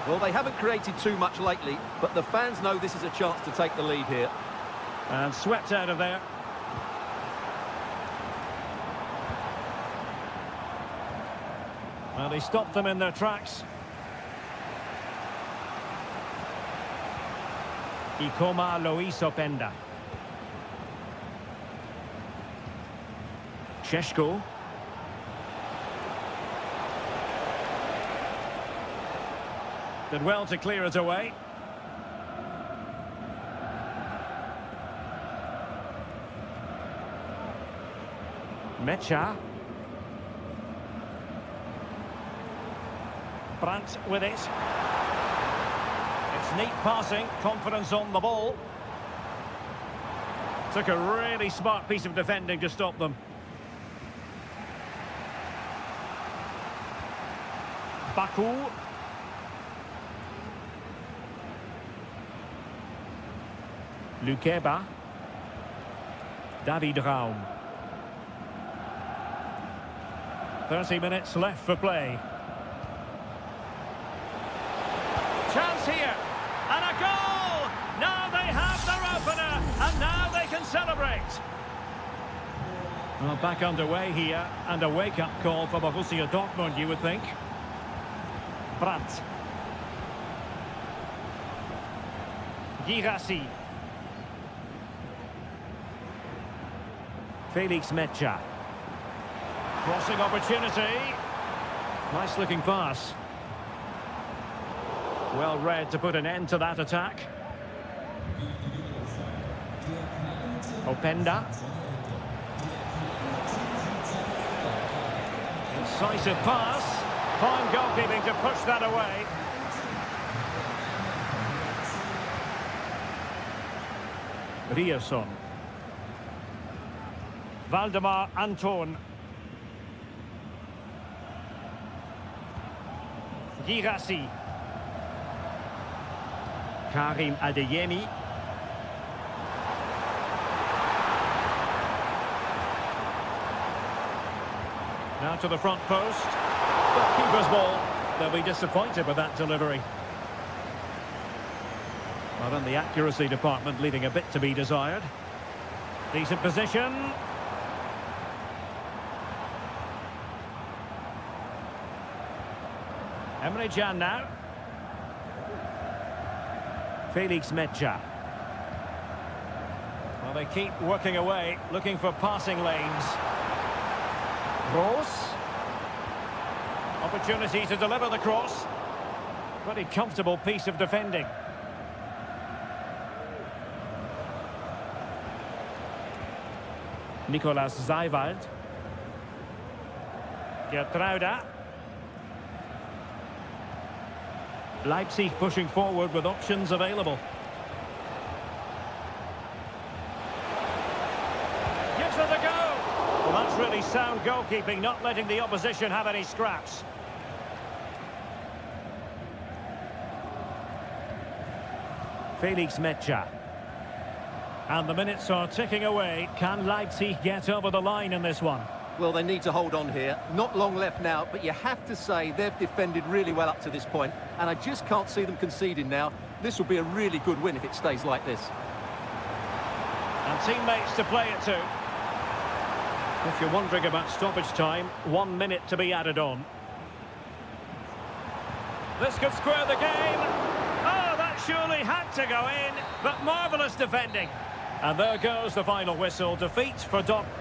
Well, they haven't created too much lately, but the fans know this is a chance to take the lead here. And swept out of there. Well, they stopped them in their tracks. Ikoma Lois Openda. Sheshko. Did well to clear it away. Mecha. Brandt with it. It's neat passing, confidence on the ball. Took a really smart piece of defending to stop them. Baku. Lukeba. David Raum. 30 minutes left for play. Chance here. And a goal! Now they have their opener. And now they can celebrate. Well, back underway here. And a wake-up call for Borussia Dortmund, you would think. Brandt. Girassi. Felix Mecha. Crossing opportunity. Nice looking pass. Well read to put an end to that attack. Openda. Incisive pass. Fine goalkeeping to push that away. Rierson. Valdemar Anton. Girassi. Karim Adeyemi. Now to the front post. But keeper's ball. They'll be disappointed with that delivery. Well, in the accuracy department, leaving a bit to be desired. Decent position. Emre Can now. Felix Mecha. Well, they keep working away, looking for passing lanes. Gross. Opportunity to deliver the cross. Pretty comfortable piece of defending. Nicolas Zeiwald. Gertruida. Leipzig pushing forward with options available. Gives it a go. Well, that's really sound goalkeeping, not letting the opposition have any scraps. Felix Mecha. And the minutes are ticking away. Can Leipzig get over the line in this one? Well, they need to hold on here. Not long left now, but you have to say they've defended really well up to this point, and I just can't see them conceding now. This will be a really good win if it stays like this. And teammates to play it to. If you're wondering about stoppage time, 1 minute to be added on. This could square the game. Oh, that surely had to go in, but marvellous defending. And there goes the final whistle. Defeat for Dortmund.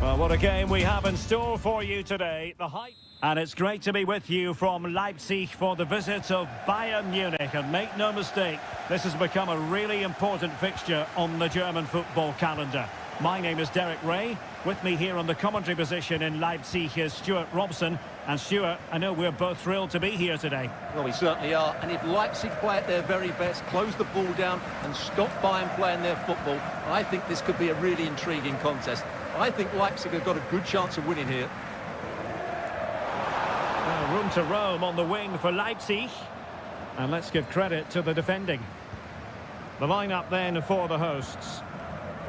Well, what a game we have in store for you today. The hype. And it's great to be with you from Leipzig for the visit of Bayern Munich. And make no mistake, this has become a really important fixture on the German football calendar. My name is Derek Ray. With me here on the commentary position in Leipzig is Stuart Robson. And Stuart, I know we're both thrilled to be here today. Well, we certainly are. And if Leipzig play at their very best, close the ball down and stop Bayern playing their football, I think this could be a really intriguing contest. I think Leipzig have got a good chance of winning here. Room to roam on the wing for Leipzig. And let's give credit to the defending. The lineup then for the hosts.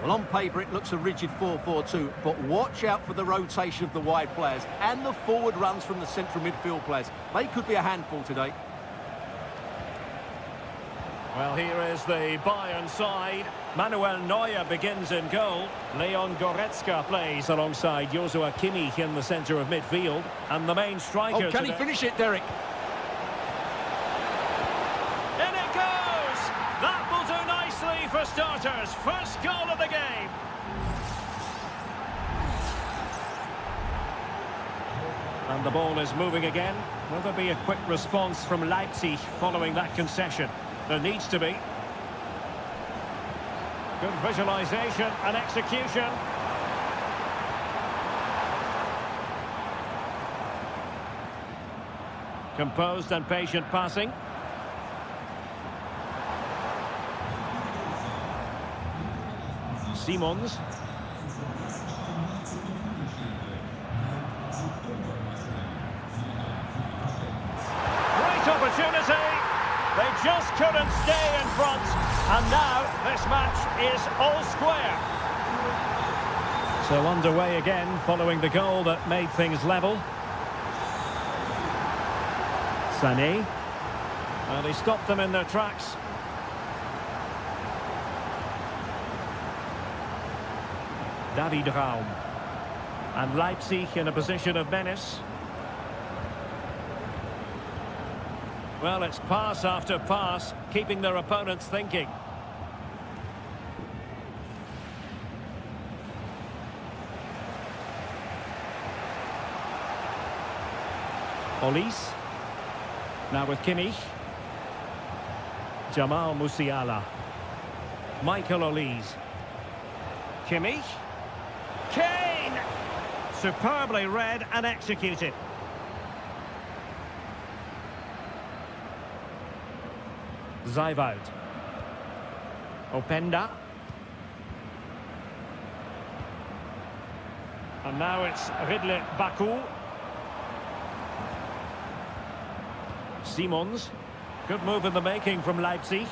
Well, on paper it looks a rigid 4-4-2, but watch out for the rotation of the wide players and the forward runs from the central midfield players. They could be a handful today. Well, here is the Bayern side. Manuel Neuer begins in goal. Leon Goretzka plays alongside Joshua Kimmich in the centre of midfield. And the main striker... Oh, can he finish it, Derek? In it goes! That will do nicely for starters. First goal of the game. And the ball is moving again. Will there be a quick response from Leipzig following that concession? There needs to be. Good visualisation and execution. Composed and patient passing. Simons. Great opportunity. They just couldn't stay in front. And now this match is all square. So underway again following the goal that made things level. Sané. And he stopped them in their tracks. David Raum. And Leipzig in a position of menace. Well, it's pass after pass, keeping their opponents thinking. Olise. Now with Kimmich. Jamal Musiala. Michael Olise. Kimmich. Kane! Superbly read and executed. Zaivoud. Openda. And now it's Ridley Baku. Simons. Good move in the making from Leipzig.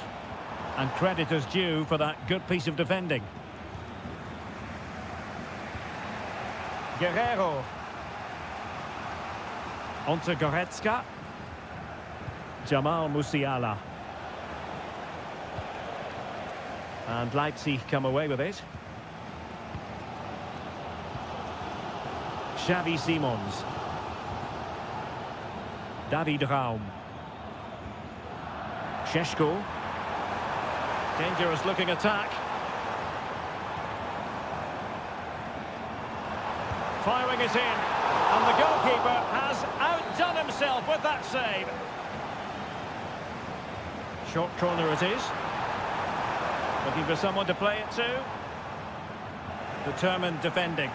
And credit is due for that good piece of defending. Guerrero. Onto Goretzka. Jamal Musiala. And Leipzig come away with it. Xavi Simons. David Raum. Šeško. Dangerous looking attack. Firing it in. And the goalkeeper has outdone himself with that save. Short corner it is. Looking for someone to play it to. Determined defending.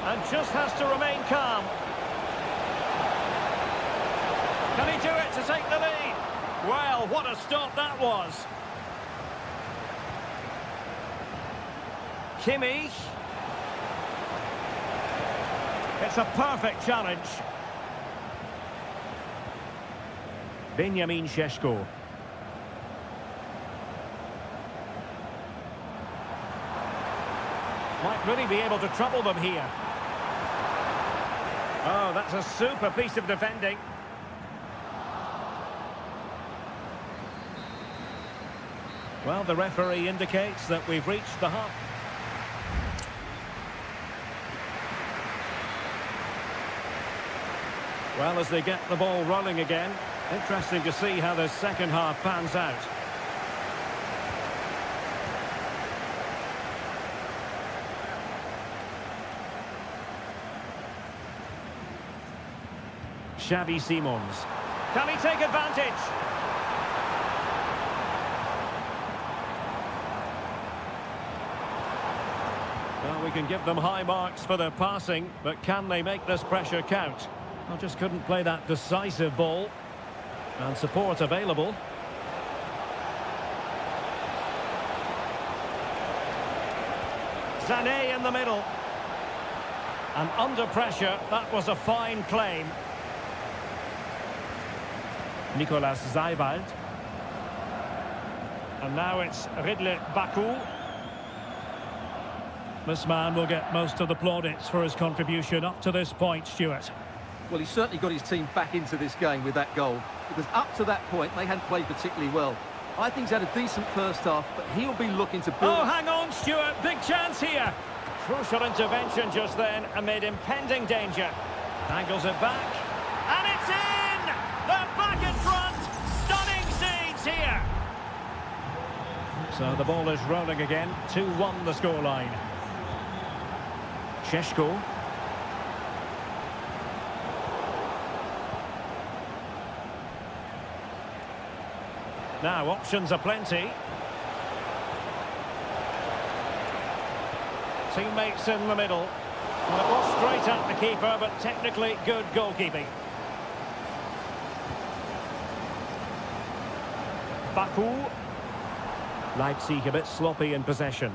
And just has to remain calm. Can he do it to take the lead? Well, what a stop that was. Kimmich. It's a perfect challenge. Benjamin Šeško. Might really be able to trouble them here. Oh, that's a super piece of defending. Well, the referee indicates that we've reached the half. Well, as they get the ball rolling again, interesting to see how the second half pans out. Xavi Simons. Can he take advantage? Well, we can give them high marks for their passing, but can they make this pressure count? Well, just couldn't play that decisive ball. And support available. Sané in the middle. And under pressure, that was a fine claim. Nicolas Zeywald. And now it's Ridley Baku. This man will get most of the plaudits for his contribution up to this point, Stuart. Well, he's certainly got his team back into this game with that goal, because up to that point, they hadn't played particularly well. I think he's had a decent first half, but he'll be looking to build... Oh, hang on, Stuart. Big chance here. Crucial intervention just then amid impending danger. Angles it back. And it's in! They're back in front. Stunning scenes here. So the ball is rolling again. 2-1 the scoreline. Sheshko. Now, options are plenty. Teammates in the middle. Well, it was straight at the keeper, but technically good goalkeeping. Baku. Leipzig a bit sloppy in possession.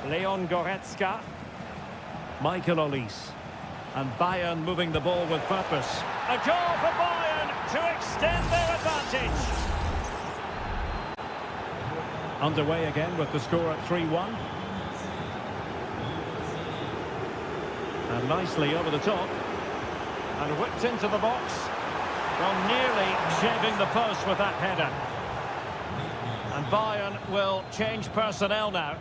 Leon Goretzka. Michael Olise. And Bayern moving the ball with purpose. A goal for Bayern to extend their advantage. Underway again with the score at 3-1. And nicely over the top. And whipped into the box. Well, nearly shaving the post with that header. And Bayern will change personnel now.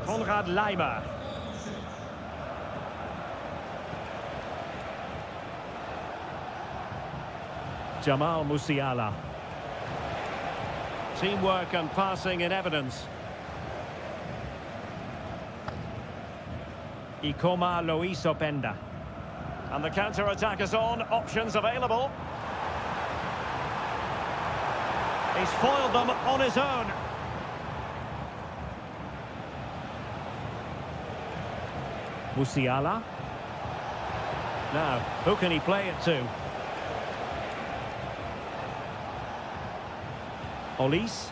Konrad Leimer. Jamal Musiala. Teamwork and passing in evidence. Ikoma Lois Openda. And the counter-attack is on. Options available. He's foiled them on his own. Musiala. Now, who can he play it to? Olise.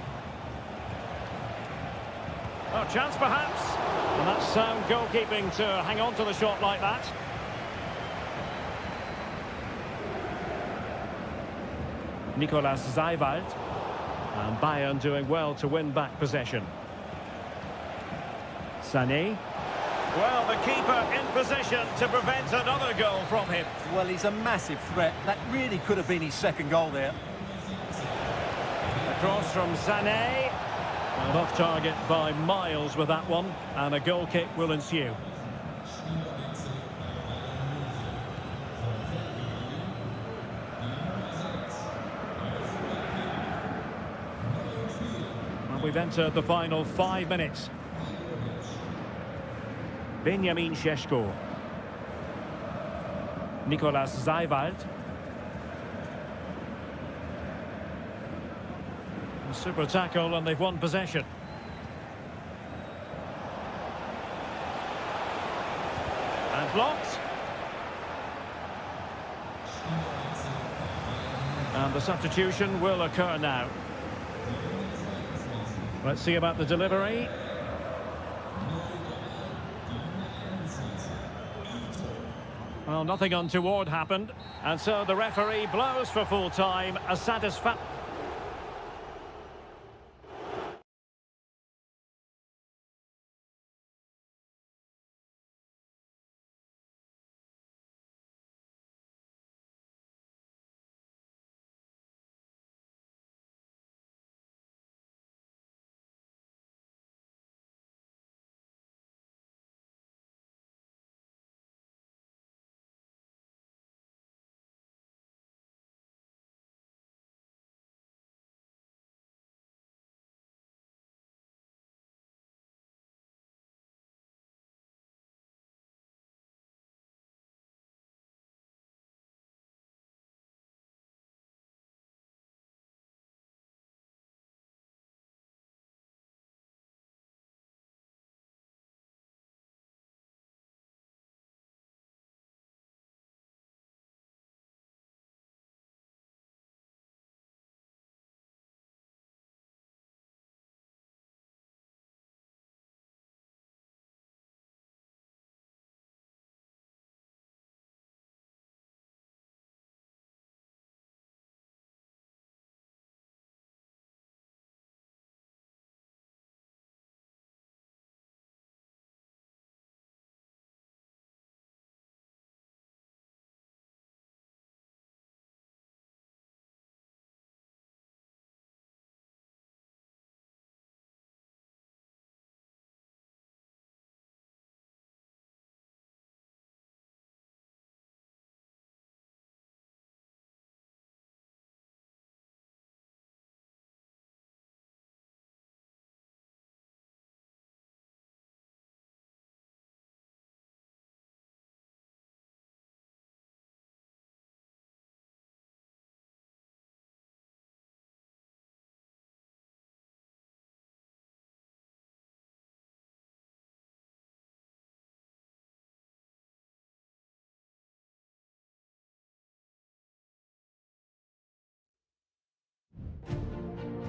Oh, chance perhaps. And that's sound goalkeeping to hang on to the shot like that. Nicolas Zeywald. And Bayern doing well to win back possession. Sané. Well, the keeper in position to prevent another goal from him. Well, he's a massive threat. That really could have been his second goal there. Across from Sané. And off target by miles with that one. And a goal kick will ensue. And we've entered the final 5 minutes. Benjamin Sheshko. Nicolas Zeywald. Super tackle and they've won possession. And blocked. And the substitution will occur now. Let's see about the delivery. Well, nothing untoward happened, and so the referee blows for full time, a satisfactory...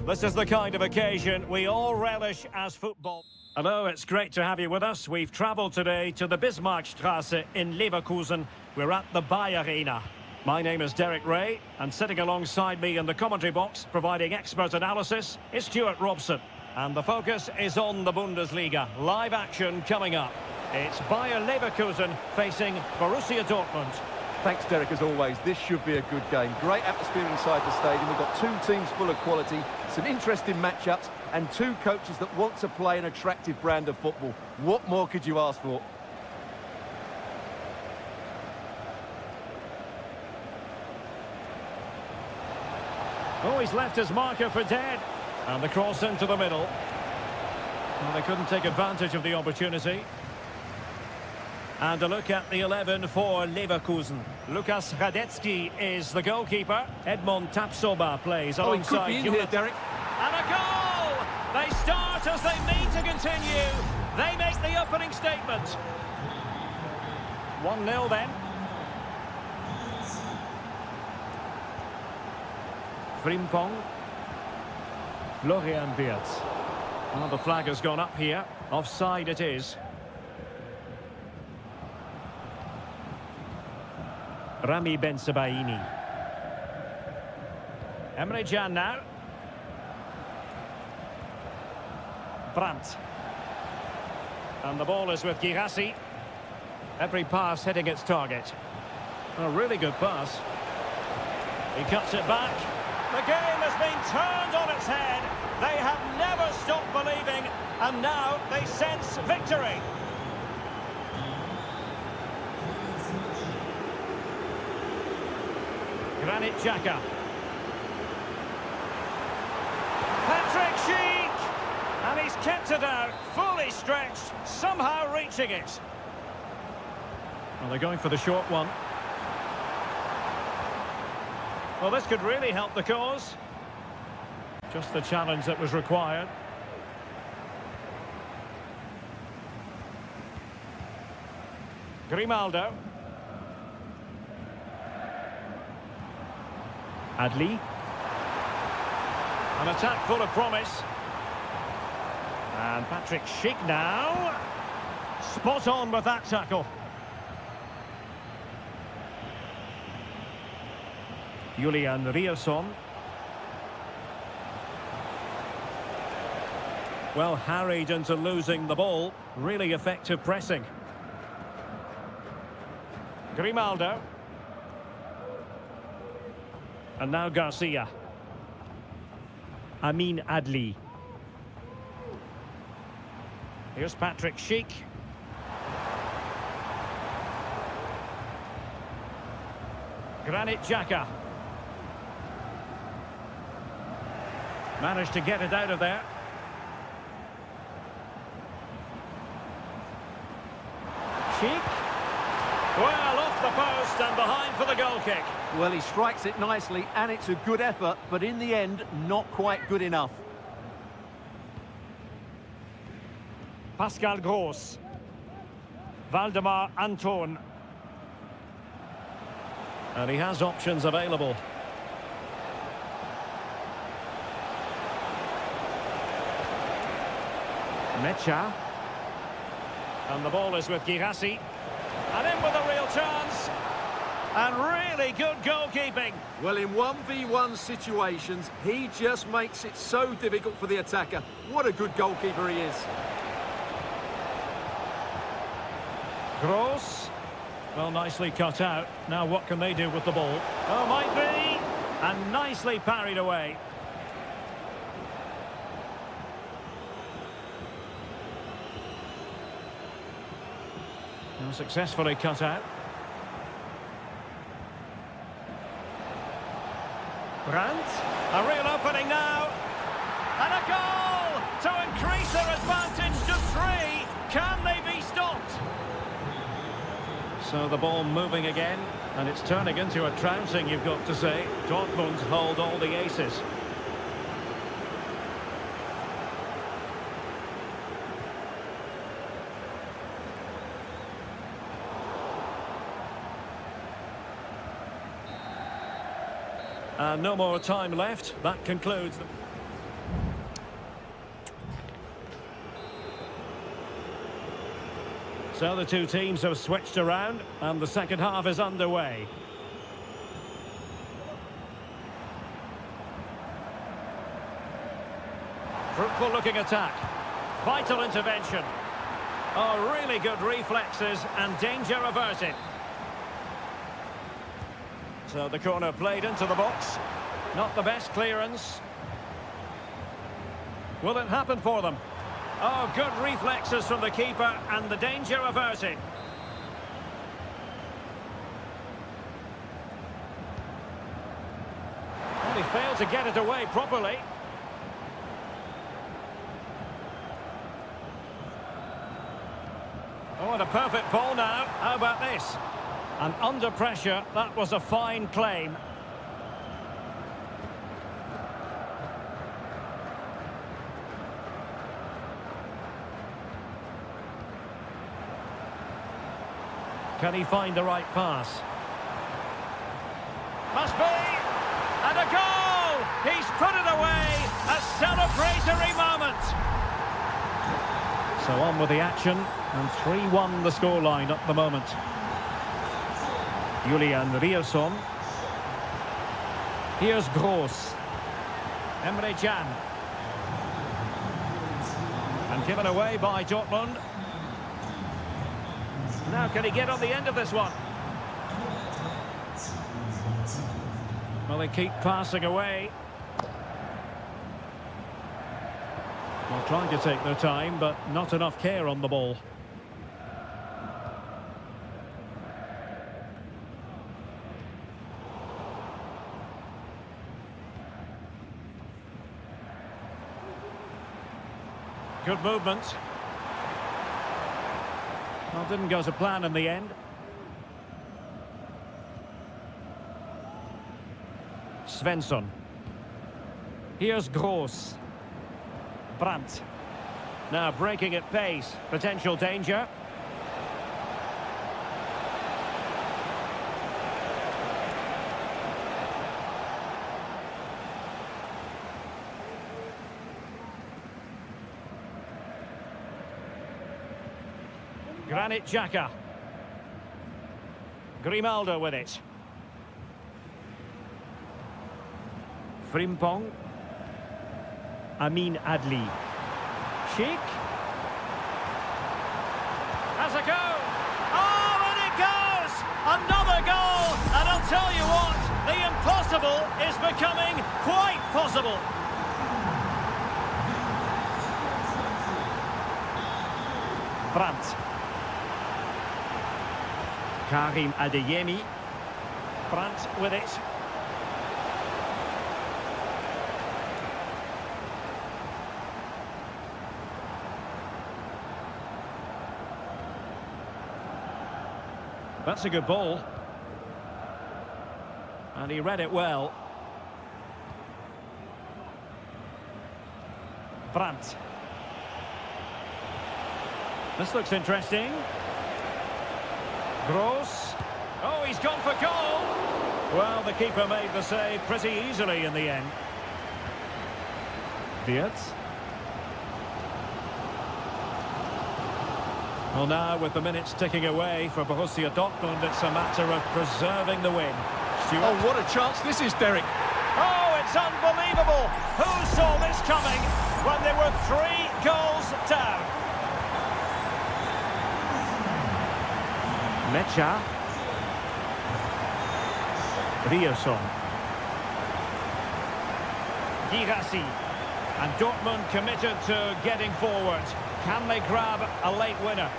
This is the kind of occasion we all relish as football. Hello, it's great to have you with us. We've travelled today to the Bismarckstraße in Leverkusen. We're at the Bayer Arena. My name is Derek Ray, and sitting alongside me in the commentary box, providing expert analysis, is Stuart Robson. And the focus is on the Bundesliga. Live action coming up. It's Bayer Leverkusen facing Borussia Dortmund. Thanks, Derek, as always. This should be a good game. Great atmosphere inside the stadium. We've got two teams full of quality, some interesting matchups, and two coaches that want to play an attractive brand of football. What more could you ask for? Oh, he's left his marker for dead. And the cross into the middle. Well, they couldn't take advantage of the opportunity. And a look at the 11 for Leverkusen. Lukas Radetzky is the goalkeeper. Edmond Tapsoba plays alongside. Oh, he could be in here, Derek. And a goal! They start as they mean to continue. They make the opening statement. 1-0 then. Frimpong. Florian Wirtz. Well, the flag has gone up here. Offside it is. Rami Bensebaini. Emre Can now. Brandt. And the ball is with Girassi. Every pass hitting its target. A really good pass. He cuts it back. The game has been turned on its head. They have never stopped believing, and now they sense victory. Granit Xhaka. Patrick Schick! And he's kept it out, fully stretched, somehow reaching it. Well, they're going for the short one. Well, this could really help the cause. Just the challenge that was required. Grimaldo. Adli. An attack full of promise. And Patrick Schick now. Spot on with that tackle. Julian Rierson. Well, harried into losing the ball. Really effective pressing. Grimaldo. And now Garcia. Amin Adli. Here's Patrick Schick. Granit Xhaka. Managed to get it out of there. Schick. Well, off the post and behind for the goal kick. Well, he strikes it nicely, and it's a good effort, but in the end, not quite good enough. Pascal Gross. Valdemar Anton. And he has options available. Mecha. And the ball is with Girassi. And in with a real chance. And really good goalkeeping. Well, in 1v1 situations, he just makes it so difficult for the attacker. What a good goalkeeper he is. Gross. Well, nicely cut out. Now what can they do with the ball? Oh, might be. And nicely parried away. And successfully cut out. Brandt. A real opening now. And a goal to increase their advantage to 3. Can they be stopped? So the ball moving again, and it's turning into a trouncing, you've got to say. Dortmund hold all the aces. And no more time left. That concludes the... So the two teams have switched around and the second half is underway. Fruitful looking attack. Vital intervention. Oh, really good reflexes and danger averted. So the corner played into the box. Not the best clearance. Will it happen for them? Oh, good reflexes from the keeper and the danger averted. And he failed to get it away properly. Oh, and a perfect ball now. How about this? And under pressure, that was a fine claim. Can he find the right pass? Must be! And a goal! He's put it away! A celebratory moment! So on with the action, and 3-1 the scoreline at the moment. Julian Rierson. Here's Gross. Emre Can. And given away by Dortmund. Now can he get on the end of this one? Well, they keep passing away. Well, trying to take their time, but not enough care on the ball. Good movement. Well, didn't go to plan in the end. Svensson. Here's Gross. Brandt. Now breaking at pace. Potential danger. Granit Xhaka. Grimaldo with it. Frimpong. Amin Adli. Sheik. Has a go. Oh, and it goes! Another goal! And I'll tell you what, the impossible is becoming quite possible. Brandt. Karim Adeyemi. Brandt with it. That's a good ball. And he read it well. Brandt. This looks interesting. Gross. Oh, he's gone for goal. Well, the keeper made the save pretty easily in the end. Dietz. Well, now with the minutes ticking away for Borussia Dortmund, it's a matter of preserving the win. Stuart. Oh, what a chance this is, Derek. Oh, it's unbelievable. Who saw this coming when they were 3 goals down? Mecha. Rierson. Girassi. And Dortmund committed to getting forward. Can they grab a late winner?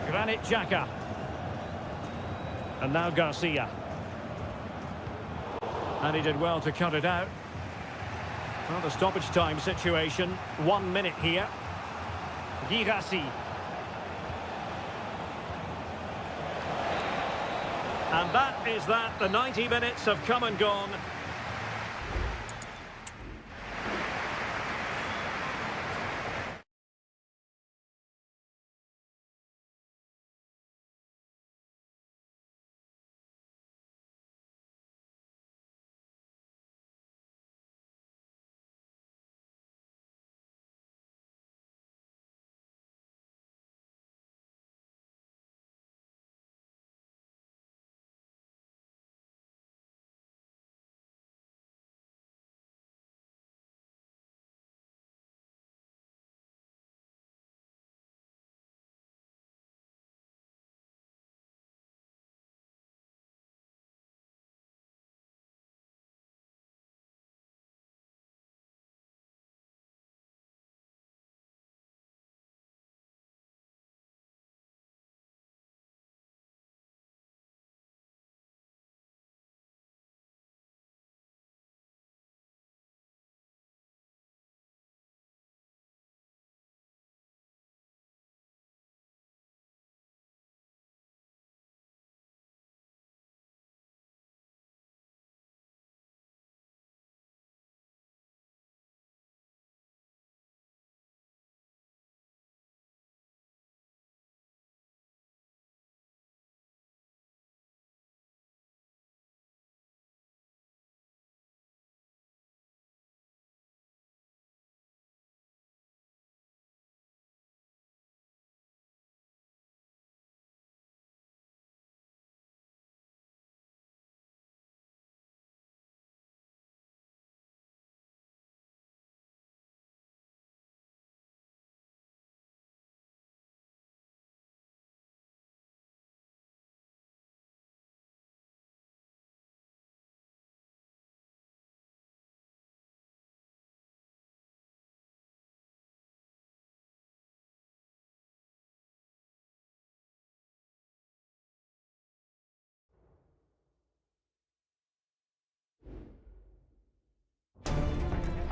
Granit Xhaka. And now Garcia. And he did well to cut it out. Well, the stoppage time situation. 1 minute here. Girassi. And that is that. The 90 minutes have come and gone.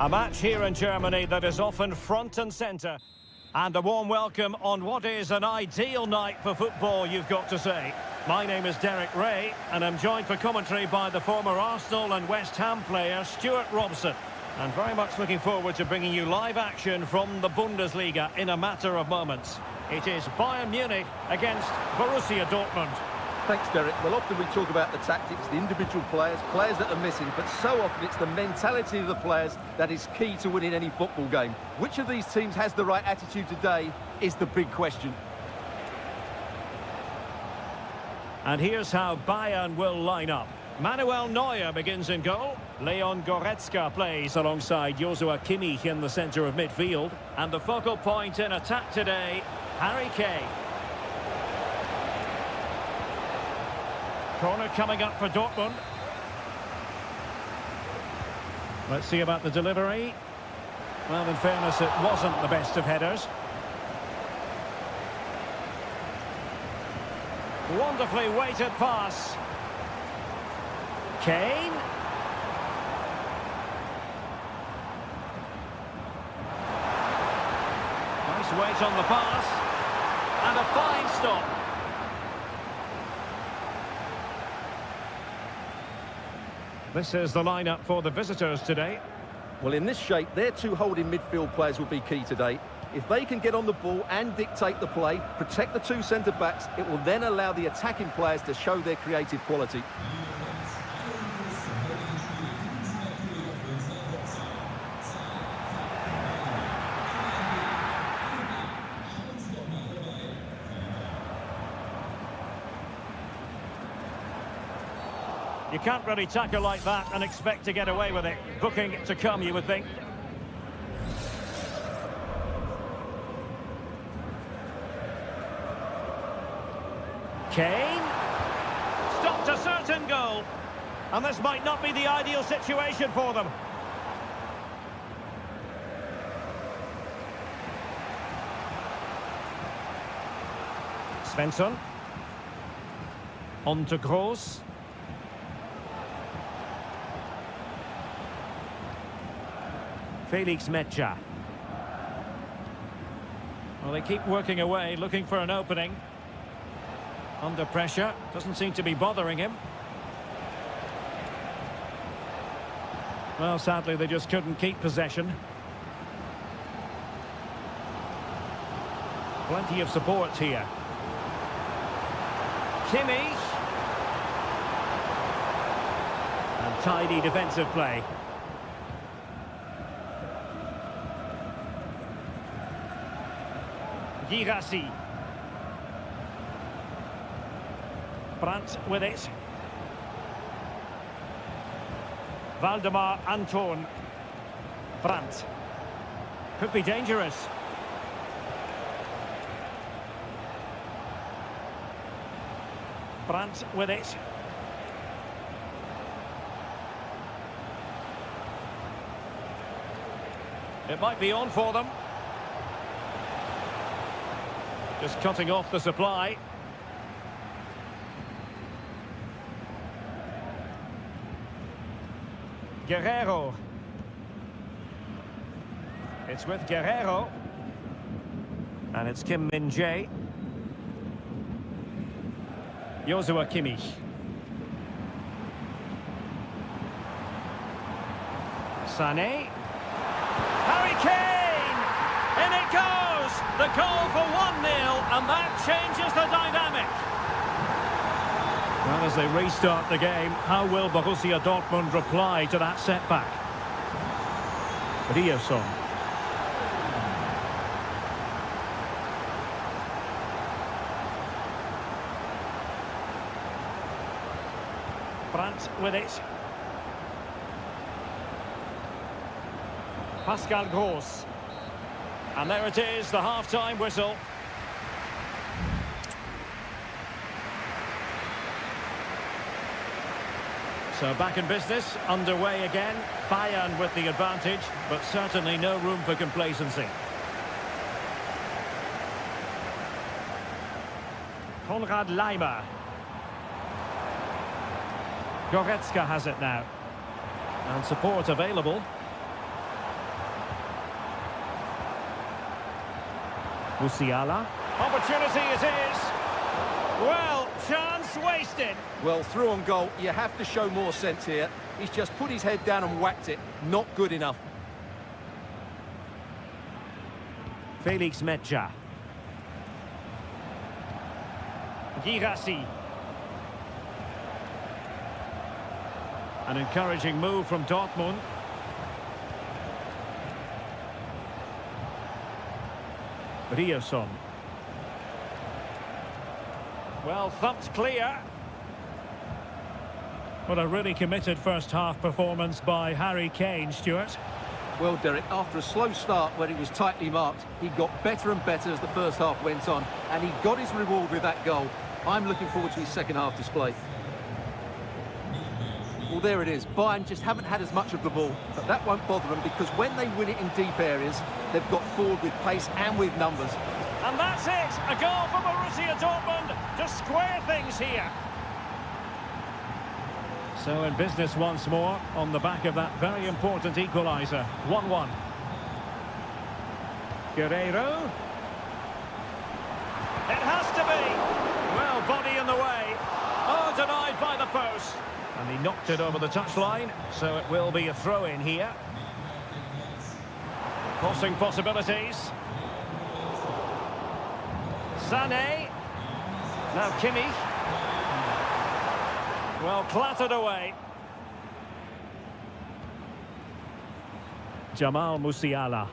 A match here in Germany that is often front and centre. And a warm welcome on what is an ideal night for football, you've got to say. My name is Derek Ray, and I'm joined for commentary by the former Arsenal and West Ham player Stuart Robson. And very much looking forward to bringing you live action from the Bundesliga in a matter of moments. It is Bayern Munich against Borussia Dortmund. Thanks, Derek. Well, often we talk about the tactics, the individual players that are missing, but so often it's the mentality of the players that is key to winning any football game. Which of these teams has the right attitude today is the big question. And here's how Bayern will line up. Manuel Neuer begins in goal. Leon Goretzka plays alongside Joshua Kimmich in the centre of midfield. And the focal point in attack today, Harry Kane. Corner coming up for Dortmund. Let's see about the delivery. Well, in fairness, it wasn't the best of headers. Wonderfully weighted pass. Kane. Nice weight on the pass. And a fine stop. This is the lineup for the visitors today. Well, in this shape, their two holding midfield players will be key today. If they can get on the ball and dictate the play, protect the two centre-backs, it will then allow the attacking players to show their creative quality. You can't really tackle like that and expect to get away with it. Booking to come, you would think. Kane. Stopped a certain goal. And this might not be the ideal situation for them. Svensson. On to Gross. Felix Mecha. Well, they keep working away, looking for an opening. Under pressure, doesn't seem to be bothering him. Well, sadly, they just couldn't keep possession. Plenty of support here. Kimmich. And tidy defensive play. Girassi. Brandt with it. Valdemar Anton. Brandt. Could be dangerous. Brandt with it. It might be on for them. Just cutting off the supply. Guerrero. It's with Guerrero. And it's Kim Min-jae. Joshua Kimmich. Sané. Harry Kane! In it goes! The goal for 1-0, and that changes the dynamic. Well, as they restart the game, how will Borussia Dortmund reply to that setback? Riosson. Brandt with it. Pascal Gross. And there it is, the half-time whistle. So back in business, underway again. Bayern with the advantage, but certainly no room for complacency. Konrad Laimer. Goretzka has it now. And support available. Musiala. Opportunity it is. Well, chance wasted. Well, through on goal, you have to show more sense here. He's just put his head down and whacked it. Not good enough. Felix Mecha. Girassi. An encouraging move from Dortmund. Rierson. Well, thumped clear. What a really committed first-half performance by Harry Kane, Stuart. Well, Derek, after a slow start when he was tightly marked, he got better and better as the first half went on, and he got his reward with that goal. I'm looking forward to his second-half display. Well, there it is. Bayern just haven't had as much of the ball, but that won't bother them because when they win it in deep areas, they've got forward with pace and with numbers. And that's it! A goal for Borussia Dortmund to square things here. So in business once more on the back of that very important equaliser. 1-1. Guerreiro. It has to be. Well, body in the way. Oh, denied by the post. And he knocked it over the touchline, so it will be a throw-in here. Crossing possibilities. Sané. Now Kimmich. Well, clattered away. Jamal Musiala.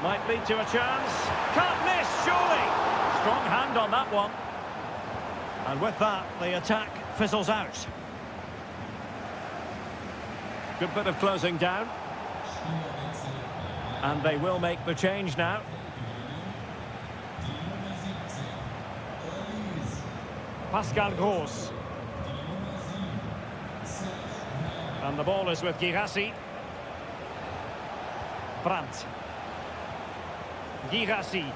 Might lead to a chance. Can't miss, surely. Strong hand on that one. And with that, the attack fizzles out. Good bit of closing down. And they will make the change now. Pascal Gross. And the ball is with Girassi. Brandt. Girassi.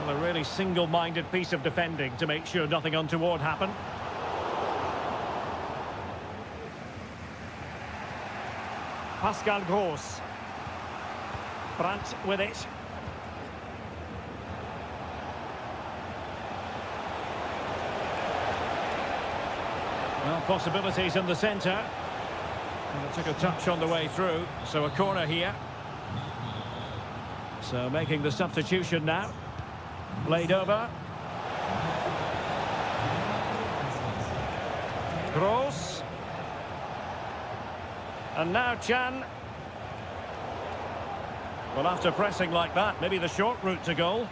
Well, a really single-minded piece of defending to make sure nothing untoward happened. Pascal Gross. Brandt with it. Well, possibilities in the centre. And it took a touch on the way through, so a corner here. So making the substitution now. Played over. Gross. And now Chan. Well, after pressing like that, maybe the short route to goal.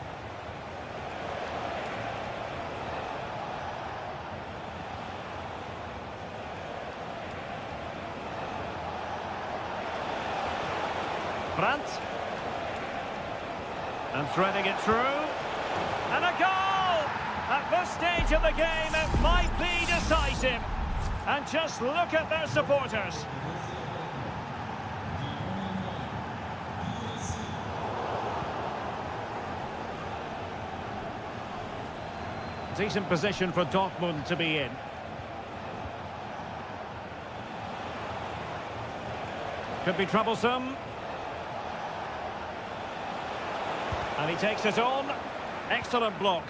Brandt. And threading it through. And a goal! At this stage of the game, it might be decisive. And just look at their supporters. Decent position for Dortmund to be in. Could be troublesome. And he takes it on. Excellent block.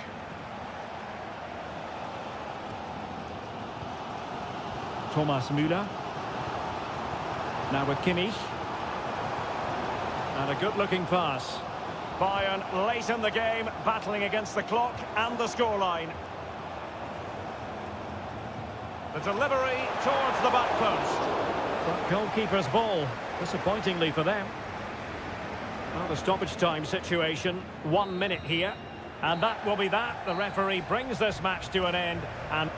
Thomas Müller. Now with Kimmich. And a good-looking pass. Bayern late in the game, battling against the clock and the scoreline. The delivery towards the back post. But goalkeeper's ball, disappointingly for them. Well, the stoppage time situation, 1 minute here. And that will be that. The referee brings this match to an end. And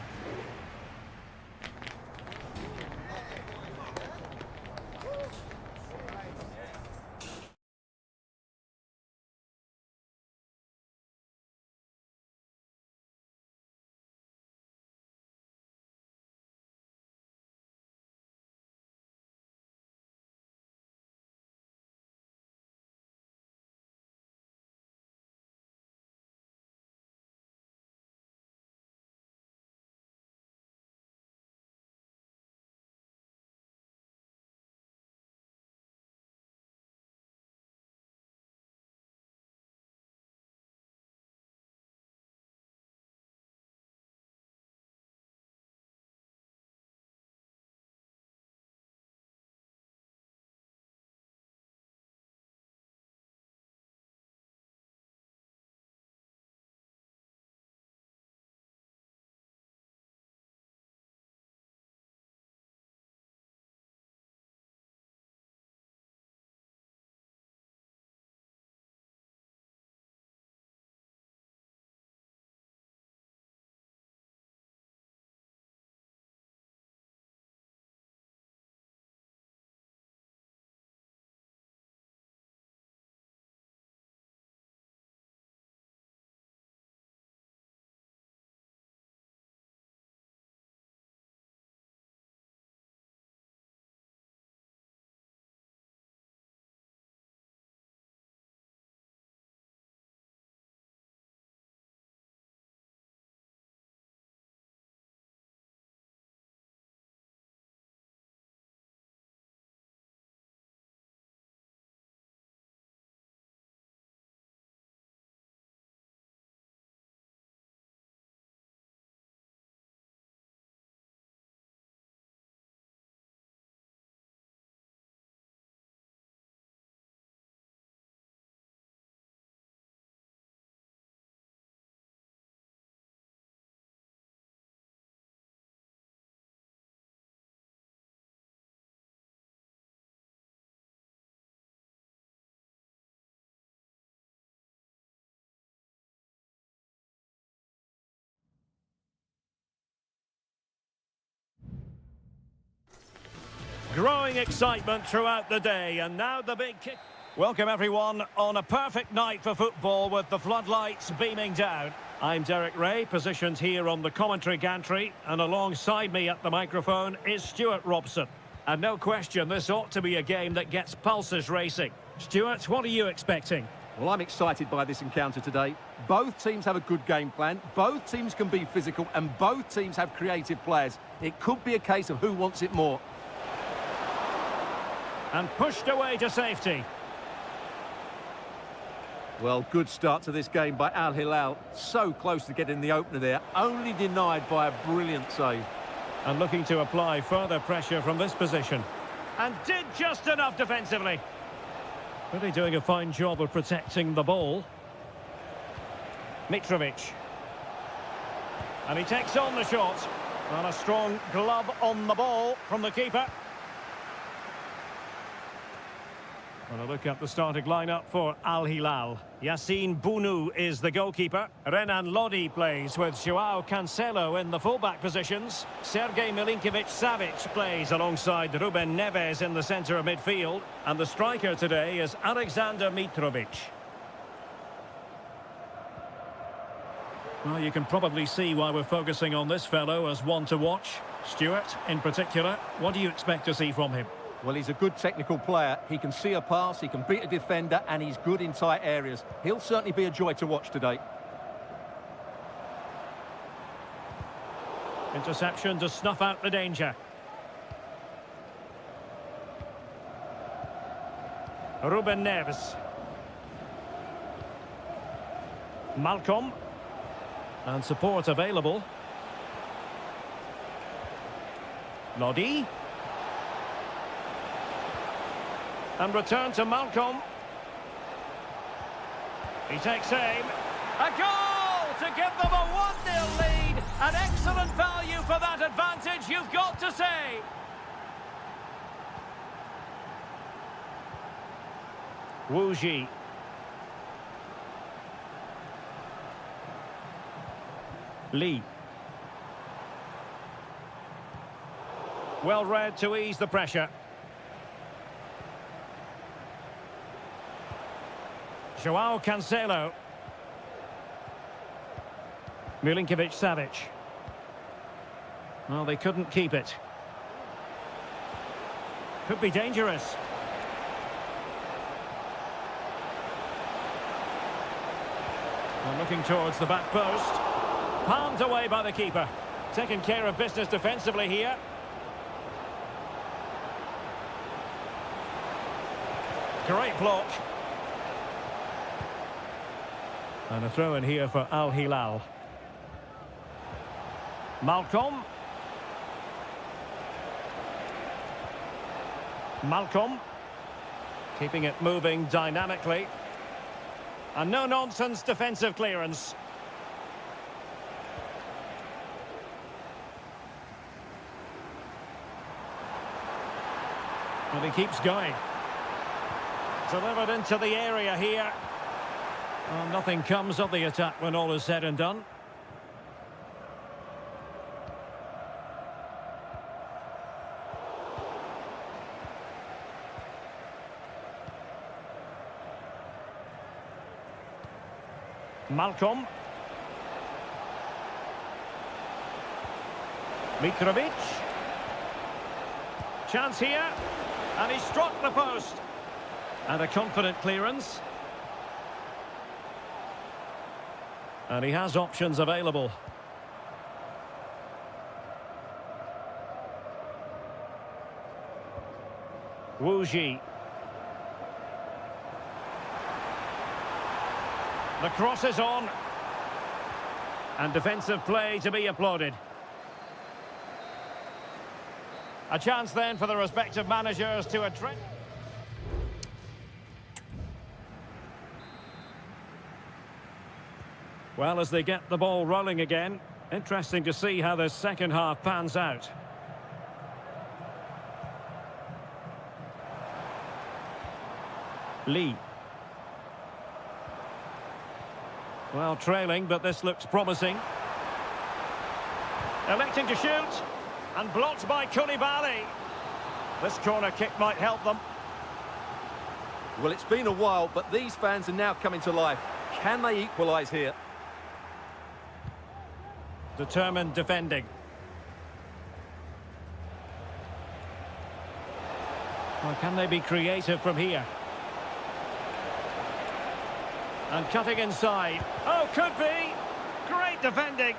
Growing excitement throughout the day, and now the big kick. Welcome everyone on a perfect night for football with the floodlights beaming down. I'm Derek Ray, positioned here on the commentary gantry, and alongside me at the microphone is Stuart Robson. And no question, this ought to be a game that gets pulses racing. Stuart, what are you expecting? Well, I'm excited by this encounter today. Both teams have a good game plan, both teams can be physical, and both teams have creative players. It could be a case of who wants it more. And pushed away to safety. Well, good start to this game by Al Hilal. So close to getting the opener there, only denied by a brilliant save. And looking to apply further pressure from this position. And did just enough defensively. Really doing a fine job of protecting the ball. Mitrovic. And he takes on the shot. And a strong glove on the ball from the keeper. And a look at the starting lineup for Al Hilal. Yassine Bounou is the goalkeeper. Renan Lodi plays with Joao Cancelo in the fullback positions. Sergej Milinkovic-Savic plays alongside Ruben Neves in the centre of midfield. And the striker today is Alexander Mitrovic. Well, you can probably see why we're focusing on this fellow as one to watch. Stuart, in particular, what do you expect to see from him? Well, he's a good technical player. He can see a pass, he can beat a defender, and he's good in tight areas. He'll certainly be a joy to watch today. Interception to snuff out the danger. Ruben Neves. Malcolm. And support available. Lodi. And return to Malcolm. He takes aim. A goal to give them a 1-0 lead. An excellent value for that advantage, you've got to say. Wu Ji. Lee. Well read to ease the pressure. Joao Cancelo. Milinkovic-Savic. Well, they couldn't keep it. Could be dangerous. Well, looking towards the back post. Palmed away by the keeper. Taking care of business defensively here. Great block. And a throw in here for Al Hilal. Malcolm. Malcolm. Keeping it moving dynamically. And no-nonsense defensive clearance. And he keeps going. Delivered into the area here. Well, nothing comes of the attack when all is said and done. Malcolm. Mitrovic. Chance here. And he struck the post. And a confident clearance. And he has options available. Wu Ji. The cross is on. And defensive play to be applauded. A chance then for the respective managers to address. Well, as they get the ball rolling again, interesting to see how the second half pans out. Lee. Well, trailing, but this looks promising. Electing to shoot, and blocked by Koulibaly. This corner kick might help them. Well, it's been a while, but these fans are now coming to life. Can they equalise here? Determined defending. Well, can they be creative from here? And cutting inside. Oh, could be! Great defending!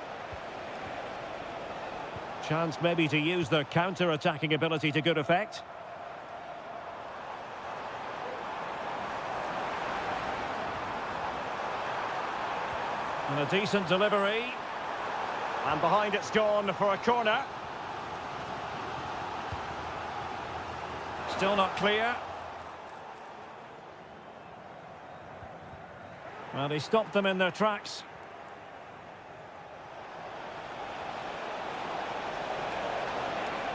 Chance maybe to use their counter-attacking ability to good effect. And a decent delivery. And behind it's gone for a corner. Still not clear. Well, they stopped them in their tracks.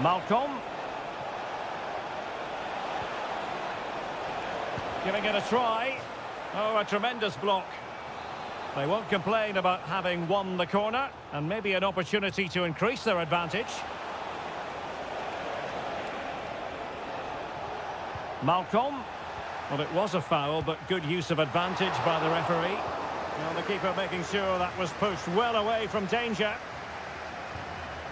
Malcolm. Giving it a try. Oh, a tremendous block. They won't complain about having won the corner, and maybe an opportunity to increase their advantage. Malcolm. Well, it was a foul, but good use of advantage by the referee. Well, the keeper making sure that was pushed well away from danger.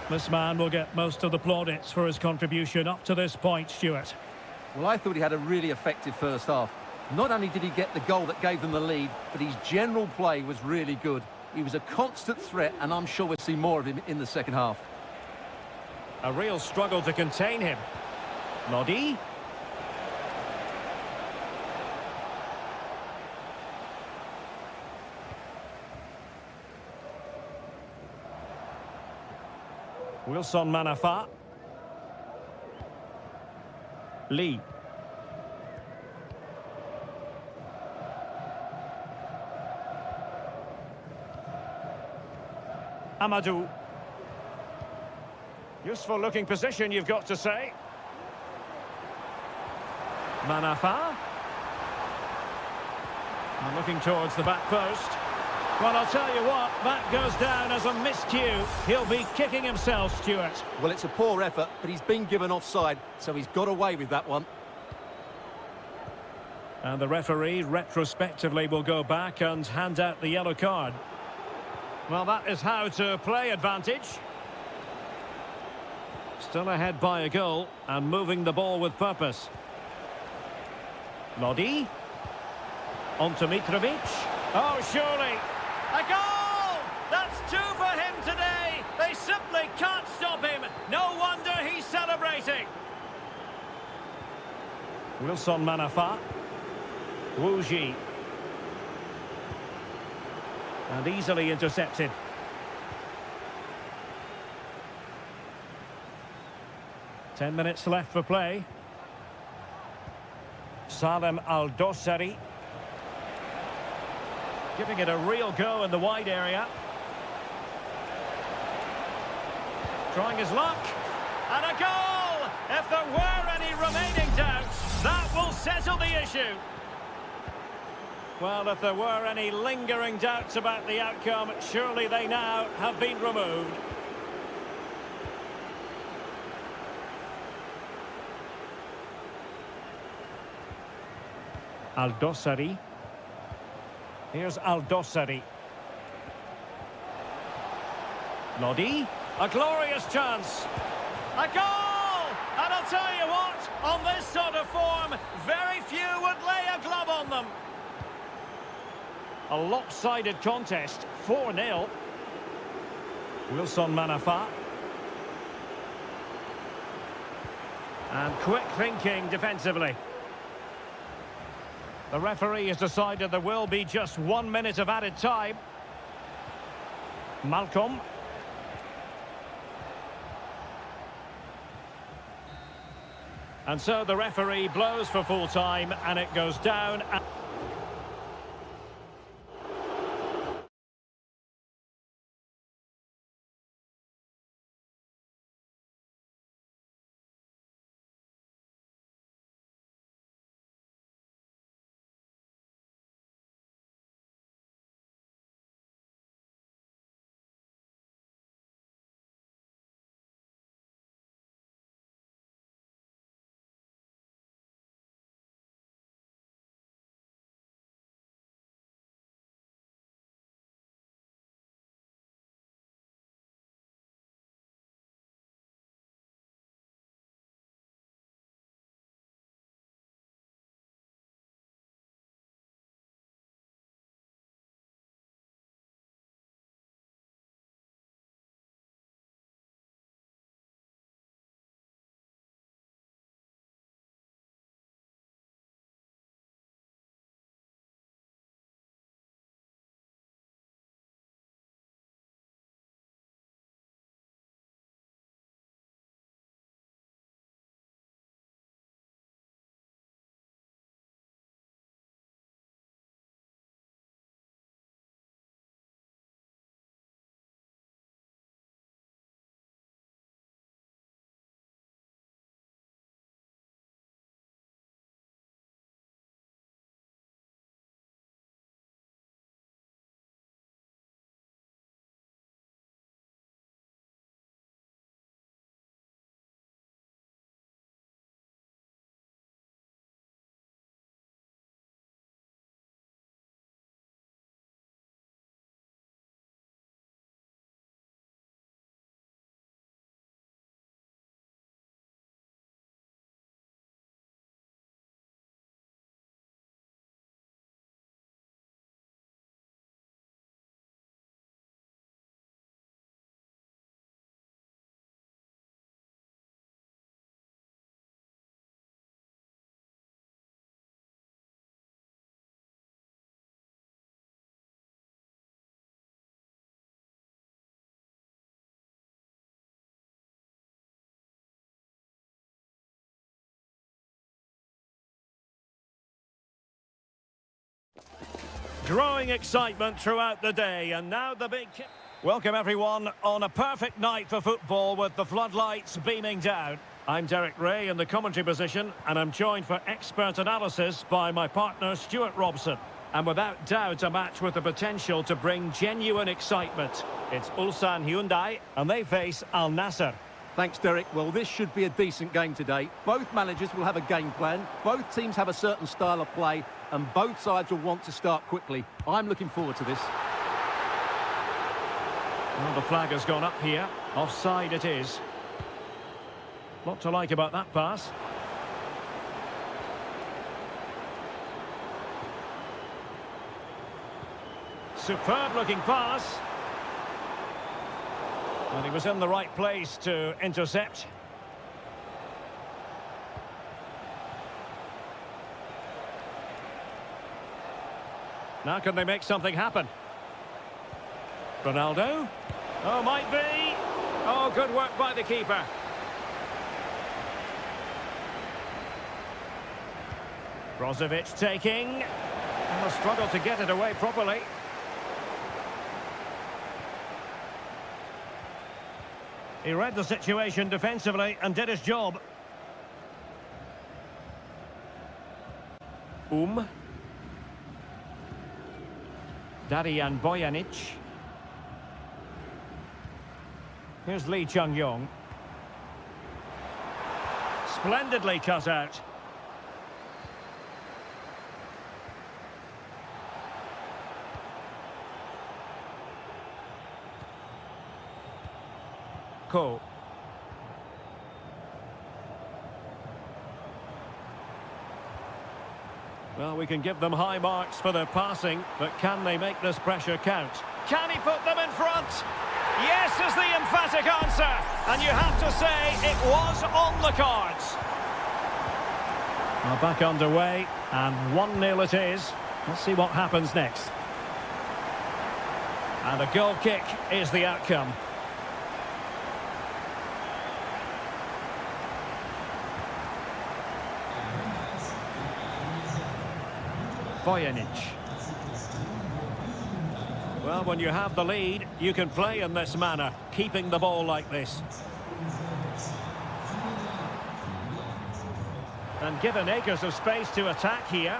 This man will get most of the plaudits for his contribution up to this point, Stuart. Well, I thought he had a really effective first half. Not only did he get the goal that gave them the lead, but his general play was really good. He was a constant threat, and I'm sure we'll see more of him in the second half. A real struggle to contain him. Lodi. Wilson Manafa. Lee. Amadou. Useful looking position, you've got to say. Manafa. And looking towards the back post. Well, I'll tell you what, that goes down as a miscue. He'll be kicking himself, Stuart. Well, it's a poor effort, but he's been given offside, so he's got away with that one. And the referee retrospectively will go back and hand out the yellow card. Well, that is how to play advantage. Still ahead by a goal and moving the ball with purpose. Lodi. On to Mitrovic. Oh, surely. A goal! That's two for him today. They simply can't stop him. No wonder he's celebrating. Wilson Manafa. Wuji. And easily intercepted. Ten minutes left for play. Salem Al-Dossari. Giving it a real go in the wide area. Trying his luck. And a goal! If there were any remaining doubts, that will settle the issue. Well, if there were any lingering doubts about the outcome, surely they now have been removed. Al-Dossari. Here's Al-Dossari. Lodi. A glorious chance. A goal! And I'll tell you what, on this sort of form, very few would lay a glove on them. A lopsided contest, 4-0. Wilson Manafa. And quick thinking defensively. The referee has decided there will be just 1 minute of added time. Malcolm. And so the referee blows for full time and it goes down. Growing excitement throughout the day, and now the big... Welcome everyone on a perfect night for football with the floodlights beaming down. I'm Derek Ray in the commentary position, and I'm joined for expert analysis by my partner Stuart Robson. And without doubt, a match with the potential to bring genuine excitement. It's Ulsan Hyundai, and they face Al Nassr. Thanks, Derek. Well, this should be a decent game today. Both managers will have a game plan. Both teams have a certain style of play, and both sides will want to start quickly. I'm looking forward to this. Well, the flag has gone up here. Offside it is. Lot to like about that pass. Superb looking pass. And he was in the right place to intercept. Now can they make something happen? Ronaldo? Oh, might be. Oh, good work by the keeper. Brozovic taking. And a struggle to get it away properly. He read the situation defensively and did his job. Darijan Bojanic. Here's Lee Chung-yong. Splendidly cut out. Ko. Well, we can give them high marks for their passing, but can they make this pressure count? Can he put them in front? Yes is the emphatic answer, and you have to say it was on the cards. Well, back underway, and 1-0 it is. Let's see what happens next. And a goal kick is the outcome. Bojanic. Well, when you have the lead, you can play in this manner, keeping the ball like this. And given acres of space to attack here.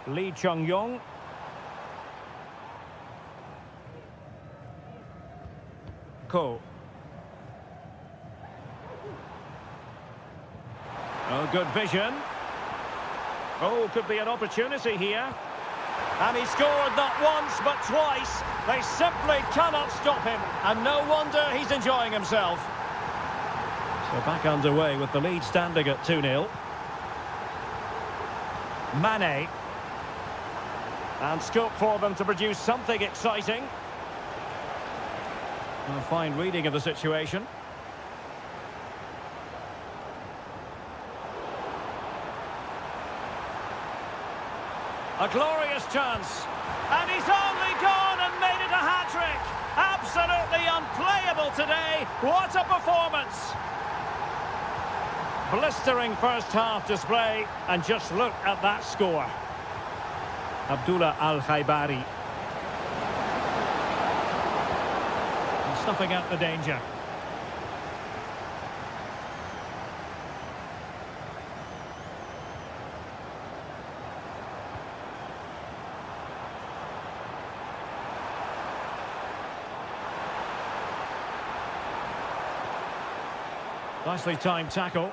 Lee Chung-yong. Ko. Oh, good vision. Oh, could be an opportunity here. And he scored not once, but twice. They simply cannot stop him. And no wonder he's enjoying himself. So back underway with the lead standing at 2-0. Mane. And scope for them to produce something exciting. A fine reading of the situation. A glorious chance, and he's only gone and made it a hat-trick. Absolutely unplayable today. What a performance. Blistering first-half display, and just look at that score. Abdullah Al-Khaibari. Snuffing out the danger. Nicely timed tackle.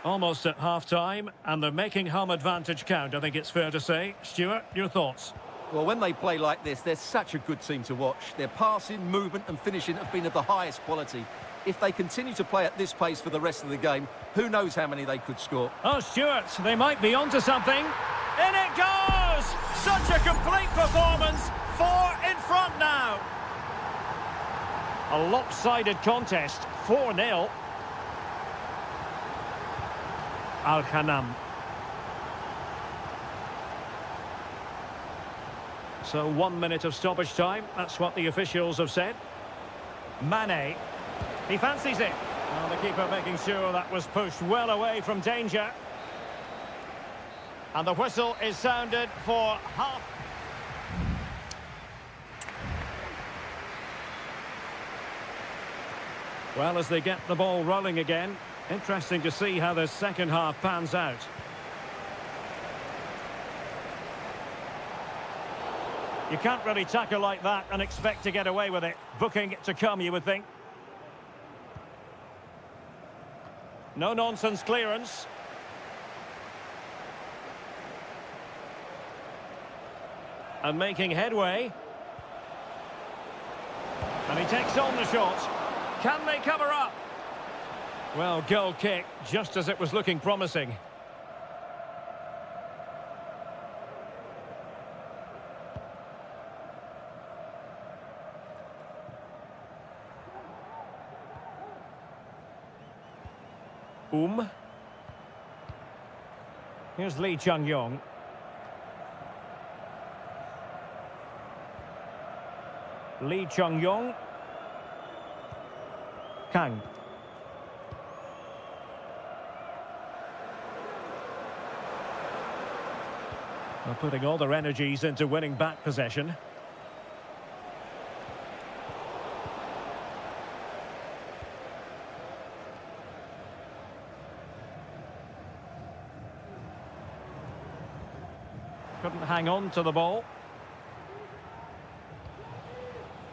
Almost at half-time, and they're making home advantage count, I think it's fair to say. Stuart, your thoughts? Well, when they play like this, they're such a good team to watch. Their passing, movement and finishing have been of the highest quality. If they continue to play at this pace for the rest of the game, who knows how many they could score. Oh, Stuart, they might be onto something. In it goes! Such a complete performance. 4 in front now. A lopsided contest, 4-0. Al-Khanam. So 1 minute of stoppage time, that's what the officials have said. Mane, he fancies it. Well, the keeper making sure that was pushed well away from danger. And the whistle is sounded for half. Well, as they get the ball rolling again, interesting to see how the second half pans out. You can't really tackle like that and expect to get away with it. Booking to come, you would think. No-nonsense clearance. And making headway. And he takes on the shot. Can they cover up? Well, goal kick, just as it was looking promising. Here's Lee Chung-yong. Lee Chung-yong. Kang. They're putting all their energies into winning back possession. Couldn't hang on to the ball.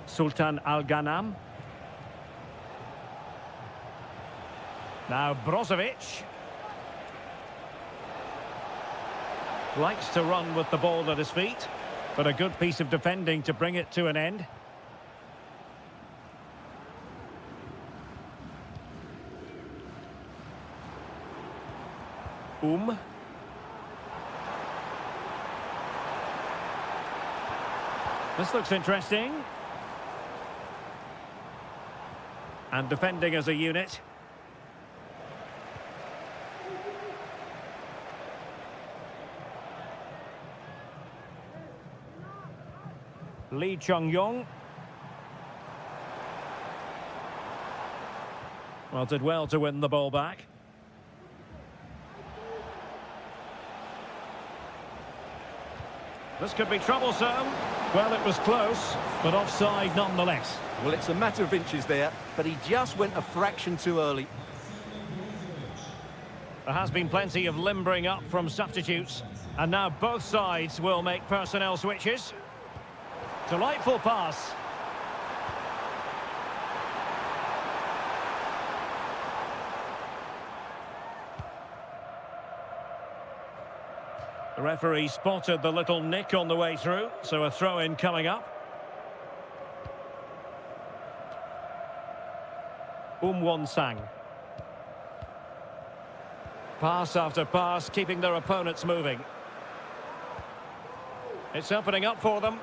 Sultan Al-Ghanam. Now Brozovic. Likes to run with the ball at his feet, but a good piece of defending to bring it to an end. This looks interesting. And defending as a unit. Lee Chung-yong. Well, did well to win the ball back. This could be troublesome. Well, it was close, but offside nonetheless. Well, it's a matter of inches there, but he just went a fraction too early. There has been plenty of limbering up from substitutes, and now both sides will make personnel switches. Delightful pass. The referee spotted the little nick on the way through, so a throw-in coming up. Won-sang. Pass after pass, keeping their opponents moving. It's opening up for them.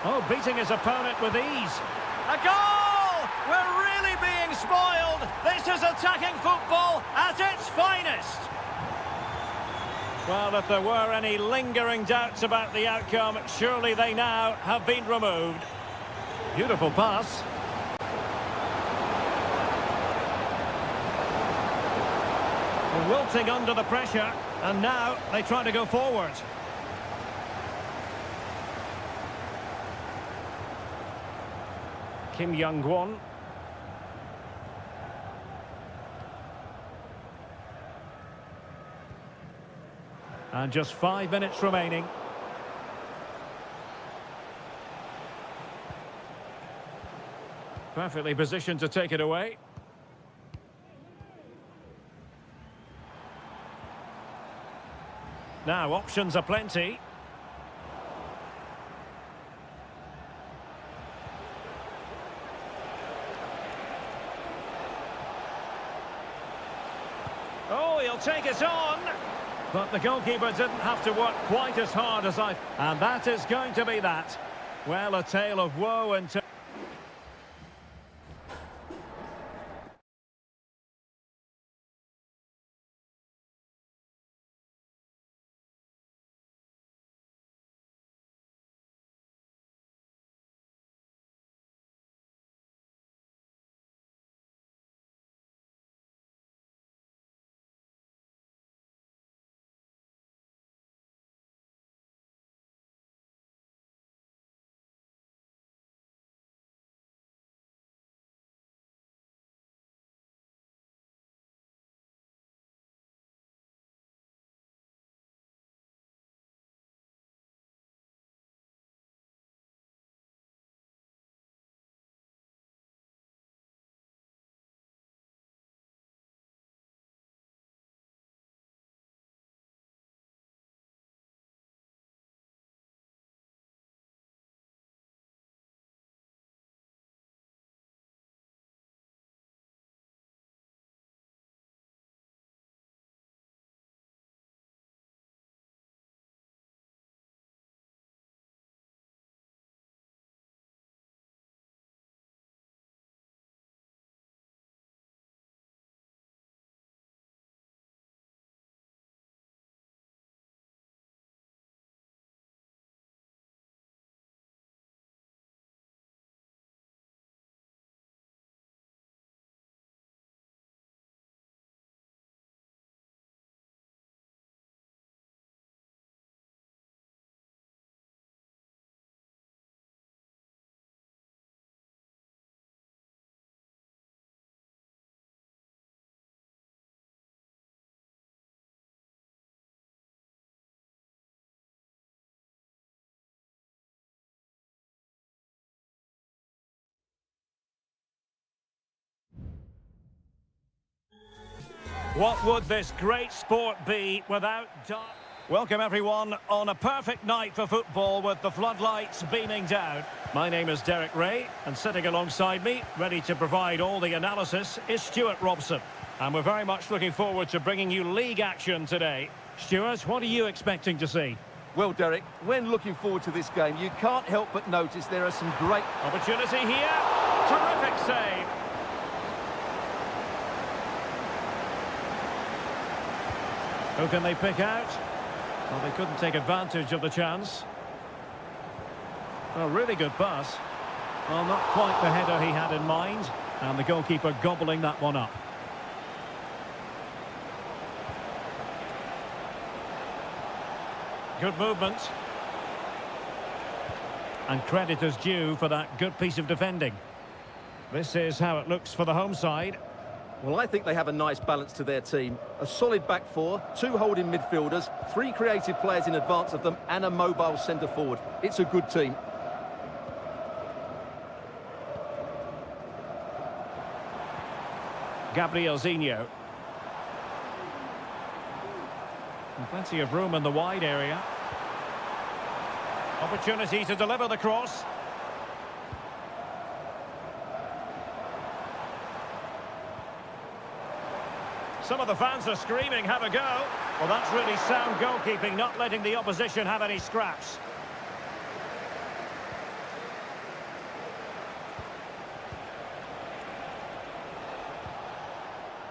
Oh, beating his opponent with ease. A goal! We're really being spoiled. This is attacking football at its finest. Well, if there were any lingering doubts about the outcome, surely they now have been removed. Beautiful pass. Wilting under the pressure, and now they try to go forward. Kim Young-won. And just 5 minutes remaining. Perfectly positioned to take it away. Now, options are plenty. Oh, he'll take it on. But the goalkeeper didn't have to work quite as hard as I... And that is going to be that. Well, a tale of woe and... What would this great sport be without Welcome everyone on a perfect night for football with the floodlights beaming down. My name is Derek Ray, and sitting alongside me, ready to provide all the analysis, is Stuart Robson. And we're very much looking forward to bringing you league action today. Stuart, what are you expecting to see? Well, Derek, when looking forward to this game, you can't help but notice there are some great... Opportunity here. Terrific save. Who can they pick out? Well, they couldn't take advantage of the chance. A really good pass. Well, not quite the header he had in mind. And the goalkeeper gobbling that one up. Good movement. And credit is due for that good piece of defending. This is how it looks for the home side. Well, I think they have a nice balance to their team. A solid back four, 2 holding midfielders, 3 creative players in advance of them, and a mobile centre-forward. It's a good team. Gabrielzinho. And plenty of room in the wide area. Opportunity to deliver the cross. Some of the fans are screaming, have a go. Well, that's really sound goalkeeping, not letting the opposition have any scraps.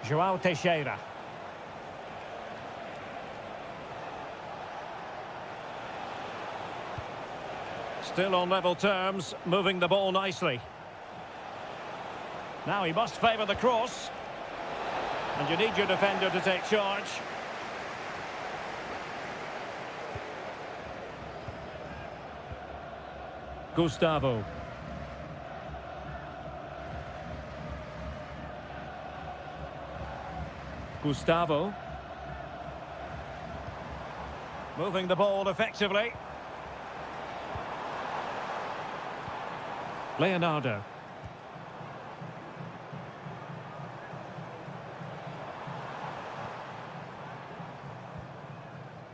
João Teixeira. Still on level terms, moving the ball nicely. Now he must favour the cross. And you need your defender to take charge. Gustavo. Gustavo. Moving the ball effectively. Leonardo.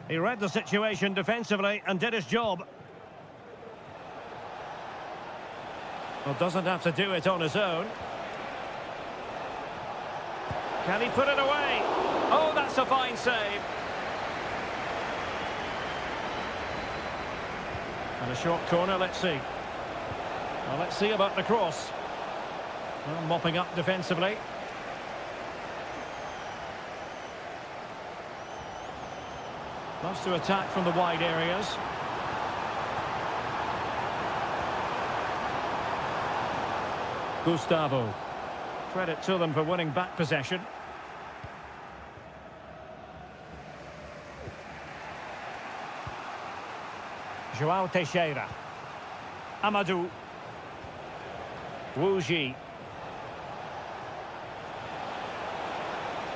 He read the situation defensively and did his job. Well, doesn't have to do it on his own. Can he put it away? Oh, that's a fine save. And a short corner, let's see. Well, let's see about the cross. Well, mopping up defensively. Loves to attack from the wide areas. Gustavo. Credit to them for winning back possession. João Teixeira. Amadou. Wu Ji.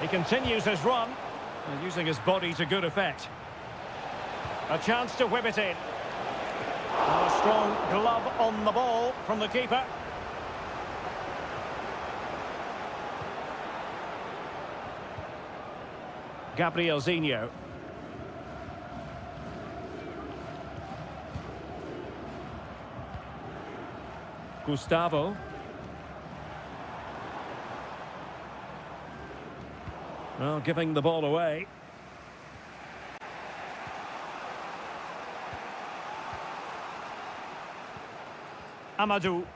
He continues his run, using his body to good effect. A chance to whip it in. And a strong glove on the ball from the keeper. Gabrielzinho. Gustavo. Well, giving the ball away. Amadou.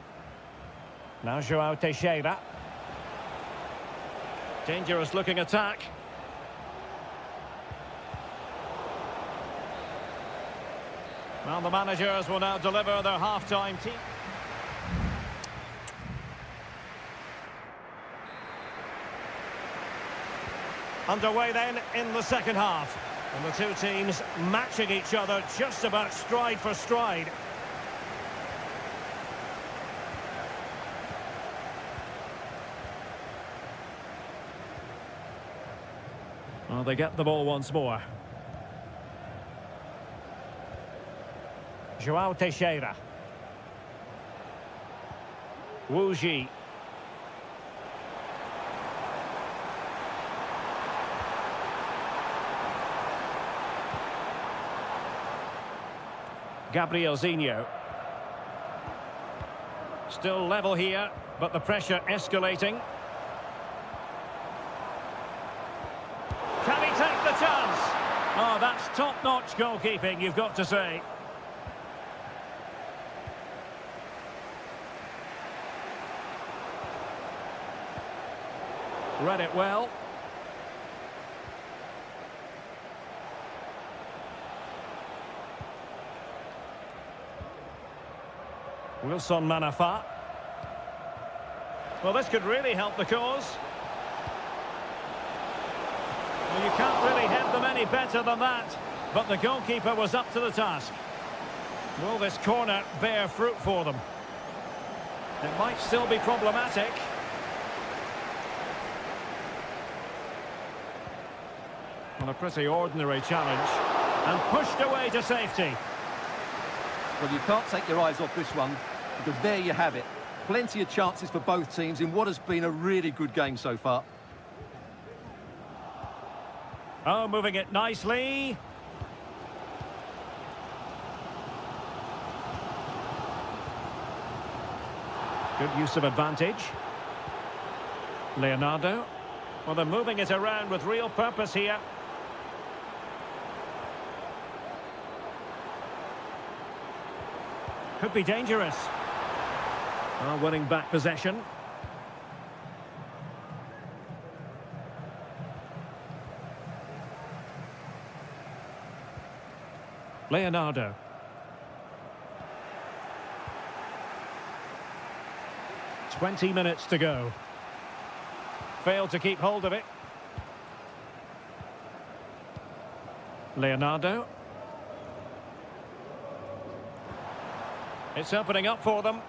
Now João Teixeira. Dangerous looking attack. Well, the managers will now deliver their half-time team. Underway then in the second half. And the two teams matching each other just about stride for stride. Well, they get the ball once more. João Teixeira. Wu Ji. Gabrielzinho. Still level here, but the pressure escalating. Can he take the chance? Oh, that's top-notch goalkeeping, you've got to say. Read it well. Wilson Manafa. Well, this could really help the cause. Well, you can't really head them any better than that. But the goalkeeper was up to the task. Will this corner bear fruit for them? It might still be problematic. Well, a pretty ordinary challenge. And pushed away to safety. Well, you can't take your eyes off this one, because there you have it. Plenty of chances for both teams in what has been a really good game so far. Oh, moving it nicely. Good use of advantage. Leonardo. Well, they're moving it around with real purpose here. Could be dangerous. Well, winning back possession. Leonardo. "20 minutes to go. Failed to keep hold of it. Leonardo. It's opening up for them.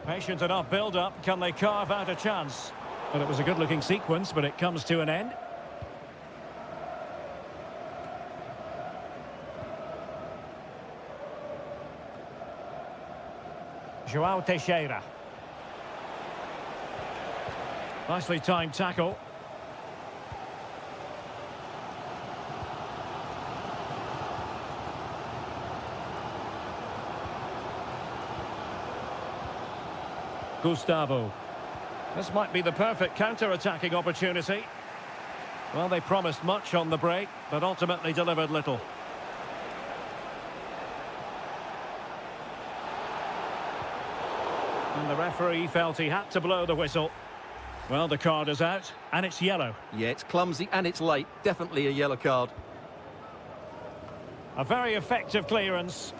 Patient enough build-up. Can they carve out a chance? Well, it was a good-looking sequence, but it comes to an end. Joao Teixeira. Nicely timed tackle. Gustavo. This might be the perfect counter-attacking opportunity. Well, they promised much on the break, but ultimately delivered little. And the referee felt he had to blow the whistle. Well, the card is out, and it's yellow. Yeah, it's clumsy and it's late. Definitely a yellow card. A very effective clearance.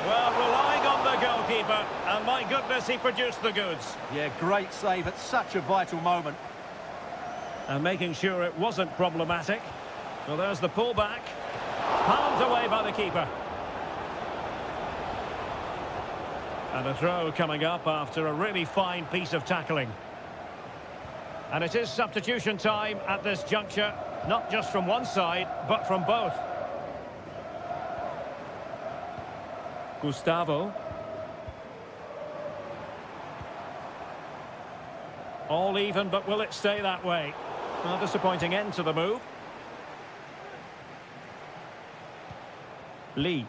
Well, relying on the goalkeeper, and my goodness, he produced the goods. Yeah, great save at such a vital moment. And making sure it wasn't problematic. Well, there's the pullback. Palmed away by the keeper. And a throw coming up after a really fine piece of tackling. And it is substitution time at this juncture, not just from one side, but from both. Gustavo. All even, but will it stay that way? A disappointing end to the move. Lee.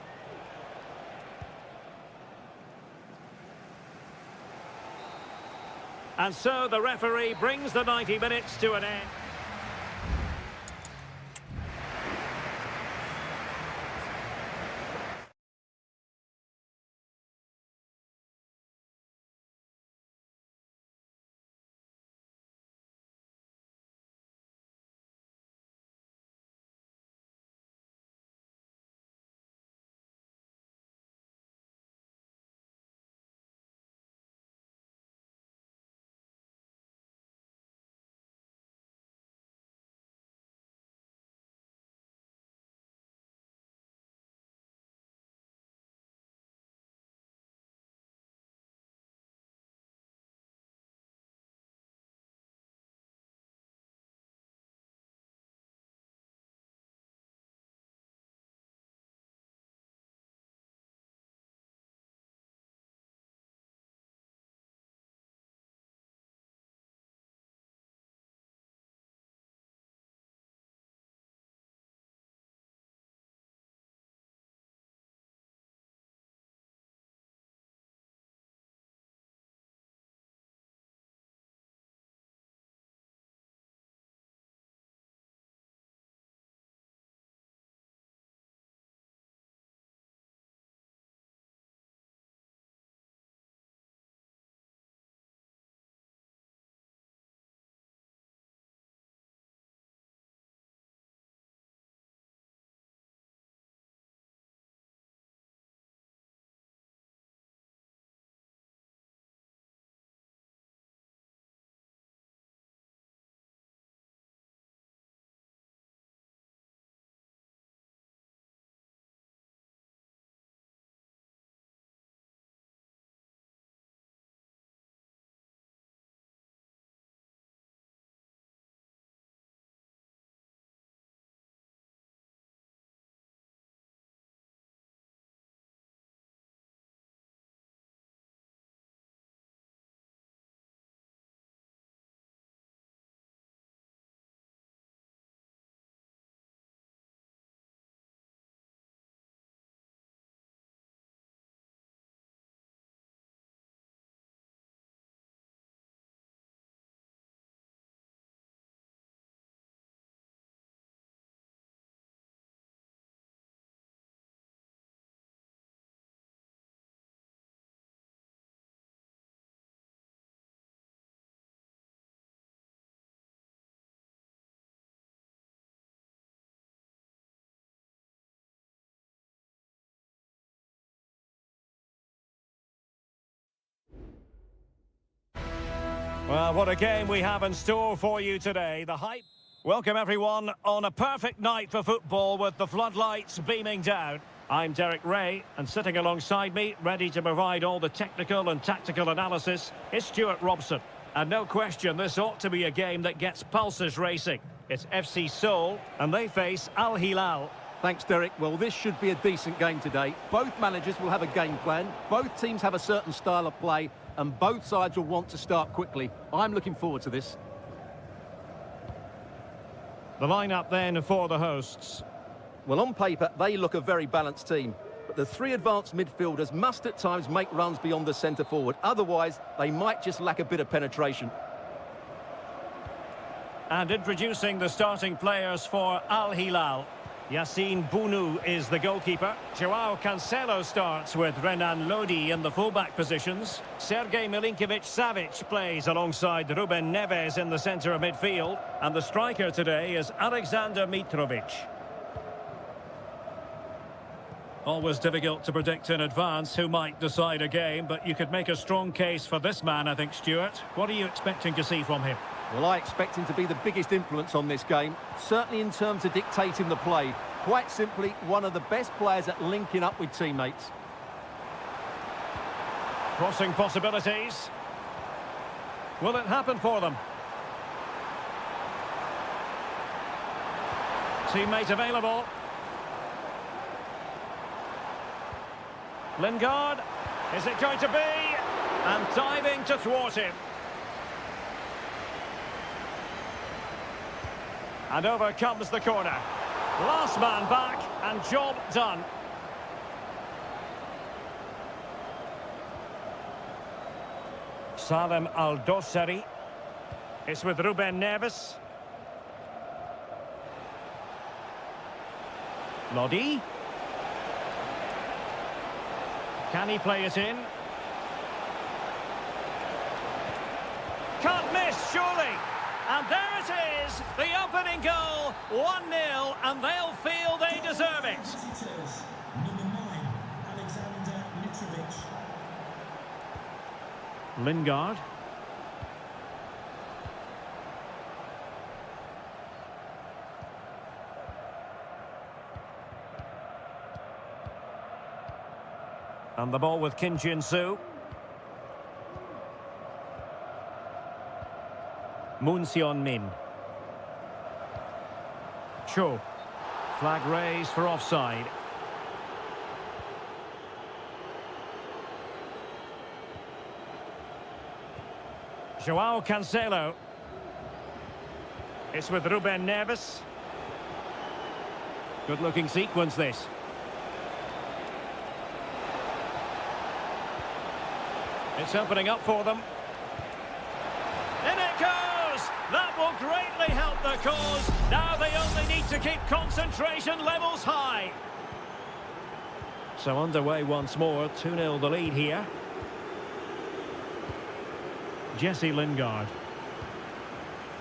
And so the referee brings the 90 minutes to an end. Well, what a game we have in store for you today. The hype. Welcome, everyone, on a perfect night for football with the floodlights beaming down. I'm Derek Ray, and sitting alongside me, ready to provide all the technical and tactical analysis, is Stuart Robson. And no question, this ought to be a game that gets pulses racing. It's FC Seoul, and they face Al Hilal. Thanks, Derek. Well, this should be a decent game today. Both managers will have a game plan. Both teams have a certain style of play, and both sides will want to start quickly. I'm looking forward to this. The lineup then for the hosts. Well, on paper, they look a very balanced team. But the three advanced midfielders must at times make runs beyond the centre forward. Otherwise, they might just lack a bit of penetration. And introducing the starting players for Al Hilal. Yassine Bounou is the goalkeeper. Joao Cancelo starts with Renan Lodi in the fullback positions. Sergej Milinkovic-Savic plays alongside Ruben Neves in the centre of midfield. And the striker today is Alexander Mitrovic. Always difficult to predict in advance who might decide a game, but you could make a strong case for this man, I think, Stuart. What are you expecting to see from him? Well, I expect him to be the biggest influence on this game, certainly in terms of dictating the play. Quite simply, one of the best players at linking up with teammates. Crossing possibilities. Will it happen for them? Teammate available. Lingard. Is it going to be? And diving to thwart him. And over comes the corner. Last man back, and job done. Salem Al-Dossari. It's with Ruben Neves. Lodi. Can he play it in? Can't miss, surely. And there it is, the opening goal, 1-0, and they'll feel they deserve it. Number 9, Alexander Mitrovic. Lingard. And the ball with Kim Jin-soo. Moon Seon-min. Cho. Flag raised for offside. Joao Cancelo. It's with Ruben Neves. Good-looking sequence, this. It's opening up for them. In it goes! That will greatly help the cause. Now they only need to keep concentration levels high. So underway once more, 2-0 the lead here. Jesse Lingard.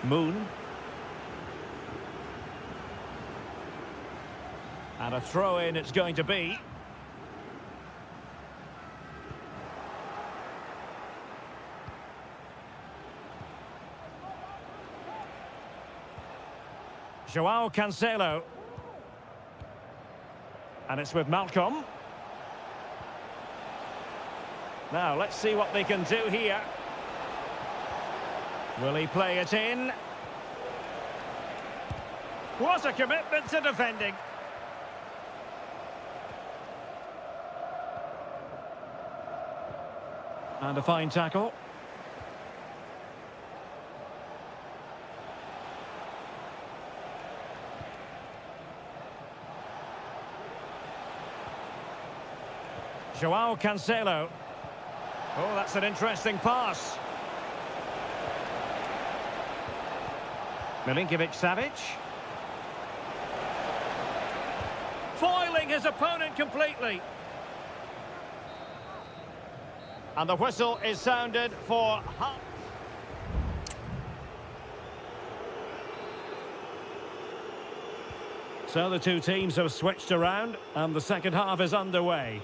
Moon. And a throw-in it's going to be. Joao Cancelo. And it's with Malcolm. Now, let's see what they can do here. Will he play it in? What a commitment to defending. And a fine tackle. Joao Cancelo. Oh, that's an interesting pass. Milinkovic-Savic. Foiling his opponent completely. And the whistle is sounded for half. So the two teams have switched around, and the second half is underway.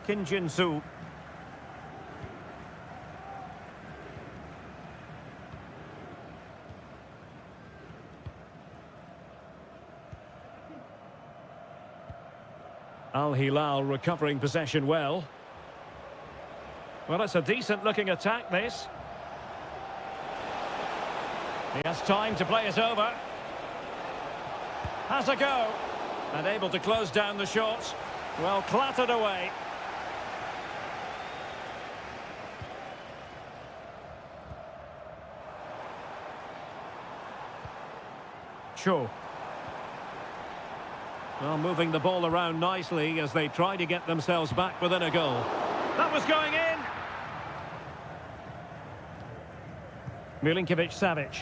Kim Jin-soo. Al Hilal recovering possession well. Well, it's a decent-looking attack, this. He has time to play it over. Has a go. And able to close down the shots. Well, clattered away. Cho. Well, moving the ball around nicely as they try to get themselves back within a goal. That was going in! Milinkovic-Savic.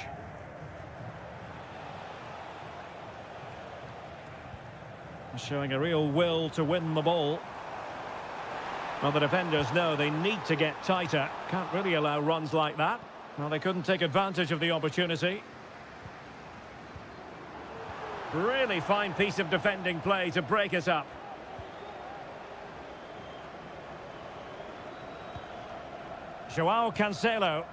Showing a real will to win the ball. Well, the defenders know they need to get tighter. Can't really allow runs like that. Well, they couldn't take advantage of the opportunity. Really fine piece of defending play to break it up. Joao Cancelo.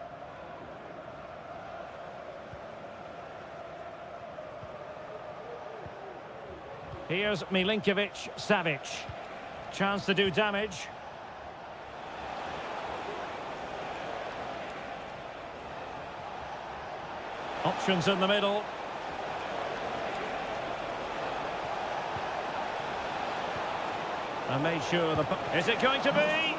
Here's Milinkovic-Savic. Chance to do damage. Options in the middle. And made sure the... Is it going to be?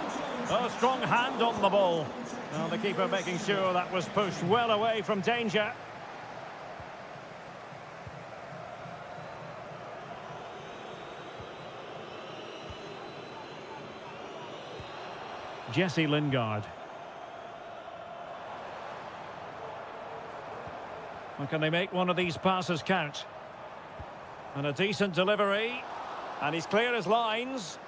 Oh, strong hand on the ball. Well, the keeper making sure that was pushed well away from danger. Jesse Lingard. Well, can they make one of these passes count? And a decent delivery. And he's clear as lines.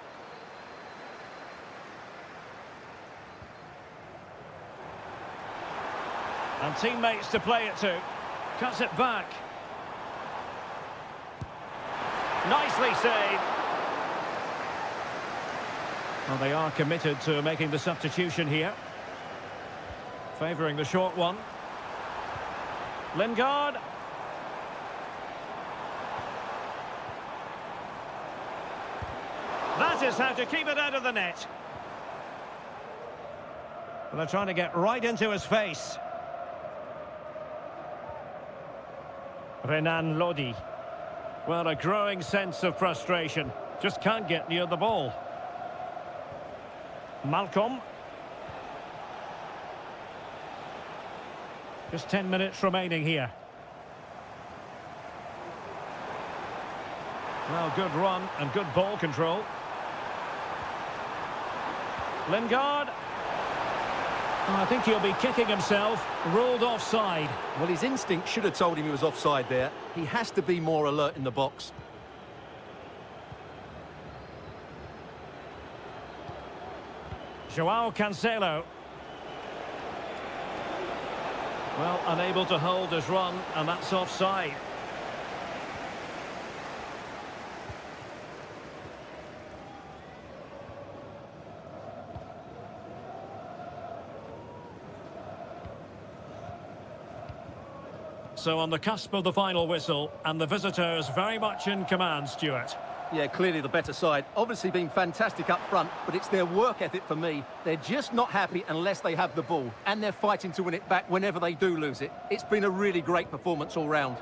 And teammates to play it to. Cuts it back. Nicely saved. Well, they are committed to making the substitution here. Favouring the short one. Lingard. That is how to keep it out of the net. Well, they're trying to get right into his face. Renan Lodi. Well, a growing sense of frustration. Just can't get near the ball. Malcolm. Just 10 minutes remaining here. Well, good run and good ball control. Lingard. Oh, I think he'll be kicking himself. Ruled offside. Well, his instinct should have told him he was offside there. He has to be more alert in the box. Joao Cancelo. Well, unable to hold his run, and that's offside. So on the cusp of the final whistle, and the visitors very much in command, Stuart. Yeah, clearly the better side. Obviously been fantastic up front, but it's their work ethic for me. They're just not happy unless they have the ball, and they're fighting to win it back whenever they do lose it. It's been a really great performance all round.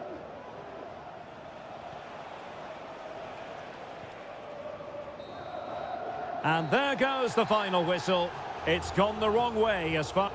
And there goes the final whistle. It's gone the wrong way as far...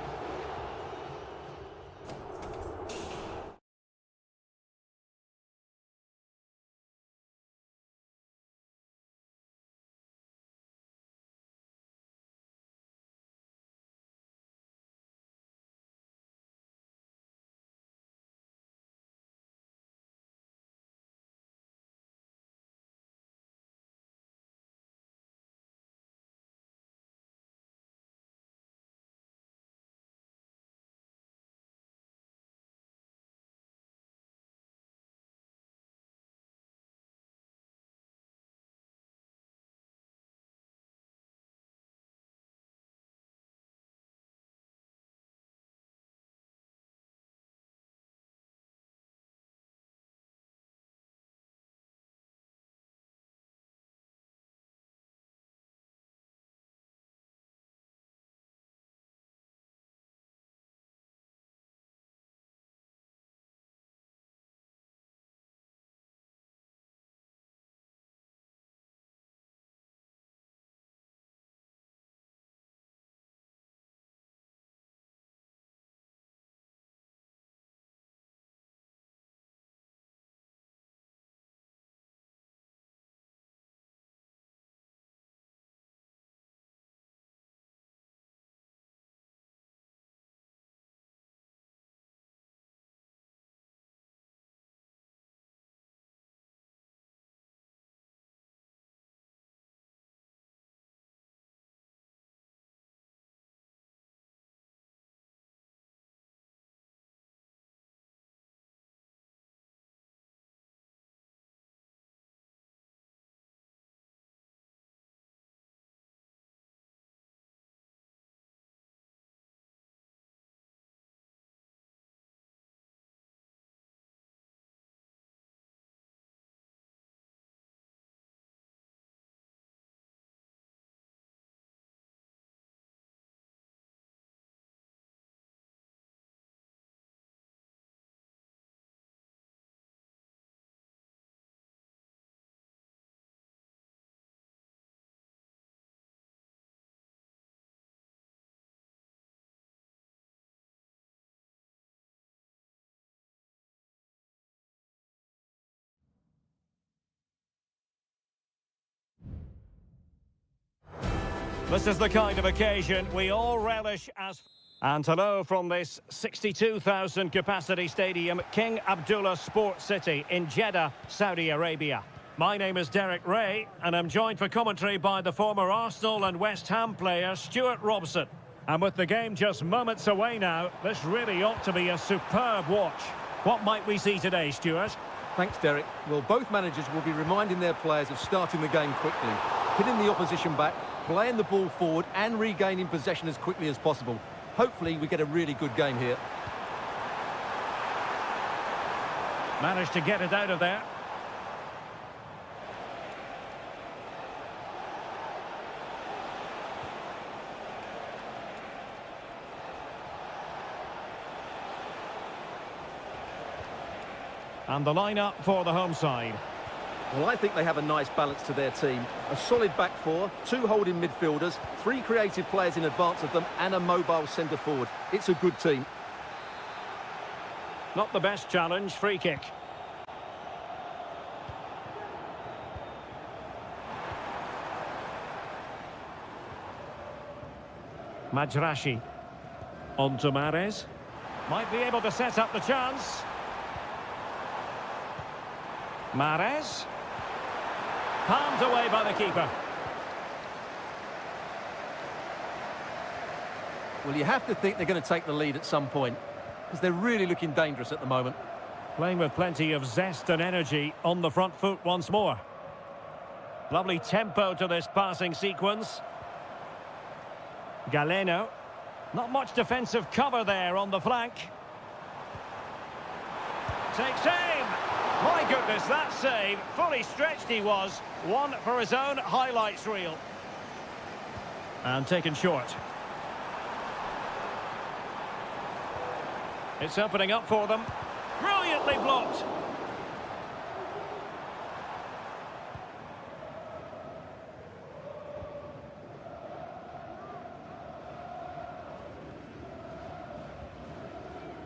This is the kind of occasion we all relish as... And hello from this 62,000 capacity stadium, King Abdullah Sports City in Jeddah, Saudi Arabia. My name is Derek Ray, and I'm joined for commentary by the former Arsenal and West Ham player Stuart Robson. And with the game just moments away now, this really ought to be a superb watch. What might we see today, Stuart? Thanks, Derek. Well, both managers will be reminding their players of starting the game quickly, hitting the opposition back, playing the ball forward and regaining possession as quickly as possible. Hopefully we get a really good game here. Managed to get it out of there. And the lineup for the home side. Well, I think they have a nice balance to their team. A solid back four, two holding midfielders, three creative players in advance of them, and a mobile centre forward. It's a good team. Not the best challenge, free kick. Majrashi. On to Mahrez. Might be able to set up the chance. Mahrez. Palmed away by the keeper. Well, you have to think they're going to take the lead at some point, because they're really looking dangerous at the moment. Playing with plenty of zest and energy on the front foot once more. Lovely tempo to this passing sequence. Galeno. Not much defensive cover there on the flank. Takes aim. My goodness, that save. Fully stretched he was. One for his own highlights reel. And taken short. It's opening up for them. Brilliantly blocked.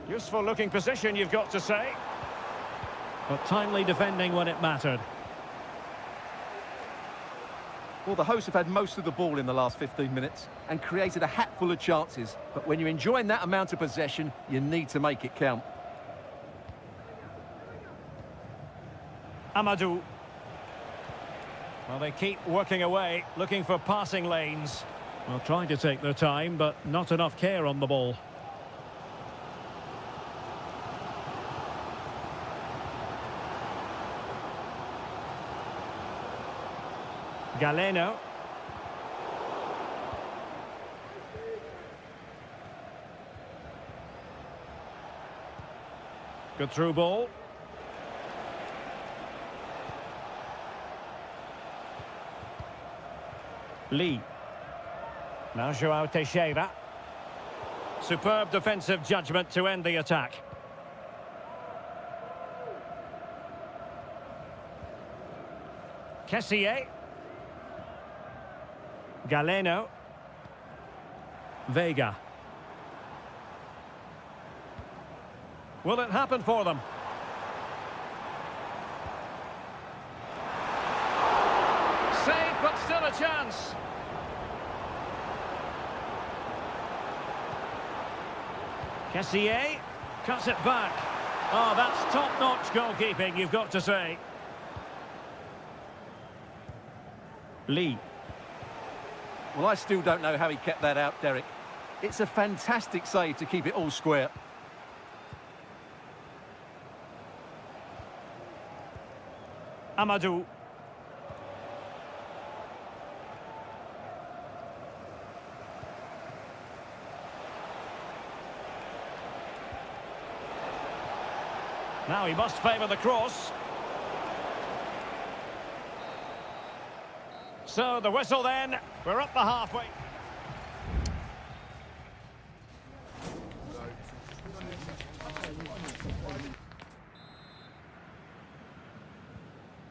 Useful looking position, you've got to say. But timely defending when it mattered. Well, the hosts have had most of the ball in the last 15 minutes and created a hatful of chances. But when you're enjoying that amount of possession, you need to make it count. Amadou. Well, they keep working away, looking for passing lanes. Well, trying to take their time, but not enough care on the ball. Galeno. Good through ball. Lee. Now João Teixeira. Superb defensive judgment to end the attack. Kessié. Galeno. Vega. Will it happen for them? Save, but still a chance. Kessié cuts it back. Oh, that's top-notch goalkeeping, you've got to say. Lee. Well, I still don't know how he kept that out, Derek. It's a fantastic save to keep it all square. Amadou. Now he must favour the cross. So the whistle then, we're up the halfway.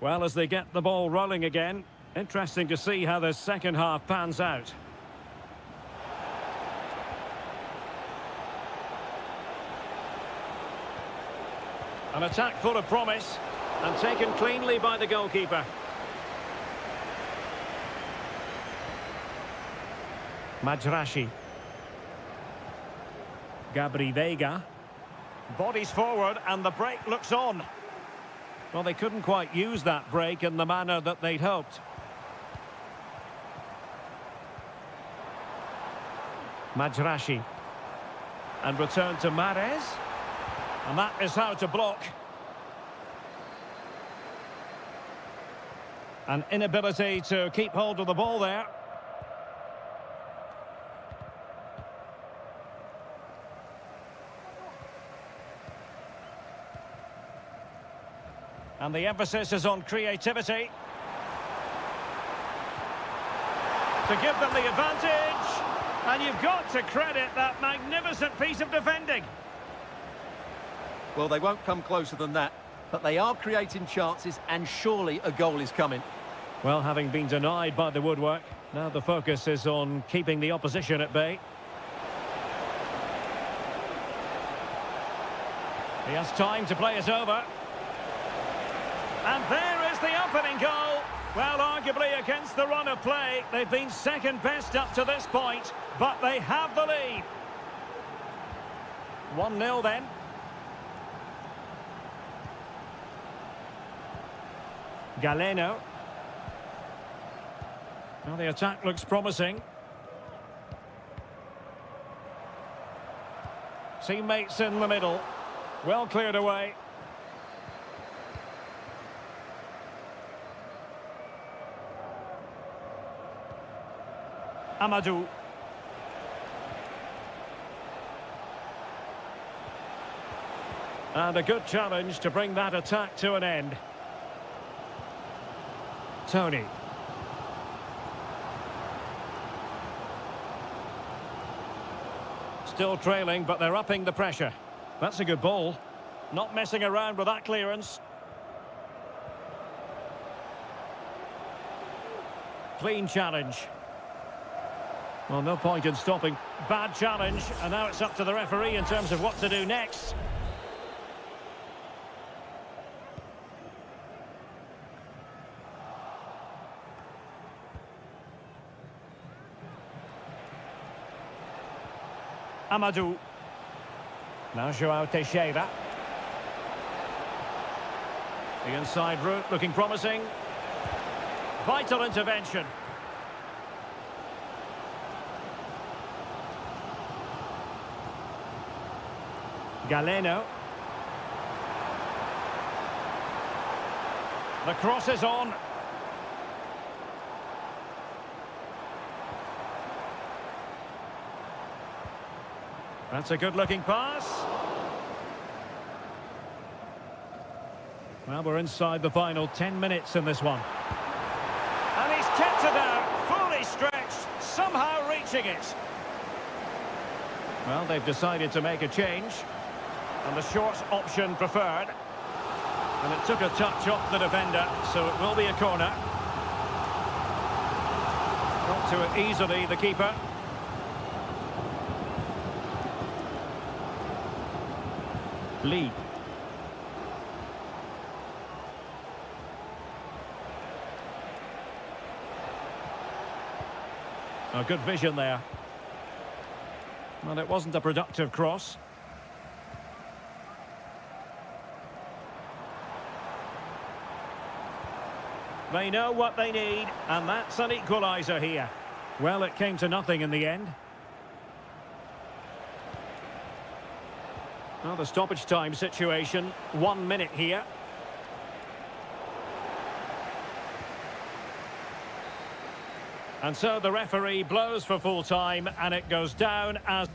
Well, as they get the ball rolling again, interesting to see how the second half pans out. An attack full of promise and taken cleanly by the goalkeeper. Majrashi. Gabri Vega. Bodies forward and the break looks on. Well, they couldn't quite use that break in the manner that they'd hoped. Majrashi. And return to Mahrez. And that is how to block. An inability to keep hold of the ball there. And the emphasis is on creativity. To give them the advantage. And you've got to credit that magnificent piece of defending. Well, they won't come closer than that, but they are creating chances, and surely a goal is coming. Well, having been denied by the woodwork, now the focus is on keeping the opposition at bay. He has time to play it over. And there is the opening goal. Well, arguably against the run of play, they've been second best up to this point, but they have the lead. 1-0 then. Galeno. Well, the attack looks promising. Teammates in the middle. Well cleared away. Amadou. And a good challenge to bring that attack to an end. Tony. Still trailing, but they're upping the pressure. That's a good ball. Not messing around with that clearance. Clean challenge. Well, no point in stopping. Bad challenge, and now it's up to the referee in terms of what to do next. Amadou. Now João Teixeira. The inside route looking promising. Vital intervention. Galeno. The cross is on. That's a good-looking pass. Well, we're inside the final 10 minutes in this one. And he's kept it out, fully stretched, somehow reaching it. Well, they've decided to make a change. And the short option preferred. And it took a touch off the defender, so it will be a corner. Got to it easily, the keeper. Lee. Oh, good vision there. Well, it wasn't a productive cross. They know what they need, and that's an equaliser here. Well, it came to nothing in the end. Well, the stoppage time situation, 1 minute here. And so the referee blows for full time, and it goes down as...